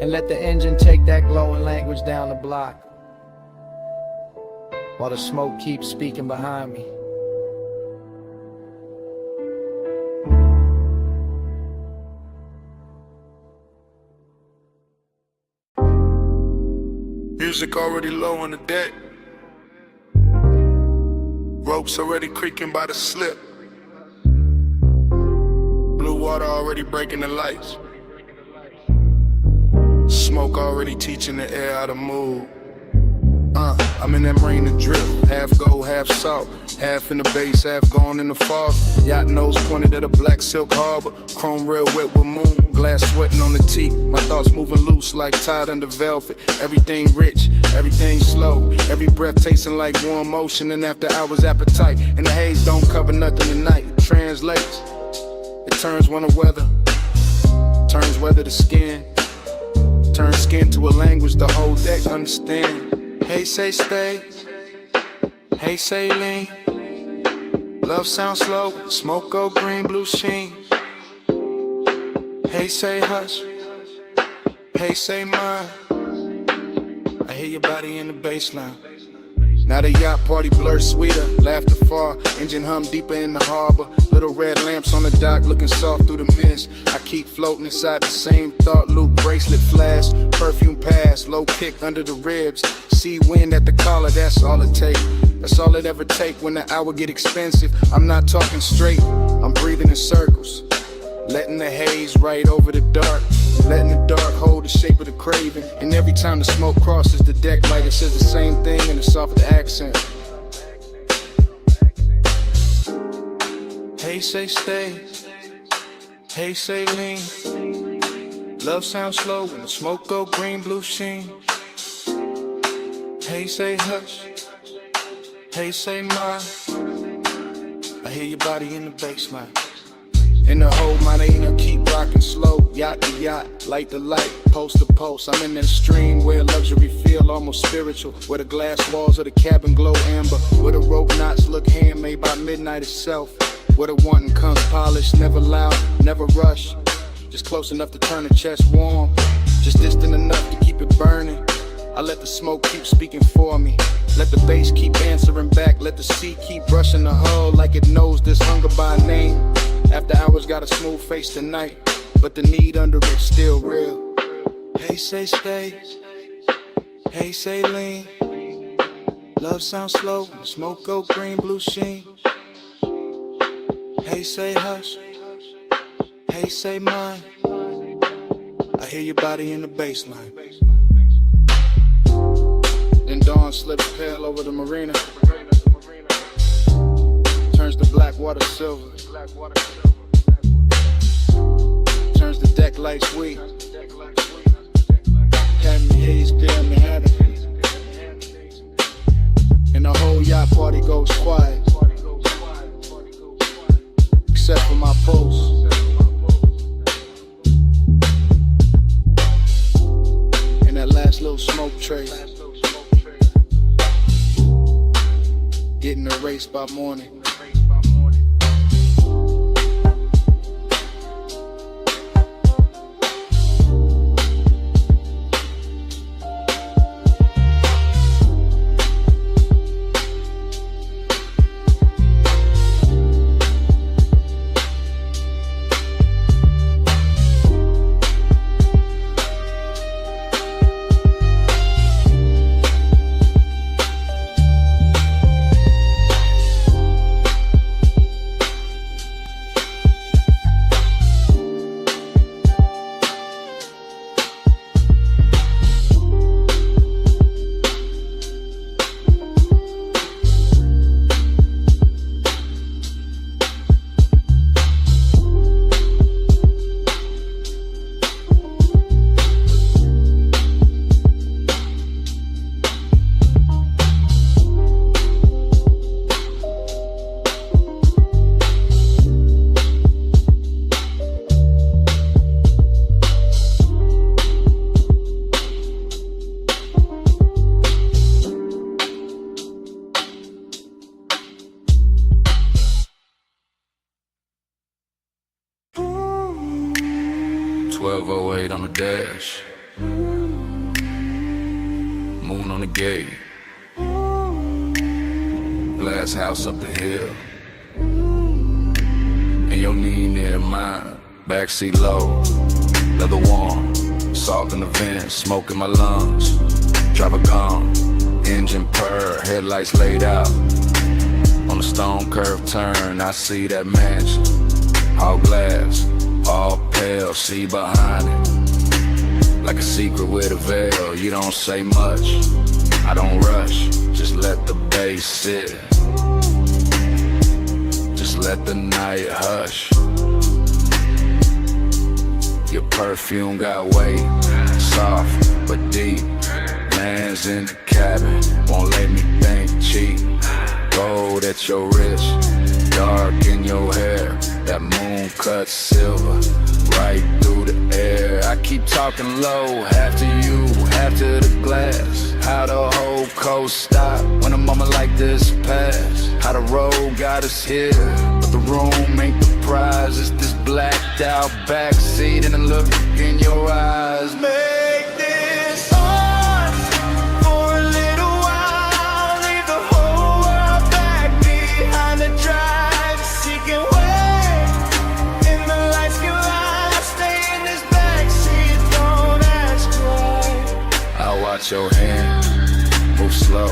and let the engine take that glowing language down the block, while the smoke keeps speaking behind me. Music already low on the deck, ropes already creaking by the slip, blue water already breaking the lights. Smoke already teaching the air how to move. I'm in that marine to drift, half gold, half salt, half in the base, half gone in the fog. Yacht nose pointed at a black silk harbor, chrome rail wet with moon, glass sweating on the teeth. My thoughts moving loose like tied under velvet. Everything rich, everything slow, every breath tasting like warm motion and after hours appetite. And the haze don't cover nothing tonight. It translates, it turns winter weather, turns weather to skin, turns skin to a language the whole deck understand. Hey, say stay. Hey, say lean. Love sounds slow. Smoke go green, blue sheen. Hey, say hush. Hey, say mine. I hear your body in the baseline. Now the yacht party blur sweeter, laughter far, engine hum deeper in the harbor. Little red lamps on the dock looking soft through the mist. I keep floating inside the same thought loop, bracelet flash, perfume pass, low kick under the ribs. Sea wind at the collar, that's all it take. That's all it ever take when the hour get expensive. I'm not talking straight, I'm breathing in circles, letting the haze right over the dark, letting the dark hold the shape of the craving. And every time the smoke crosses the deck light, it says the same thing in a softer accent. Hey, say stay. Hey, say lean. Love sounds slow when the smoke go green, blue sheen. Hey, say hush. Hey, say mine. I hear your body in the baseline. In the whole marina, keep rocking slow. Yacht to yacht, light to light, post to post. I'm in that stream where luxury feel almost spiritual, where the glass walls of the cabin glow amber, where the rope knots look handmade by midnight itself, where the wanting comes polished, never loud, never rush, just close enough to turn the chest warm, just distant enough to keep it burning. I let the smoke keep speaking for me, let the bass keep answering back, let the sea keep brushing the hull like it knows this hunger by name. After hours got a smooth face tonight, but the need under it's still real. Hey, say stay. Hey, say lean. Love sounds slow, smoke go green, blue sheen. Hey, say hush. Hey, say mine. I hear your body in the baseline. Then dawn slips pale over the marina, turns the black water silver, turns the deck light sweet. Academy haze clear Manhattan, and the whole yacht party goes quiet, except for my pulse. And that last little smoke trace, getting erased by morning. On the dash, moon on the gate, glass house up the hill, and your knee near mine, backseat low, leather warm, salt in the vents, smoke in my lungs, driver gone, engine purr, headlights laid out, on the stone curve turn, I see that mansion, all glass, all pale, see behind it. like a secret with a veil. You don't say much, I don't rush. Just let the bass sit, just let the night hush. Your perfume got weight, soft but deep. Lands in the cabin, won't let me think cheap. Gold at your wrist, dark in your hair. That moon cut silver, right through the air. I keep talking low, half to you, half to the glass. How the whole coast stop when a moment like this pass. How the road got us here, but the room ain't the prize. It's this blacked out backseat and the look in your eyes. Make this ours for a little while. Leave the whole world back behind the drive. Seeking way, and the lights can lie. Stay in this backseat, don't ask why. I'll watch your hand move slow,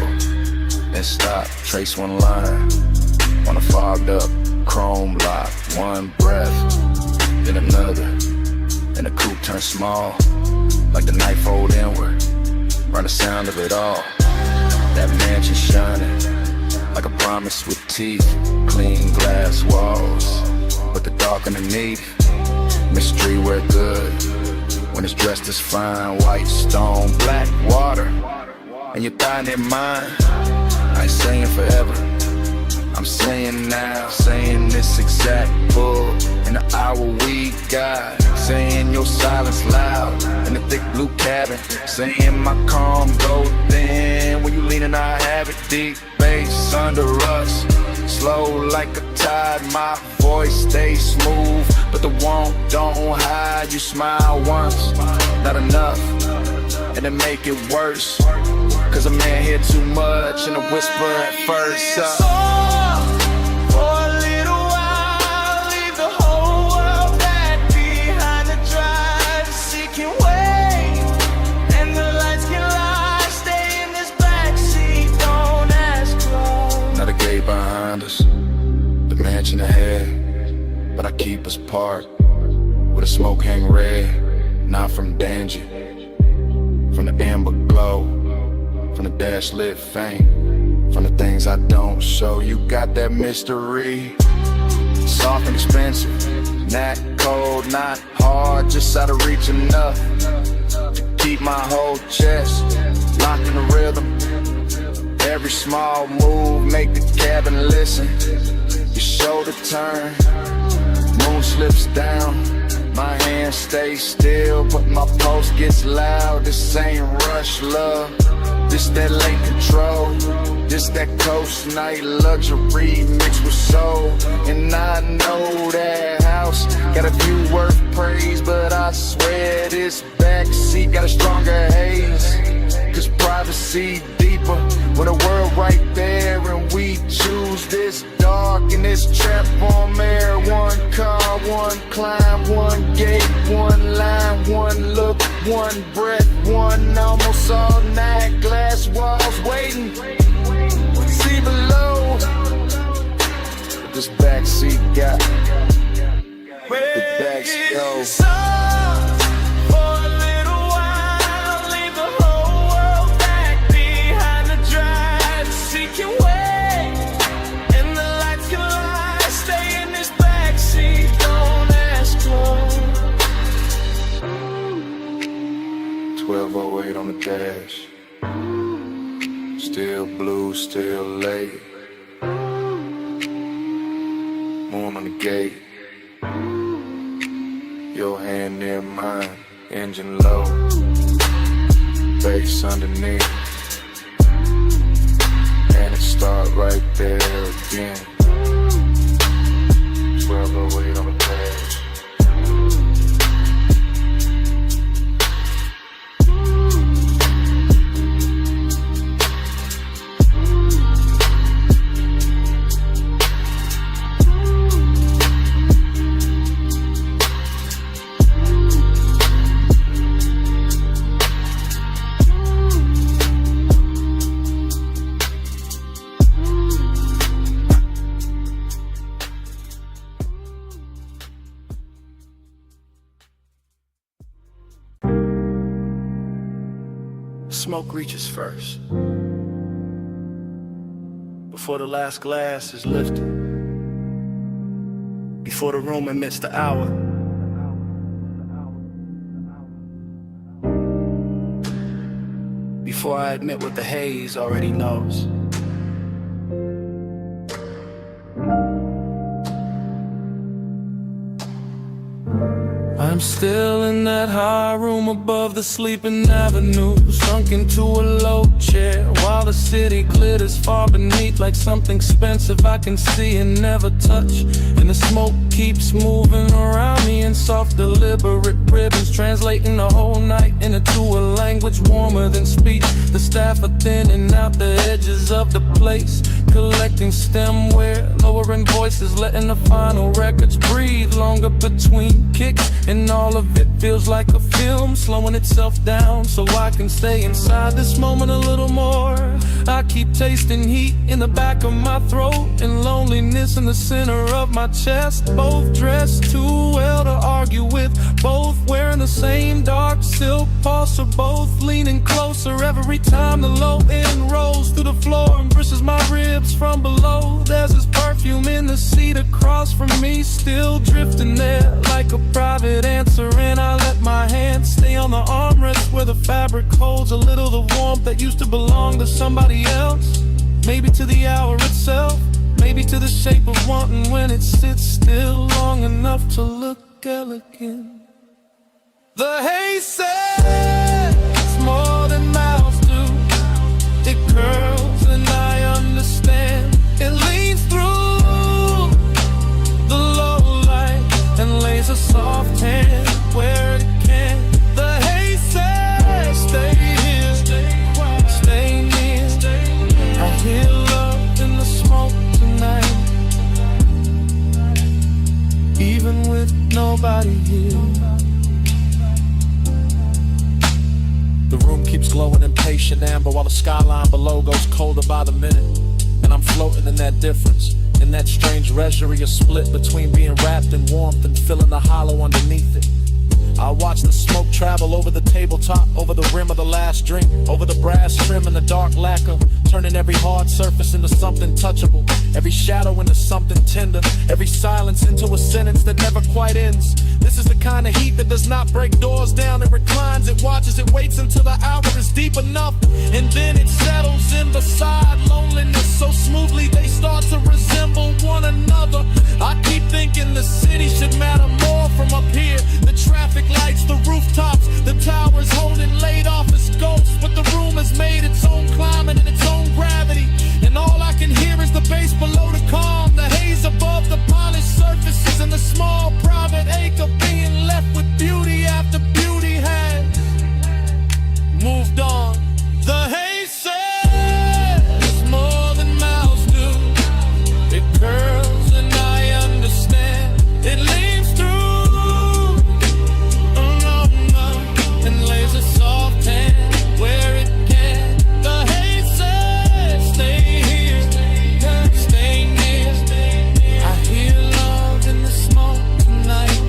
then stop, trace one line on a fogged up chrome lock. One breath, then another, and the coupe turns small, like the night fold inward, run the sound of it all. That mansion shining, like a promise with teeth. Clean glass walls, but the dark underneath. Mystery wear good, when it's dressed as fine. White stone, black water, and your thigh near mine. I ain't saying forever, I'm saying now, saying this exact bull in the hour we got. Saying your silence loud in the thick blue cabin. Saying my calm go thin when you lean and I have it. Deep bass under us, slow like a tide. My voice stays smooth, but the want don't hide. You smile once, not enough, and then make it worse. Cause a man hear too much and a whisper at first. For a little while, leave the whole world back behind the drive. Seeking way, and the lights can lie. Stay in this backseat, don't ask why. Now the gate behind us, the mansion ahead, but I keep us parked with a smoke hang red. Not from danger, from the amber glow, from the dash lit fame, from the things I don't show. You got that mystery, soft and expensive, not cold, not hard, just out of reach enough to keep my whole chest locked in the rhythm. Every small move make the cabin listen. Your shoulder turn, moon slips down, my hand stays still, but my pulse gets loud. This ain't rush love, this that late control, this that coast night luxury mixed with soul. And I know that house got a view worth praise, but I swear this backseat got a stronger haze. Cause privacy deeper when the world right there, and we choose this dark and this trap on air. One car, one climb, one gate, one line, one look, one breath, one almost all night. Glass walls waiting, see below. But this backseat got the backseat goes. On the dash, still blue, still late. Moon on the gate, your hand near mine, engine low, bass underneath, and it start right there again. 1208 on the dash. smoke reaches first. Before the last glass is lifted. Before the room admits the hour. Before I admit what the haze already knows. I'm still in that high room above the sleeping avenue, sunk into a low chair while the city glitters far beneath like something expensive I can see and never touch. And the smoke keeps moving around me in soft deliberate ribbons, translating the whole night into a language warmer than speech. The staff are thinning out the edges of the place, collecting stemware, lowering voices, letting the final records breathe longer between kicks. And all of it feels like a film, slowing itself down so I can stay inside this moment a little more. I keep tasting heat in the back of my throat and loneliness in the center of my chest. Both dressed too well to argue with, both wearing the same dark silk pulse, both leaning closer every time the low end rolls through the floor and brushes my ribs from below. There's this perfume in the seat across from me, still drifting there like a private answer, and I let my hand stay on the armrest where the fabric holds a little the warmth that used to belong to somebody else. Maybe to the hour itself, maybe to the shape of wanting when it sits still long enough to look elegant. The haze says more than mouths do. It curls and I understand. It leans through the low light and lays a soft hand where it can. The haze says stay here, stay near. I hear love in the smoke tonight, even with nobody here. The room keeps glowing in patient amber while the skyline below goes colder by the minute. And I'm floating in that difference, in that strange reverie, a split between being wrapped in warmth and feeling the hollow underneath it. I watch the smoke travel over the tabletop, over the rim of the last drink, over the brass trim and the dark lacquer, turning every hard surface into something touchable, every shadow into something tender, every silence into a sentence that never quite ends. This is the kind of heat that does not break doors down. It reclines, it watches, it waits until the hour is deep enough, and then it settles in beside loneliness so smoothly they start to resemble one another. I keep thinking the city should matter more from up here. The traffic lights, the rooftops, the towers holding laid office ghosts, but the room has made its own climate and its own gravity, and all I can hear is the bass below the calm, the haze above the polished surfaces, and the small private ache of being left with beauty after beauty had moved on. The haze says more than mouths do. It curls and I understand. It leans through and lays a soft hand where it can. The haze says stay here, stay near. I hear love in the smoke tonight,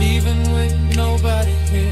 even with nobody here.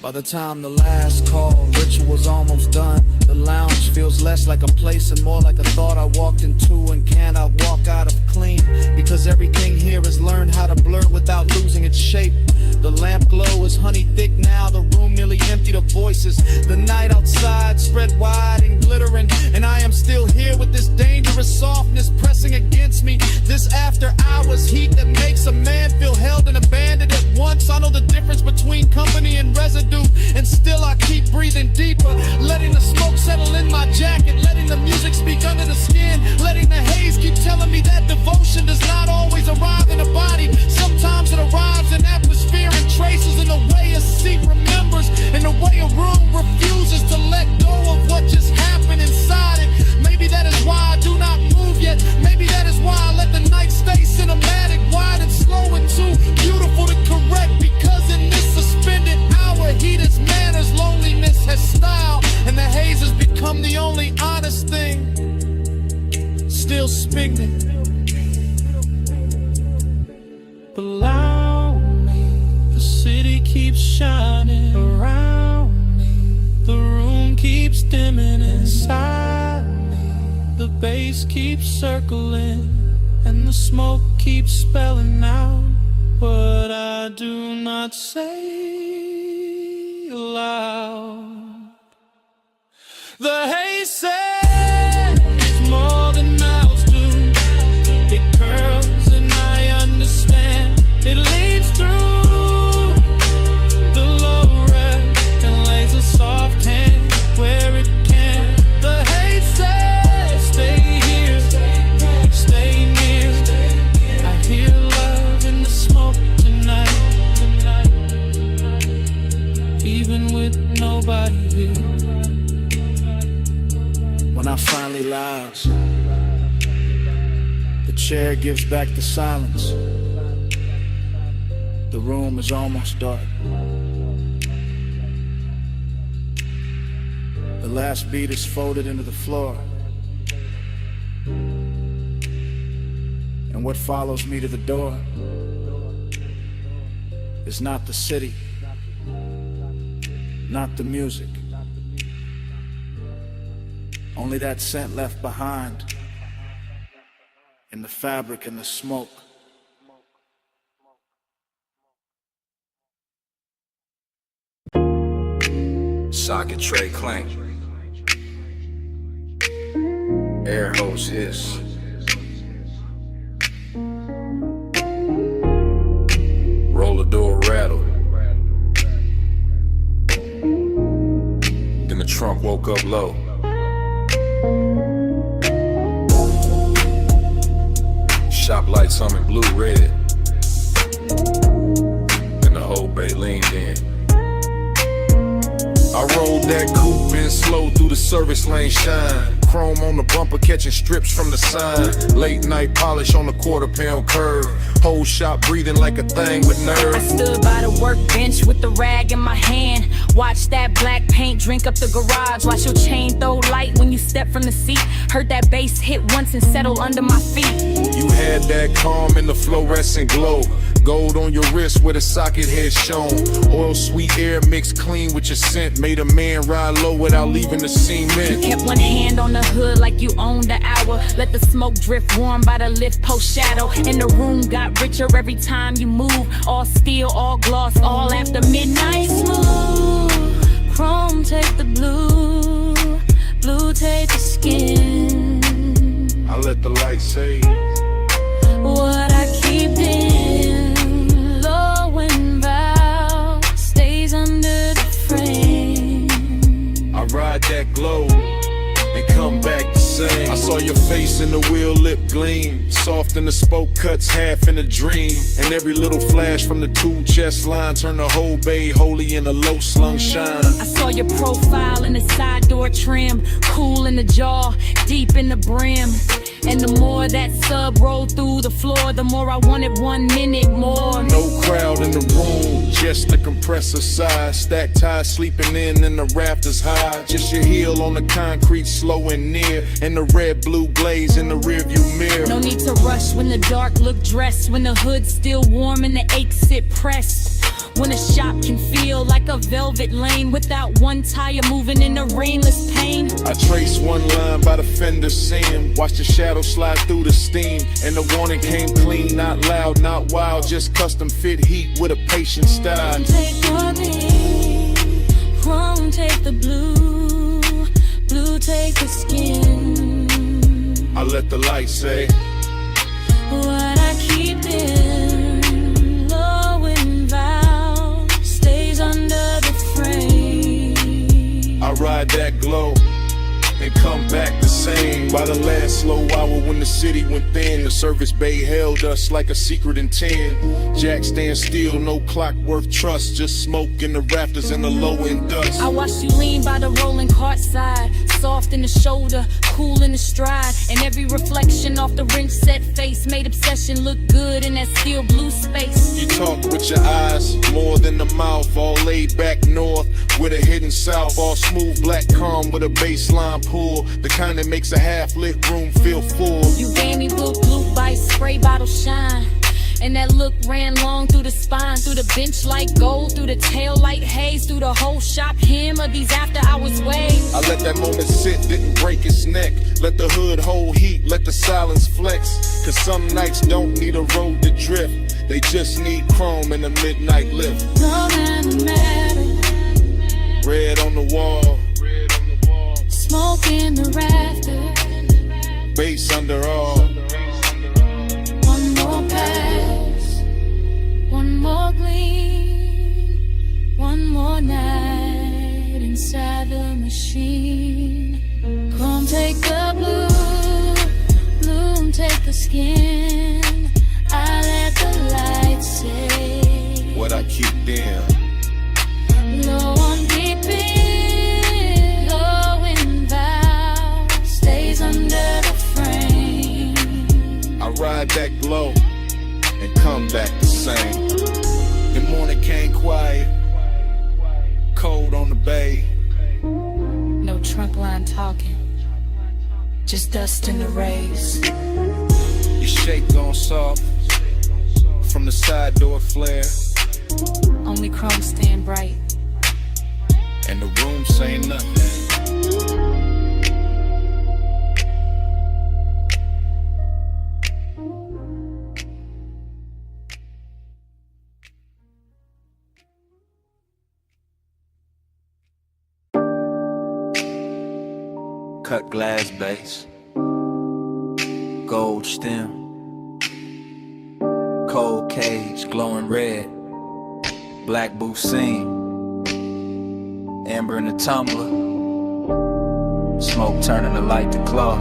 By the time the last call ritual's almost done, the lounge feels less like a place and more like a thought I walked into and cannot walk out of clean, because everything here has learned how to blur without losing its shape. The lamp glow is honey thick now, the room nearly emptied of voices. The night outside spread wide and glittering, and I am still here with this dangerous softness pressing against me. This after hours heat that makes a man feel held and abandoned at once. I know the difference between company and residue, and still I keep breathing deeper, letting the smoke settle in my jacket, letting the music speak under the skin, letting the haze keep telling me that devotion does not always arrive in a body. Sometimes it arrives in atmosphere and traces, in the way a seat remembers, in the way a room refuses to let go of what just happened inside it. Maybe that is why I do not move yet. Maybe that is why I let the night stay cinematic, wide and slow and too beautiful to correct, because in this suspended hour, heat has manners, loneliness has style, and the haze has become the only honest thing still speaking. Allow me to see The bass keeps circling, and the smoke keeps spelling out what I do not say aloud. The haze says more than mouths do. It curls and I understand. It leads through the low red and lays a soft hand where it can. The haze says stay here, stay near. I hear love in the smoke tonight, even with nobody here. When I finally lounge, the chair gives back the silence. The room is almost dark. The last beat is folded into the floor, and what follows me to the door is not the city, not the music, only that scent left behind in the fabric and the smoke. Socket tray clank. Air hose hiss. Roller door rattle. Then the trunk woke up low. Shop lights humming blue red. And the whole bay leaned in. I rolled that coupe in slow through the service lane shine. Chrome on the bumper catching strips from the sign. Late night polish on the quarter-pound curve. Whole shop breathing like a thing with nerve. I stood by the workbench with the rag in my hand. Watch that black paint drink up the garage. Watch your chain throw light when you step from the seat. Heard that bass hit once and settle under my feet. You had that calm in the fluorescent glow. Gold on your wrist where the socket head shown. Oil sweet air mixed clean with your scent. Made a man ride low without leaving the cement. You kept one hand on the hood like you owned the hour. Let the smoke drift warm by the lift post shadow. And the room got richer every time you move. All steel, all gloss, all after midnight. Smooth, chrome take the blue, blue take the skin. I let the light say what I keep in, low and bow, stays under the frame. I ride that glow and come back the same. I saw your face in the wheel lip gleam. Soft in the spoke cuts, half in a dream. And every little flash from the two chest line turned the whole bay holy in a low slung shine. I saw your profile in the side door trim. Cool in the jaw, deep in the brim. And the more that sub rolled through the floor, the more I wanted 1 minute more. No crowd in the room, just the compressor side. Stacked ties sleeping in and the rafters high. Just your heel on the concrete, slow and near. And the red blue glaze in the rearview mirror. No need to rush when the dark look dressed. When the hood's still warm and the aches sit pressed. When a shop can feel like a velvet lane without one tire moving in the rainless pain. I trace one line by the fender seam. Watch the shadow slide through the steam. And the warning came clean, not loud, not wild. Just custom fit heat with a patient style. Take the beat, chrome take the blue, blue take the skin. I let the light say what I keep in, low and vow, stays under the frame. I ride that glow and come back the same. By the last slow hour when the city went thin, the service bay held us like a secret in 10. Jack stand still, no clock worth trust. Just smoke in the rafters and the low end dust. I watched you lean by the rolling cart side, soft in the shoulder, cool in the stride. And every reflection off the wrench set face made obsession look good in that steel blue space. You talk with your eyes, more than the mouth. All laid back north with a hidden south. All smooth black calm with a baseline pull. The kind that makes a half-lit room feel full. You gave me blue by spray bottle shine. And that look ran long through the the spine, through the bench like gold, through the tail like haze, through the whole shop him of these after hours waves. I let that moment sit, didn't break its neck. Let the hood hold heat, let the silence flex. Cause some nights don't need a road to drift, they just need chrome in the midnight lift. No matter, Red on the wall, smoke in the rafters, bass under all. one more pass, one more gleam, one more night inside the machine. Come take the blue, bloom take the skin. I let the light say What I keep dim, low on deep in, low in vow, stays under the frame. I ride back low and come back the same. The morning came quiet, cold on the bay. No trunk line talking, just dust in the rays. Your shape gone soft from the side door flare, Only chrome stand bright. and the room say nothing. Cut glass base, gold stem, cold cage glowing red, black booth seam, amber in the tumbler, smoke turning the light to cloth.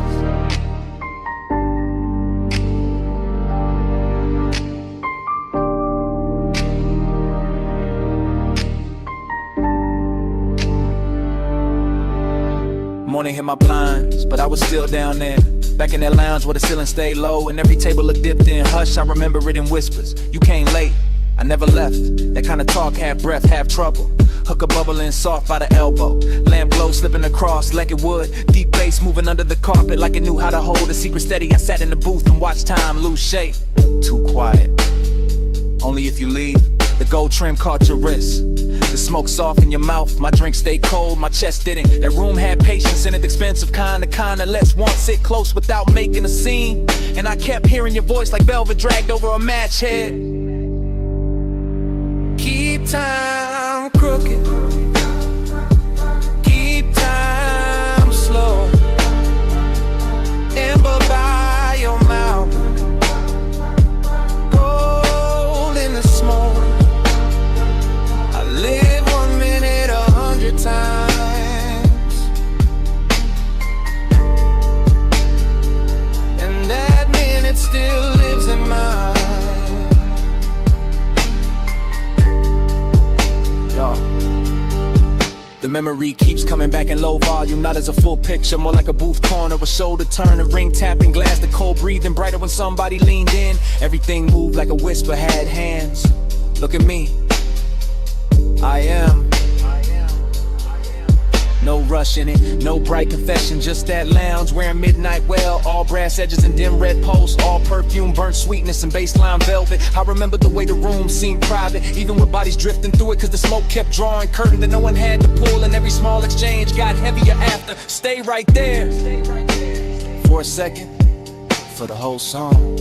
Morning hit my blinds, but I was still down there. Back in that lounge where the ceiling stayed low and every table looked dipped in hush. I remember it in whispers. You came late, I never left. That kind of talk, half breath, half trouble. Hooker bubbling soft by the elbow. Lamp glow slipping across like it would. Deep bass moving under the carpet like it knew how to hold a secret steady. I sat in the booth and watched time lose shape. Too quiet. Only if you leave. The gold trim caught your wrist. The smoke soft in your mouth, my drink stayed cold, my chest didn't. That room had patience in it, expensive kind of lets one sit close without making a scene. And I kept hearing your voice like velvet dragged over a match head. Keep time crooked, keep time slow. Amber by your mouth, gold in the smoke. I live 1 minute 100 times, and that minute still lives in mine. The memory keeps coming back in low volume, not as a full picture, more like a booth corner, a shoulder turn, a ring tapping glass, the cold breathing brighter when somebody leaned in. Everything moved like a whisper had hands. Look at me, I am. No rush in it, no bright confession, just that lounge wearing midnight well, all brass edges and dim red posts, all perfume, burnt sweetness and baseline velvet. I remember the way the room seemed private, even with bodies drifting through it, cause the smoke kept drawing curtain that no one had to pull, and every small exchange got heavier after. Stay right there for a second, for the whole song.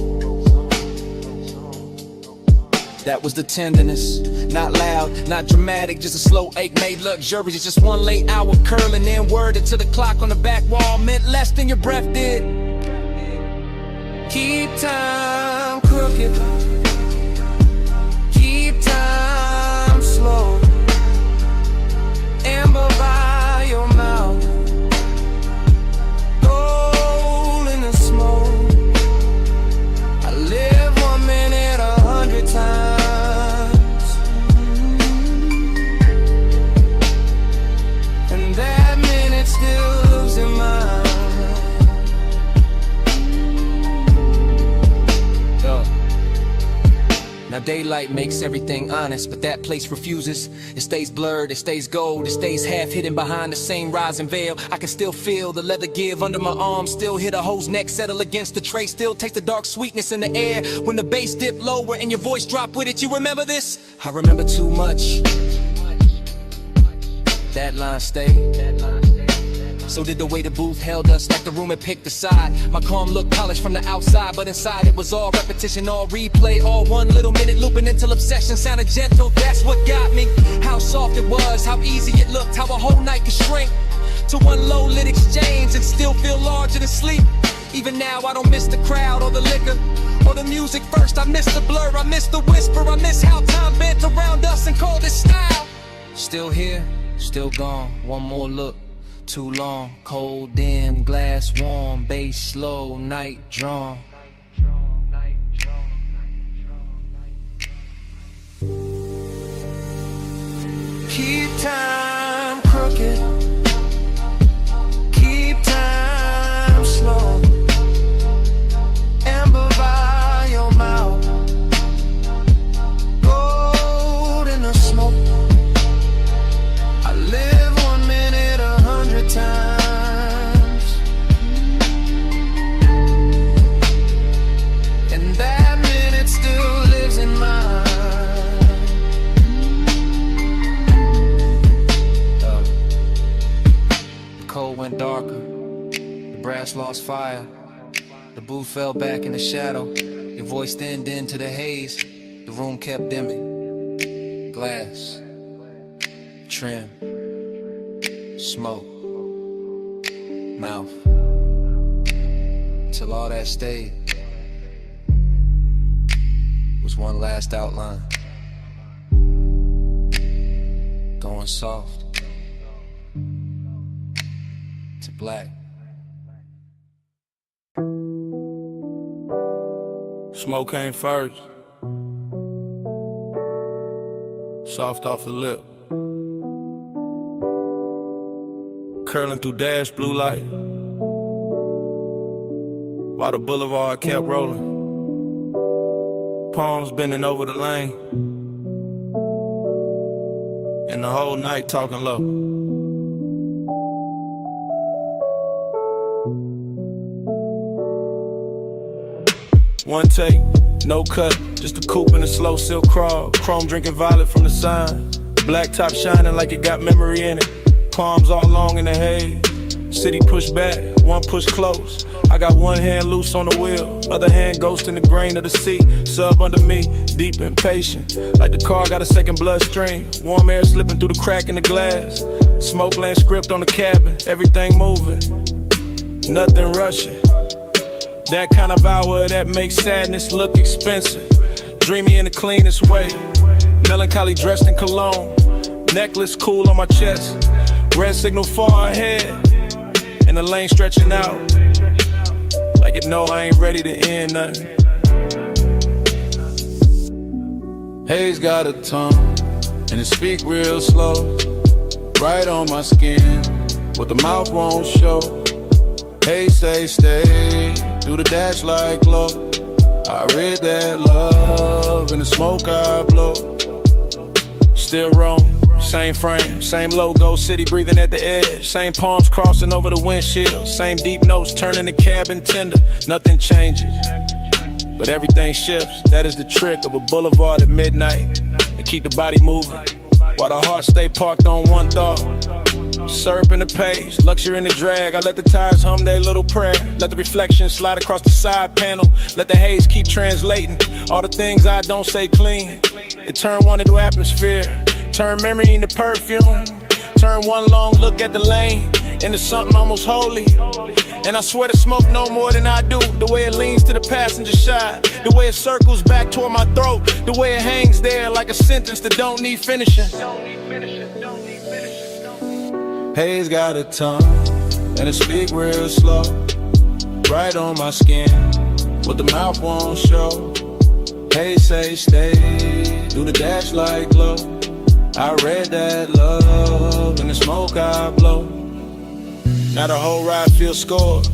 That was the tenderness, not loud, not dramatic, just a slow ache made luxurious. Just one late hour curling in, worded to the clock on the back wall, meant less than your breath did. Keep time crooked, keep time slow. Amber by your mouth, gold in the smoke. I live 1 minute 100 times. Now daylight makes everything honest, but that place refuses. It stays blurred, it stays gold, it stays half hidden behind the same rising veil. I can still feel the leather give under my arm, still hear the hoe's neck settle against the tray, still taste the dark sweetness in the air when the bass dip lower and your voice drop with it. You remember this? I remember too much. That line stayed. So did the way the booth held us, like the room had picked a side. My calm looked polished from the outside, but inside it was all repetition, all replay, all 1 little minute looping until obsession sounded gentle. That's what got me. How soft it was, how easy it looked, how a whole night could shrink to one low lit exchange and still feel larger than sleep. Even now I don't miss the crowd or the liquor or the music first. I miss the blur, I miss the whisper, I miss how time bent around us and called it style. Still here, still gone, one more look. Too long, cold dim, glass warm, bass slow, night drawn. Keep time crooked, keep time slow. Amber by your mouth, gold in the smoke. I live 1 minute 100 times, and that minute still lives in mine. The cold went darker, the brass lost fire, the booth fell back in the shadow. Your voice thinned into the haze, the room kept dimming. Glass, trim, smoke, mouth, till all that stayed was one last outline, going soft to black. Smoke came first, soft off the lip, curling through dash blue light, while the boulevard kept rolling, palms bending over the lane, and the whole night talking low. One take, no cut, just a coupe and a slow silk crawl. Chrome drinking violet from the sign. Black top shining like it got memory in it. Palms all long in the haze. City push back, one push close. I got one hand loose on the wheel, other hand ghost in the grain of the sea. Sub under me, deep impatient, like the car got a second bloodstream. Warm air slipping through the crack in the glass. Smoke land script on the cabin, everything moving, nothing rushing. That kind of hour that makes sadness look expensive. Dreamy in the cleanest way, melancholy dressed in cologne. Necklace cool on my chest, red signal far ahead, and the lane stretching out like it know I ain't ready to end nothing. Haze got a tongue, and it speak real slow, right on my skin, what the mouth won't show. Haze say stay, do the dash like glow. I read that love in the smoke I blow. Still wrong, same frame, same logo, city breathing at the edge. Same palms crossing over the windshield, same deep notes turning the cabin tender. Nothing changes, but everything shifts. That is the trick of a boulevard at midnight, and keep the body moving while the heart stay parked on one thought. Syrup in the page, luxury in the drag. I let the tires hum their little prayer. Let the reflection slide across the side panel. Let the haze keep translating all the things I don't say clean. It turn one into atmosphere, turn memory into perfume, turn one long look at the lane into something almost holy. And I swear to smoke no more than I do. The way it leans to the passenger side, the way it circles back toward my throat, the way it hangs there like a sentence that don't need finishing. Haze got a tongue, and it speak real slow, right on my skin, what the mouth won't show. Haze say stay, do the dash like glow. I read that love in the smoke I blow. Now the whole ride feels scored,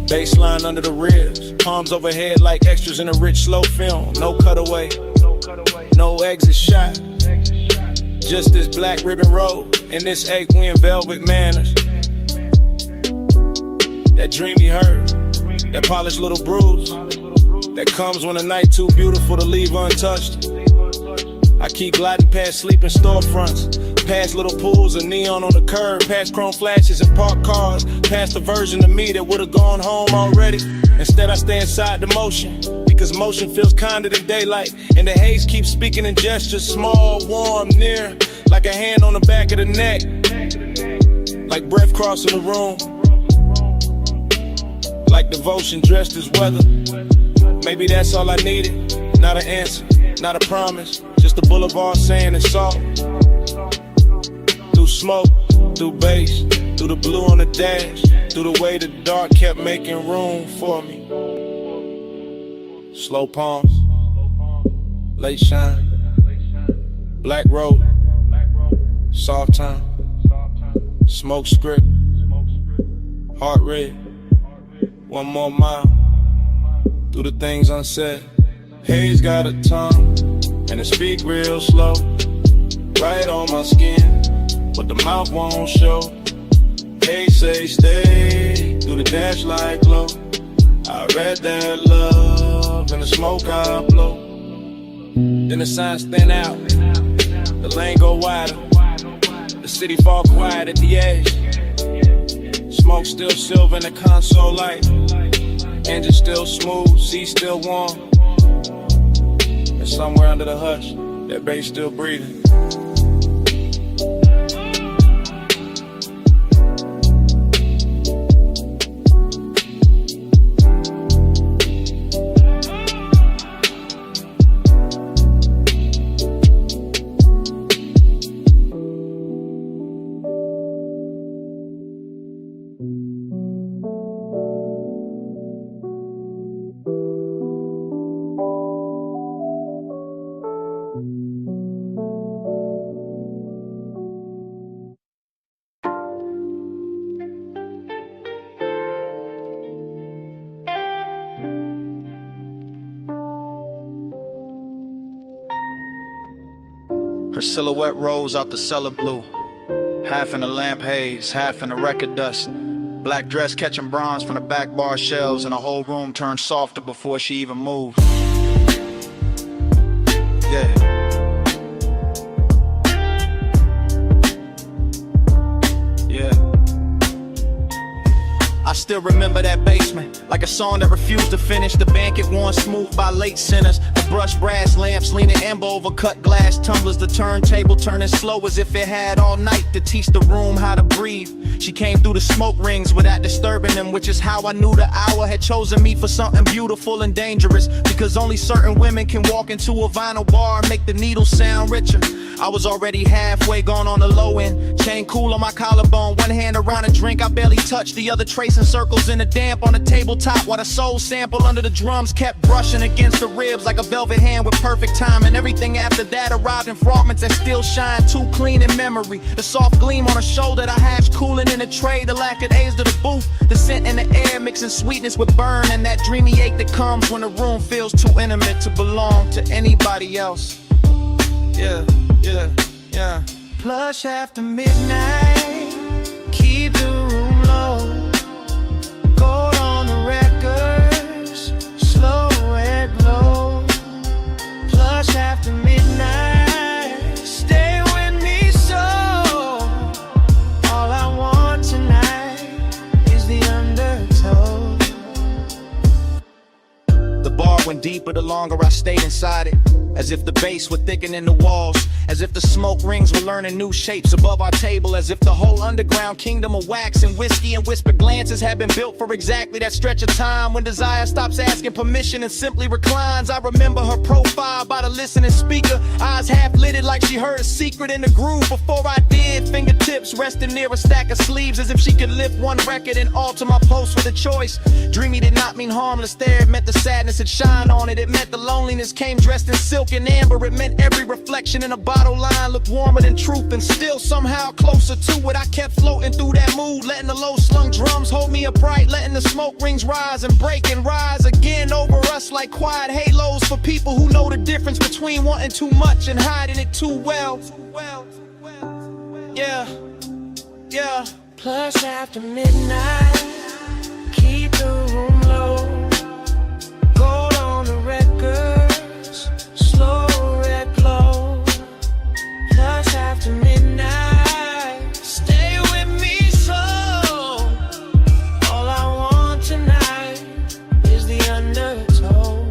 baseline under the ribs, palms overhead like extras in a rich slow film. No cutaway, no exit shot. Just this black ribbon road and this aquin velvet manners. That dreamy hurt, that polished little bruise that comes when a night too beautiful to leave untouched. I keep gliding past sleeping storefronts, past little pools of neon on the curb, past chrome flashes and parked cars, past the version of me that would've gone home already. Instead I stay inside the motion, because motion feels kinder than daylight, and the haze keeps speaking in gestures, small, warm, near, like a hand on the back of the neck, like breath crossing the room, like devotion dressed as weather. Maybe that's all I needed, not an answer, not a promise, just a boulevard saying it's all. Through smoke, through bass, through the blue on the dash, through the way the dark kept making room for me. Slow palms, late shine, black road, soft time, smoke script, heart red, one more mile, through the things unsaid. Haze got a tongue, and it speak real slow, right on my skin, but the mouth won't show. Haze say stay, through the dash light glow. I read that love in the smoke I blow. Then the signs thin out, the lane go wider, the city fall quiet at the edge. Smoke still silver in the console light, engine still smooth, seat still warm. And somewhere under the hush, that bass still breathing. Her silhouette rose out the cellar blue, half in the lamp haze, half in the record dust. Black dress catching bronze from the back bar shelves, and the whole room turned softer before she even moved. Yeah. I still remember that basement, like a song that refused to finish. The banquet worn smooth by late sinners. The brushed brass lamps leaning amber over cut glass tumblers. The turntable turning slow as if it had all night to teach the room how to breathe. She came through the smoke rings without disturbing them, which is how I knew the hour had chosen me for something beautiful and dangerous. Because only certain women can walk into a vinyl bar and make the needle sound richer. I was already halfway gone on the low end, chain cool on my collarbone, one hand around a drink I barely touched, the other tracing circles in the damp on the tabletop, while the soul sample under the drums kept brushing against the ribs like a velvet hand with perfect time. And everything after that arrived in fragments that still shine too clean in memory. The soft gleam on her shoulder, the hash cooling in the tray, the lack of A's to the booth, the scent in the air mixing sweetness with burn, and that dreamy ache that comes when the room feels too intimate to belong to anybody else. Yeah, yeah, yeah. Plush after midnight, keep the room low. Gold on the records, slow red glow. Plush after midnight, stay with me so. All I want tonight is the undertow. The bar went deeper the longer I stayed inside it, as if the bass were thickening the walls, as if the smoke rings were learning new shapes above our table, as if the whole underground kingdom of wax and whiskey and whispered glances had been built for exactly that stretch of time when desire stops asking permission and simply reclines. I remember her profile by the listening speaker, eyes half lidded like she heard a secret in the groove before I did, fingertips resting near a stack of sleeves as if she could lift one record and alter my post with a choice. Dreamy did not mean harmless there, it meant the sadness had shine on it, it meant the loneliness came dressed in silk and amber, it meant every reflection in a bottle line looked warmer than truth, and still somehow closer to it. I kept floating through that mood, letting the low slung drums hold me upright, letting the smoke rings rise and break and rise again over us like quiet halos for people who know the difference between wanting too much and hiding it too well. Yeah, yeah. Plus after midnight, keep the room low. Gold on the records, slow red glow. Plus after midnight, stay with me slow. All I want tonight is the undertow.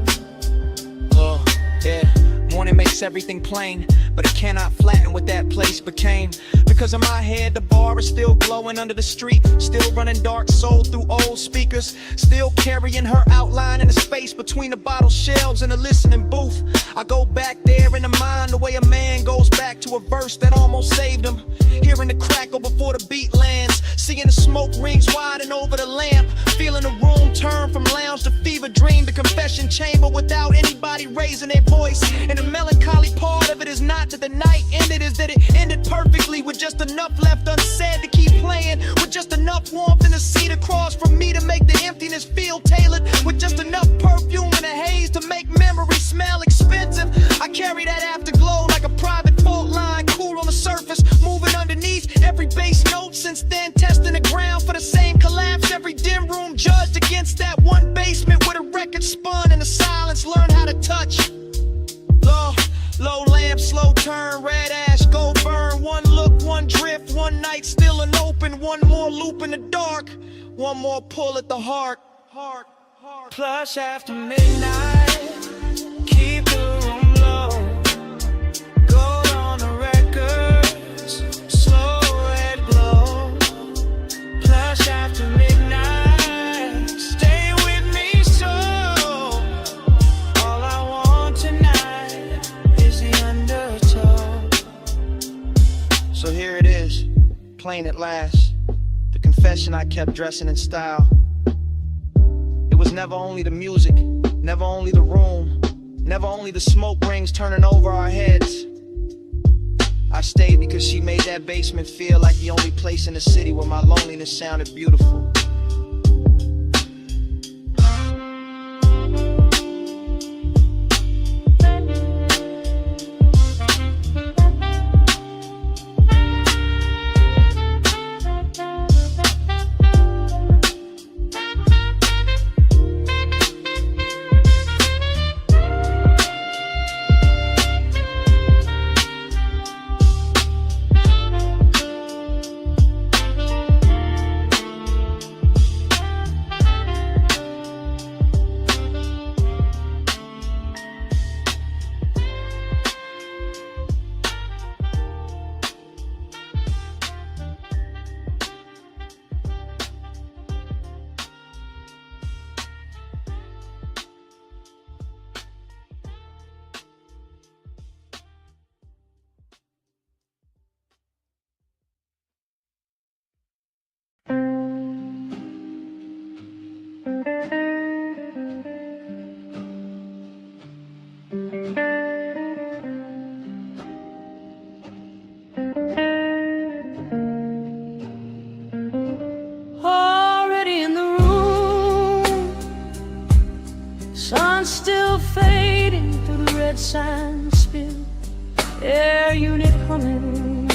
Oh, yeah. Morning makes everything plain, but it cannot flatten what that place became. Because in my head, the bar is still glowing under the street, still running dark soul through old speakers, still carrying her outline in the space between the bottle shelves and the listening booth. I go back there in the mind the way a man goes back to a verse that almost saved him. Hearing the crackle before the beat lands, seeing the smoke rings widen over the lamp, feeling the room turn from lounge to fever dream to confession chamber without anybody raising their voice. And the melancholy part of it is not that the night ended, is that it ended perfectly with just enough left unsaid to keep playing, with just enough warmth in the seat across from me to make the emptiness feel tailored, with just enough perfume and a haze to make memory smell expensive. I carry that afterglow like a private fault line, cool on the surface, moving underneath every bass note. Since then, testing the ground for the same collapse. Every dim room judged against that one basement where the record spun in the silence. Learn how to touch. Low lamp, slow turn, red ash, go burn. One look, one drift, one night still an open. One more loop in the dark, one more pull at the heart. Plus after midnight, keep the room low. Gold on the records, slow red glow. Plus after midnight, stay with me so. All I want tonight is the undertow. So here it is, plain at last. The confession I kept dressing in style. It was never only the music, never only the room, never only the smoke rings turning over our heads. I stayed because she made that basement feel like the only place in the city where my loneliness sounded beautiful. Already in the room, sun still fading through the red sign spill. Air unit humming,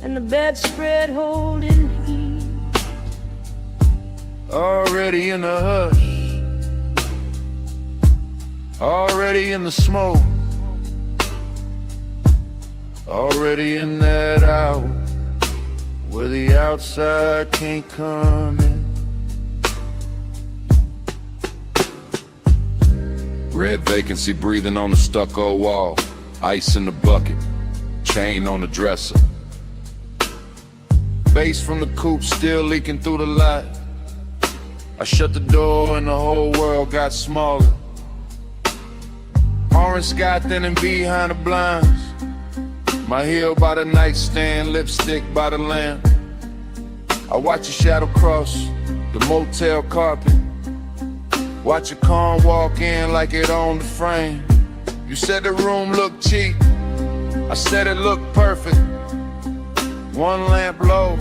and the bedspread holding heat. Already in the hush, already in the smoke, already in that hour where the outside can't come in. Red vacancy breathing on the stucco wall. Ice in the bucket, chain on the dresser. Bass from the coupe still leaking through the light. I shut the door and the whole world got smaller. Orange sky thinning behind the blinds. My heel by the nightstand, lipstick by the lamp. I watch a shadow cross the motel carpet. Watch a car walk in like it owned the frame. You said the room looked cheap, I said it looked perfect. One lamp low,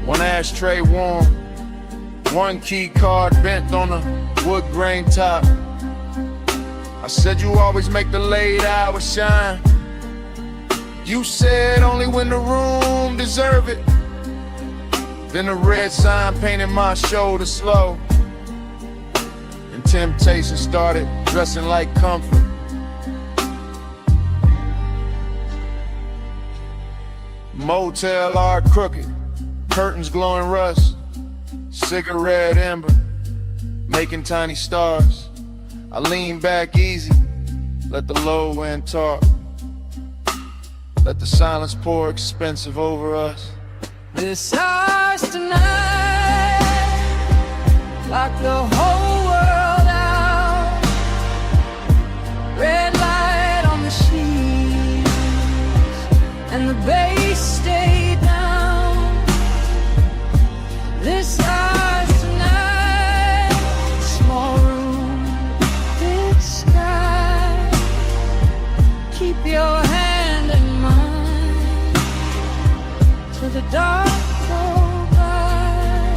one ashtray warm, one key card bent on a wood grain top. I said you always make the late hours shine. You said only when the room deserve it. Then a red sign painted my shoulder slow, and temptation started dressing like comfort. Motel art crooked, curtains glowing rust, cigarette ember, making tiny stars. I lean back easy, let the low end talk. Let the silence pour expensive over us. This house tonight, lock the whole world out. Red light on the sheets, and the bass stay down. This house tonight, small room, big sky. Keep your hand in mine till the dark go by.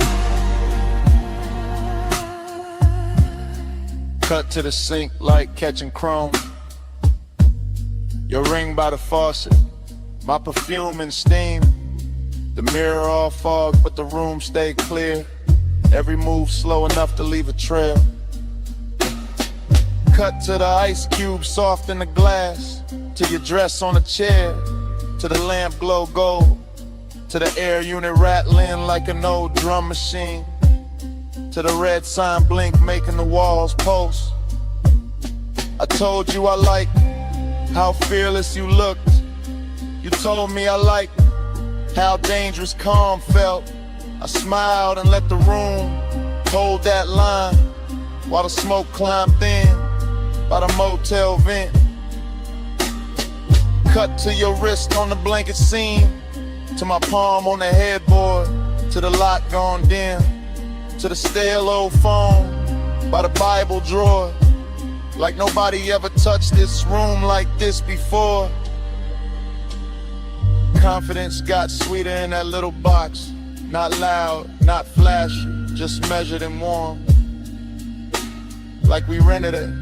Cut to the sink like catching chrome. Your ring by the faucet, my perfume and steam. The mirror all fog, but the room stay clear. Every move slow enough to leave a trail. Cut to the ice cube soft in the glass, to your dress on a chair, to the lamp glow gold, to the air unit rattling like an old drum machine, to the red sign blink making the walls pulse. I told you I liked how fearless you looked. You told me I liked how dangerous calm felt. I smiled and let the room hold that line while the smoke climbed thin by the motel vent. Cut to your wrist on the blanket seam, to my palm on the headboard, to the light gone dim, to the stale old phone by the Bible drawer. Like nobody ever touched this room like this before. Confidence got sweeter in that little box. Not loud, not flashy, just measured and warm. Like we rented a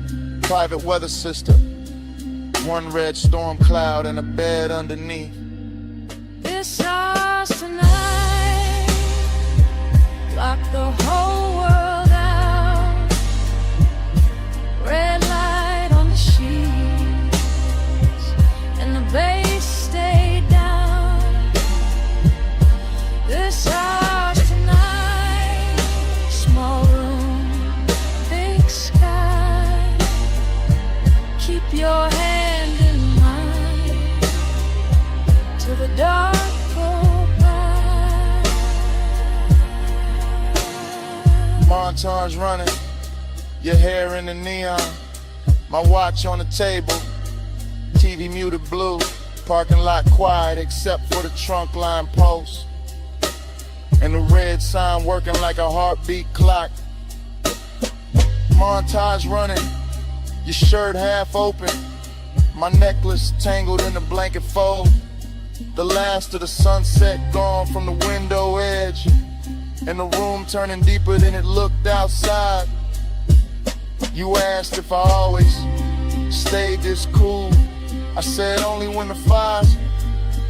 private weather system. One red storm cloud and a bed underneath. This house tonight, lock the whole world out. Red light on the sheets, and the bass stayed down. This house tonight, small room, big sky. Keep your hand in mine till the dark go by. Montage running, your hair in the neon, my watch on the table, TV muted blue, parking lot quiet except for the trunk line post, and the red sign working like a heartbeat clock. Montage running, your shirt half open, my necklace tangled in the blanket fold. The last of the sunset gone from the window edge, and the room turning deeper than it looked outside. You asked if I always stayed this cool. I said only when the fires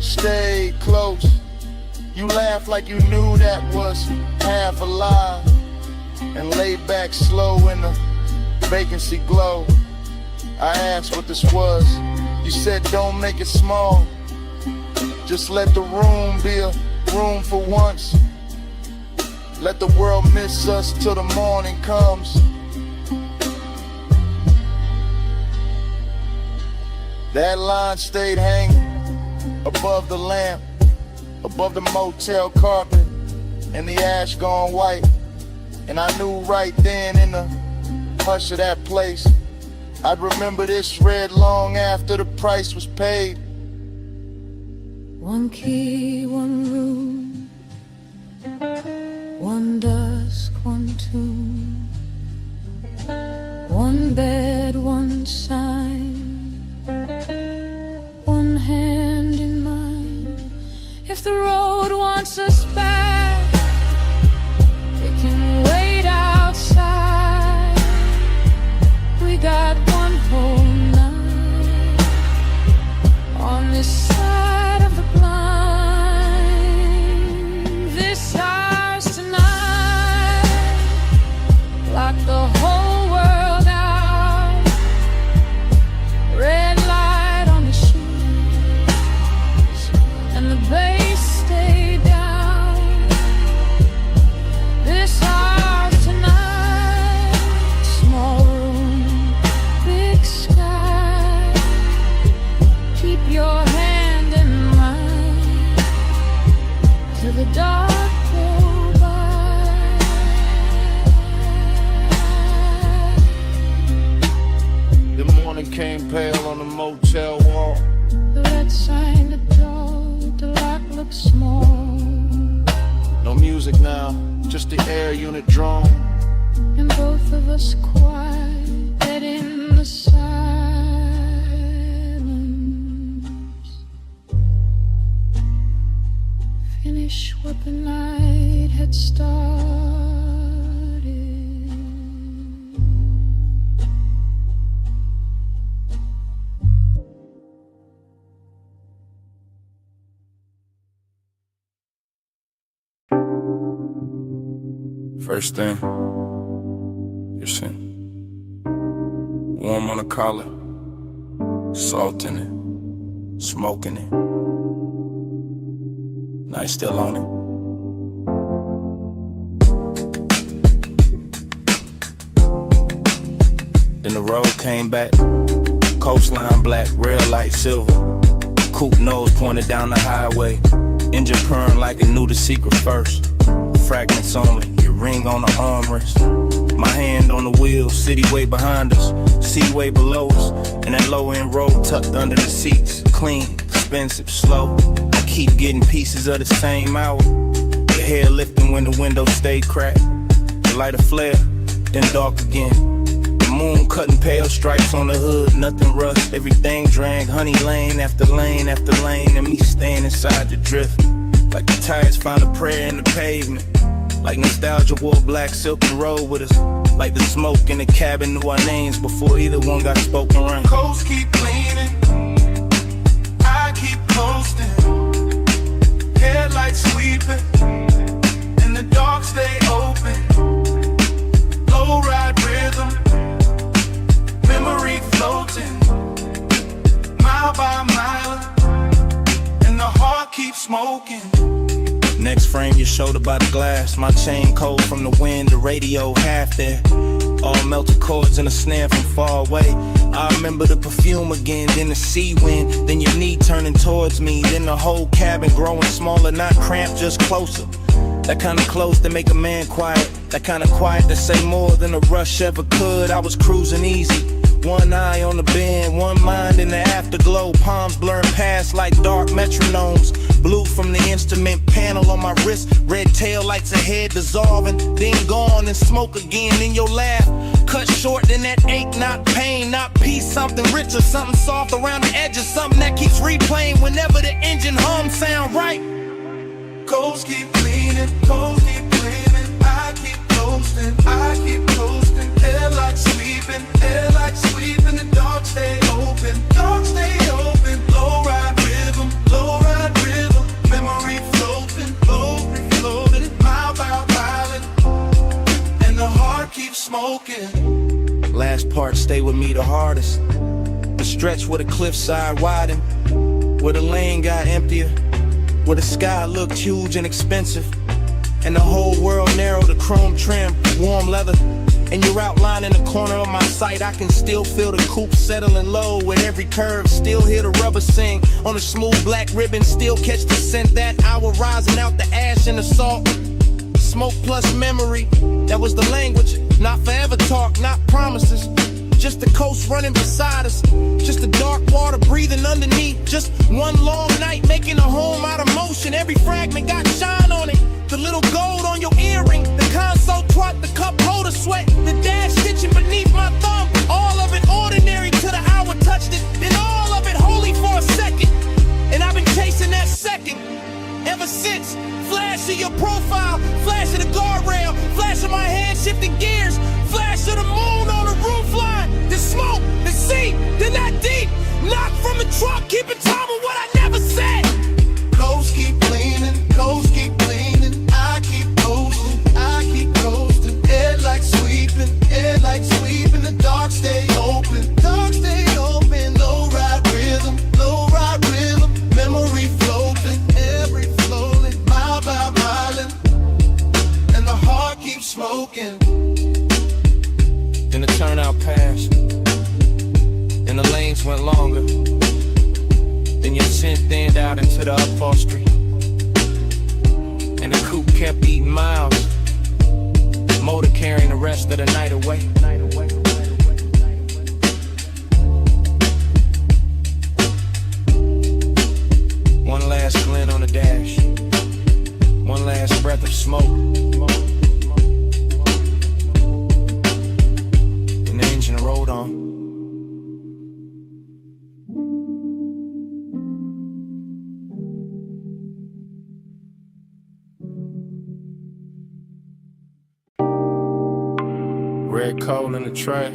stayed close. You laughed like you knew that was half a lie, and laid back slow in the vacancy glow. I asked what this was. You said don't make it small, just let the room be a room for once. Let the world miss us till the morning comes. That line stayed hanging above the lamp, above the motel carpet, and the ash gone white. And I knew right then in the hush of that place, I'd remember this red long after the price was paid. One key, one room, one dusk, one tomb, one bed, one sign, one hand in mine. If the road wants us back, it can wait outside. We got one whole motel wall. The red sign, the door, the lock looks small. No music now, just the air unit drone. And both of us quiet in the silence. Finish what the night had started. First thing, your sin. Warm on the collar, salt in it, smoking it. Night still on it. Then the road came back, coastline black, rail light silver. Coupe nose pointed down the highway, engine purring like it knew the secret first. Fragments only, your ring on the armrest. My hand on the wheel, city way behind us, sea way below us. And that low end road tucked under the seats, clean, expensive, slow. I keep getting pieces of the same hour. Your hair lifting when the window stayed cracked. The light a flare, then dark again. The moon cutting pale stripes on the hood, nothing rust. Everything drank, honey lane after lane after lane. And me staying inside the drift. Like the tires found a prayer in the pavement. Like nostalgia wore black silk and rode with us. Like the smoke in the cabin knew our names before either one got spoken right. Coast keep cleaning, I keep coasting. Headlights sweeping, and the dark stay open. Low ride rhythm, memory floating. Mile by mile, and the heart keeps smoking. Next frame, your shoulder by the glass. My chain cold from the wind, the radio half there. All melted chords and a snare from far away. I remember the perfume again, then the sea wind. Then your knee turning towards me. Then the whole cabin growing smaller, not cramped, just closer. That kind of close to make a man quiet. That kind of quiet to say more than a rush ever could. I was cruising easy. One eye on the bend, one mind in the afterglow. Palms blurring past like dark metronomes. Blue from the instrument panel on my wrist. Red tail lights ahead dissolving. Then gone and smoke again in your laugh. Cut short, then that ache, not pain, not peace. Something richer, something soft around the edges. Something that keeps replaying whenever the engine hum sound right. Coast keep cleaning, coast keep cleaning. I keep coasting, I keep coasting. Headlights sweeping, headlights sweeping. The dark stay open, dark stay open. Low ride rhythm, low ride rhythm. Memory floating, floating. Mile by mile, and the heart keeps smoking. Last part stay with me the hardest. The stretch where the cliffside widened, where the lane got emptier, where the sky looked huge and expensive, and the whole world narrow, the chrome trim, warm leather. And you're outlining the corner of my sight. I can still feel the coupe settling low with every curve. Still hear the rubber sing on a smooth black ribbon. Still catch the scent that hour rising out the ash and the salt. Smoke plus memory, that was the language. Not forever talk, not promises. Just the coast running beside us. Just the dark water breathing underneath. Just one long night making a home out of motion. Every fragment got shine on it. The little gold on your earring, the console twat, the cup holder sweat, the dash stitching beneath my thumb. All of it ordinary till the hour touched it. Then all of it holy for a second. And I've been chasing that second ever since. Flash of your profile, flash of the guardrail, flash of my hand shifting gears, flash of the moon on the roof line, the smoke, the sea, then that deep knock from the truck, keeping time with what I never said. Coast keep cleaning, coast keep cleaning. I keep coasting, I keep coasting. Headlights sweeping, the dark stay open, dark stay open. Low ride rhythm, memory floating, every floating, mile by mile, and the heart keeps smoking. Then the turnout passed, and the lanes went longer. Then your scent thinned out into the upholstery, and the coupe kept eating miles. Motor carrying the rest of the night away. long. Red coal in the tray,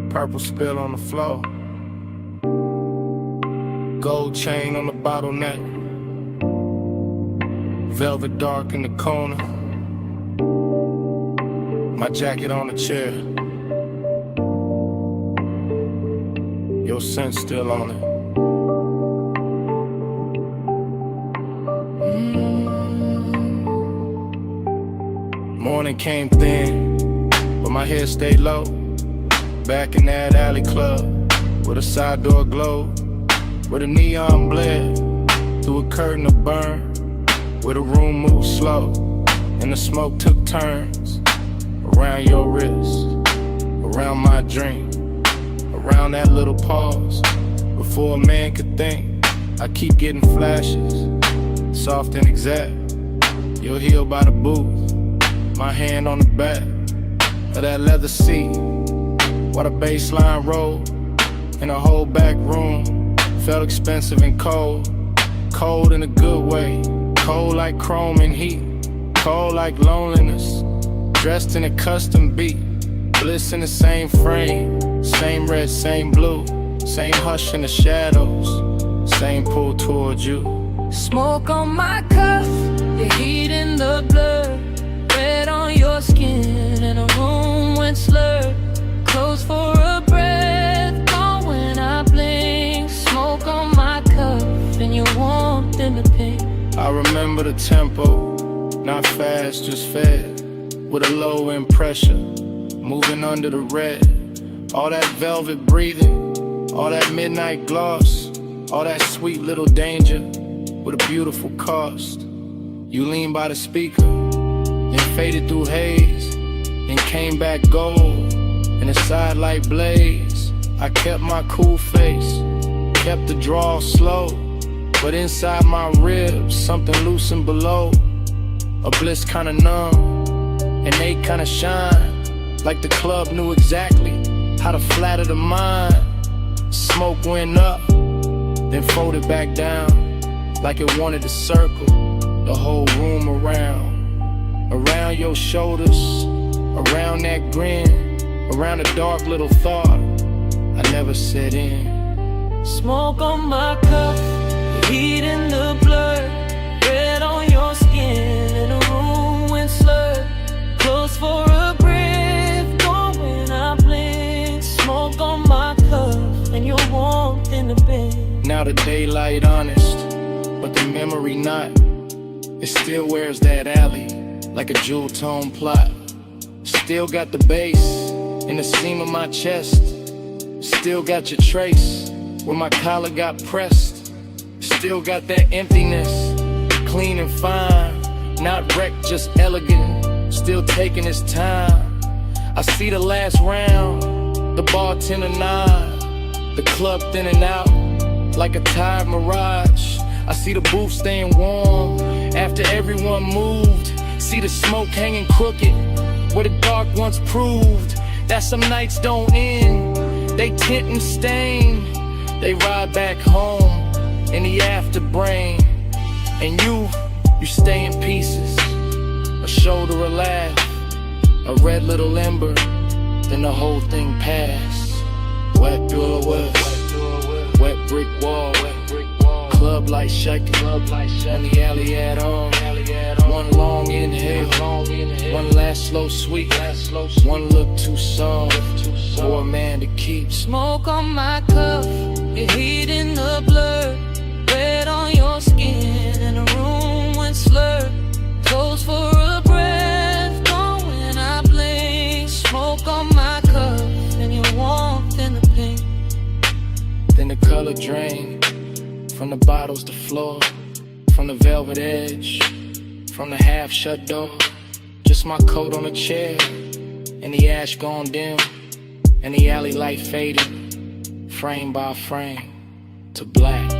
purple spill on the floor, gold chain on the bottleneck, velvet dark in the corner, my jacket on the chair, your scent still on it. Morning came thin, but my head stayed low. Back in that alley club, with a side door glow, where the neon bled through a curtain of burn, where the room moved slow, and the smoke took turns around your wrist, around my drink, around that little pause. Before a man could think, I keep getting flashes, soft and exact. You're healed by the booth. My hand on the back of that leather seat, while the baseline rolled in a whole back room. Felt expensive and cold, cold in a good way, cold like chrome and heat, cold like loneliness, dressed in a custom beat, bliss in the same frame, same red, same blue, same hush in the shadows, same pull towards you. Smoke on my cuff, the heat in the blood, red on your skin, and a room went slurred, closed for a breath, gone when I blink. Smoke on my cuff, and your warmth in the pink. I remember the tempo, not fast, just fed, with a low end pressure, moving under the red. All that velvet breathing, all that midnight gloss, all that sweet little danger, with a beautiful cost. You lean by the speaker, then faded through haze, then came back gold, in a sidelight blaze. I kept my cool face, kept the draw slow, but inside my ribs, something loosened below. A bliss kinda numb, and they kinda shine, like the club knew exactly how to flatter the mind. Smoke went up, then folded back down, like it wanted to circle the whole room around. Around your shoulders, around that grin, around a dark little thought I never set in. Smoke on my cuff, the heat in the blood, red on your skin, and the room went slurred, close for a breath, gone when I blink. Smoke on my cuff, and your warmth in the bed. Now the daylight honest, but the memory not. It still wears that alley like a jewel tone plot. Still got the bass in the seam of my chest. Still got your trace where my collar got pressed. Still got that emptiness, clean and fine, not wrecked, just elegant, still taking its time. I see the last round, the bartender nod, the club thinning out like a tired mirage. I see the booth staying warm after everyone moved. See the smoke hanging crooked where the dark once proved that some nights don't end, they tint and stain. They ride back home in the afterbrain, and you stay in pieces. A shoulder, a laugh, a red little ember, then the whole thing passed. Wet door west, wet brick wall, club light shaking, on the alley at all. One long inhale, one last slow sweep, one look too soft for a man to keep. Smoke on my cuff, your heat in the blood, red on your skin, and the room went slurred, close for a breath, gone when I blink. Smoke on my cuff, and your warmth in the pink. Then the color drained from the bottles to floor, from the velvet edge, from the half shut door. Just my coat on a chair, and the ash gone dim, and the alley light fading, frame by frame, to black.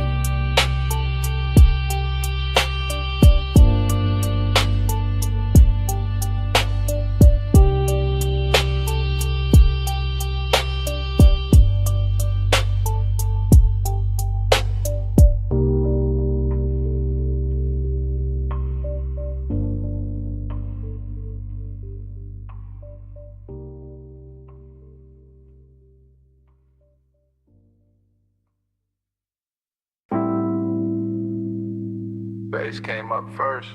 Bass came up first.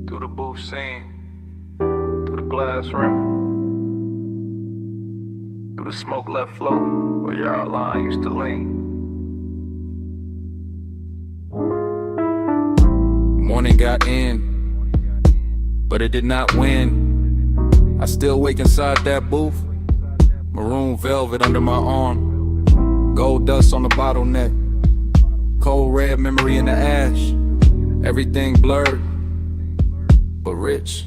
Through the booth scene, through the glass rim, through the smoke left float where your line used to lean. Morning got in, but it did not win. I still wake inside that booth, maroon velvet under my arm, gold dust on the bottleneck, cold red memory in the ash, everything blurred, but rich,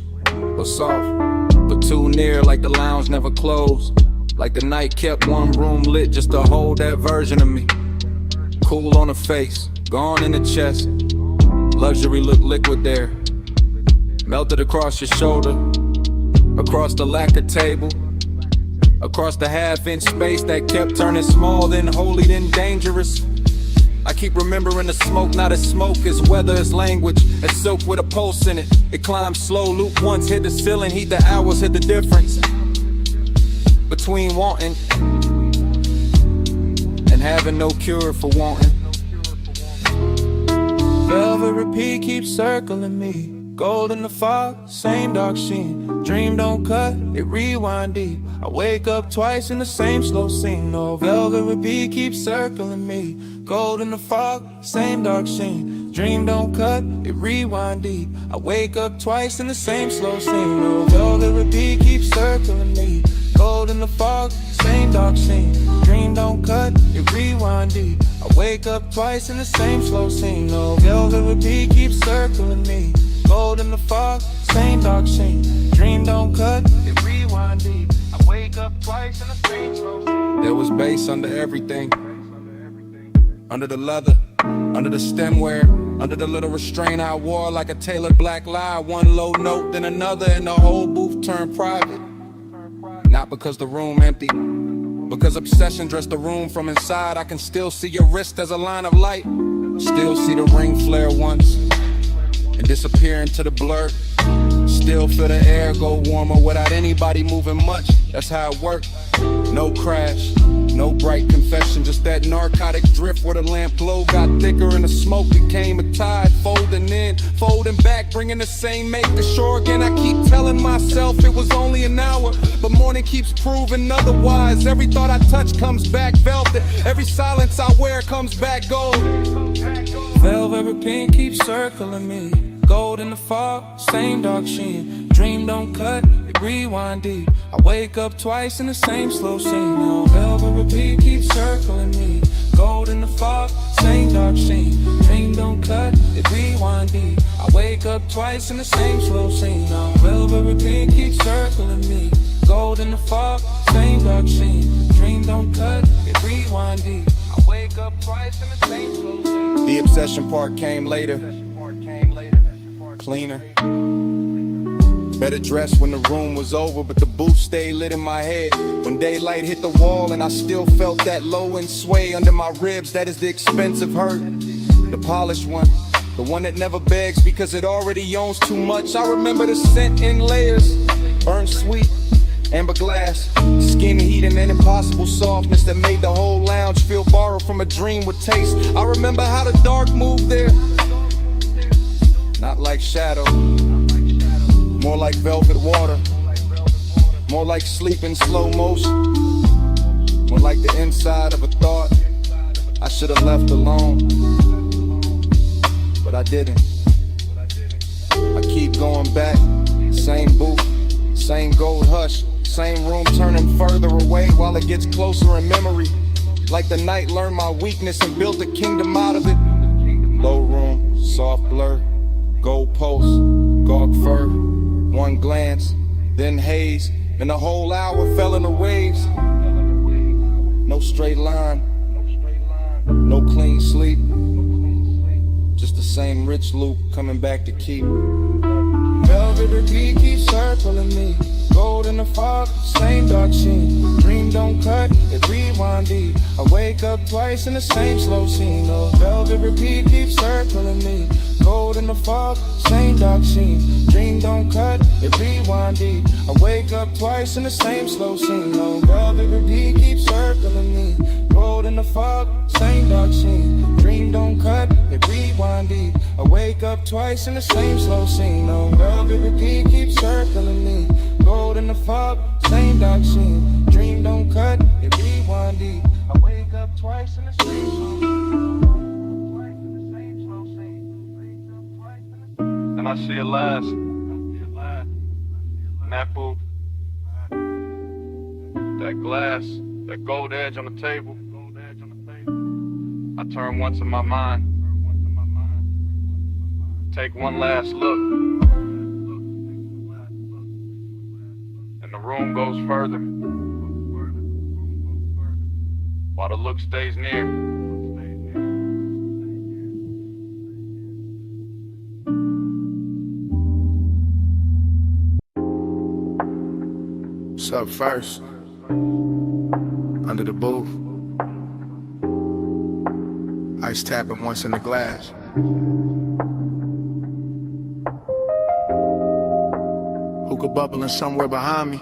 but soft, but too near like the lounge never closed, like the night kept one room lit just to hold that version of me. Cool on the face, gone in the chest, luxury look liquid there, melted across your shoulder, across the lacquer table, across the half-inch space that kept turning small, then holy, then dangerous. I keep remembering the smoke, not as smoke, as weather, as language, as silk with a pulse in it. It climbs slow, loop once, hit the ceiling, heat the hours, hit the difference between wanting and having no cure for wanting. Velvet repeat keeps circling me. Gold in the fog, same dark sheen. Dream don't cut, it rewind deep. I wake up twice in the same slow scene. No, velvet repeat keeps circling me. Gold in the fog, same dark sheen. Dream don't cut, it rewind deep. I wake up twice in the same slow scene. No, velvet repeat keeps circling me. Gold in the fog, same dark scene. Dream don't cut, it rewind deep. I wake up twice in the same slow scene. No, velvet repeat keeps circling me. Gold in the fog, same dark scene. Dream don't cut, it rewind deep. I wake up twice in the same slow scene. There was bass under everything, under the leather, under the stemware, under the little restraint I wore like a tailored black lie. One low note, then another, and the whole booth turned private. Not because the room empty, because obsession dressed the room from inside. I can still see your wrist as a line of light, still see the ring flare once and disappear into the blur. Still feel the air go warmer without anybody moving much. That's how it worked. No crash, no bright confession, just that narcotic drift where the lamp glow got thicker and the smoke became a tide, folding in, folding back, bringing the same make to shore again. I keep telling myself it was only an hour, but morning keeps proving otherwise. Every thought I touch comes back velvet, every silence I wear comes back gold. Velvet pink keeps circling me. Gold in the fog, same dark sheen. Dream don't cut, it rewind deep. I wake up twice in the same slow scene. No, velvet repeat keeps circling me. Gold in the fog, same dark sheen. Dream don't cut, it rewind deep. I wake up twice in the same slow scene. No, velvet repeat keeps circling me. Gold in the fog, same dark sheen. Dream don't cut, it rewind deep. I wake up twice in the same slow scene. The obsession part came later, cleaner, better dressed when the room was over, but the booth stayed lit in my head. When daylight hit the wall and I still felt that low end sway under my ribs, that is the expensive hurt. The polished one, the one that never begs because it already owns too much. I remember the scent in layers, burnt sweet, amber glass, skin heat and an impossible softness that made the whole lounge feel borrowed from a dream with taste. I remember how the dark moved there, not like shadow, more like velvet water, more like sleep in slow motion, more like the inside of a thought I should have left alone, but I didn't. I keep going back, same booth, same gold hush, same room turning further away while it gets closer in memory, like the night learned my weakness and built a kingdom out of it. Low room, soft blur, gold post, gawk fur, one glance, then haze, and the whole hour fell in the waves. No straight line, no clean sleep, just the same rich loop coming back to keep. Velvet repeat keeps circling me. Gold in the fog, same dark sheen. Dream don't cut, it rewind deep. I wake up twice in the same slow scene. Oh, velvet repeat keeps circling me. Gold in the fog, same dark sheen. Dream don't cut, it rewind deep. I wake up twice in the same slow scene. Oh, velvet repeat keeps circling me. gold in the fog, same dark scene. Dream don't cut, it rewind deep. I wake up twice in the same slow scene. No velvet repeat, keep circling me. Gold in the fog, same dark scene. Dream don't cut, it rewind deep. I wake up twice in the same slow scene. And I see it last. And that booth, that glass, that gold edge on the table. I turn once in my mind, take one last look, and the room goes further, while the look stays near. What's up first? Under the booth. Ice tapping once in the glass. Hookah bubbling somewhere behind me.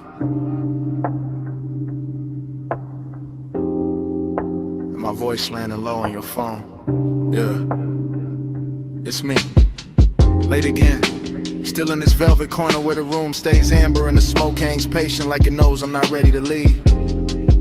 And my voice landing low on your phone. Yeah, it's me. Late again. Still in this velvet corner where the room stays amber and the smoke hangs patient like it knows I'm not ready to leave.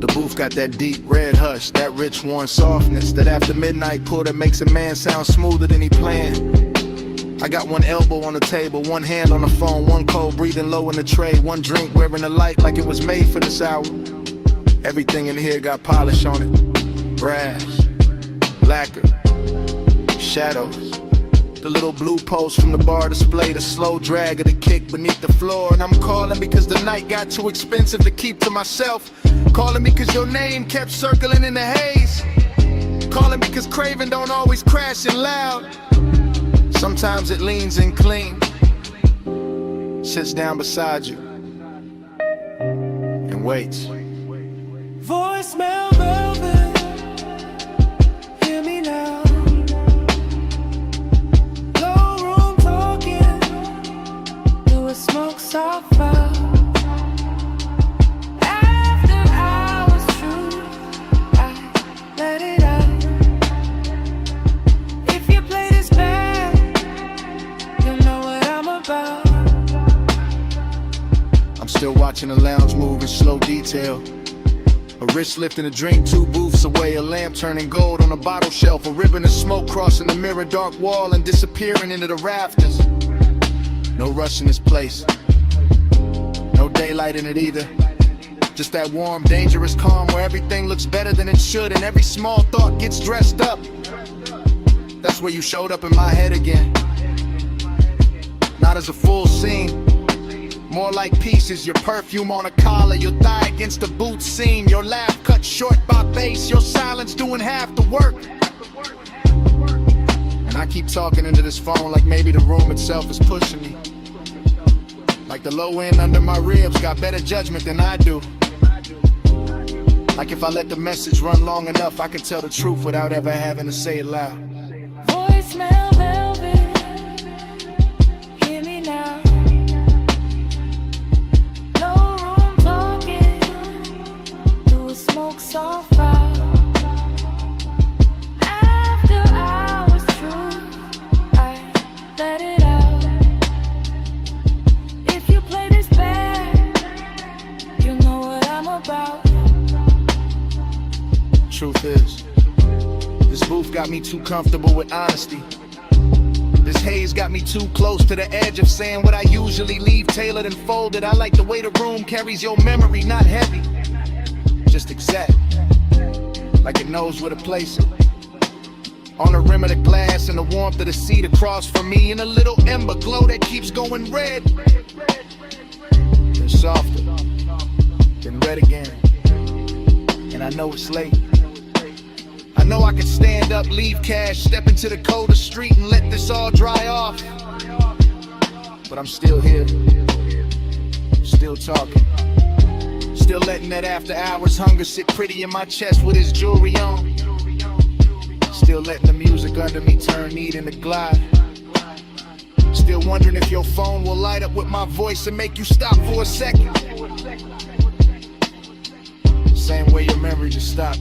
The booth got that deep red hush, that rich warm softness, that after midnight pull that makes a man sound smoother than he planned. I got one elbow on the table, one hand on the phone, one cold breathing low in the tray, one drink wearing a light like it was made for this hour. Everything in here got polish on it. Brass, lacquer, shadows. The little blue post from the bar display, the slow drag of the kick beneath the floor. And I'm calling because the night got too expensive to keep to myself. Calling because your name kept circling in the haze. Calling because craving don't always crash in loud. Sometimes it leans in clean, sits down beside you, and waits. Voicemail velvet, hear me now. Low room talking, do a smoke soft fire. After hours true, I let it out. If you play this bad, you'll know what I'm about. I'm still watching the lounge move in slow detail. A wrist lifting a drink 2 booths away, a lamp turning gold on a bottle shelf, a ribbon of smoke crossing the mirror dark wall and disappearing into the rafters. No rush in this place, no daylight in it either. Just that warm, dangerous calm where everything looks better than it should and every small thought gets dressed up. That's where you showed up in my head again. Not as a full scene, more like pieces, your perfume on a collar, your thigh against the boot seam, your laugh cut short by bass, your silence doing half the work. And I keep talking into this phone like maybe the room itself is pushing me. Like the low end under my ribs got better judgment than I do. Like if I let the message run long enough, I can tell the truth without ever having to say it loud. Voicemail velvet, hear me now. Low room talking, do a smoke soft fire. After hours true, I let it out. If you play this bad, you know what I'm about. Truth is, this booth got me too comfortable with honesty. This haze got me too close to the edge of saying what I usually leave tailored and folded. I like the way the room carries your memory, not heavy, just exact, like it knows where to place it. On the rim of the glass and the warmth of the seat across from me, and a little ember glow that keeps going red, then softer, then red again. And I know it's late. I know I could stand up, leave cash, step into the colder street and let this all dry off. But I'm still here, still talking, still letting that after hours hunger sit pretty in my chest with his jewelry on. Still letting the music under me turn neat into glide. Still wondering if your phone will light up with my voice and make you stop for a second. Same way your memory just stopped.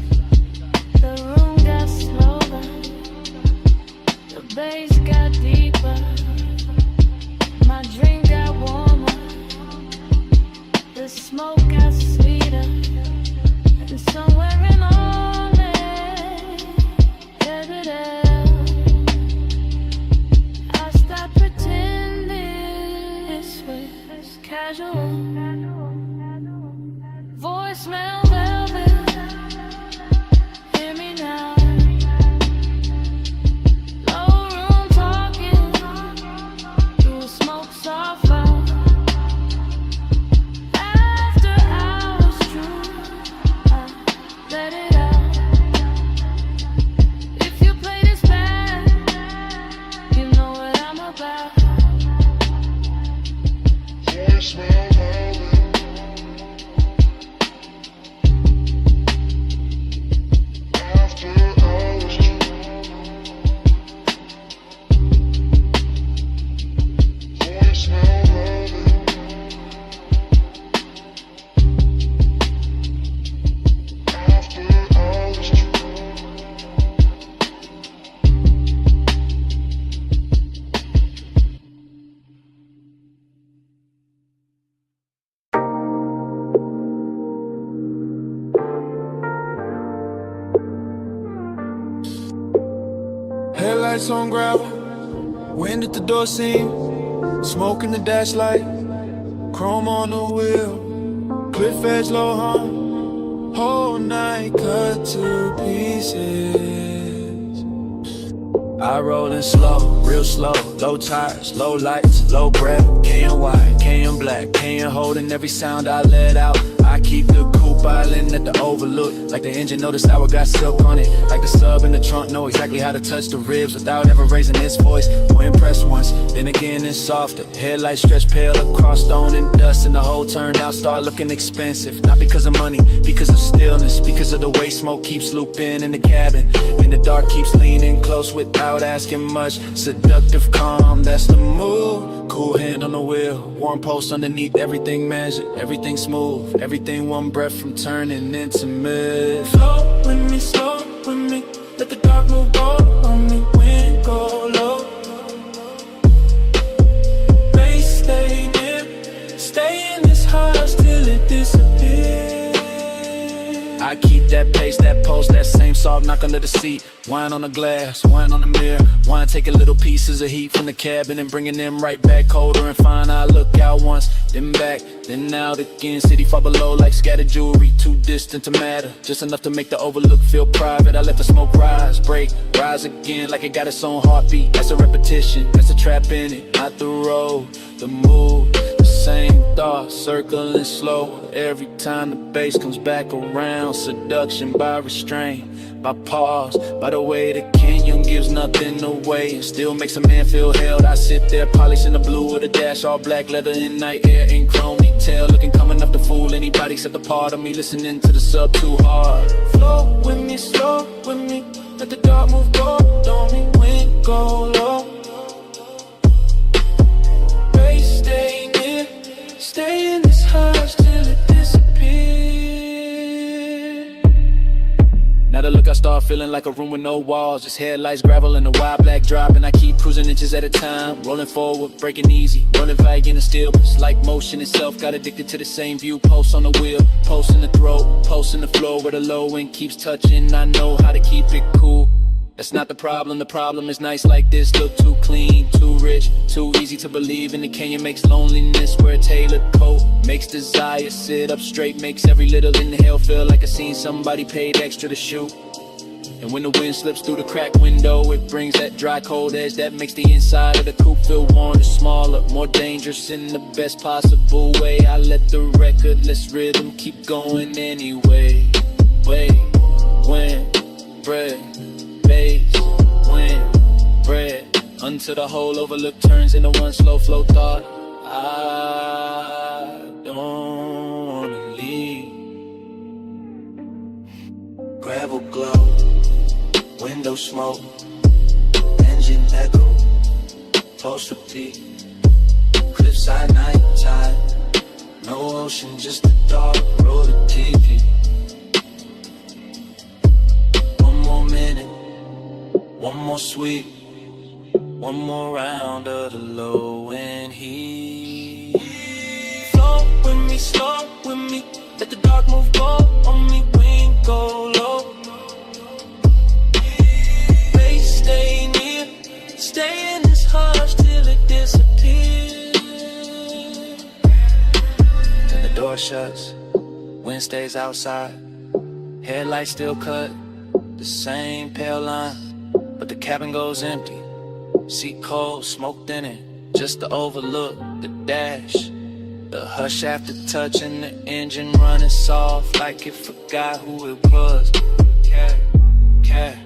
bass got deeper, my drink got warmer, the smoke got sweeter, and somewhere in all it, headed out. I stopped pretending this was casual. Voicemail velvet, hear me now. Low room talking through a smoke sofa. After hours, true, I let it out. If you play this bad, you know what I'm about. Voicemail velvet. Headlights on gravel, wind at the door seam, smoke in the dash light, chrome on the wheel, cliff edge low hum, whole night cut to pieces. I rollin' slow, real slow, low tires, low lights, low breath, KN white, KN black, KN holding every sound I let out. I keep the coupe island at the overlook, like the engine know the sour got silk on it, like the sub in the trunk know exactly how to touch the ribs without ever raising its voice. More impressed once, then again it's softer. Headlights stretch pale across stone and dust, and the whole turned out start looking expensive. Not because of money, because of stillness, because of the way smoke keeps looping in the cabin, and the dark keeps leaning close without asking much. Seductive calm, that's the move. Cool hand on the wheel, warm pulse underneath, everything measured, everything smooth, everything one breath from turning into mid. Slow with me, let the dark move on me, wind go low. Bass stay near, stay in this house till it disappears. I keep that pace, that pulse, that same salt knock under the seat. Wine on the glass, wine on the mirror. Wine taking little pieces of heat from the cabin and bringing them right back colder and fine. I look out once, then back, then out again. City far below like scattered jewelry, too distant to matter, just enough to make the overlook feel private. I let the smoke rise, break, rise again like it got its own heartbeat. That's a repetition, that's a trap in it, not the road, the move. Same thought, circling slow. Every time the bass comes back around. Seduction by restraint, by pause, by the way the canyon gives nothing away and still makes a man feel held. I sit there polishing the blue of the dash, all black leather in night air in chrome detail, looking calm enough to fool anybody except a part of me listening to the sub too hard. Flow with me, slow with me, let the dark move gold on me, wind go low. Bass stay near, stay in this house till it disappears. Now the look I start feeling like a room with no walls, just headlights, gravel, and a wide black drop. And I keep cruising inches at a time, rolling forward, breaking easy, rolling vague in the steel. But it's like motion itself, got addicted to the same view. Pulse on the wheel, pulse in the throat, pulse in the floor where the low end keeps touching. I know how to keep it cool. That's not the problem is nice like this. Look too clean, too rich, too easy to believe in. The canyon makes loneliness wear a tailored coat, makes desire sit up straight, makes every little inhale feel like I seen somebody paid extra to shoot. And when the wind slips through the cracked window, it brings that dry cold edge that makes the inside of the coupe feel warmer, smaller, more dangerous in the best possible way. I let the recordless rhythm keep going anyway. Wait, when, bread, bass, wind, bread, until the whole overlook turns into one slow flow thought. I don't wanna leave. Gravel glow, window smoke, engine echo, pulse repeat, cliffside night tide, no ocean, just a dark road of TV. One more minute, one more sweet, One more round of the low end heat. Flow with me, slow with me. Let the dark move go on me, we ain't go low. Bass stay near, stay in this hush till it disappears. Then the door shuts, wind stays outside. Headlights still cut, the same pale line, but the cabin goes empty. Seat cold, smoked in it, just to overlook the dash. The hush after touching the engine running soft like it forgot who it was. Cat, cat.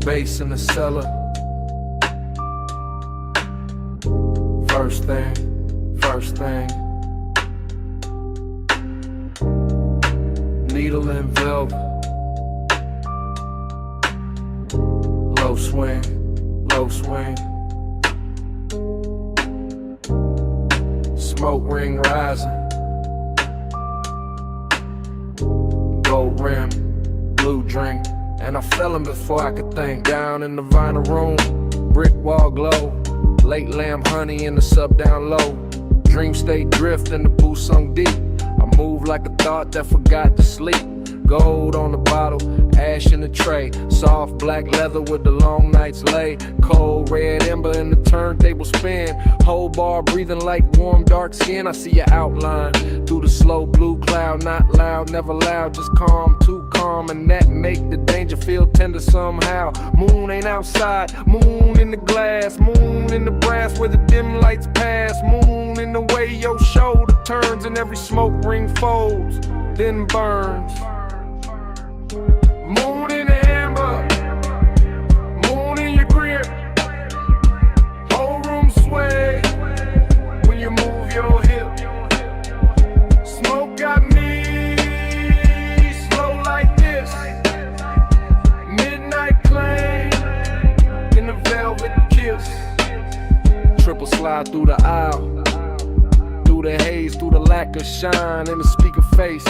Bass in the cellar. First thing. Needle and velvet. Low swing. Smoke ring rising. Gold rim, blue drink. And I fell him before I could think. Down in the vinyl room, brick wall glow. Late lamb honey in the sub down low. Dream state drift in the booth sunk deep. I move like a thought that forgot to sleep. Gold on the bottle, ash in the tray. Soft black leather with the long nights lay. Cold red ember in the turntable spin. Whole bar breathing like warm dark skin. I see your outline through the slow blue cloud. Not loud, never loud, just calm, too calm. And that make the danger feel tender somehow. Moon ain't outside, moon in the glass. Moon in the brass where the dim lights pass. Moon in the way your shoulder turns and every smoke ring folds, then burns. Moon in the amber, moon in your grip. Whole room sway when you move your hip. Smoke got me slow like this. Midnight claim in the velvet kiss. Triple slide through the aisle, through the haze, through the lack of shine in the speaker face.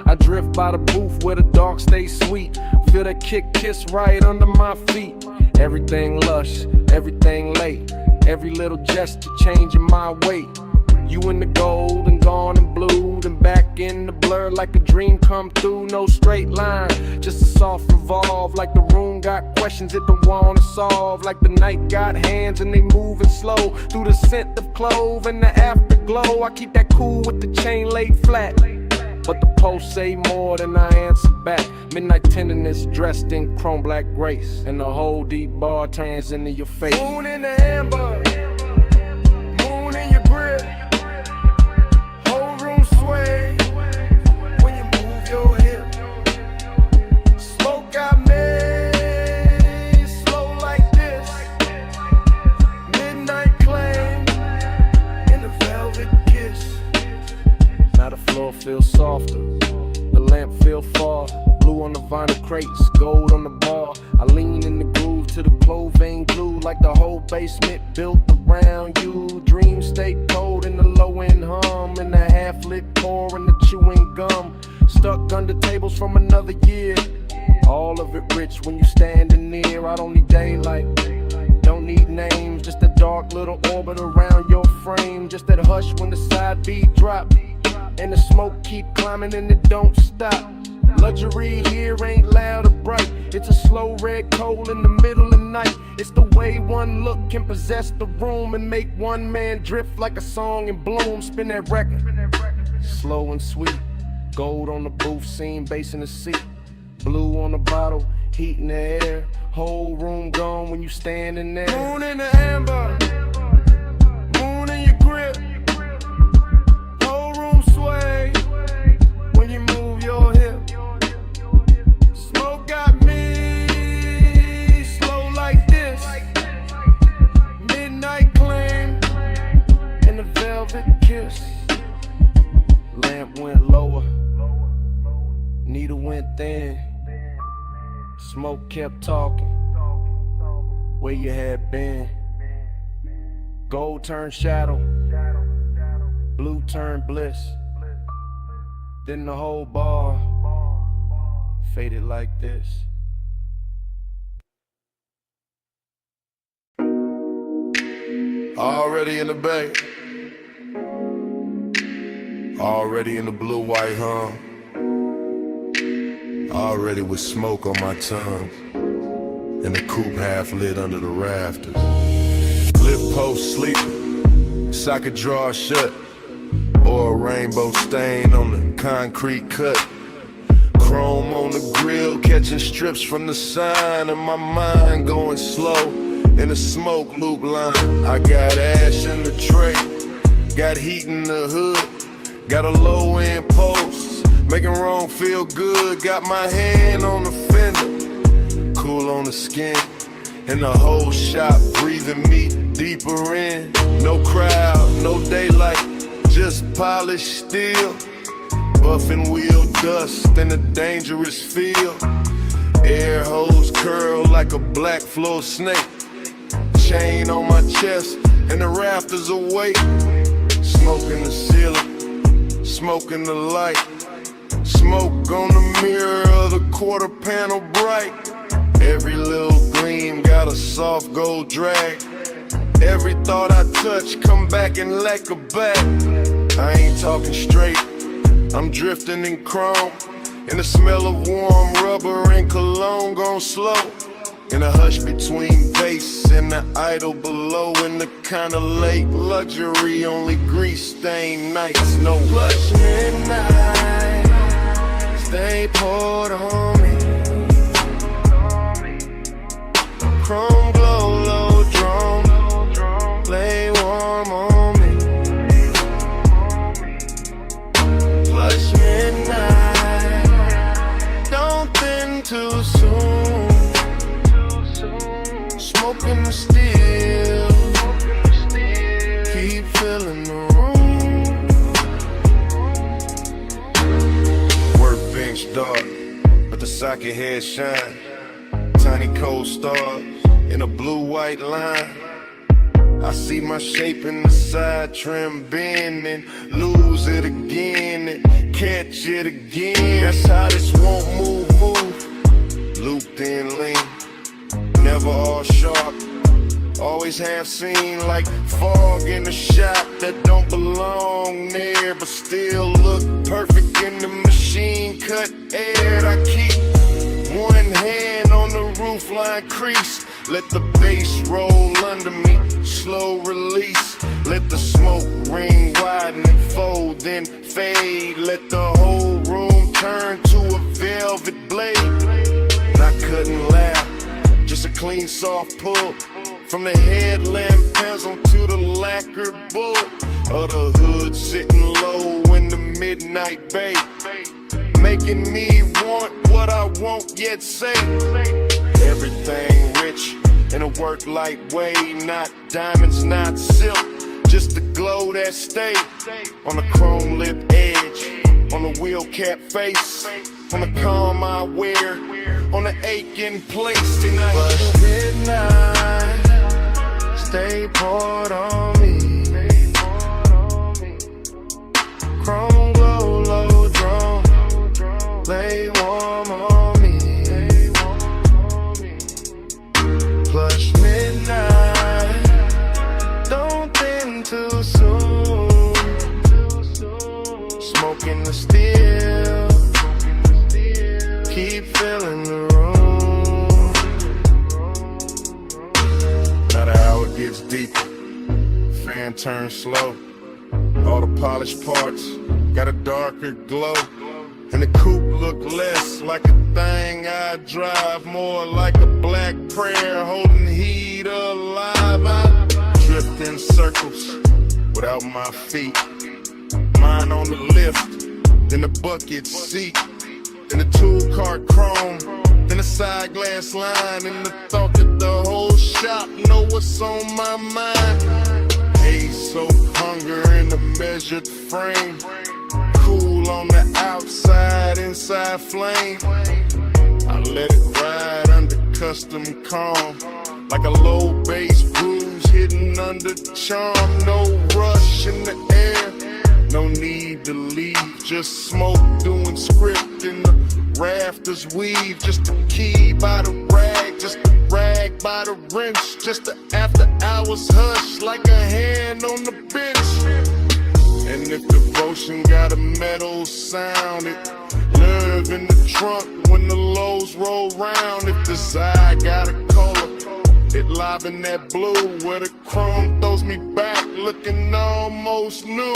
I drift by the booth where the dark stays sweet. Feel that kick kiss right under my feet. Everything lush, everything late. Every little gesture changing my weight. You in the gold and gone in blue, then back in the blur like a dream come through. No straight line, just a soft revolve. Like the room got questions it don't wanna solve. Like the night got hands and they moving slow through the scent of clove and the afterglow. I keep that cool with the chain laid flat, but the post say more than I answer back. Midnight tenderness dressed in chrome black grace, and the whole deep bar turns into your face. Moon in the amber, moon in your grip. Whole room sway when you move your hip. Smoke got me slow like this. Midnight claim in the velvet kiss. Now the floor feels softer, the lamp feel far. Blue on the vinyl crates, gold on the bar. I lean in the groove to the clove vein glue, like the whole basement built around you. Dreams stay cold in the low end hum, and the half lit pour and the chewing gum. Stuck under tables from another year. All of it rich when you standing near. I don't need daylight, don't need names, just a dark little orbit around your frame. Just that hush when the side beat drop, and the smoke keep climbing and it don't stop. Luxury here ain't loud or bright. It's a slow red coal in the middle of the night. It's the way one look can possess the room and make one man drift like a song in bloom. Spin that record, slow and sweet. Gold on the booth scene, bass in the seat. Blue on the bottle, heat in the air. Whole room gone when you standing there. Moon in the amber, moon in your grip. Whole room sway when you move your hip. Smoke got me slow like this. Midnight claim and a velvet kiss. Lamp went lower, needle went thin. Smoke kept talking, where you had been. Gold turned shadow, blue turned bliss. Then the whole bar faded like this. Already in the bay, already in the blue-white hum, already with smoke on my tongue, and the coupe half lit under the rafters. Lift post sleeping, socket drawer shut, or a rainbow stain on the concrete cut. Chrome on the grill, catching strips from the sign, and my mind going slow in the smoke loop line. I got ash in the tray, got heat in the hood, got a low end post, making wrong feel good. Got my hand on the fender, cool on the skin, and the whole shop breathing me deeper in. No crowd, no daylight, just polished steel, buffing wheel dust in a dangerous field. Air hose curl like a black floor snake, chain on my chest and the rafters awake. Smoke in the ceiling, smoke in the light, smoke on the mirror of the quarter panel bright. Every little gleam got a soft gold drag. Every thought I touch come back and lack a back. I ain't talking straight, I'm drifting in chrome, and the smell of warm rubber and cologne gone slow. In a hush between bass and the idol below, in the kinda late luxury, only grease stained nights, no lush midnight. Stay poured on me, chrome glow, low drone, lay warm on me. Lush midnight, don't thin too soon. Smoking the steel, keep filling the room. Workbench dark, but the socket head shine. Tiny cold stars in a blue-white line. I see my shape in the side trim bend and lose it again and catch it again. That's how this won't move. Looped in lean, never all sharp, always half seen like fog in a shop that don't belong there, but still look perfect in the machine cut air. I keep one hand on the roofline crease, let the bass roll under me, slow release. Let the smoke ring widen and fold, then fade. Let the whole room turn to a velvet blade. And I couldn't laugh, just a clean soft pull, from the headlamp pencil to the lacquered bull of the hood, sitting low in the midnight bay, making me want what I won't yet say. Everything rich in a work light way, not diamonds, not silk, just the glow that stayed on the chrome lip edge, on the wheel cap face, on the calm I wear, on the aching place tonight. But midnight, stay poured on me, chrome glow, low drone, lay warm on me. Plush midnight, don't thin too soon. Smoking the steel, keep filling the room. Now the hour gets deeper, fan turns slow. All the polished parts got a darker glow. And the coupe look less like a thing I drive, more like a black prayer holding heat alive. I drift in circles without my feet, mine on the lift, then the bucket seat, then the tool cart chrome, then the side glass line, and the thought that the whole shop know what's on my mind. Haze, soap, hunger in a measured frame, cool on the outside, inside flame. I let it ride under custom calm, like a low bass bruise hidden under charm. No rush in the air, no need to leave, just smoke doing script in the rafters weave. Just a key by the rag, just a rag by the wrench, just the after hours hush like a hand on the bench. And if devotion got a metal sound, it nerve in the trunk when the lows roll round. If desire got a color, it live in that blue where the chrome throws me back looking almost new.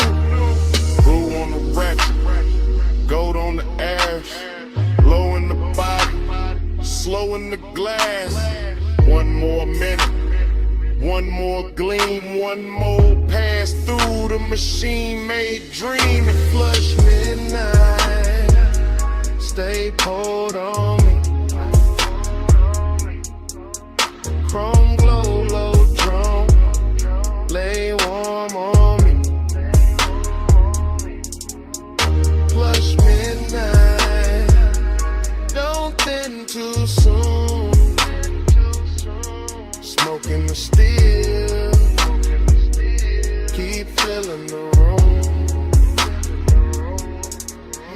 Blue on the ratchet, gold on the ash, low in the body, slow in the glass. One more minute, one more gleam, one more pass through the machine-made dream. And flush midnight, stay pulled on me. Chrome glow, low drone, lay warm on me. Flush midnight, don't thin too soon. Smoking the steel, keep filling the room.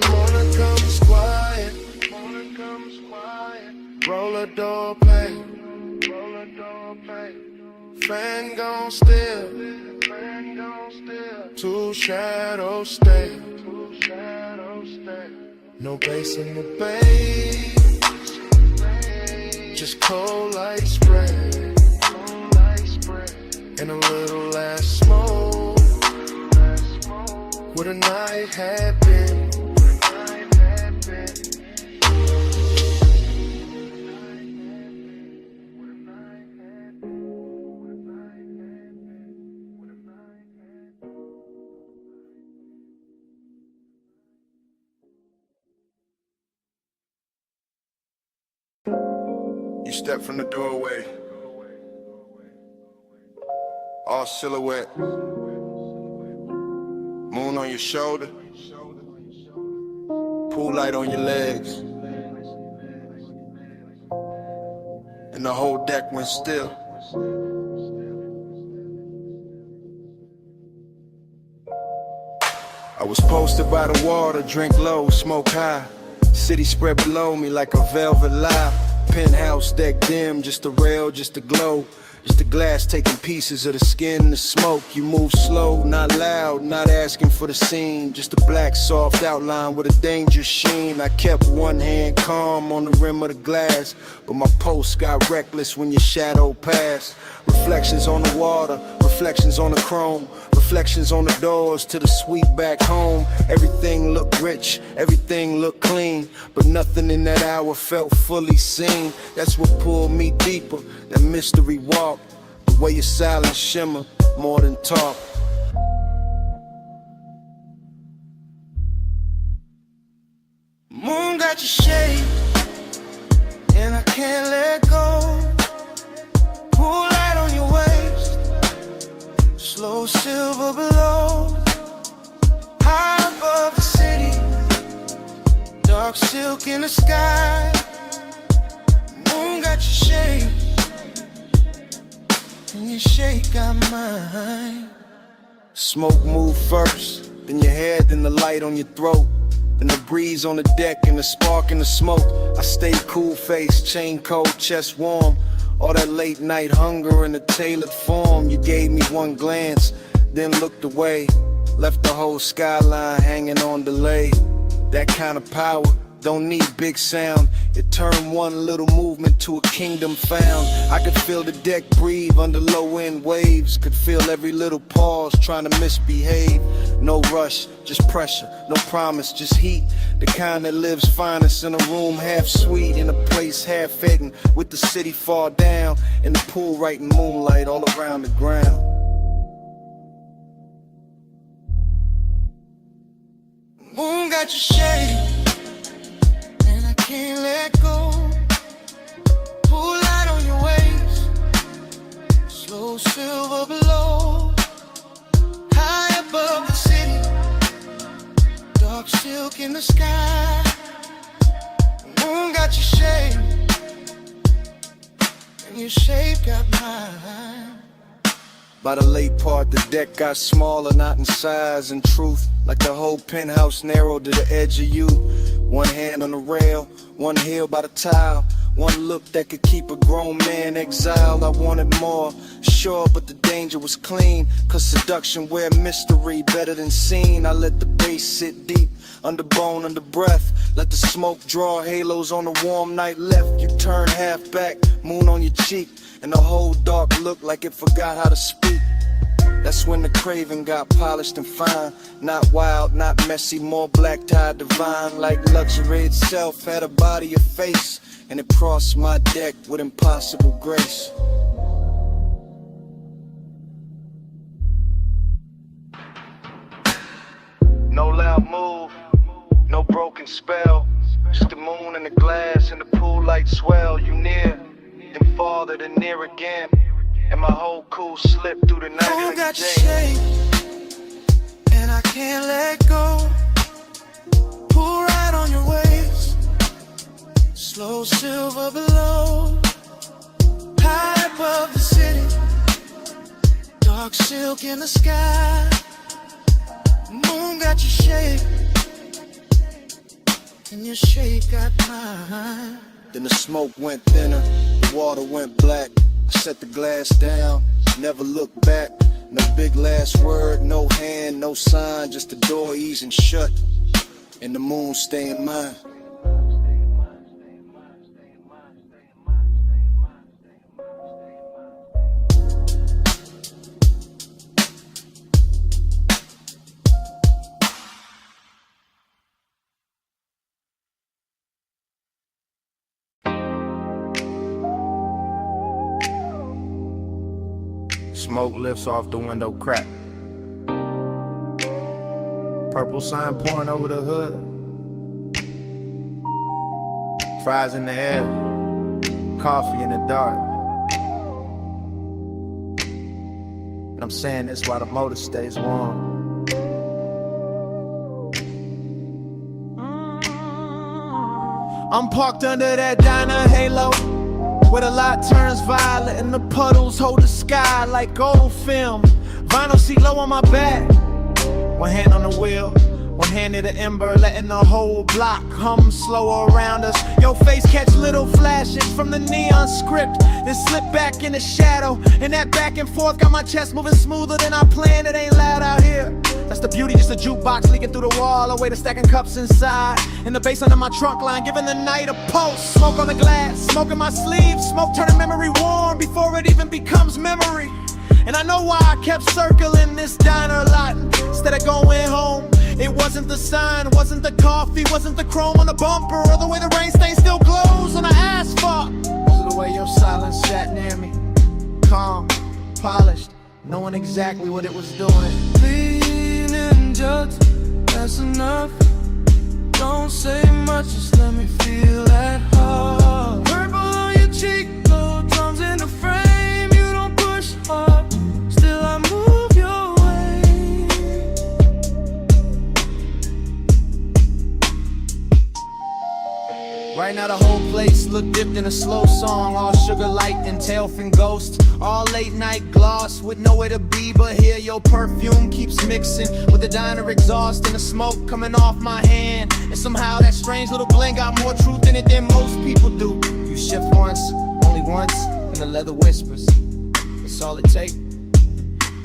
Morning comes quiet, roller door play, fan gon' still, two shadows stay. No bass in the bass, just cold light spray. And a little less smoke, what a night had been. You step from the doorway, all silhouette, moon on your shoulder, pool light on your legs, and the whole deck went still. I was posted by the water, drink low, smoke high, city spread below me like a velvet lie. Penthouse deck dim, just a rail, just a glow. Just the glass taking pieces of the skin and the smoke. You move slow, not loud, not asking for the scene. Just a black soft outline with a dangerous sheen. I kept one hand calm on the rim of the glass, but my pulse got reckless when your shadow passed. Reflections on the water, reflections on the chrome, reflections on the doors to the suite back home. Everything looked rich, everything looked clean, but nothing in that hour felt fully seen. That's what pulled me deeper, that mystery walk, the way your silence shimmer more than talk. Moon got your shade, and I can't let go. Pool light on your waist, slow silver below. High above the city, dark silk in the sky. Moon got your shade, and your shade got mine. Smoke move first, then your head, then the light on your throat, then the breeze on the deck and the spark in the smoke. I stay cool faced, chain cold, chest warm. All that late night hunger in a tailored form. You gave me one glance, then looked away, left the whole skyline hanging on delay. That kind of power, don't need big sound. It turned one little movement to a kingdom found. I could feel the deck breathe under low end waves. Could feel every little pause trying to misbehave. No rush, just pressure, no promise, just heat. The kind that lives finest in a room half sweet, in a place half hidden, with the city far down, in the pool right in moonlight all around the ground. Moon got your shade, and I can't let go. Pull light on your waist, slow silver below. High above the city, dark silk in the sky. Moon got your shape, and your shape got mine. By the late part, the deck got smaller, not in size and truth. Like the whole penthouse narrowed to the edge of you. One hand on the rail, one heel by the tile. One look that could keep a grown man exiled. I wanted more, sure, but the danger was clean. Cause seduction wear mystery better than seen. I let the bass sit deep, under bone, under breath. Let the smoke draw halos on a warm night left. You turn half back, moon on your cheek, and the whole dark look like it forgot how to speak. That's when the craving got polished and fine. Not wild, not messy, more black tie divine. Like luxury itself had a body, a face, and it crossed my deck with impossible grace. No loud move, no broken spell. Just the moon and the glass and the pool light swell. You near, then farther, then near again. And my whole cool slipped through the night. Moon got your shape, and I can't let go. Pull right on your waist, slow silver below. High above the city, dark silk in the sky. Moon got your shape, and your shape got mine. Then the smoke went thinner, the water went black. I set the glass down, never looked back. No big last word, no hand, no sign. Just the door easing shut, and the moon staying mine. Smoke lifts off the window crack. Purple sign pouring over the hood. Fries in the air, coffee in the dark. And I'm saying this while the motor stays warm. I'm parked under that diner halo, where the light turns violet and the puddles hold the sky like gold film. Vinyl seat low on my back, one hand on the wheel, one hand near the ember, letting the whole block hum slow around us. Your face catch little flashes from the neon script, then slip back in the shadow, and that back and forth got my chest moving smoother than I planned. It ain't loud out here. That's the beauty, just a jukebox leaking through the wall, a way to stacking cups inside, and the bass under my trunk line, giving the night a pulse. Smoke on the glass, smoke in my sleeve, smoke turning memory warm before it even becomes memory. And I know why I kept circling this diner lot instead of going home. It wasn't the sign, wasn't the coffee, wasn't the chrome on the bumper, or the way the rain stain still glows on the asphalt. It was the way your silence sat near me, calm, polished, knowing exactly what it was doing. Just, that's enough. Don't say much, just let me feel that heart. Purple on your cheek, low drums in the frame. You don't push hard, still I move your way. Right now the whole place look dipped in a slow song, all sugar light and tailfin ghost, all late night gloss with nowhere to be but here. Your perfume keeps mixing with the diner exhaust and the smoke coming off my hand, and somehow that strange little blend got more truth in it than most people do. You shift once, only once, and the leather whispers, that's all it takes.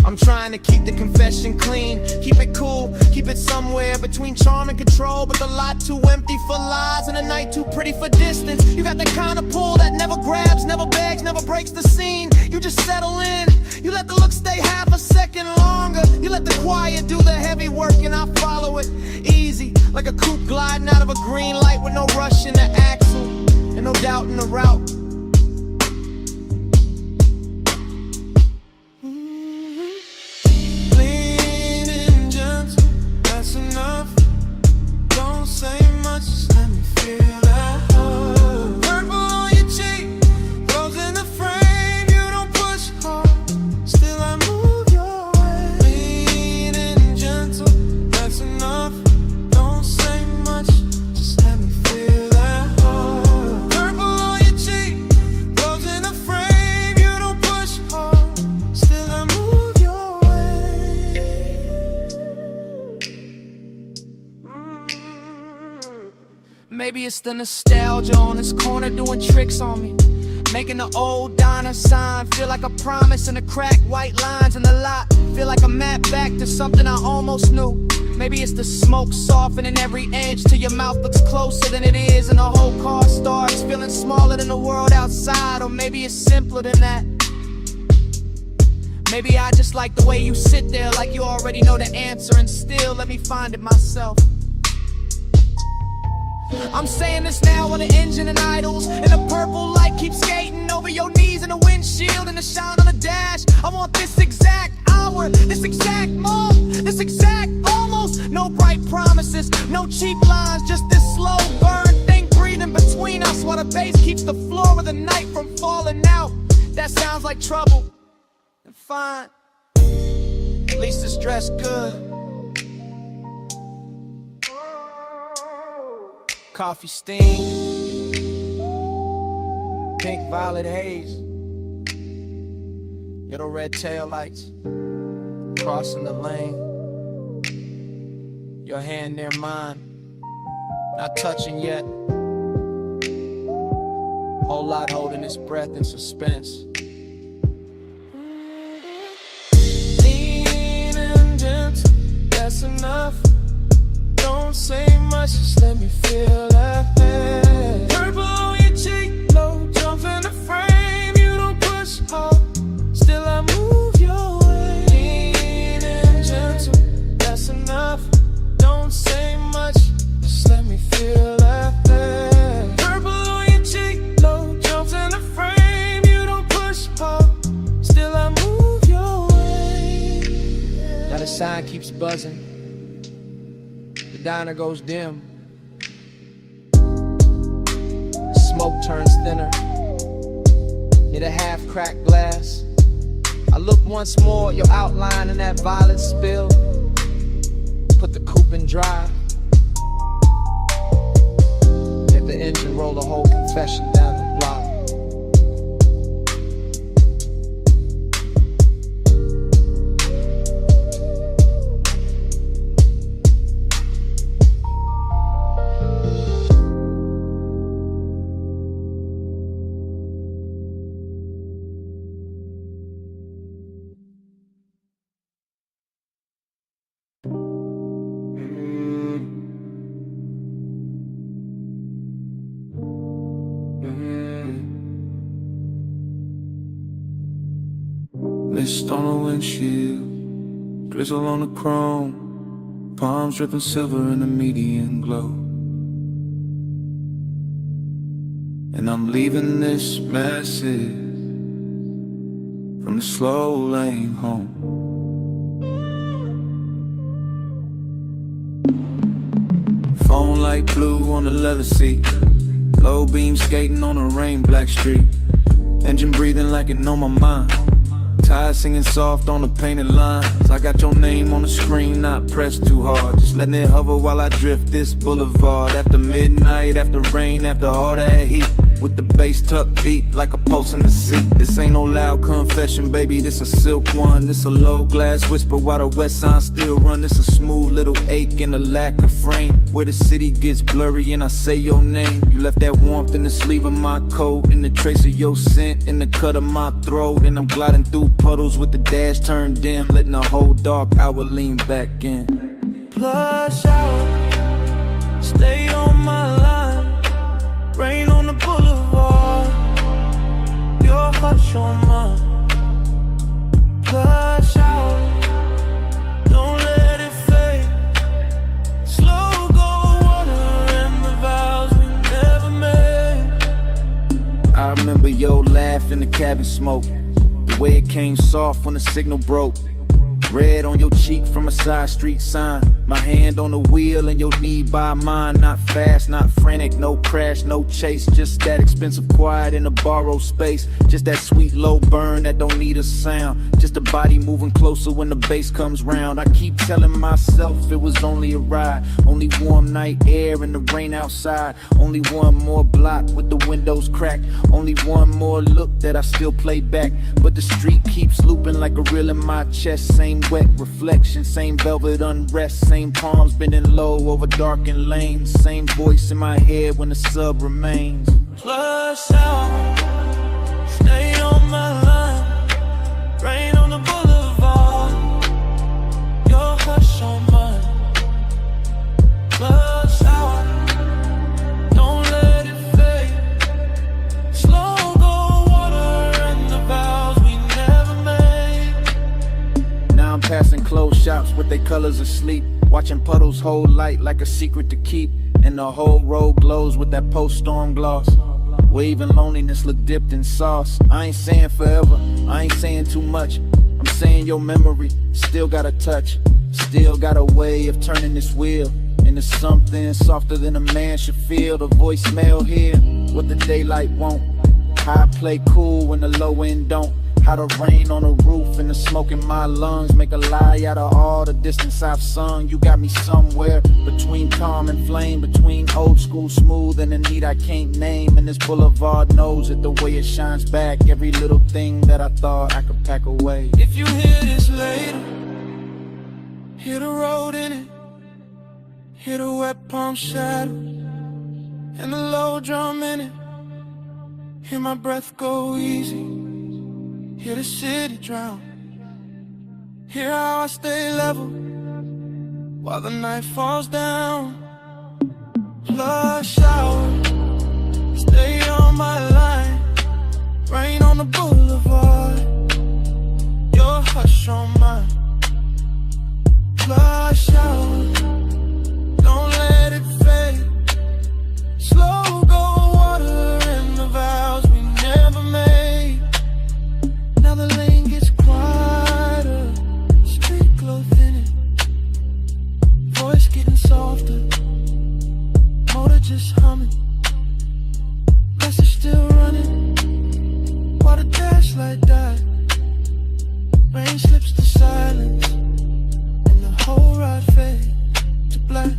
I'm trying to keep the confession clean, keep it cool, keep it somewhere between charm and control, but the lot too empty for lies and the night too pretty for distance. You got the kind of pull that never grabs, never begs, never breaks the scene. You just settle in, you let the look stay half a second longer. You let the quiet do the heavy work and I follow it easy, like a coupe gliding out of a green light with no rush in the axle and no doubt in the route. Maybe it's the nostalgia on this corner doing tricks on me, making the old diner sign feel like a promise and the cracked white lines in the lot feel like a map back to something I almost knew. Maybe it's the smoke softening every edge till your mouth looks closer than it is and the whole car starts feeling smaller than the world outside. Or maybe it's simpler than that. Maybe I just like the way you sit there like you already know the answer and still let me find it myself. I'm saying this now when the engine and idles and the purple light keeps skating over your knees in the windshield and the shine on the dash. I want this exact hour, this exact moment, this exact almost. No bright promises, no cheap lines, just this slow burn thing breathing between us while the bass keeps the floor of the night from falling out. That sounds like trouble, and fine, at least it's dressed good. Coffee steam, pink violet haze, yellow red taillights, crossing the lane, your hand near mine, not touching yet, whole lot holding its breath in suspense. Lean and gentle, that's enough. Don't say much, just let me feel that pain. Purple on your cheek, low jump in the frame. You don't push hard, still I move your way. Lean and gentle, that's enough. Don't say much, just let me feel that pain. Purple on your cheek, low jumps in the frame. You don't push hard, still I move your way. Now the sign keeps buzzing. The diner goes dim. Smoke turns thinner. Near the half-cracked glass, I look once more at your outline in that violet spill. Put the coupe in drive. Hit the engine, roll the whole confession down the block. Mist on the windshield, drizzle on the chrome, palms dripping silver in the median glow. And I'm leaving this message from the slow lane home. Phone light blue on the leather seat, low beam skating on a rain black street, engine breathing like it know my mind. Tires singing soft on the painted lines. I got your name on the screen, not pressed too hard, just letting it hover while I drift this boulevard. After midnight, after rain, after all that heat, with the bass tucked beat like a pulse in the seat. This ain't no loud confession, baby, this a silk one. This a low glass whisper while the west side still run. This a smooth little ache and a lack of frame, where the city gets blurry and I say your name. You left that warmth in the sleeve of my coat, in the trace of your scent in the cut of my throat. And I'm gliding through puddles with the dash turned dim, letting the whole dark hour lean back in. Plush out, stay on my line, rain on the boulevard, your hush on mine. Plush out, don't let it fade, slow go water and the vows we never made. I remember your laugh in the cabin smoke, the way it came soft when the signal broke. Red on your cheek from a side street sign, my hand on the wheel and your knee by mine. Not fast, not frantic, no crash, no chase, just that expensive quiet in a borrowed space. Just that sweet low burn that don't need a sound, just a body moving closer when the bass comes round. I keep telling myself it was only a ride, only warm night air and the rain outside, only one more block with the windows cracked, only one more look that I still play back. But the street keeps looping like a reel in my chest. Same wet reflection, same velvet unrest, same palms bending low over darkened lanes, same voice in my head when the sub remains. Plush out, stay on my line, rain on the boulevard, your hush on mine. Plush out, don't let it fade, slow go water and the vows we never made. Now I'm passing closed shops with their colors asleep, watching puddles hold light like a secret to keep, and the whole road glows with that post-storm gloss, where even loneliness look dipped in sauce. I ain't saying forever, I ain't saying too much, I'm saying your memory still got a touch, still got a way of turning this wheel into something softer than a man should feel. The voicemail here, what the daylight won't, how I play cool when the low end don't, how the rain on the roof and the smoke in my lungs make a lie out of all the distance I've sung. You got me somewhere between calm and flame, between old school smooth and the need I can't name. And this boulevard knows it the way it shines back, every little thing that I thought I could pack away. If you hear this later, hear the road in it, hear the wet palm shadow and the low drum in it, hear my breath go easy, hear the city drown, hear how I stay level while the night falls down. Plush out, stay on my line, rain on the boulevard, your hush on mine. Plush out, don't let it fade, slow go water and the vows we never made. Now the lane gets quieter, street glow thinning, voice getting softer, motor just humming, message still running, while the dash light died, rain slips to silence, and the whole ride fades to black.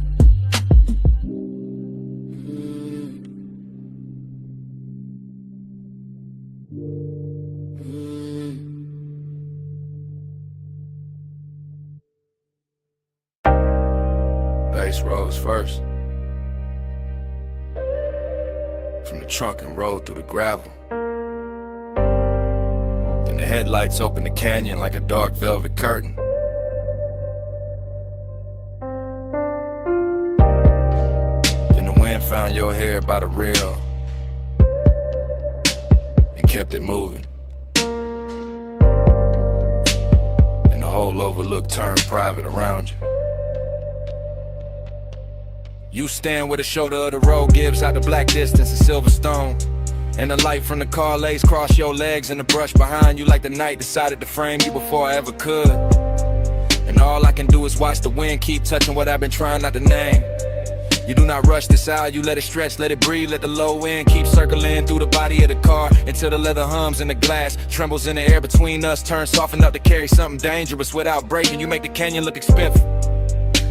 Bass rose first, from the trunk and rolled through the gravel. Then the headlights opened the canyon like a dark velvet curtain. Then the wind found your hair by the rail and kept it moving. And the whole overlook turned private around you. You stand where the shoulder of the road gives out the black distance of Silverstone, and the light from the car lays cross your legs, and the brush behind you like the night decided to frame you before I ever could. And all I can do is watch the wind keep touching what I've been trying not to name. You do not rush this out, you let it stretch, let it breathe, let the low end keep circling through the body of the car until the leather hums and the glass trembles in the air between us, turns soft enough to carry something dangerous without breaking. You make the canyon look expensive.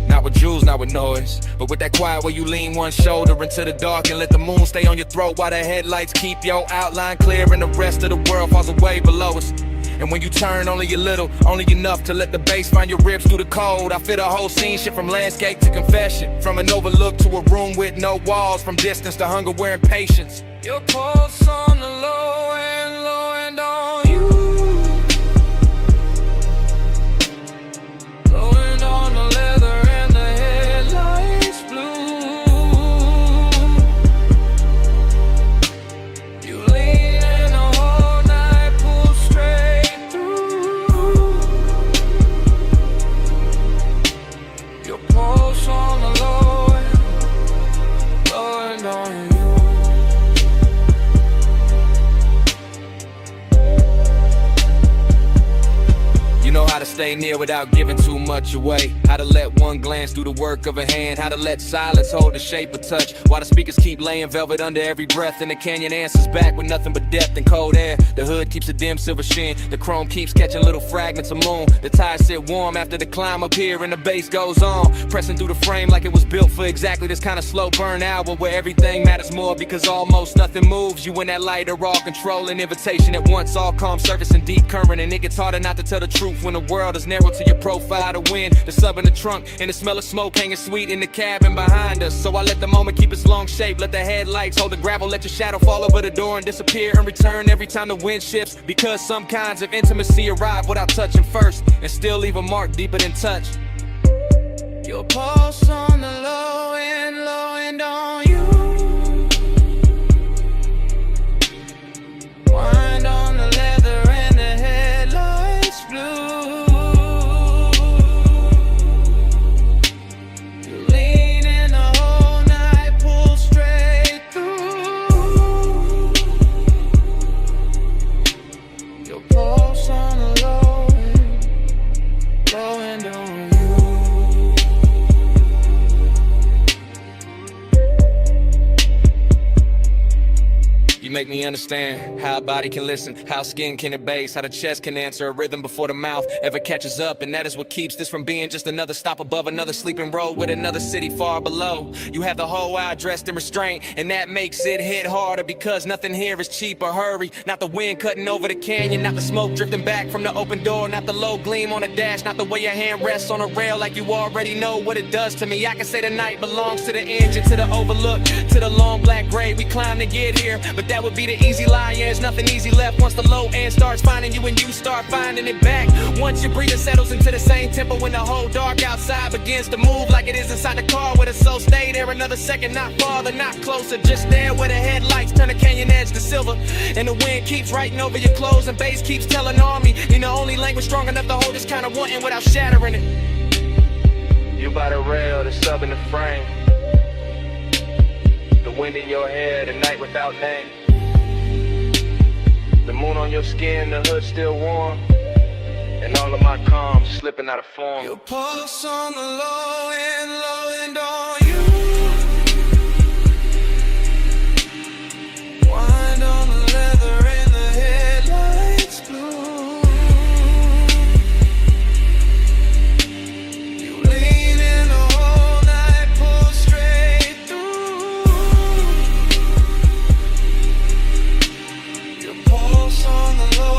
Not with jewels, not with noise, but with that quiet where you lean one shoulder into the dark and let the moon stay on your throat while the headlights keep your outline clear and the rest of the world falls away below us. And when you turn only a little, only enough to let the bass find your ribs through the cold. I feel the whole scene shift from landscape to confession, from an overlook to a room with no walls, from distance to hunger wearing patience. Your pulse on the low and on you. Low end on the leather and the headlights blue. You lean in the whole night, pull straight through. Your pulse on the low and on you. You know how to stay near without giving too much away. How to let one glance do the work of a hand. How to let silence hold the shape of touch, while the speakers keep laying velvet under every breath. And the canyon answers back with nothing but depth and cold air. The hood keeps a dim silver sheen. The chrome keeps catching little fragments of moon. The tires sit warm after the climb up here and the bass goes on, pressing through the frame like it was built for exactly this kind of slow burn album, where everything matters more because almost nothing moves. You in that lighter, all controlling invitation at once, all calm surface and deep current. And it gets harder not to tell the truth when the world is narrow to your profile to win. The sub in the trunk and the smell of smoke hanging sweet in the cabin behind us. So I let the moment keep its long shape, let the headlights hold the gravel, let your shadow fall over the door and disappear and return every time the wind shifts. Because some kinds of intimacy arrive without touching first and still leave a mark deeper than touch. Your pulse on the low and on you. Wind on the leather and the headlights blue. You lean in the whole night, pull straight through. Your pulse on the low and on you. You make me understand how a body can listen, how skin can abase, how the chest can answer a rhythm before the mouth ever catches up. And that is what keeps this from being just another stop above another sleeping road with another city far below. You have the whole eye dressed in restraint, and that makes it hit harder because nothing here is cheap or hurry. Not the wind cutting over the canyon, not the smoke drifting back from the open door, not the low gleam on the dash, not the way your hand rests on a rail like you already know what it does to me. I can say the night belongs to the engine, to the overlook, to the long black grave we climbed to get here. But that would be the easy lie, yeah, there's nothing easy left once the low end starts finding you and you start finding it back. Once your breathing settles into the same tempo when the whole dark outside begins to move like it is inside the car where the soul stay there another second, not farther, not closer, just there where the headlights turn the canyon edge to silver. And the wind keeps writing over your clothes and bass keeps telling on me you're the only language strong enough to hold this kind of wanting without shattering it. You by the rail, the sub in the frame, the wind in your hair, the night without name. The moon on your skin, the hood still warm, and all of my calm slipping out of form. Your pulse on the low and on you. Wind on the leather and the headlights blue. You lean in the whole night, pull straight through. Your pulse on the low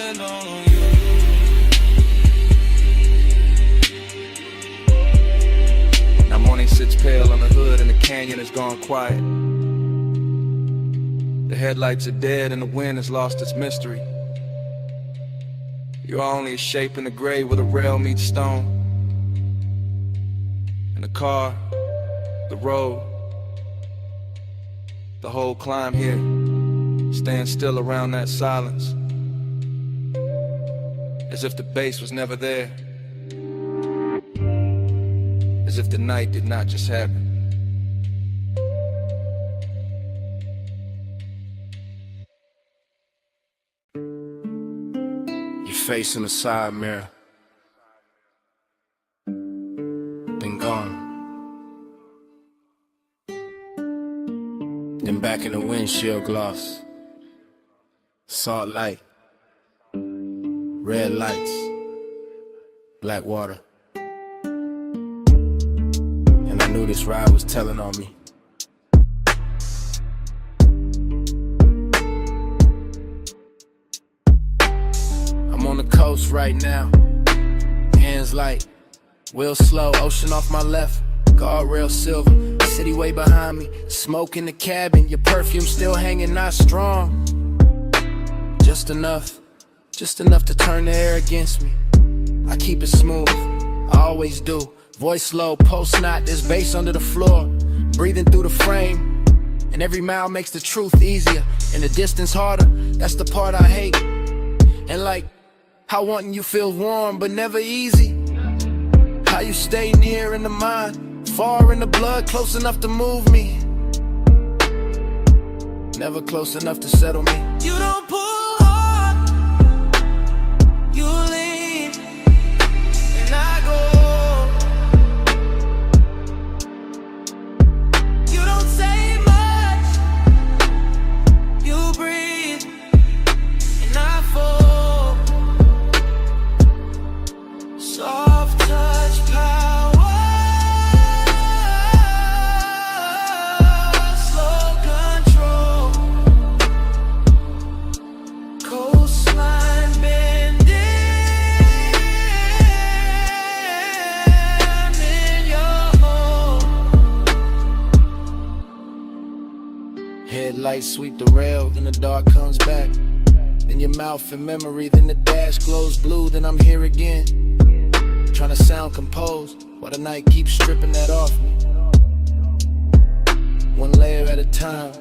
and on you. Now morning sits pale on the hood and the canyon has gone quiet. The headlights are dead and the wind has lost its mystery. You're only a shape in the gray where the rail meets stone. And the car, the road, the whole climb here stands still around that silence, as if the bass was never there, as if the night did not just happen. Your face in the side mirror, been gone. Then back in the windshield gloss, salt light, red lights, black water. I knew this ride was telling on me. I'm on the coast right now, hands light, wheel slow, ocean off my left, guardrail silver, city way behind me, smoke in the cabin, your perfume still hanging, not strong. Just enough to turn the air against me. I keep it smooth, I always do. Voice low, post knot, there's bass under the floor. Breathing through the frame, and every mile makes the truth easier, and the distance harder, that's the part I hate. And like, how wanting you feels warm, but never easy. How you stay near in the mind, far in the blood, close enough to move me. Never close enough to settle me. You don't pull hard, you lean, and I go. You don't say much, you breathe, and I fall. Soft touch power, slow control, coastline bending in your home. Headlights sweep the rail, then the dark comes back. Then your mouth in memory, then the dash glows blue, then I'm here again. Trying to sound composed, while the night keeps stripping that off me. One layer at a time.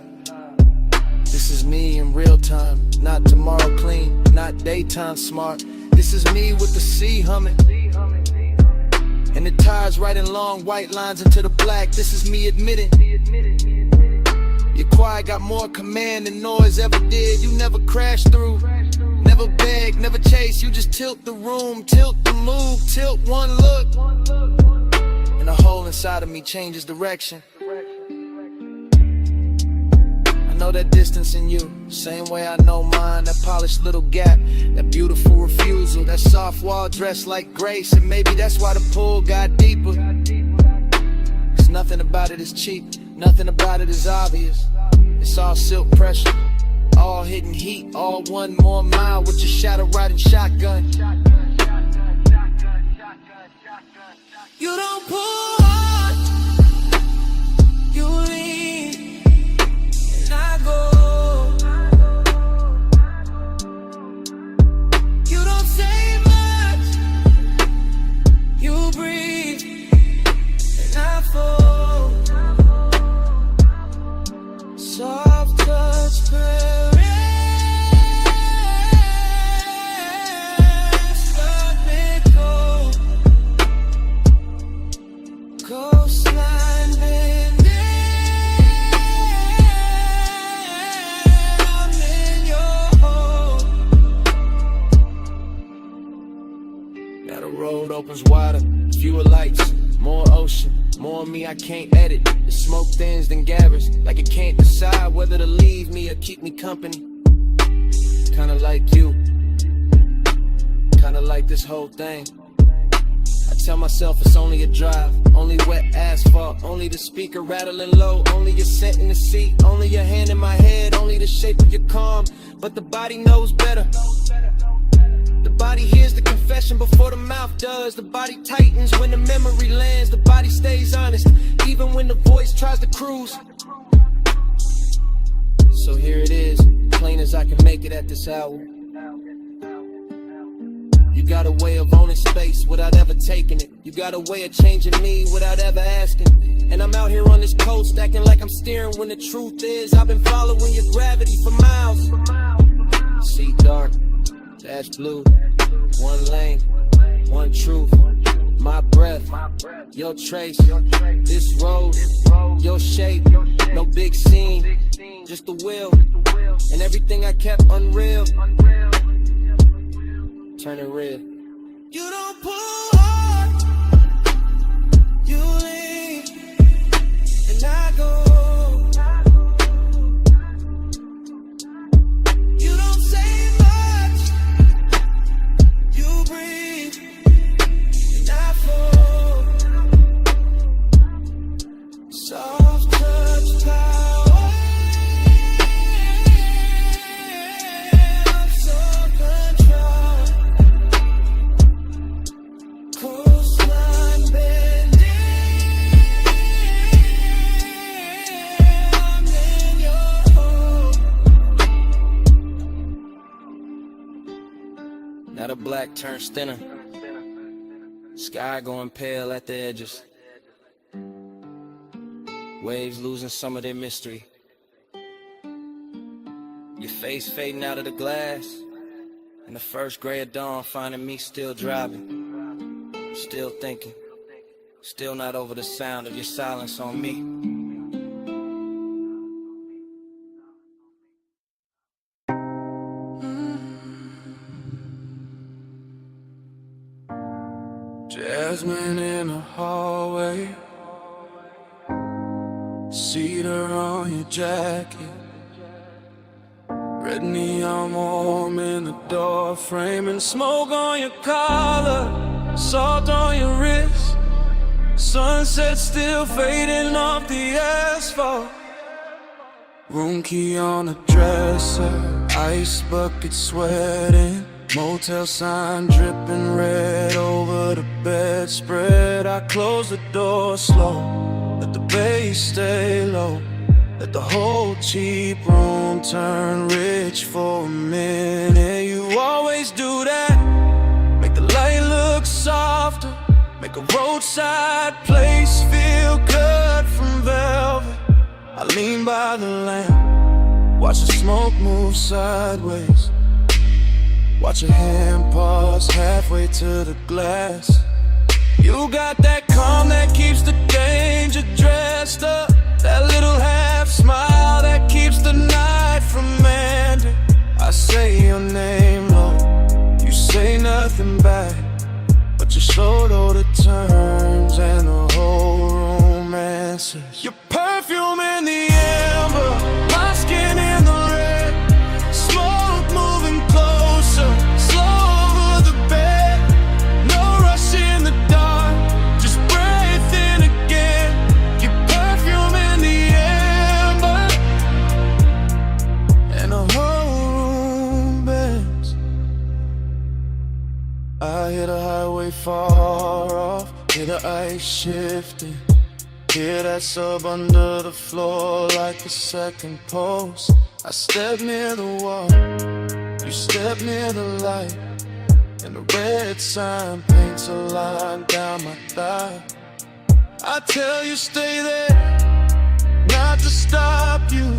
This is me in real time, not tomorrow clean, not daytime smart. This is me with the sea humming, and the tides writing long white lines into the black. This is me admitting, your quiet got more command than noise ever did. You never crash through, never beg, never chase. You just tilt the room, tilt the move, tilt one look, and a hole inside of me changes direction. I know that distance in you, same way I know mine. That polished little gap, that beautiful refusal, that soft wall dressed like grace. And maybe that's why the pull got deeper. 'Cause nothing about it is cheap, nothing about it is obvious. It's all silk pressure, all hidden heat, all one more mile with your shadow riding shotgun. You don't pull hard, you lean, and I go. You don't say much, you breathe, and I fall. Soft touch caress, let me go. Coastline bending in your home. Now the road opens wider, fewer lights, more ocean, more me I can't edit. The smoke thins then gathers, like it can't decide whether to leave me or keep me company. Kinda like you, kinda like this whole thing. I tell myself it's only a drive, only wet asphalt, only the speaker rattling low, only your scent in the seat, only your hand in my head, only the shape of your calm. But the body knows better. The body hears the confession before the mouth does. The body tightens when the memory lands. The body stays honest, even when the voice tries to cruise. So here it is, plain as I can make it at this hour. You got a way of owning space without ever taking it. You got a way of changing me without ever asking. And I'm out here on this coast acting like I'm steering when the truth is I've been following your gravity for miles. See dark, dash blue, one lane, one truth. My breath, your trace, this road, your shape. No big scene, just the will, and everything I kept unreal. Turn it real. You don't pull hard, you lean, and I go. You don't say much, you breathe, and I fall. black turns thinner. Sky going pale at the edges. Waves losing some of their mystery. Your face fading out of the glass. And the first gray of dawn finding me still driving. Still thinking. Still not over the sound of your silence on me. Jasmine in the hallway, cedar on your jacket, red neon warm in the door frame, and smoke on your collar, salt on your wrist, sunset still fading off the asphalt. Room key on the dresser, ice bucket sweating, motel sign dripping red over the bedspread. I close the door slow, let the bass stay low, let the whole cheap room turn rich for a minute. You always do that, make the light look softer, make a roadside place feel cut from velvet. I lean by the lamp, watch the smoke move sideways, watch your hand pause halfway to the glass. You got that calm that keeps the danger dressed up, that little half smile that keeps the night from ending. I say your name low, you say nothing back, but you're slow though the turns and the whole room answers. Your perfume in the amber, my skin in the red, smoke moving closer, slow over the bed, no rush in the dark, just breathe in again. Your perfume in the amber, and the whole room bends. I hear the highway far off, hear the ice shifting, hear that sub under the floor like a second pulse. I step near the wall, you step near the light, and the red sign paints a line down my thigh. I tell you stay there, not to stop you,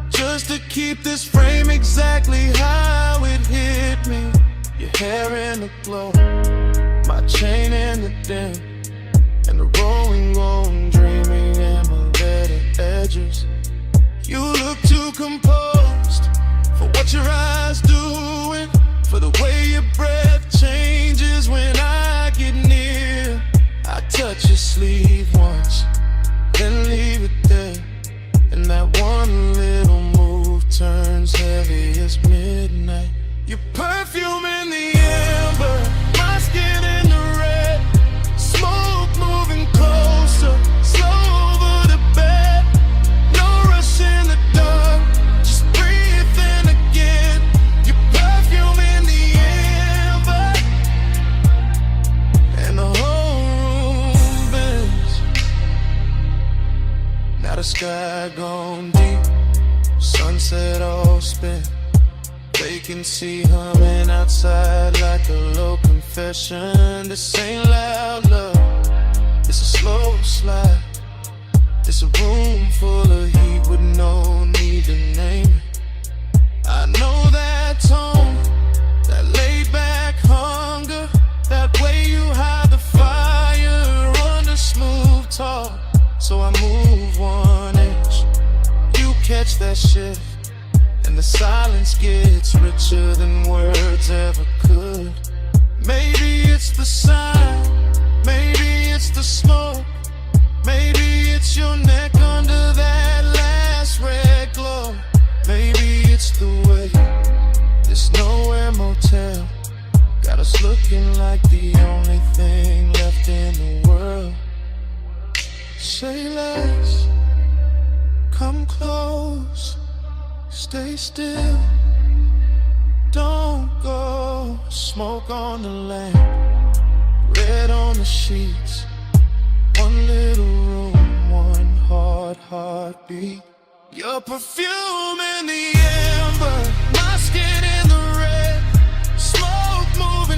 just to keep this frame exactly how it hit me. Your hair in the glow, my chain in the dim, and the rolling, dreaming emerald edges. You look too composed for what your eyes doing, for the way your breath changes when I get near. I touch your sleeve once, then leave it there, and that one little move turns heavy as midnight. Your perfume in the amber, my skin in the red, smoke moving closer, slow over the bed, no rush in the dark, just breathe in again. Your perfume in the amber, and the whole room bends. Now the sky gone deep, sunset all spent, vacancy humming outside like a low confession. This ain't loud love, it's a slow slide. It's a room full of heat with no need to name it. I know that tone, that laid back hunger, that way you hide the fire under smooth talk. So I move 1 inch, you catch that shift, and the silence gets richer than words ever could. Maybe it's the sign, maybe it's the smoke, maybe it's your neck under that last red glow. Maybe it's the way this nowhere motel got us looking like the only thing left in the world. Say less, come close, stay still, don't go. Smoke on the lamp, red on the sheets, one little room, one hard heartbeat. Your perfume in the amber, my skin in the red, smoke moving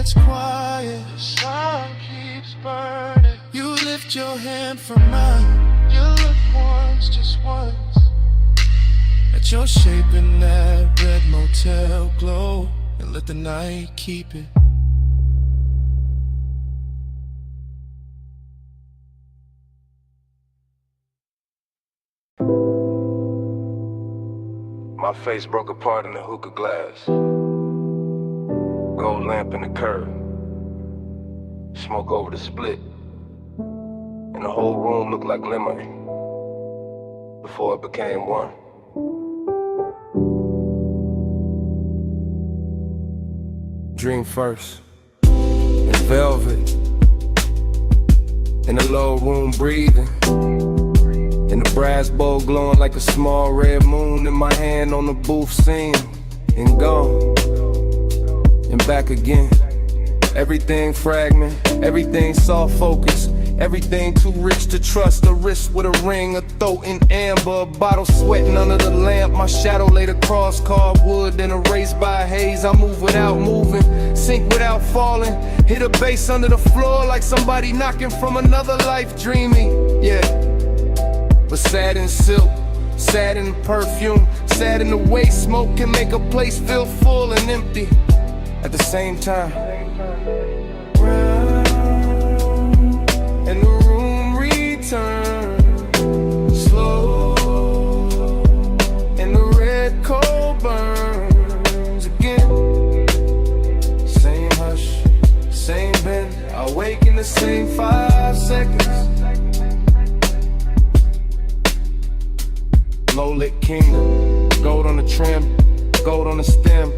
gets quiet, the sun keeps burning. You lift your hand from mine. You look once, just once, at your shape in that red motel glow, and let the night keep it. My face broke apart in the hookah glass. Gold lamp in the curb. Smoke over the split. And the whole room looked like glimmering before it became one. Dream first. In velvet. In the low room breathing. In the brass bowl glowing like a small red moon. In my hand on the booth scene. And gone. And back again. Everything fragment. Everything soft focus. Everything too rich to trust. A wrist with a ring, a throat in amber. A bottle sweating under the lamp. My shadow laid across carved wood, then erased by haze. I move without moving, sink without falling. Hit a bass under the floor like somebody knocking from another life, dreaming. Yeah, but sad in silk, sad in perfume, sad in the way smoke can make a place feel full and empty at the same time. And the room returns slow, and the red coal burns again. Same hush, same bend. I wake in the same 5 seconds. Low-lit kingdom, gold on the trim, gold on the stem.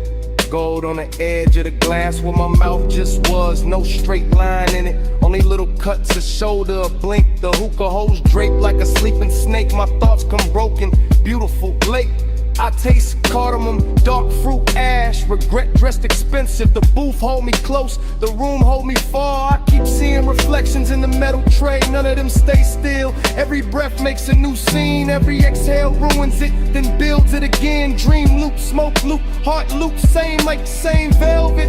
Gold on the edge of the glass where my mouth just was. No straight line in it, only little cuts, a shoulder, a blink. The hookah hose draped like a sleeping snake. My thoughts come broken, beautiful, late. I taste cardamom, dark fruit, ash. Regret dressed expensive. The booth hold me close, the room hold me far. I keep seeing reflections in the metal tray. None of them stay still. Every breath makes a new scene. Every exhale ruins it, then builds it again. Dream loop, smoke loop, heart loop. Same like same velvet,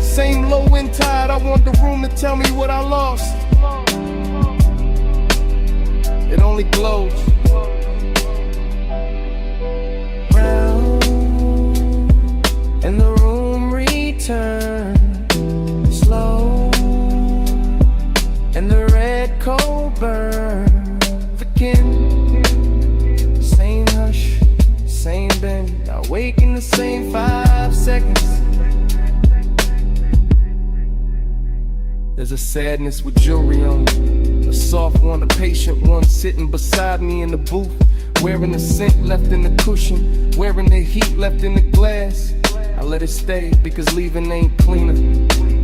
same low end tide. I want the room to tell me what I lost. It only glows. And the room returns slow, and the red coal burns again. Same hush, same bend. I wake in the same 5 seconds. There's a sadness with jewelry on it, a soft one, a patient one, sitting beside me in the booth. Wearing the scent left in the cushion, wearing the heat left in the glass. I let it stay because leaving ain't cleaner,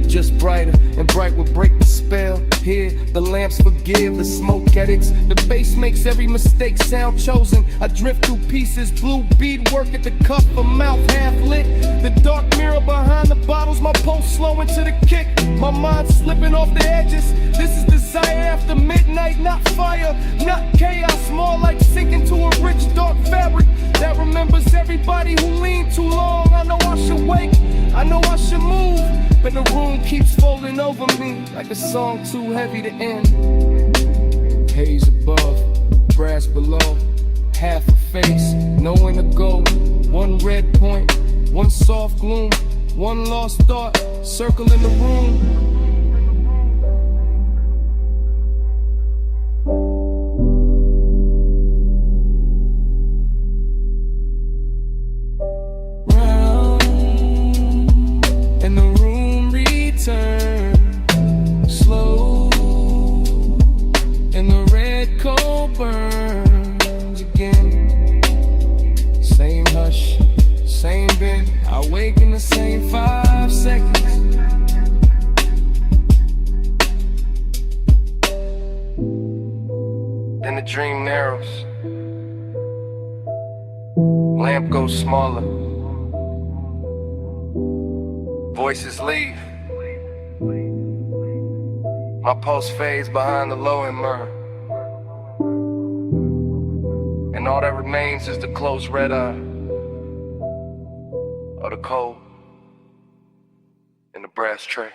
just brighter, and bright will break the spell. Here, the lamps forgive the smoke addicts. The bass makes every mistake sound chosen. I drift through pieces, blue bead work at the cup, a mouth half lit. The dark mirror behind the bottles, my pulse slowing to the kick. My mind slipping off the edges. This is desire after midnight, not fire, not chaos. More like sinking to a rich dark fabric that remembers everybody who leaned too long. I know I should wake, I know I should move, but the room keeps folding over me like a song too heavy to end. Haze above, brass below, half a face, nowhere to go. One red point, one soft gloom, one lost thought, circling the room. Slow, and the red coal burns again. Same hush, same bend. I wake in the same 5 seconds. Then the dream narrows, lamp goes smaller, voices leave. My pulse fades behind the low end myrrh, and all that remains is the closed red eye of the cold in the brass tray.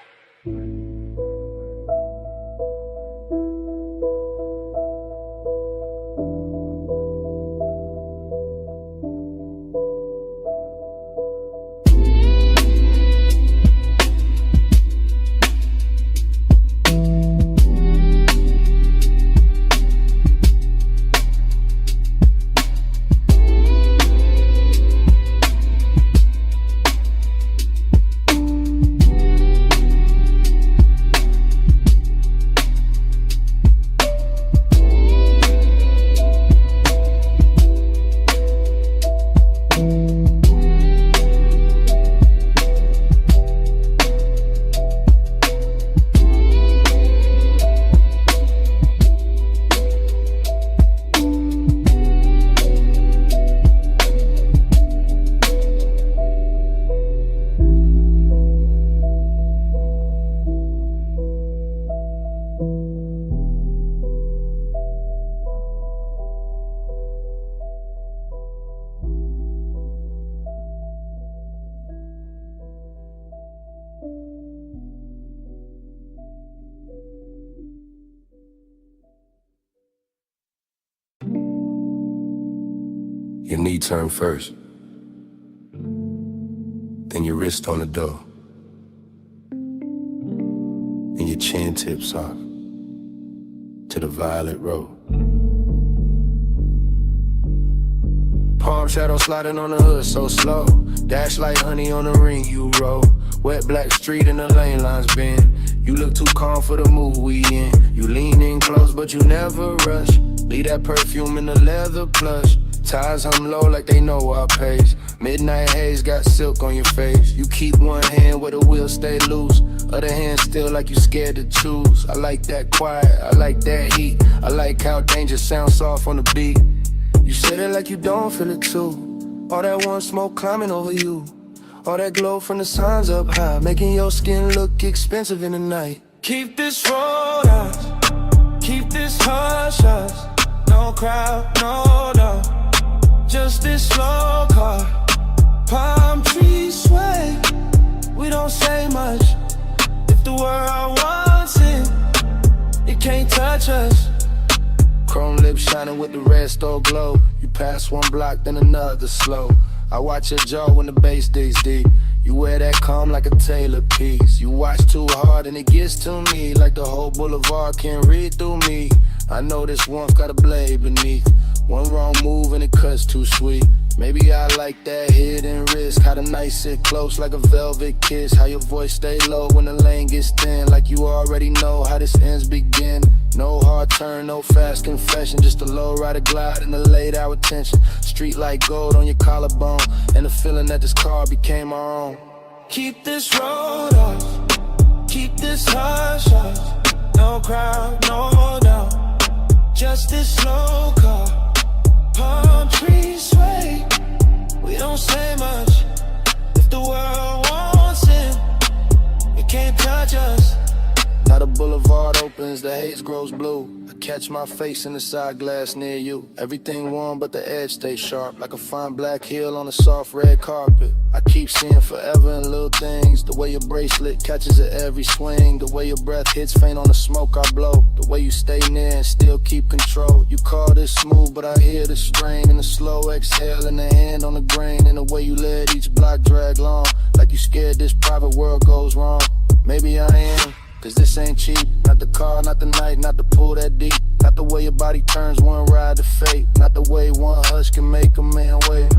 Your knee turn first, then your wrist on the door, and your chin tips off to the violet road. Palm shadow sliding on the hood so slow, dash like honey on the ring you roll. Wet black street and the lane lines bend. You look too calm for the mood we in. You lean in close but you never rush. Leave that perfume in the leather plush. Ties hum low like they know our pace. Midnight haze got silk on your face. You keep one hand where the wheel stay loose, other hand still like you scared to choose. I like that quiet, I like that heat. I like how danger sounds soft on the beat. You said it like you don't feel it too. All that one smoke climbing over you. All that glow from the signs up high, making your skin look expensive in the night. Keep this road out, keep this hush hush. No crowd, no love, just this slow car. Palm trees sway, we don't say much. If the world wants it, it can't touch us. Chrome lips shining with the red stove glow. You pass one block, then another slow. I watch your jaw when the bass digs deep. You wear that calm like a tailored piece. You watch too hard and it gets to me, like the whole boulevard can read through me. I know this warmth got a blade beneath. One wrong move and it cuts too sweet. Maybe I like that hidden risk. How the night sit close like a velvet kiss. How your voice stay low when the lane gets thin, like you already know how this ends begin. No hard turn, no fast confession, just a low rider glide and a late hour tension. Street like gold on your collarbone, and the feeling that this car became our own. Keep this road off, keep this hush hush. No crowd, no doubt, just this slow car. Palm trees sway, we don't say much. If the world wants it, it can't touch us. Now the boulevard opens, the haze grows blue. I catch my face in the side glass near you. Everything warm but the edge stays sharp, like a fine black heel on a soft red carpet. I keep seeing forever in little things. The way your bracelet catches at every swing. The way your breath hits faint on the smoke I blow. The way you stay near and still keep control. You call this smooth but I hear the strain. And the slow exhale and the hand on the grain. And the way you let each block drag long, like you scared this private world goes wrong. Maybe I am, cause this ain't cheap. Not the car, not the night, not the pool that deep. Not the way your body turns one ride to fate. Not the way one hush can make a man wait.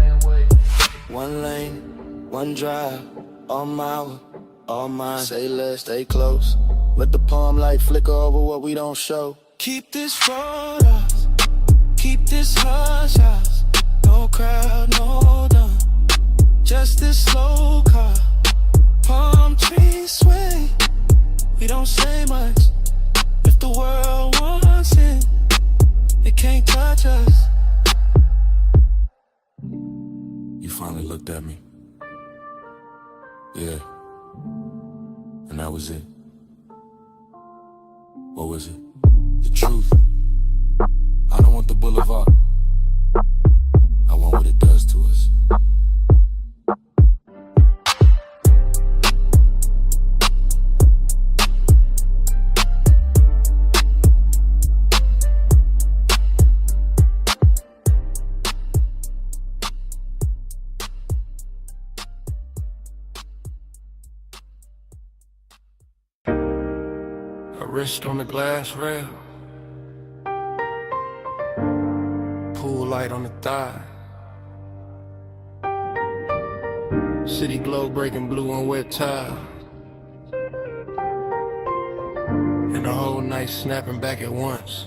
One lane, one drive, all mine, all mine. Say less, stay close. Let the palm light flicker over what we don't show. Keep this road off, keep this hush hush. No crowd, no done, just this slow car. Palm trees sway, we don't say much. If the world wants it, it can't touch us. You finally looked at me. Yeah. And that was it. What was it? The truth. I don't want the boulevard. I want what it does to us. Wrist on the glass rail, pool light on the thigh, city glow breaking blue on wet tile, and the whole night snapping back at once.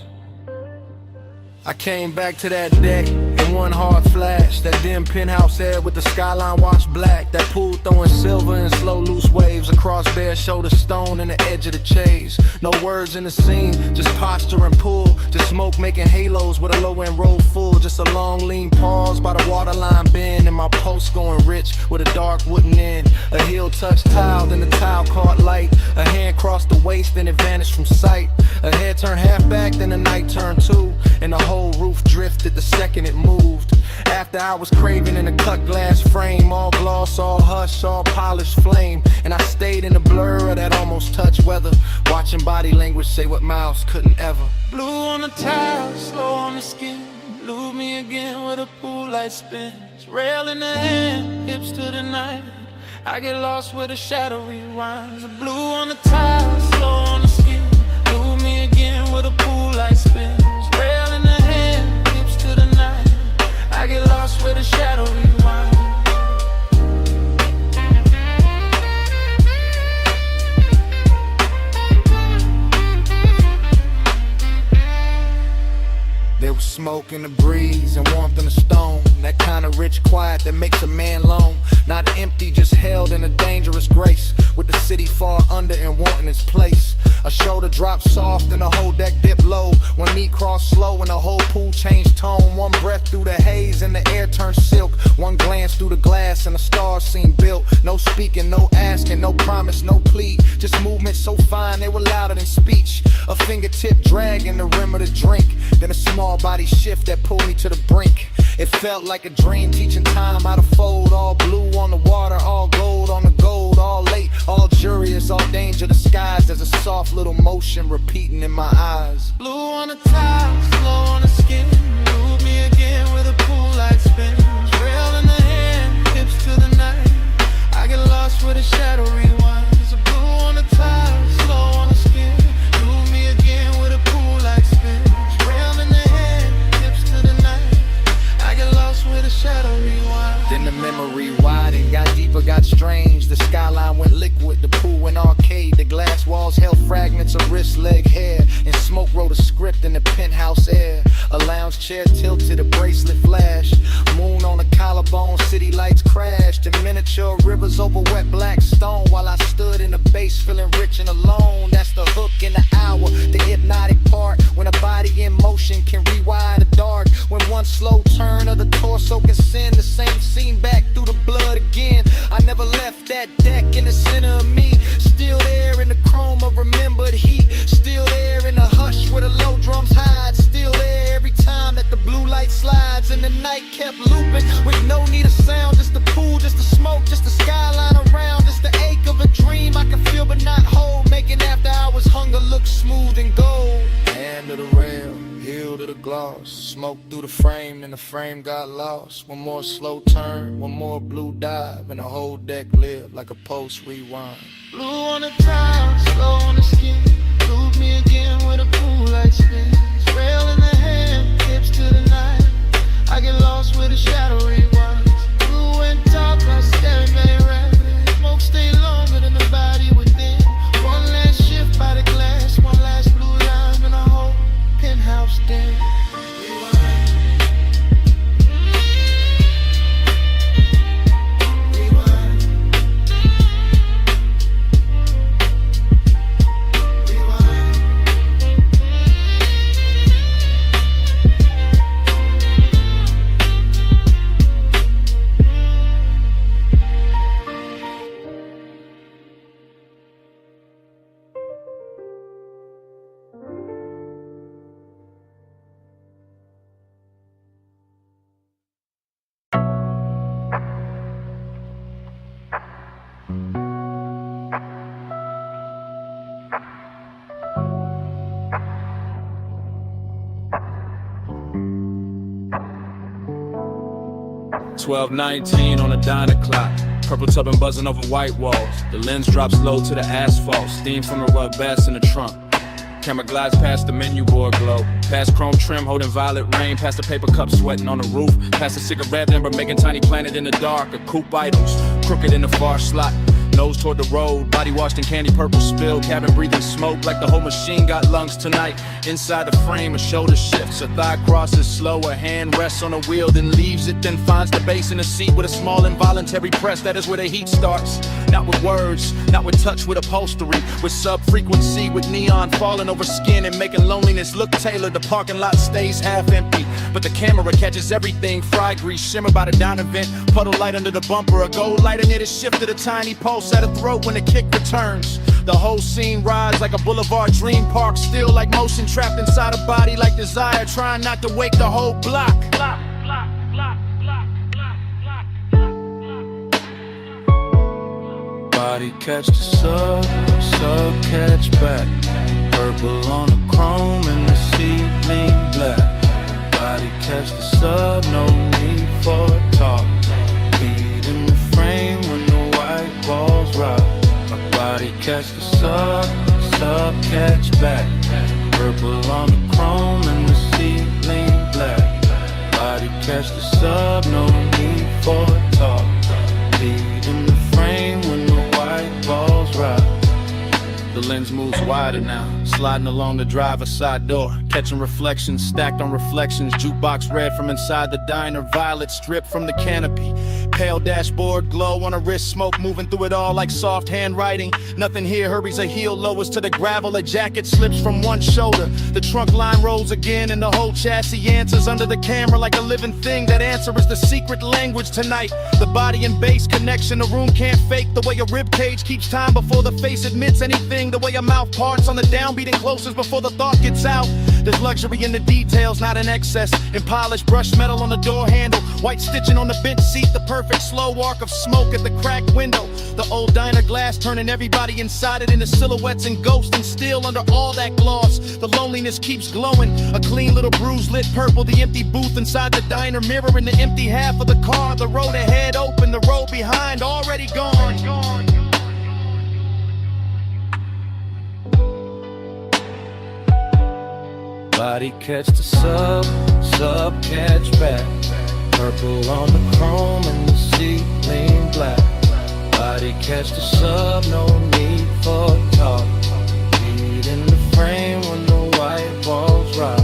I came back to that deck in one hard flash. That dim penthouse air with the skyline washed black. That pool throwing silver and slow loose waves across bare shoulder stone and the edge of the chase. No words in the scene, just posture and pull. Just smoke making halos with a low end roll full. Just a long lean pause by the waterline bend. And my pulse going rich with a dark wooden end. A heel touched tile, then the tile caught light. A hand crossed the waist, then it vanished from sight. A head turned half back, then the night turned two. And the whole roof drifted the second it moved. After I was craving in a cut glass frame, all gloss, all hush, all polished flame. And I stayed in the blur of that almost touch weather, watching body language say what mouths couldn't ever. Blue on the tile, slow on the skin. Lose me again with a pool light spins. Rail in the hand, hips to the night. I get lost where the shadow rewinds. The blue on the tile, slow on the skin. Lose me again with a pool light spins. Rail in the hand, hips to the night. I get lost where the shadow rewinds. There was smoke in the breeze and warmth in the stone. That kind of rich quiet that makes a man lone. Not empty, just held in a dangerous grace. With the city far under and wanting its place. A shoulder drop soft and the whole deck dip low. When me crossed slow and the whole pool changed tone. One breath through the haze and the air turned silk. One glance through the glass and the stars seemed built. No speaking, no asking, no promise, no plea. Just movement so fine they were louder than speech. A fingertip dragging the rim of the drink. Then a small body shift that pulled me to the brink. It felt like a dream, teaching time how to fold. All blue on the water, all gold on the gold. All late, all curious, all danger disguised. There's a soft little motion repeating in my eyes. Blue on the tile, slow on the skin. Lose me again with a pool light spin. Rail in the hand, hips to the night. I get lost where the shadow rewinds. Blue on the tile, slow on the skin. Lose me again with a pool light spin. Rail in the hand, hips to the night. I get lost where the shadow rewinds. Then the memory widened, got deeper, got strange. The skyline went liquid, the pool went arcade. The glass walls held fragments of wrist, leg, hair. And smoke wrote a script in the penthouse air. A lounge chair tilted, a bracelet flash. Moon on a collarbone, city lights crashed. And miniature rivers over wet black stone. While I stood in the base feeling rich and alone. That's the hook in the hour, the hypnotic part. When a body in motion can rewire the dark. When one slow turn of the torso can send the same scene back through the blood again. I never left that deck in the center of me. Still there in the chrome of remembered heat. Still there in the hush where the low drums hide. Still there every time that the blue light slides. And the night kept looping with no need of sound. Just the pool, just the smoke, just the skyline around. Just the ache of a dream I can feel but not hold. Making after hours hunger look smooth and gold. Hand to the rail, heel to the gloss. Smoke through the frame and the frame got lost. One more slow turn, one more blue dive. And the whole deck lived like a post rewind. Blue on the tile, slow on the skin. Lose me again with a pool light spin. Rail in the hand, hips to the night. I get lost where the shadow rewinds. Blue and dark, like staring very rapid. Smoke stay longer than the body within. One last shift by the glass, one last blue line in a whole penthouse den. $12:19 on the diner clock. Purple tubbing buzzing over white walls. The lens drops low to the asphalt. Steam from the rug bass in the trunk. Camera glides past the menu board glow. Past chrome trim holding violet rain. Past the paper cup sweating on the roof. Past the cigarette ember making tiny planet in the dark. A coupe items crooked in the far slot. Nose toward the road, body washed in candy purple spill. Cabin breathing smoke like the whole machine got lungs tonight. Inside the frame, a shoulder shifts, a thigh crosses slow. A hand rests on a wheel, then leaves it, then finds the base in the seat with a small involuntary press. That is where the heat starts. Not with words, not with touch, with upholstery. With sub-frequency, with neon falling over skin and making loneliness look tailored. The parking lot stays half empty, but the camera catches everything. Fry grease shimmer by the down event. Puddle light under the bumper, a gold lighter near the shift of the tiny pulse at a throat when the kick returns. The whole scene rides like a boulevard dream park. Still like motion trapped inside a body like desire. Trying not to wake the whole block. Body catch the sub catch back. Purple on the chrome and the ceiling black. Body catch the sub, catch back. Purple on the chrome and the ceiling black. Body catch the sub, no need for talk. Lead in the frame when the white balls rise. The lens moves wider now, sliding along the driver's side door, catching reflections stacked on reflections. Jukebox red from inside the diner, violet stripped from the canopy. Pale dashboard glow on a wrist, smoke moving through it all like soft handwriting. Nothing here hurries a heel, lowers to the gravel. A jacket slips from one shoulder. The trunk line rolls again, and the whole chassis answers under the camera like a living thing. That answer is the secret language tonight. The body and bass connection, the room can't fake. The way a rib cage keeps time before the face admits anything. The way a mouth parts on the downbeat and closes before the thought gets out. There's luxury in the details, not in excess. In polished brushed metal on the door handle, white stitching on the bench seat, the perfect slow arc of smoke at the cracked window. The old diner glass turning everybody inside it into silhouettes and ghosts, and still under all that gloss, the loneliness keeps glowing. A clean little bruise lit purple, the empty booth inside the diner, mirroring the empty half of the car. The road ahead open, the road behind already gone. Body catch the sub, sub catch back. Purple on the chrome and the ceiling black. Body catch the sub, no need for talk. Lead in the frame when the white balls rock.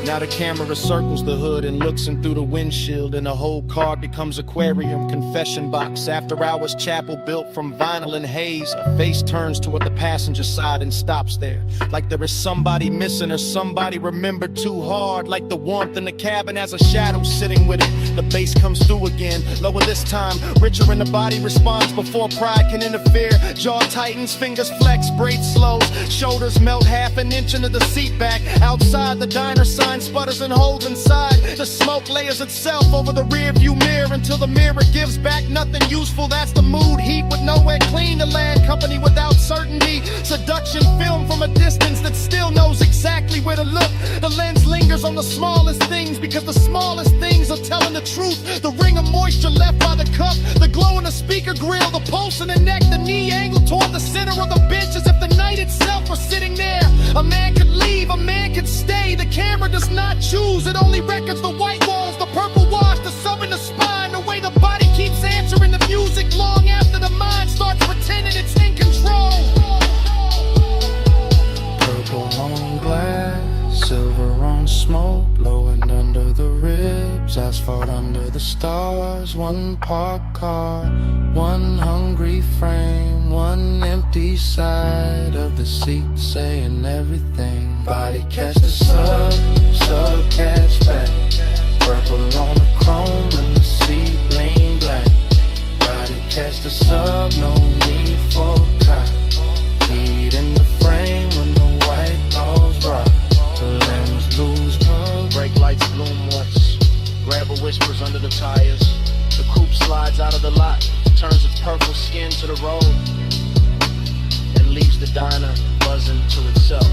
Now the camera circles the hood and looks in through the windshield, and the whole car becomes aquarium, confession box, after hours chapel built from vinyl and haze. A face turns toward the passenger side and stops there, like there is somebody missing or somebody remembered too hard. Like the warmth in the cabin has a shadow sitting with it. The bass comes through again, lower this time, richer in the body responds before pride can interfere. Jaw tightens, fingers flex, braids slow, shoulders melt half an inch into the seat back. Outside the diner sign sputters and holds inside. The smoke layers itself over the rear view mirror until the mirror gives back nothing useful. That's the mood, heat with nowhere clean to land, company without certainty. Seduction film from a distance that still knows exactly where to look. The lens lingers on the smallest things, because the smallest things are telling the truth. The ring of moisture left by the cup, the glow in the speaker grill, the pulse in the neck, the knee angle toward the center of the bench, as if the night itself were sitting there. A man could leave, a man could stay. The camera does not choose, it only records the white walls, the purple wash, the sub in the spine. The way the body keeps answering the music long after the mind starts pretending it's in control. Purple on glass, silver on smoke, blowing under the ribs, asphalt under the stars. One parked car, one hungry frame, one empty side of the seat saying everything. Body catch the sub, sub catch back. Purple on the chrome and the ceiling black. Body catch the sub, no need for cop. Lead in the frame when the white balls rock. The lens lose control. Brake lights bloom once, grabber whispers under the tires. The coupe slides out of the lot, turns its purple skin to the road, and leaves the diner buzzing to itself.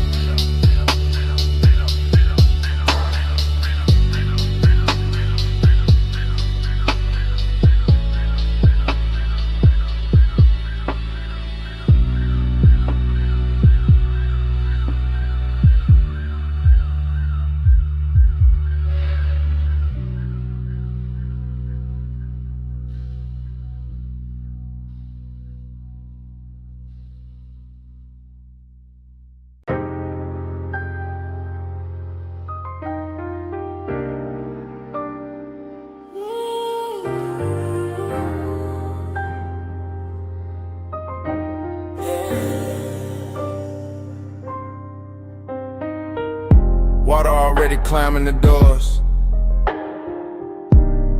Water already climbing the doors.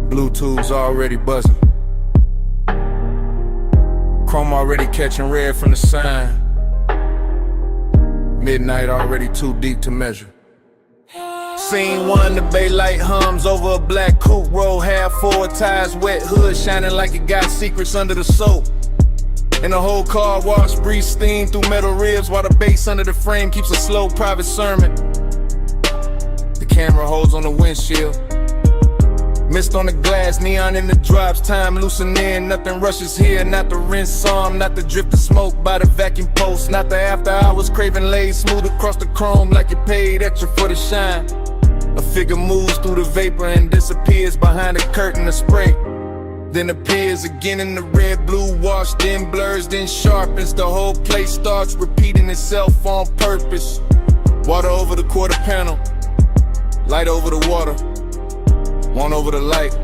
Bluetooth's already buzzing. Chrome already catching red from the sign. Midnight already too deep to measure. Scene one, the bay light hums over a black coupe, roll half forward, tires wet, hood shining like it got secrets under the soap. And the whole car wash breeze steam through metal ribs, while the bass under the frame keeps a slow private sermon. The camera holds on the windshield, Mist on the glass, neon in the drops, time loosening. Nothing rushes here, not the rinse arm, not the drift of smoke by the vacuum post, not the after hours craving laid smooth across the chrome like you paid extra for the shine. A figure moves through the vapor and disappears behind a curtain of spray. Then appears again in the red, blue wash, then blurs, then sharpens. The whole place starts repeating itself on purpose. Water over the quarter panel, light over the water, one over the light.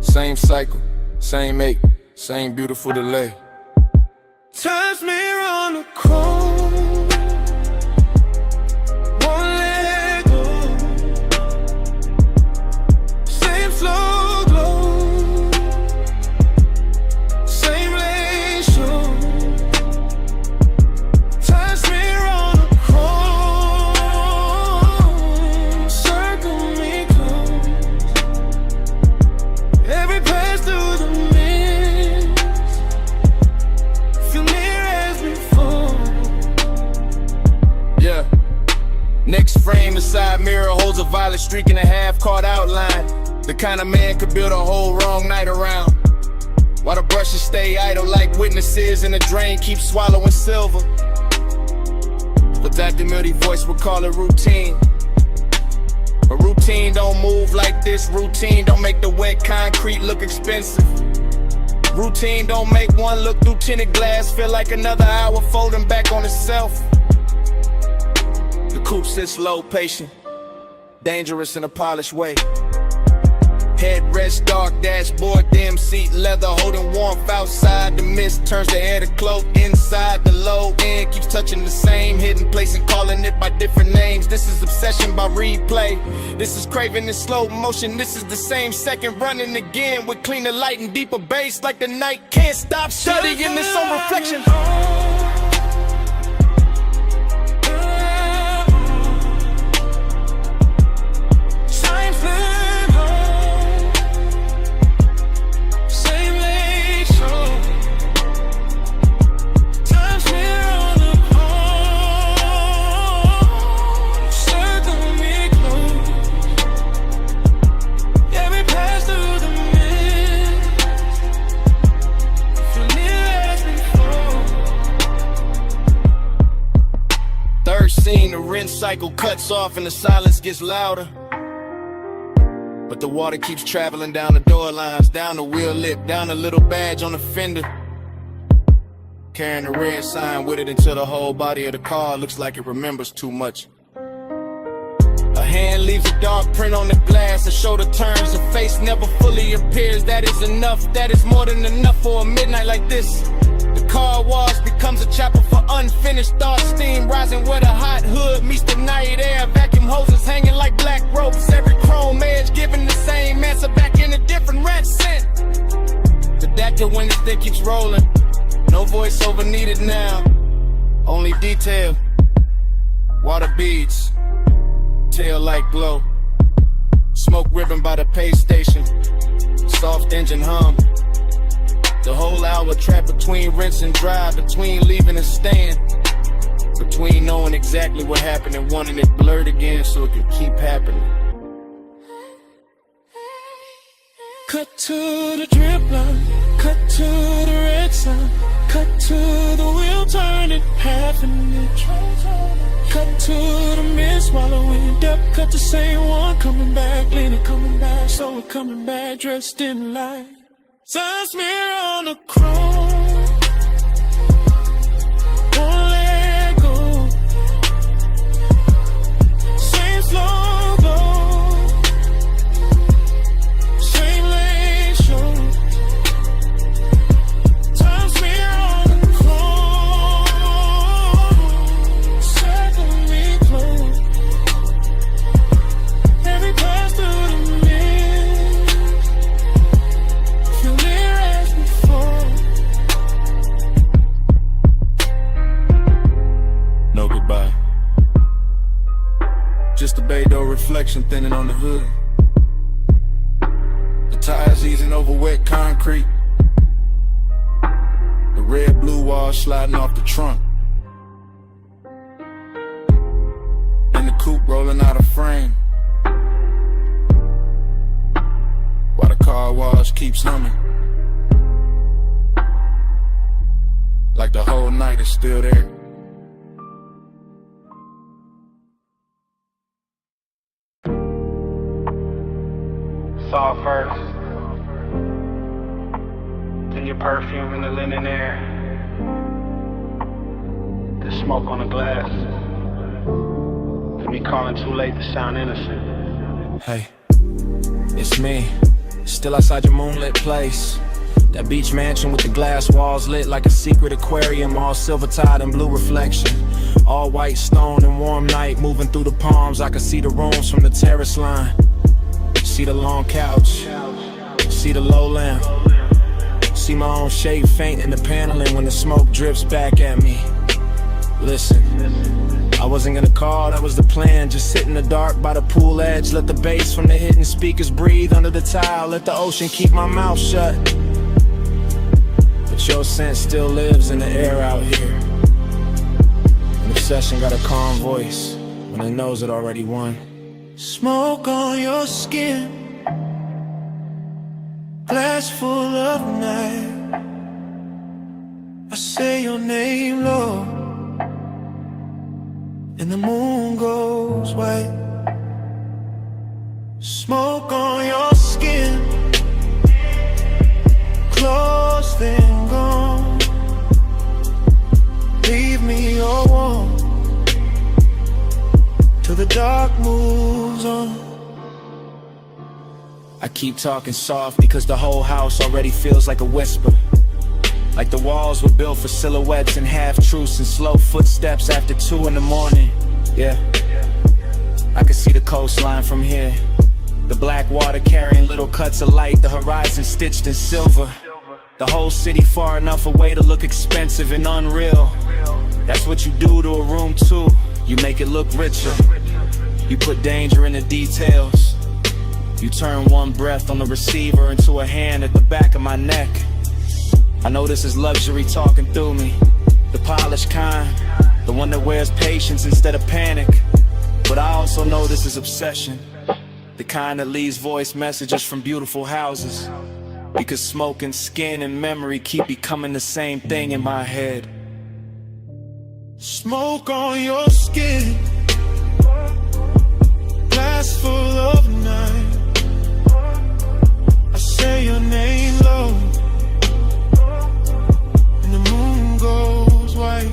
Same cycle, same ache, same beautiful delay. Time's mirror on the chrome, won't let go. Same slow glow, same lane show. Time's mirror on the chrome, circle me close. Every pass through the mist, feel near as before. Yeah. Next frame, the side mirror holds a violet streak and a half-caught outline. The kind of man could build a whole wrong night around. While the brushes stay idle like witnesses and the drain keeps swallowing silver. But that demurdy voice would call it routine. But routine don't move like this. Routine don't make the wet concrete look expensive. Routine don't make one look through tinted glass feel like another hour folding back on itself. The coupe sits low, patient, dangerous in a polished way. Headrest dark, dashboard dim, seat leather, holding warmth outside. The mist turns the air to cloak inside. The low end keeps touching the same hidden place and calling it by different names. This is obsession by replay. This is craving in slow motion. This is the same second running again with cleaner light and deeper bass like the night can't stop studying its own reflection. Scene, the rinse cycle cuts off and the silence gets louder. But the water keeps traveling down the door lines, down the wheel lip, down the little badge on the fender. Carrying the red sign with it until the whole body of the car looks like it remembers too much. A hand leaves a dark print on the glass, a shoulder turns, a face never fully appears. That is enough, that is more than enough for a midnight like this. The car wash becomes a chapel for unfinished thoughts. Steam rising where the hot hood meets the night air. Vacuum hoses hanging like black ropes. Every chrome edge giving the same answer back in a different red scent. The Dactyl when the stick keeps rolling. No voiceover needed now. Only detail. Water beads. Tail light glow. Smoke ribbon by the pay station. Soft engine hum. The whole hour trapped between rinse and dry, between leaving and staying, between knowing exactly what happened and wanting it blurred again so it could keep happening. Cut to the drip line, cut to the red sign, cut to the wheel turning half an inch. Cut to the mist swallowing depth, cut the same one coming back, leaning, coming back, so we're coming back, dressed in light. Sun's mirror on the chrome, won't let go. Same slow glow, same lane show. Time's mirror on the chrome, circle me close. Every pass through the no goodbye. Just a bay door reflection thinning on the hood. The tires easing over wet concrete. The red blue wall sliding off the trunk. And the coupe rolling out of frame. car wash keeps humming. Like the whole night is still there. Saw first, then your perfume in the linen air, the smoke on the glass, and me calling too late to sound innocent. Hey, it's me, still outside your moonlit place. That beach mansion with the glass walls lit like a secret aquarium, all silver tide and blue reflection. All white stone and warm night, moving through the palms. I can see the rooms from the terrace line. See the long couch, see the low lamp, see my own shape faint in the paneling when the smoke drips back at me. Listen, I wasn't gonna call, that was the plan. Just sit in the dark by the pool edge, let the bass from the hidden speakers breathe under the tile, let the ocean keep my mouth shut. But your scent still lives in the air out here. An obsession got a calm voice when it knows it already won. Smoke on your skin, glass full of night. I say your name, Lord, and the moon goes white. Smoke on your skin, close then gone. Leave me all warm till the dark moves on. I keep talking soft because the whole house already feels like a whisper. Like the walls were built for silhouettes and half-truths and slow footsteps after 2 in the morning. Yeah, I can see the coastline from here. The black water carrying little cuts of light, the horizon stitched in silver. The whole city far enough away to look expensive and unreal. That's what you do to a room too. You make it look richer. You put danger in the details. You turn one breath on the receiver into a hand at the back of my neck. I know this is luxury talking through me. The polished kind, the one that wears patience instead of panic. But I also know this is obsession. The kind that leaves voice messages from beautiful houses. Because smoke and skin and memory keep becoming the same thing in my head. Smoke on your skin, glass full of night. I say your name low, and the moon goes white.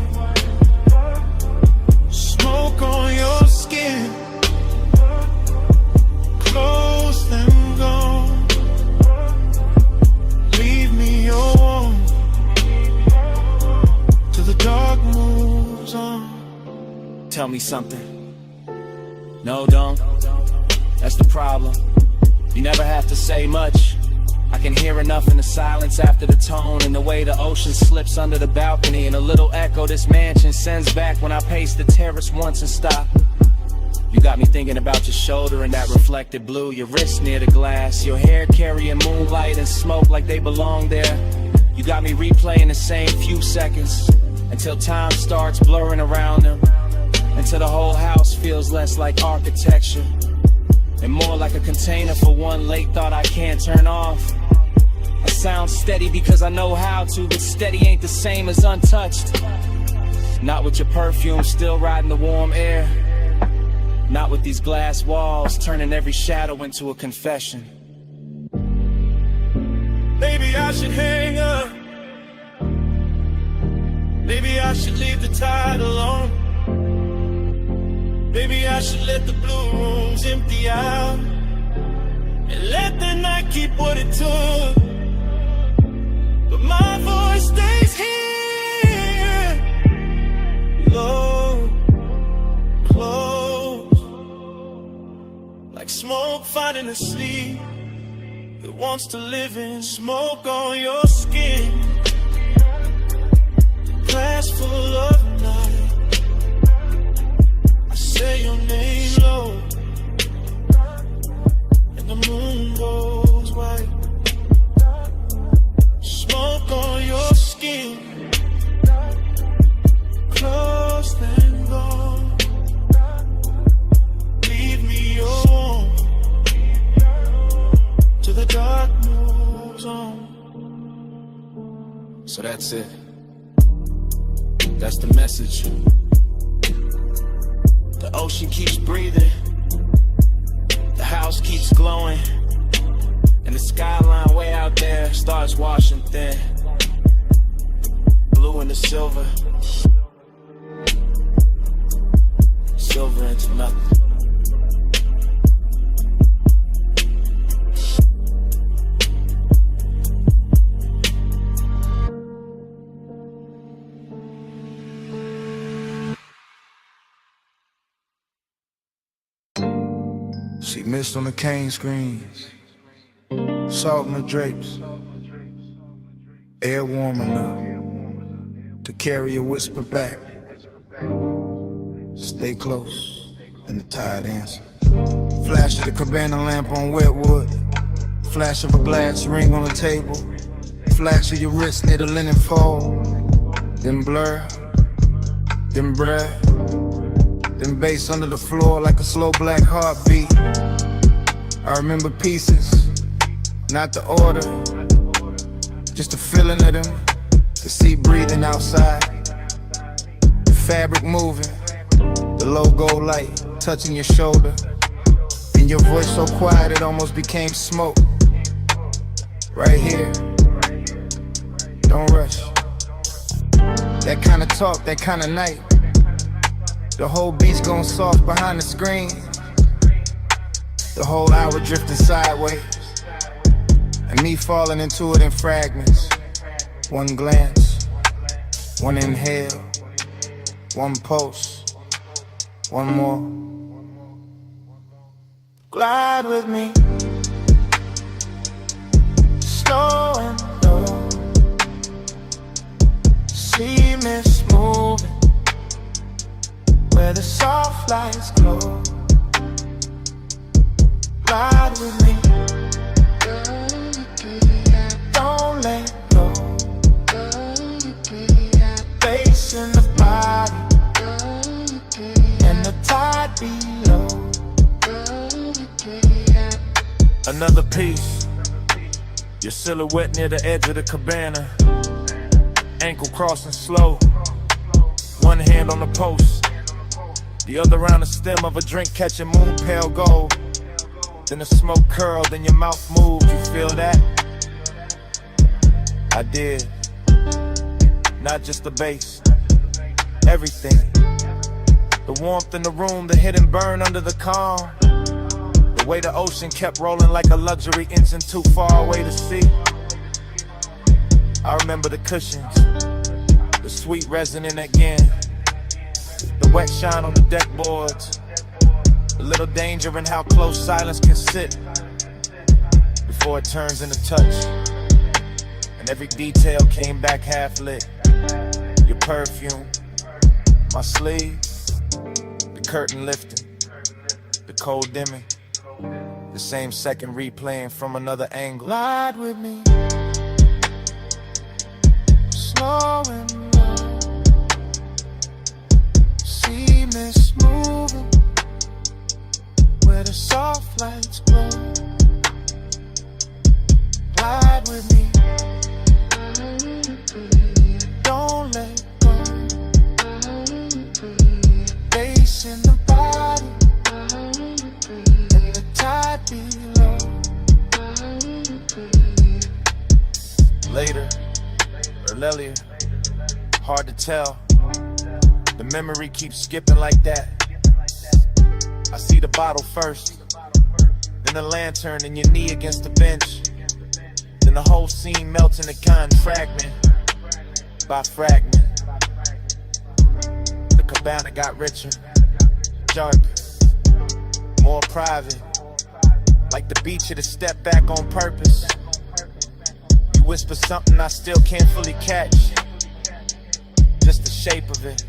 Smoke on your skin, close and gone. Leave me all warm till the dark moves on. Tell me something. No, don't. That's the problem. You never have to say much. I can hear enough in the silence after the tone, and the way the ocean slips under the balcony, and a little echo this mansion sends back when I pace the terrace once and stop. You got me thinking about your shoulder and that reflected blue, your wrist near the glass, your hair carrying moonlight and smoke like they belong there. You got me replaying the same few seconds until time starts blurring around them, until the whole house feels less like architecture and more like a container for one late thought I can't turn off. I sound steady because I know how to, but steady ain't the same as untouched. Not with your perfume still riding the warm air. Not with these glass walls turning every shadow into a confession. Maybe I should hang up. Maybe I should leave the tide alone. Maybe I should let the blue rooms empty out and let the night keep what it took. But my voice stays here, low, close, like smoke finding a sleep that wants to live in. Smoke on your skin, glass full of night. Say your name low, and the moon goes white. Smoke on your skin, close then gone. Leave me alone till the dark moves. So that's it. That's the message. The ocean keeps breathing, the house keeps glowing, and the skyline way out there starts washing thin. Blue into silver, silver into nothing. See mist on the cane screens, salt in the drapes, air warm enough to carry a whisper back. Stay close, and the tide answers. Flash of the cabana lamp on wet wood, flash of a glass ring on the table, flash of your wrist near the linen fold, then blur, then breath, then bass under the floor like a slow black heartbeat. I remember pieces, not the order, just the feeling of them, the sea breathing outside, the fabric moving, the logo light touching your shoulder, and your voice so quiet it almost became smoke. Right here, don't rush. That kind of talk, that kind of night. The whole beat's gone soft behind the screen. The whole hour drifting sideways, and me falling into it in fragments. One glance, one inhale, one pulse, one more. Glide with me, slow and low. See mist moving where the soft lights glow. Ride with me, don't let go. Bass in the body, and the tide below. Another piece, your silhouette near the edge of the cabana, ankle crossing slow, one hand on the post, the other around the stem of a drink catching moon pale gold. Then the smoke curled, then your mouth moved, you feel that? I did. Not just the bass, everything. The warmth in the room, the hidden burn under the calm. The way the ocean kept rolling like a luxury engine too far away to see. I remember the cushions, the sweet resonant again, the wet shine on the deck boards. A little danger in how close silence can sit before it turns into touch. And every detail came back half lit. Your perfume, my sleeve, the curtain lifting, the cold dimming, the same second replaying from another angle. Glide with me, slow and low. See mist moving where the soft lights glow. Glide with me, don't let go. Bass in the body, and the tide below. Later, or earlier, hard to tell. The memory keeps skipping like that. I see the bottle first, then the lantern and your knee against the bench. Then the whole scene melts into kind fragment by fragment. The cabana got richer, darker, more private. Like the beach had to step back on purpose. You whisper something I still can't fully catch. Just the shape of it,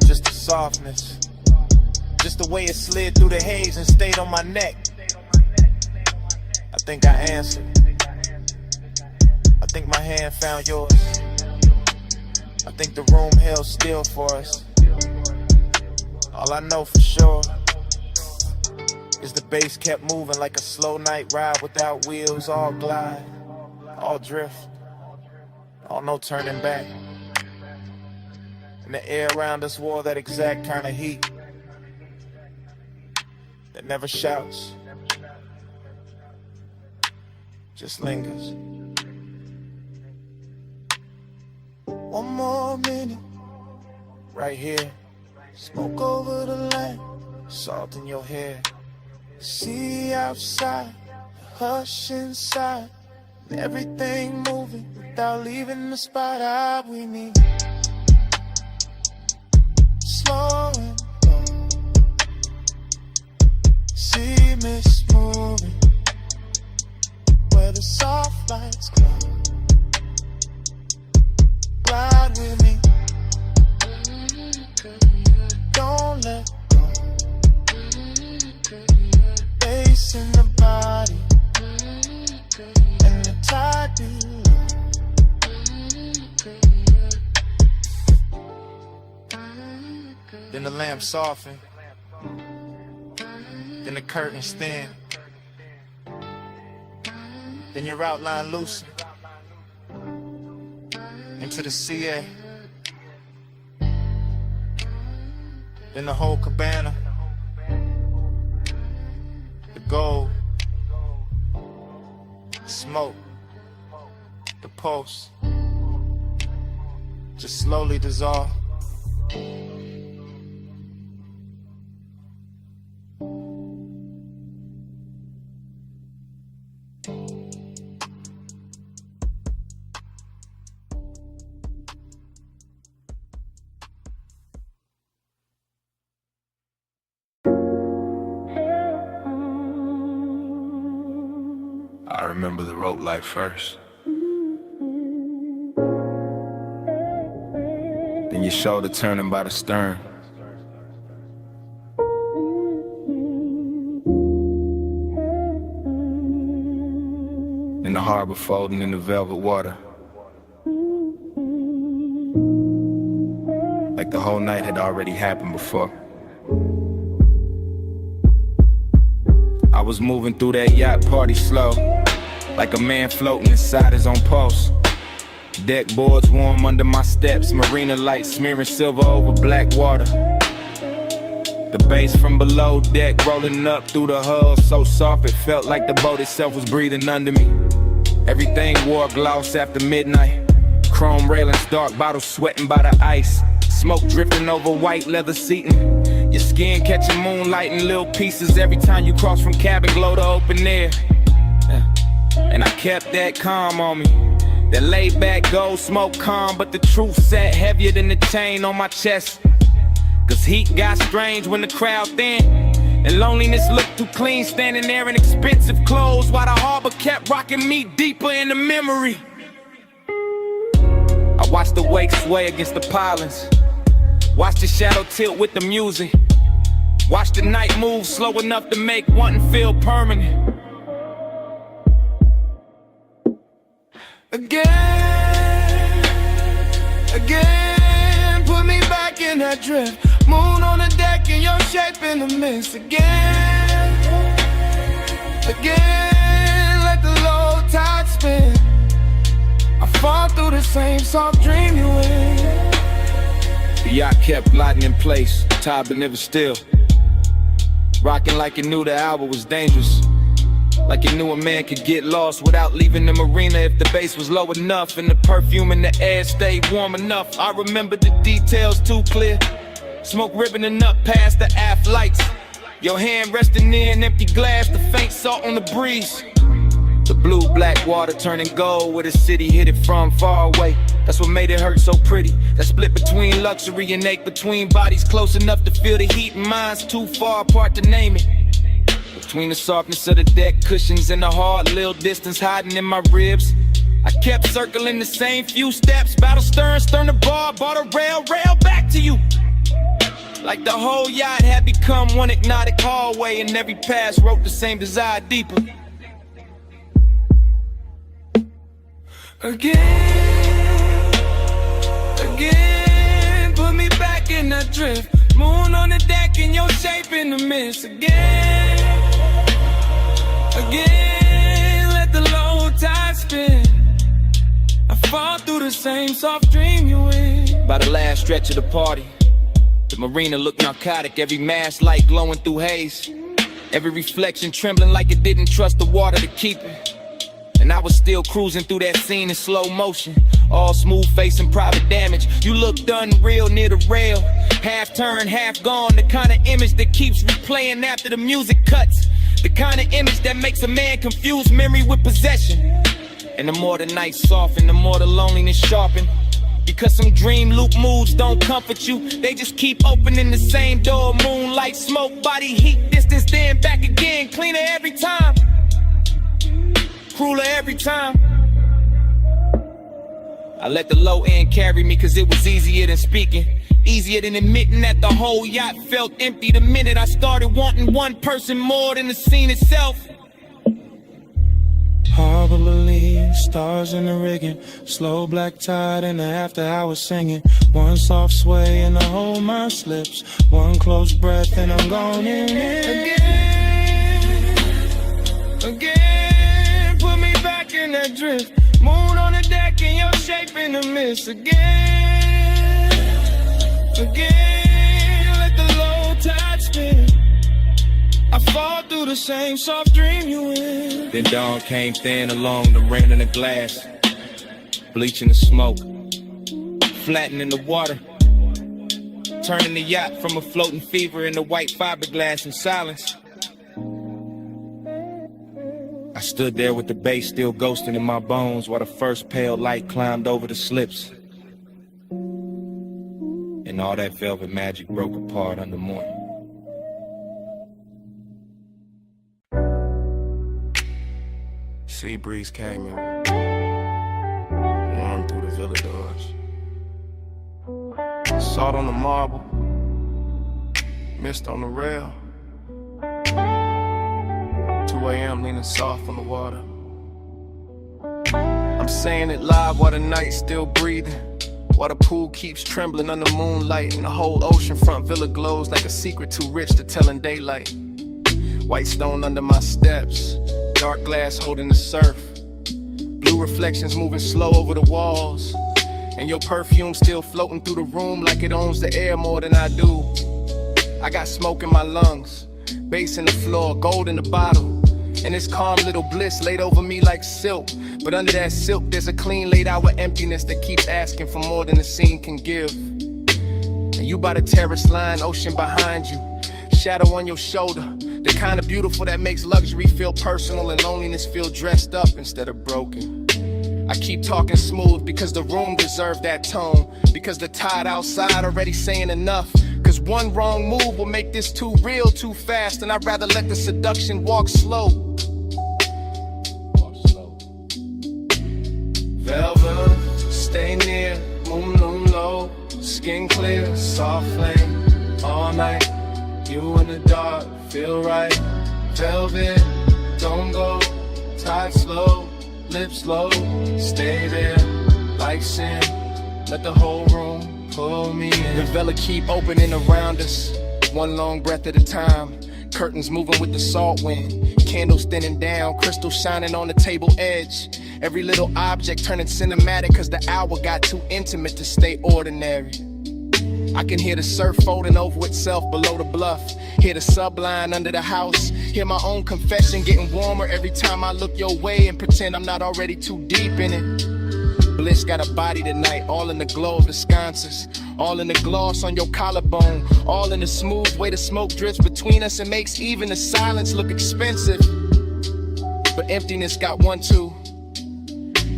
just the softness, just the way it slid through the haze and stayed on my neck. I think I answered. I think my hand found yours. I think the room held still for us. All I know for sure is the bass kept moving like a slow night ride without wheels. All glide, all drift, Oh, no turning back. And the air around us wore that exact kind of heat that never shouts, just lingers. One more minute, right here. Smoke over the land, salt in your hair. See outside, hush inside, and everything moving without leaving the spot. We need slowing down. See mist moving where the soft lights glow. Glide with me, don't let go. Bass in the body and the tide below. Then the lamp soften, then the curtains thin, then your outline loosen into the CA. Then the whole cabana, the gold, the smoke, the pulse, just slowly dissolve. I remember the rope life first. Then your shoulder turning by the stern. Then the harbor folding in the velvet water. Like the whole night had already happened before. I was moving through that yacht party slow, like a man floating inside his own pulse. Deck boards warm under my steps, marina lights smearing silver over black water. The bass from below deck rolling up through the hull, so soft it felt like the boat itself was breathing under me. Everything wore gloss after midnight, chrome railings, dark bottles sweating by the ice, smoke drifting over white leather seating. Your skin catching moonlight in little pieces every time you cross from cabin glow to open air. And I kept that calm on me, that laid back gold smoke calm, but the truth sat heavier than the chain on my chest. Cause heat got strange when the crowd thin, and loneliness looked too clean standing there in expensive clothes, while the harbor kept rocking me deeper in the memory. I watched the wake sway against the pilings, watch the shadow tilt with the music, watch the night move slow enough to make wanting feel permanent. Again, put me back in that drift. Moon on the deck and your shape in the mist. Again, let the low tide spin. I fall through the same soft dream you in. The yacht kept gliding in place, tide but never still. Rocking like it knew the hour was dangerous, like it knew a man could get lost without leaving the marina if the bass was low enough and the perfume in the air stayed warm enough. I remember the details too clear, smoke ribboning up past the aft lights, your hand resting near an empty glass, the faint salt on the breeze. The blue-black water turning gold where the city hit it from far away. That's what made it hurt so pretty. That split between luxury and ache, between bodies close enough to feel the heat and minds too far apart to name it. Between the softness of the deck cushions and the hard little distance hiding in my ribs, I kept circling the same few steps. Battle stern, stern to bar, bar to rail, rail back to you. Like the whole yacht had become one hypnotic hallway, and every pass wrote the same desire deeper. Again, put me back in that drift. Moon on the deck and your shape in the mist. Again, let the low tide spin. I fall through the same soft dream you in. By the last stretch of the party, the marina looked narcotic, every mask light glowing through haze, every reflection trembling like it didn't trust the water to keep it. And I was still cruising through that scene in slow motion, all smooth face and private damage. You looked unreal near the rail, half turned, half gone, the kind of image that keeps replaying after the music cuts, the kind of image that makes a man confuse memory with possession. And the more the night soften, the more the loneliness sharpen, because some dream loop moods don't comfort you, they just keep opening the same door. Moonlight, smoke, body heat, distance, then back again. Cleaner every time, crueler every time. I let the low end carry me cause it was easier than speaking, easier than admitting that the whole yacht felt empty the minute I started wanting one person more than the scene itself. Harbor believe, stars in the rigging, slow black tide in the after hours singing. One soft sway and the whole mind slips, one close breath and I'm gone in. Again, put me back in that drift. Moon on the deck and your shape in the mist. Again, let the low tide spin. I fall through the same soft dream you in. Then dawn came thin along the rain in the glass, bleaching the smoke, flattening the water, turning the yacht from a floating fever into white fiberglass in silence. I stood there with the bass still ghosting in my bones while the first pale light climbed over the slips, and all that velvet magic broke apart under morning. Sea breeze came in, warm through the villa doors. Salt on the marble, mist on the rail. 2 a.m. leaning soft on the water. I'm saying it live while the night's still breathing, while the pool keeps trembling under moonlight, and the whole oceanfront villa glows like a secret too rich to tell in daylight. White stone under my steps, dark glass holding the surf, blue reflections moving slow over the walls, and your perfume still floating through the room like it owns the air more than I do. I got smoke in my lungs, bass in the floor, gold in the bottle, and this calm little bliss laid over me like silk. But under that silk there's a clean laid hour emptiness that keeps asking for more than the scene can give. And you by the terrace line, ocean behind you, shadow on your shoulder, the kind of beautiful that makes luxury feel personal and loneliness feel dressed up instead of broken. I keep talking smooth because the room deserved that tone, because the tide outside already saying enough, cause one wrong move will make this too real too fast, and I'd rather let the seduction walk slow. Velvet, stay near, moon low, skin clear, soft flame, all night, you in the dark, feel right. Velvet, don't go, tide slow, lips low, stay there, like sin, let the whole room pull me in. The vela keep opening around us, one long breath at a time, curtains moving with the salt wind, candles thinning down, crystal shining on the table edge, every little object turning cinematic cause the hour got too intimate to stay ordinary. I can hear the surf folding over itself below the bluff, hear the subline under the house, hear my own confession getting warmer every time I look your way and pretend I'm not already too deep in it. Bliss got a body tonight, all in the glow of the sconces, all in the gloss on your collarbone, all in the smooth way the smoke drifts between us and makes even the silence look expensive. But emptiness got one too,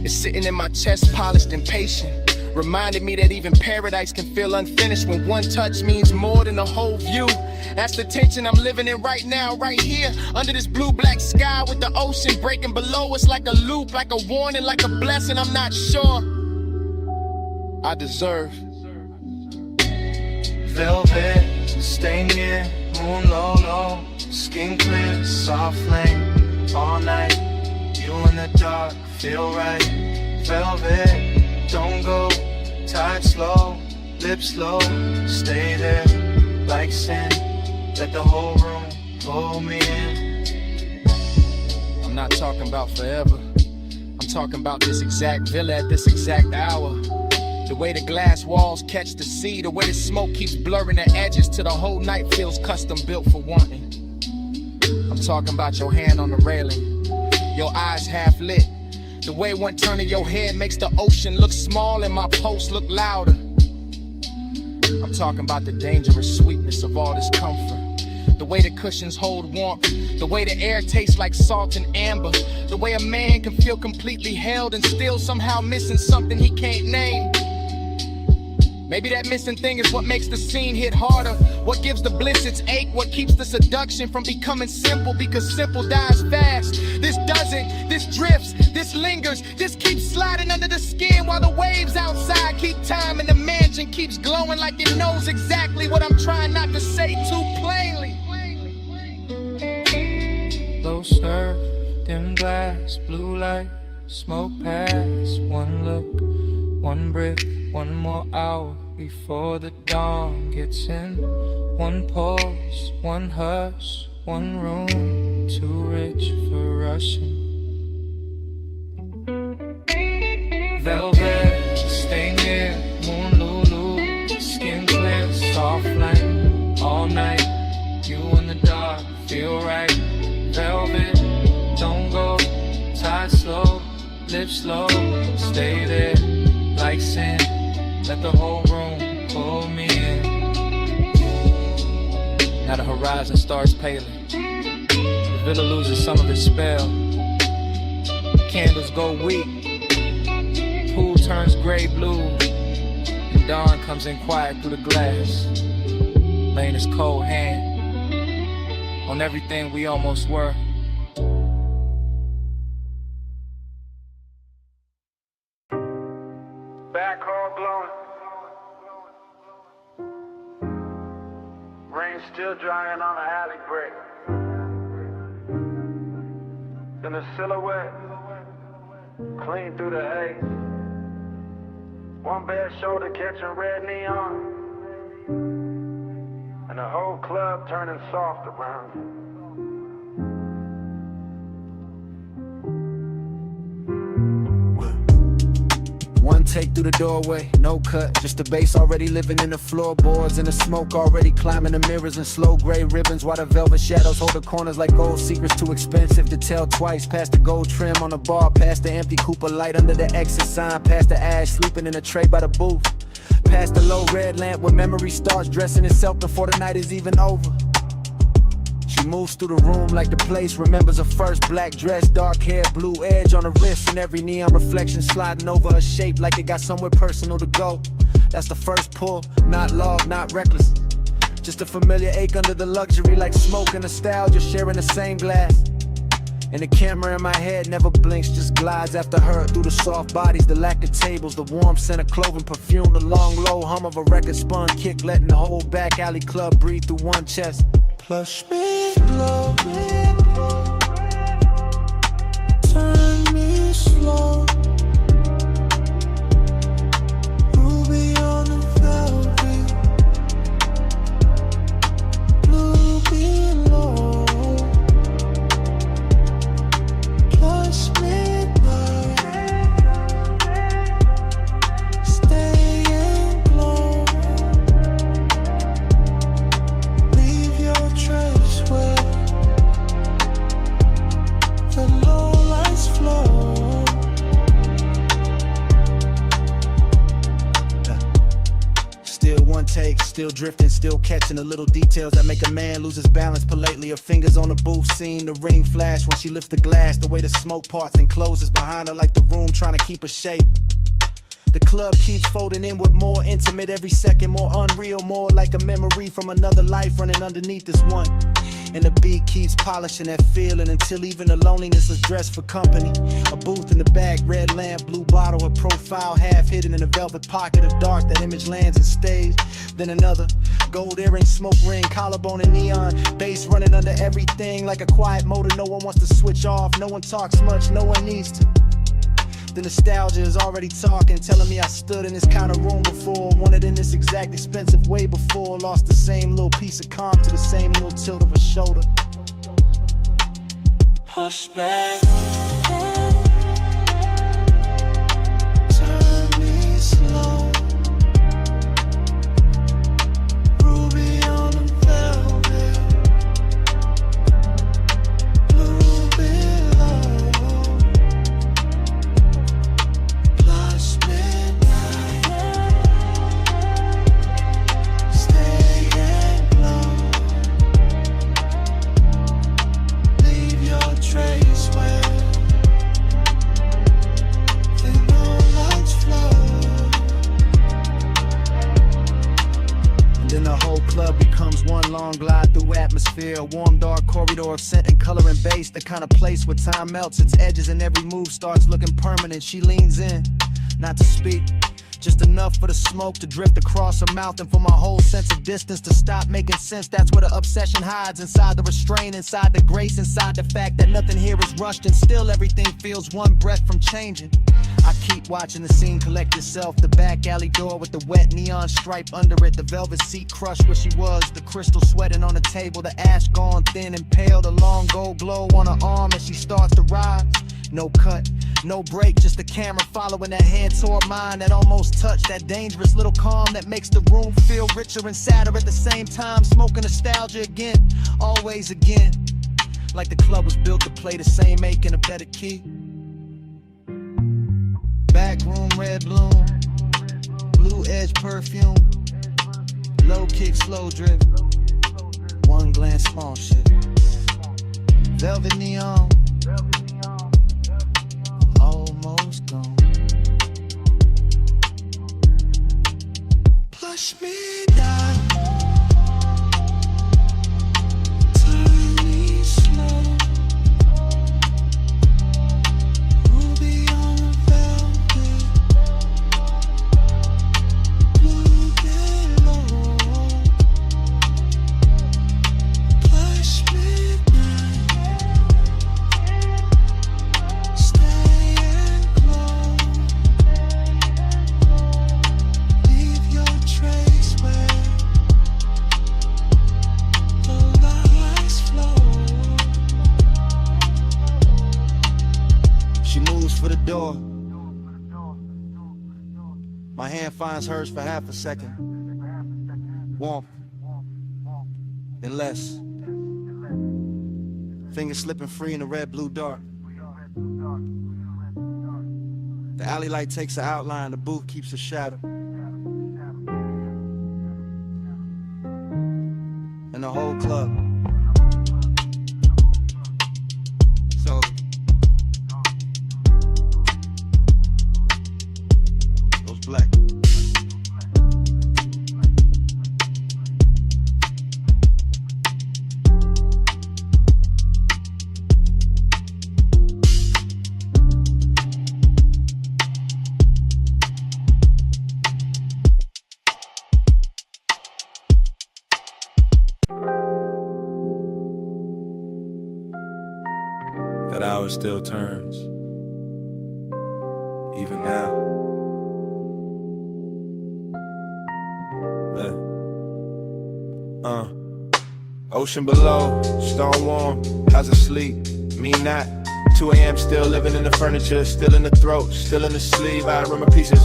it's sitting in my chest polished and patient, reminded me that even paradise can feel unfinished when one touch means more than the whole view. That's the tension I'm living in right now, right here, under this blue-black sky with the ocean breaking below us like a loop, like a warning, like a blessing I'm not sure I deserve. Velvet, stay near, moon low, skin clear, soft flame, all night, you in the dark, feel right. Velvet, don't go, tide slow, lips low, stay there, like sin, let the whole room pull me in. I'm not talking about forever, I'm talking about this exact villa at this exact hour. The way the glass walls catch the sea, the way the smoke keeps blurring the edges till the whole night feels custom built for wanting. I'm talking about your hand on the railing, your eyes half lit. The way one turn of your head makes the ocean look small and my pulse look louder. I'm talking about the dangerous sweetness of all this comfort. The way the cushions hold warmth, the way the air tastes like salt and amber, the way a man can feel completely held and still somehow missing something he can't name. Maybe that missing thing is what makes the scene hit harder, what gives the bliss its ache, what keeps the seduction from becoming simple, because simple dies fast. This doesn't, this drifts, this lingers, this keeps sliding under the skin while the waves outside keep time and the mansion keeps glowing like it knows exactly what I'm trying not to say too plainly. Low surf, dim glass, blue light, smoke pass. One look, one brick, one more hour before the dawn gets in. One pulse, one hush, one room, too rich for rushing. Velvet, stay near, moon lulu, skin clear, soft flame, all night. You in the dark, feel right. Velvet, don't go, tie slow, lips slow, stay there, like sand. Let the whole room pull me in. Now the horizon starts paling. The villa loses some of its spell. Candles go weak. Pool turns gray blue. And dawn comes in quiet through the glass. Laying his cold hand on everything we almost were. Backhoe blowing. Rain still drying on the alley brick. Then the silhouette clean through the haze. One bare shoulder catching red neon. And the whole club turning soft around you. One take through the doorway, no cut, just the bass already living in the floorboards, and the smoke already climbing the mirrors in slow gray ribbons, while the velvet shadows hold the corners like gold secrets too expensive to tell twice. Past the gold trim on the bar, past the empty Cooper light under the exit sign, past the ash sleeping in a tray by the booth, past the low red lamp where memory starts dressing itself before the night is even over. She moves through the room like the place remembers her first black dress, dark hair, blue edge on her wrist, and every neon reflection sliding over her shape like it got somewhere personal to go. That's the first pull, not love, not reckless, just a familiar ache under the luxury, like smoke and nostalgia sharing the same glass. And the camera in my head never blinks, just glides after her through the soft bodies, the lack of tables, the warm scent of clothing, perfume, the long low hum of a record spun kick, letting the whole back alley club breathe through one chest. Plush me glow, turn me slow. Ruby on the velvet, blue below. Plush midnight, stay and glow. Leave your trace where the low lights flow. Still one take, still drifting, still catching the little details that make a man lose his balance politely. Her fingers on the booth, seeing the ring flash when she lifts the glass, the way the smoke parts and closes behind her like the room trying to keep her shape. The club keeps folding inward, more intimate every second, more unreal, more like a memory from another life running underneath this one. And the beat keeps polishing that feeling until even the loneliness is dressed for company. A booth in the back, red lamp, blue bottle, her profile half hidden in a velvet pocket of dark. That image lands and stays. Then another, gold earring, smoke ring, collarbone and neon, bass running under everything like a quiet motor no one wants to switch off. No one talks much, no one needs to. The nostalgia is already talking, telling me I stood in this kind of room before, wanted in this exact expensive way before, lost the same little piece of calm to the same little tilt of a shoulder. Hush back, club becomes one long glide through atmosphere. A warm dark corridor of scent and color and bass. The kind of place where time melts its edges and every move starts looking permanent. She leans in, not to speak, just enough for the smoke to drift across her mouth and for my whole sense of distance to stop making sense. That's where the obsession hides, inside the restraint, inside the grace, inside the fact that nothing here is rushed and still everything feels one breath from changing. I keep watching the scene collect itself. The back alley door with the wet neon stripe under it. The velvet seat crushed where she was. The crystal sweating on the table. The ash gone thin and pale. The long gold glow on her arm as she starts to rise. No cut, no break, just the camera following that hand toward mine. That almost touch, that dangerous little calm that makes the room feel richer and sadder at the same time. Smoking nostalgia again, always again. Like the club was built to play the same ache in a better key. Back room, red bloom, blue edge perfume, low kick, slow drip, one glance, small shit. Velvet neon, almost gone. Push me down, turn me slow. Ruby on the velvet, blue pillow. Push midnight, staying close. Leave your trace where the lights flow. She moves for the door. My hand finds hers for half a second. Warmth, then less. Fingers slipping free in the red-blue dark. The alley light takes an outline, the booth keeps a shadow. And the whole club. So goes black. That hour still turns, even now. Ocean below, stone warm, how's it sleep? Me not. 2 a.m. still living in the furniture, still in the throat, still in the sleeve. I remember pieces,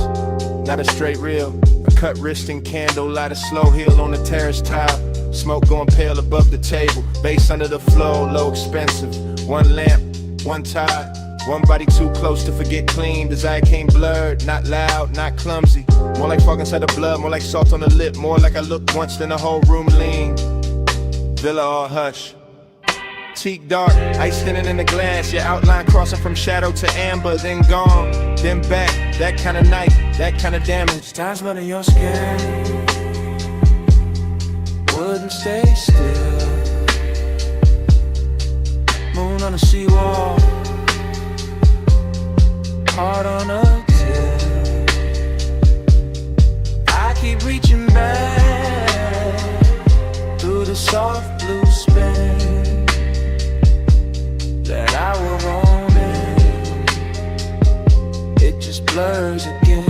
not a straight reel. A cut wrist and candle, light a slow heel on the terrace tile. Smoke going pale above the table, bass under the floor, low expensive. One lamp, one tide, one body too close to forget clean. Desire came blurred, not loud, not clumsy. More like fog inside the blood, more like salt on the lip. More like I looked once, then the whole room leaned. Villa all hush. Teak dark, ice thinning in the glass. Your outline crossing from shadow to amber, then gone, then back. That kind of night, that kind of damage. Stars under your skin wouldn't stay still. Moon on the seawall, heart on a tilt. I keep reaching back through the soft blue spin that I will roam in. It just blurs again.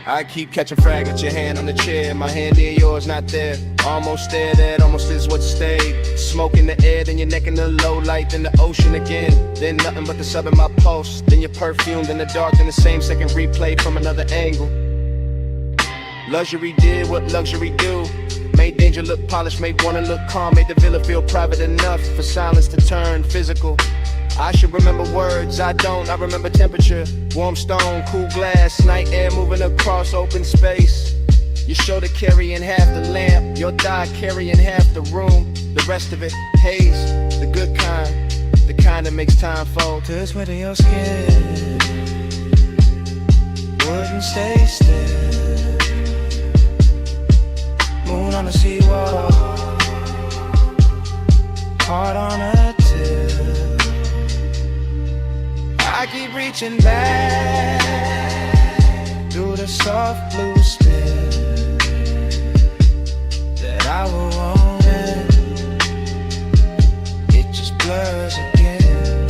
I keep catching fragments, your hand on the chair, my hand near yours, not there. Almost there, that almost is what stayed. Smoke in the air, then your neck in the low light, then the ocean again. Then nothing but the sub in my pulse, then your perfume, then the dark, then the same second replay from another angle. Luxury did what luxury do. Made danger look polished, made wanna look calm. Made the villa feel private enough for silence to turn physical. I should remember words, I don't. I remember temperature, warm stone, cool glass, night air moving across open space. Your shoulder carrying half the lamp, your thigh carrying half the room. The rest of it, haze, the good kind, the kind that makes time fold. Touch with your skin wouldn't stay still. on the seawall, heart on a tilt. I keep reaching back through the soft blue spill that I will want it. It just blurs again.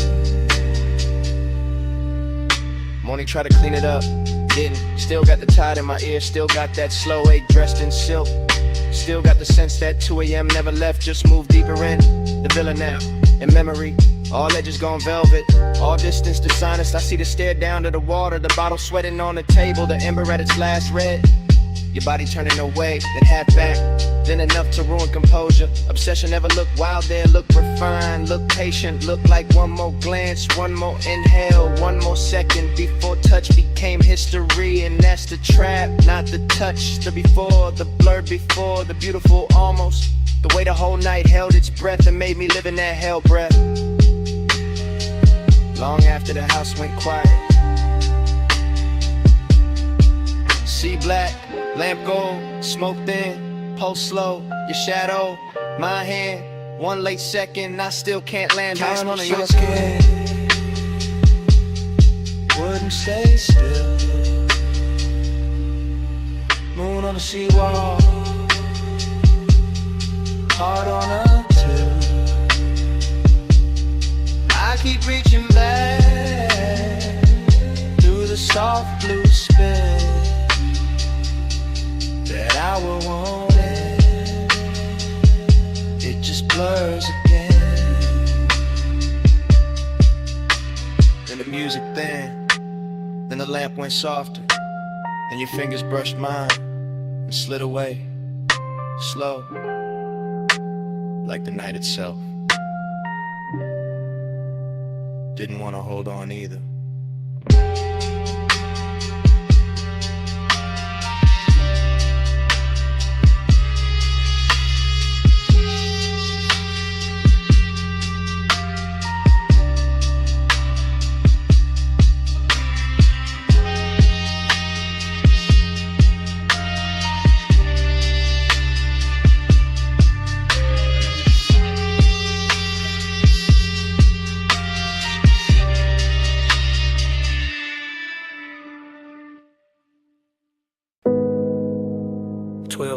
Morning, try to clean it up. Didn't. Still got the tide in my ear. Still got that slow 8 dressed in silk. Still got the sense that 2 a.m. never left. Just moved deeper in the villa now. In memory, all edges gone velvet. All distance to sinus. I see the stare down to the water. The bottle sweating on the table. The ember at its last red. Your body turning away, then half back, then enough to ruin composure. Obsession never look wild there, look refined, look patient, look like one more glance, one more inhale, one more second before touch became history. And that's the trap, not the touch, the before, the blur before, the beautiful almost. The way the whole night held its breath and made me live in that hell breath. Long after the house went quiet. See black, lamp gold, smoke thin, pulse slow, your shadow, my hand, one late second, I still can't land. Count on your skin, wouldn't stay still. Moon on the seawall, heart on a tilt. I keep reaching back through the soft blue spill that I will want it. It just blurs again. Then the music thin, then the lamp went softer, and your fingers brushed mine and slid away, slow, like the night itself. Didn't want to hold on either.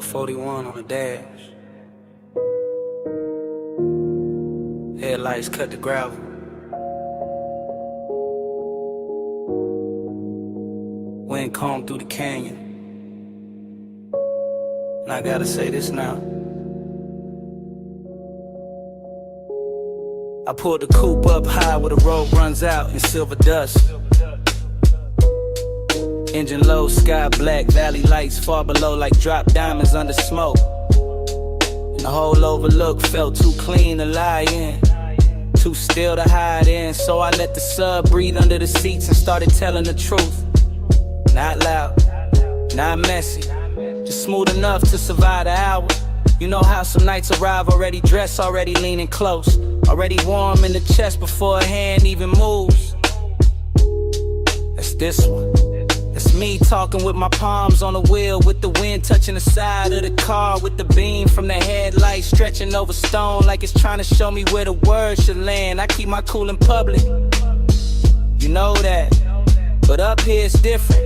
.41 on the dash. Headlights cut the gravel. Wind combed through the canyon. And I gotta say this now. I pulled the coupe up high where the road runs out in silver dust. Engine low, sky black, valley lights far below like drop diamonds under smoke. And the whole overlook felt too clean to lie in, too still to hide in. So I let the sub breathe under the seats and started telling the truth. Not loud, not messy, just smooth enough to survive the hour. You know how some nights arrive already dressed, already leaning close, already warm in the chest before a hand even moves. That's this one. It's me talking with my palms on the wheel, with the wind touching the side of the car, with the beam from the headlight stretching over stone like it's trying to show me where the words should land. I keep my cool in public, you know that, but up here it's different.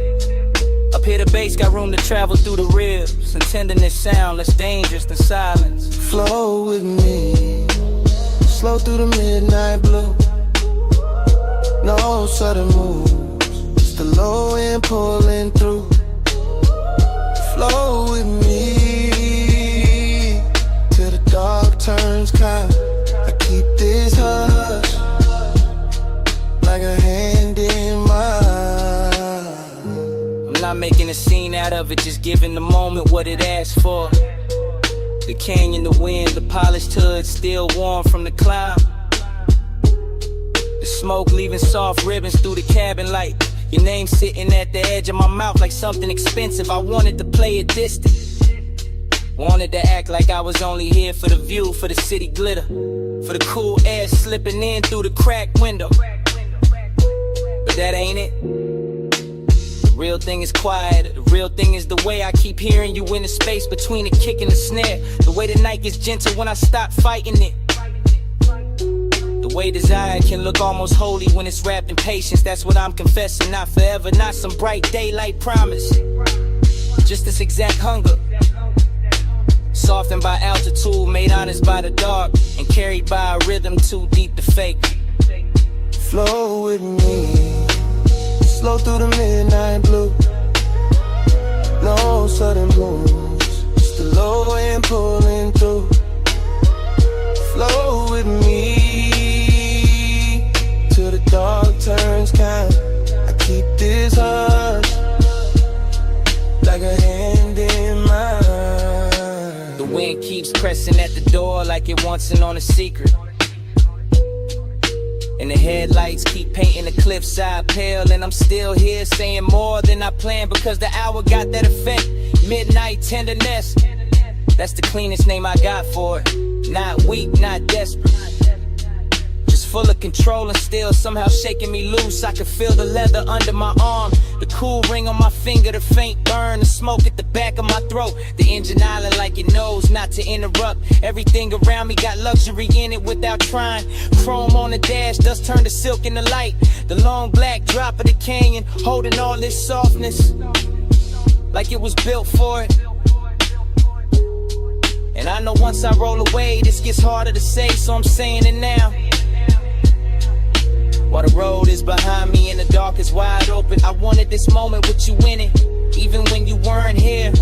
Up here the bass got room to travel through the ribs, and tenderness sound less dangerous than silence. Flow with me, slow through the midnight blue. No sudden moves, just the low end pulling through. Flow with me till the dark turns kind. I keep this hush like a hand in mine. I'm not making a scene out of it, just giving the moment what it asks for. The canyon, the wind, the polished hood still warm from the climb. The smoke leaving soft ribbons through the cabin light. Your name sitting at the edge of my mouth like something expensive. I wanted to play it distant, wanted to act like I was only here for the view, for the city glitter, for the cool air slipping in through the cracked window. But that ain't it. The real thing is quiet. The real thing is the way I keep hearing you in the space between the kick and the snare. The way the night gets gentle when I stop fighting it. The way desire can look almost holy when it's wrapped in patience. That's what I'm confessing, not forever, not some bright daylight promise. Just this exact hunger, softened by altitude, made honest by the dark, and carried by a rhythm too deep to fake. Flow with me, slow through the midnight blue. No sudden moves, just the low end pulling through. Flow with me till the dark turns kind. I keep this hush like a hand in mine. The wind keeps pressing at the door like it wants in on a secret. And the headlights keep painting the cliffside pale. And I'm still here saying more than I planned, because the hour got that effect. Midnight tenderness, that's the cleanest name I got for it. Not weak, not desperate, just full of control and still somehow shaking me loose. I can feel the leather under my arm, the cool ring on my finger, the faint burn, the smoke at the back of my throat. The engine island like it knows not to interrupt. Everything around me got luxury in it without trying. Chrome on the dash, dust turned to silk in the light. The long black drop of the canyon, holding all this softness like it was built for it. And I know once I roll away, this gets harder to say, so I'm saying it now. While the road is behind me and the dark is wide open, I wanted this moment with you in it, even when you weren't here.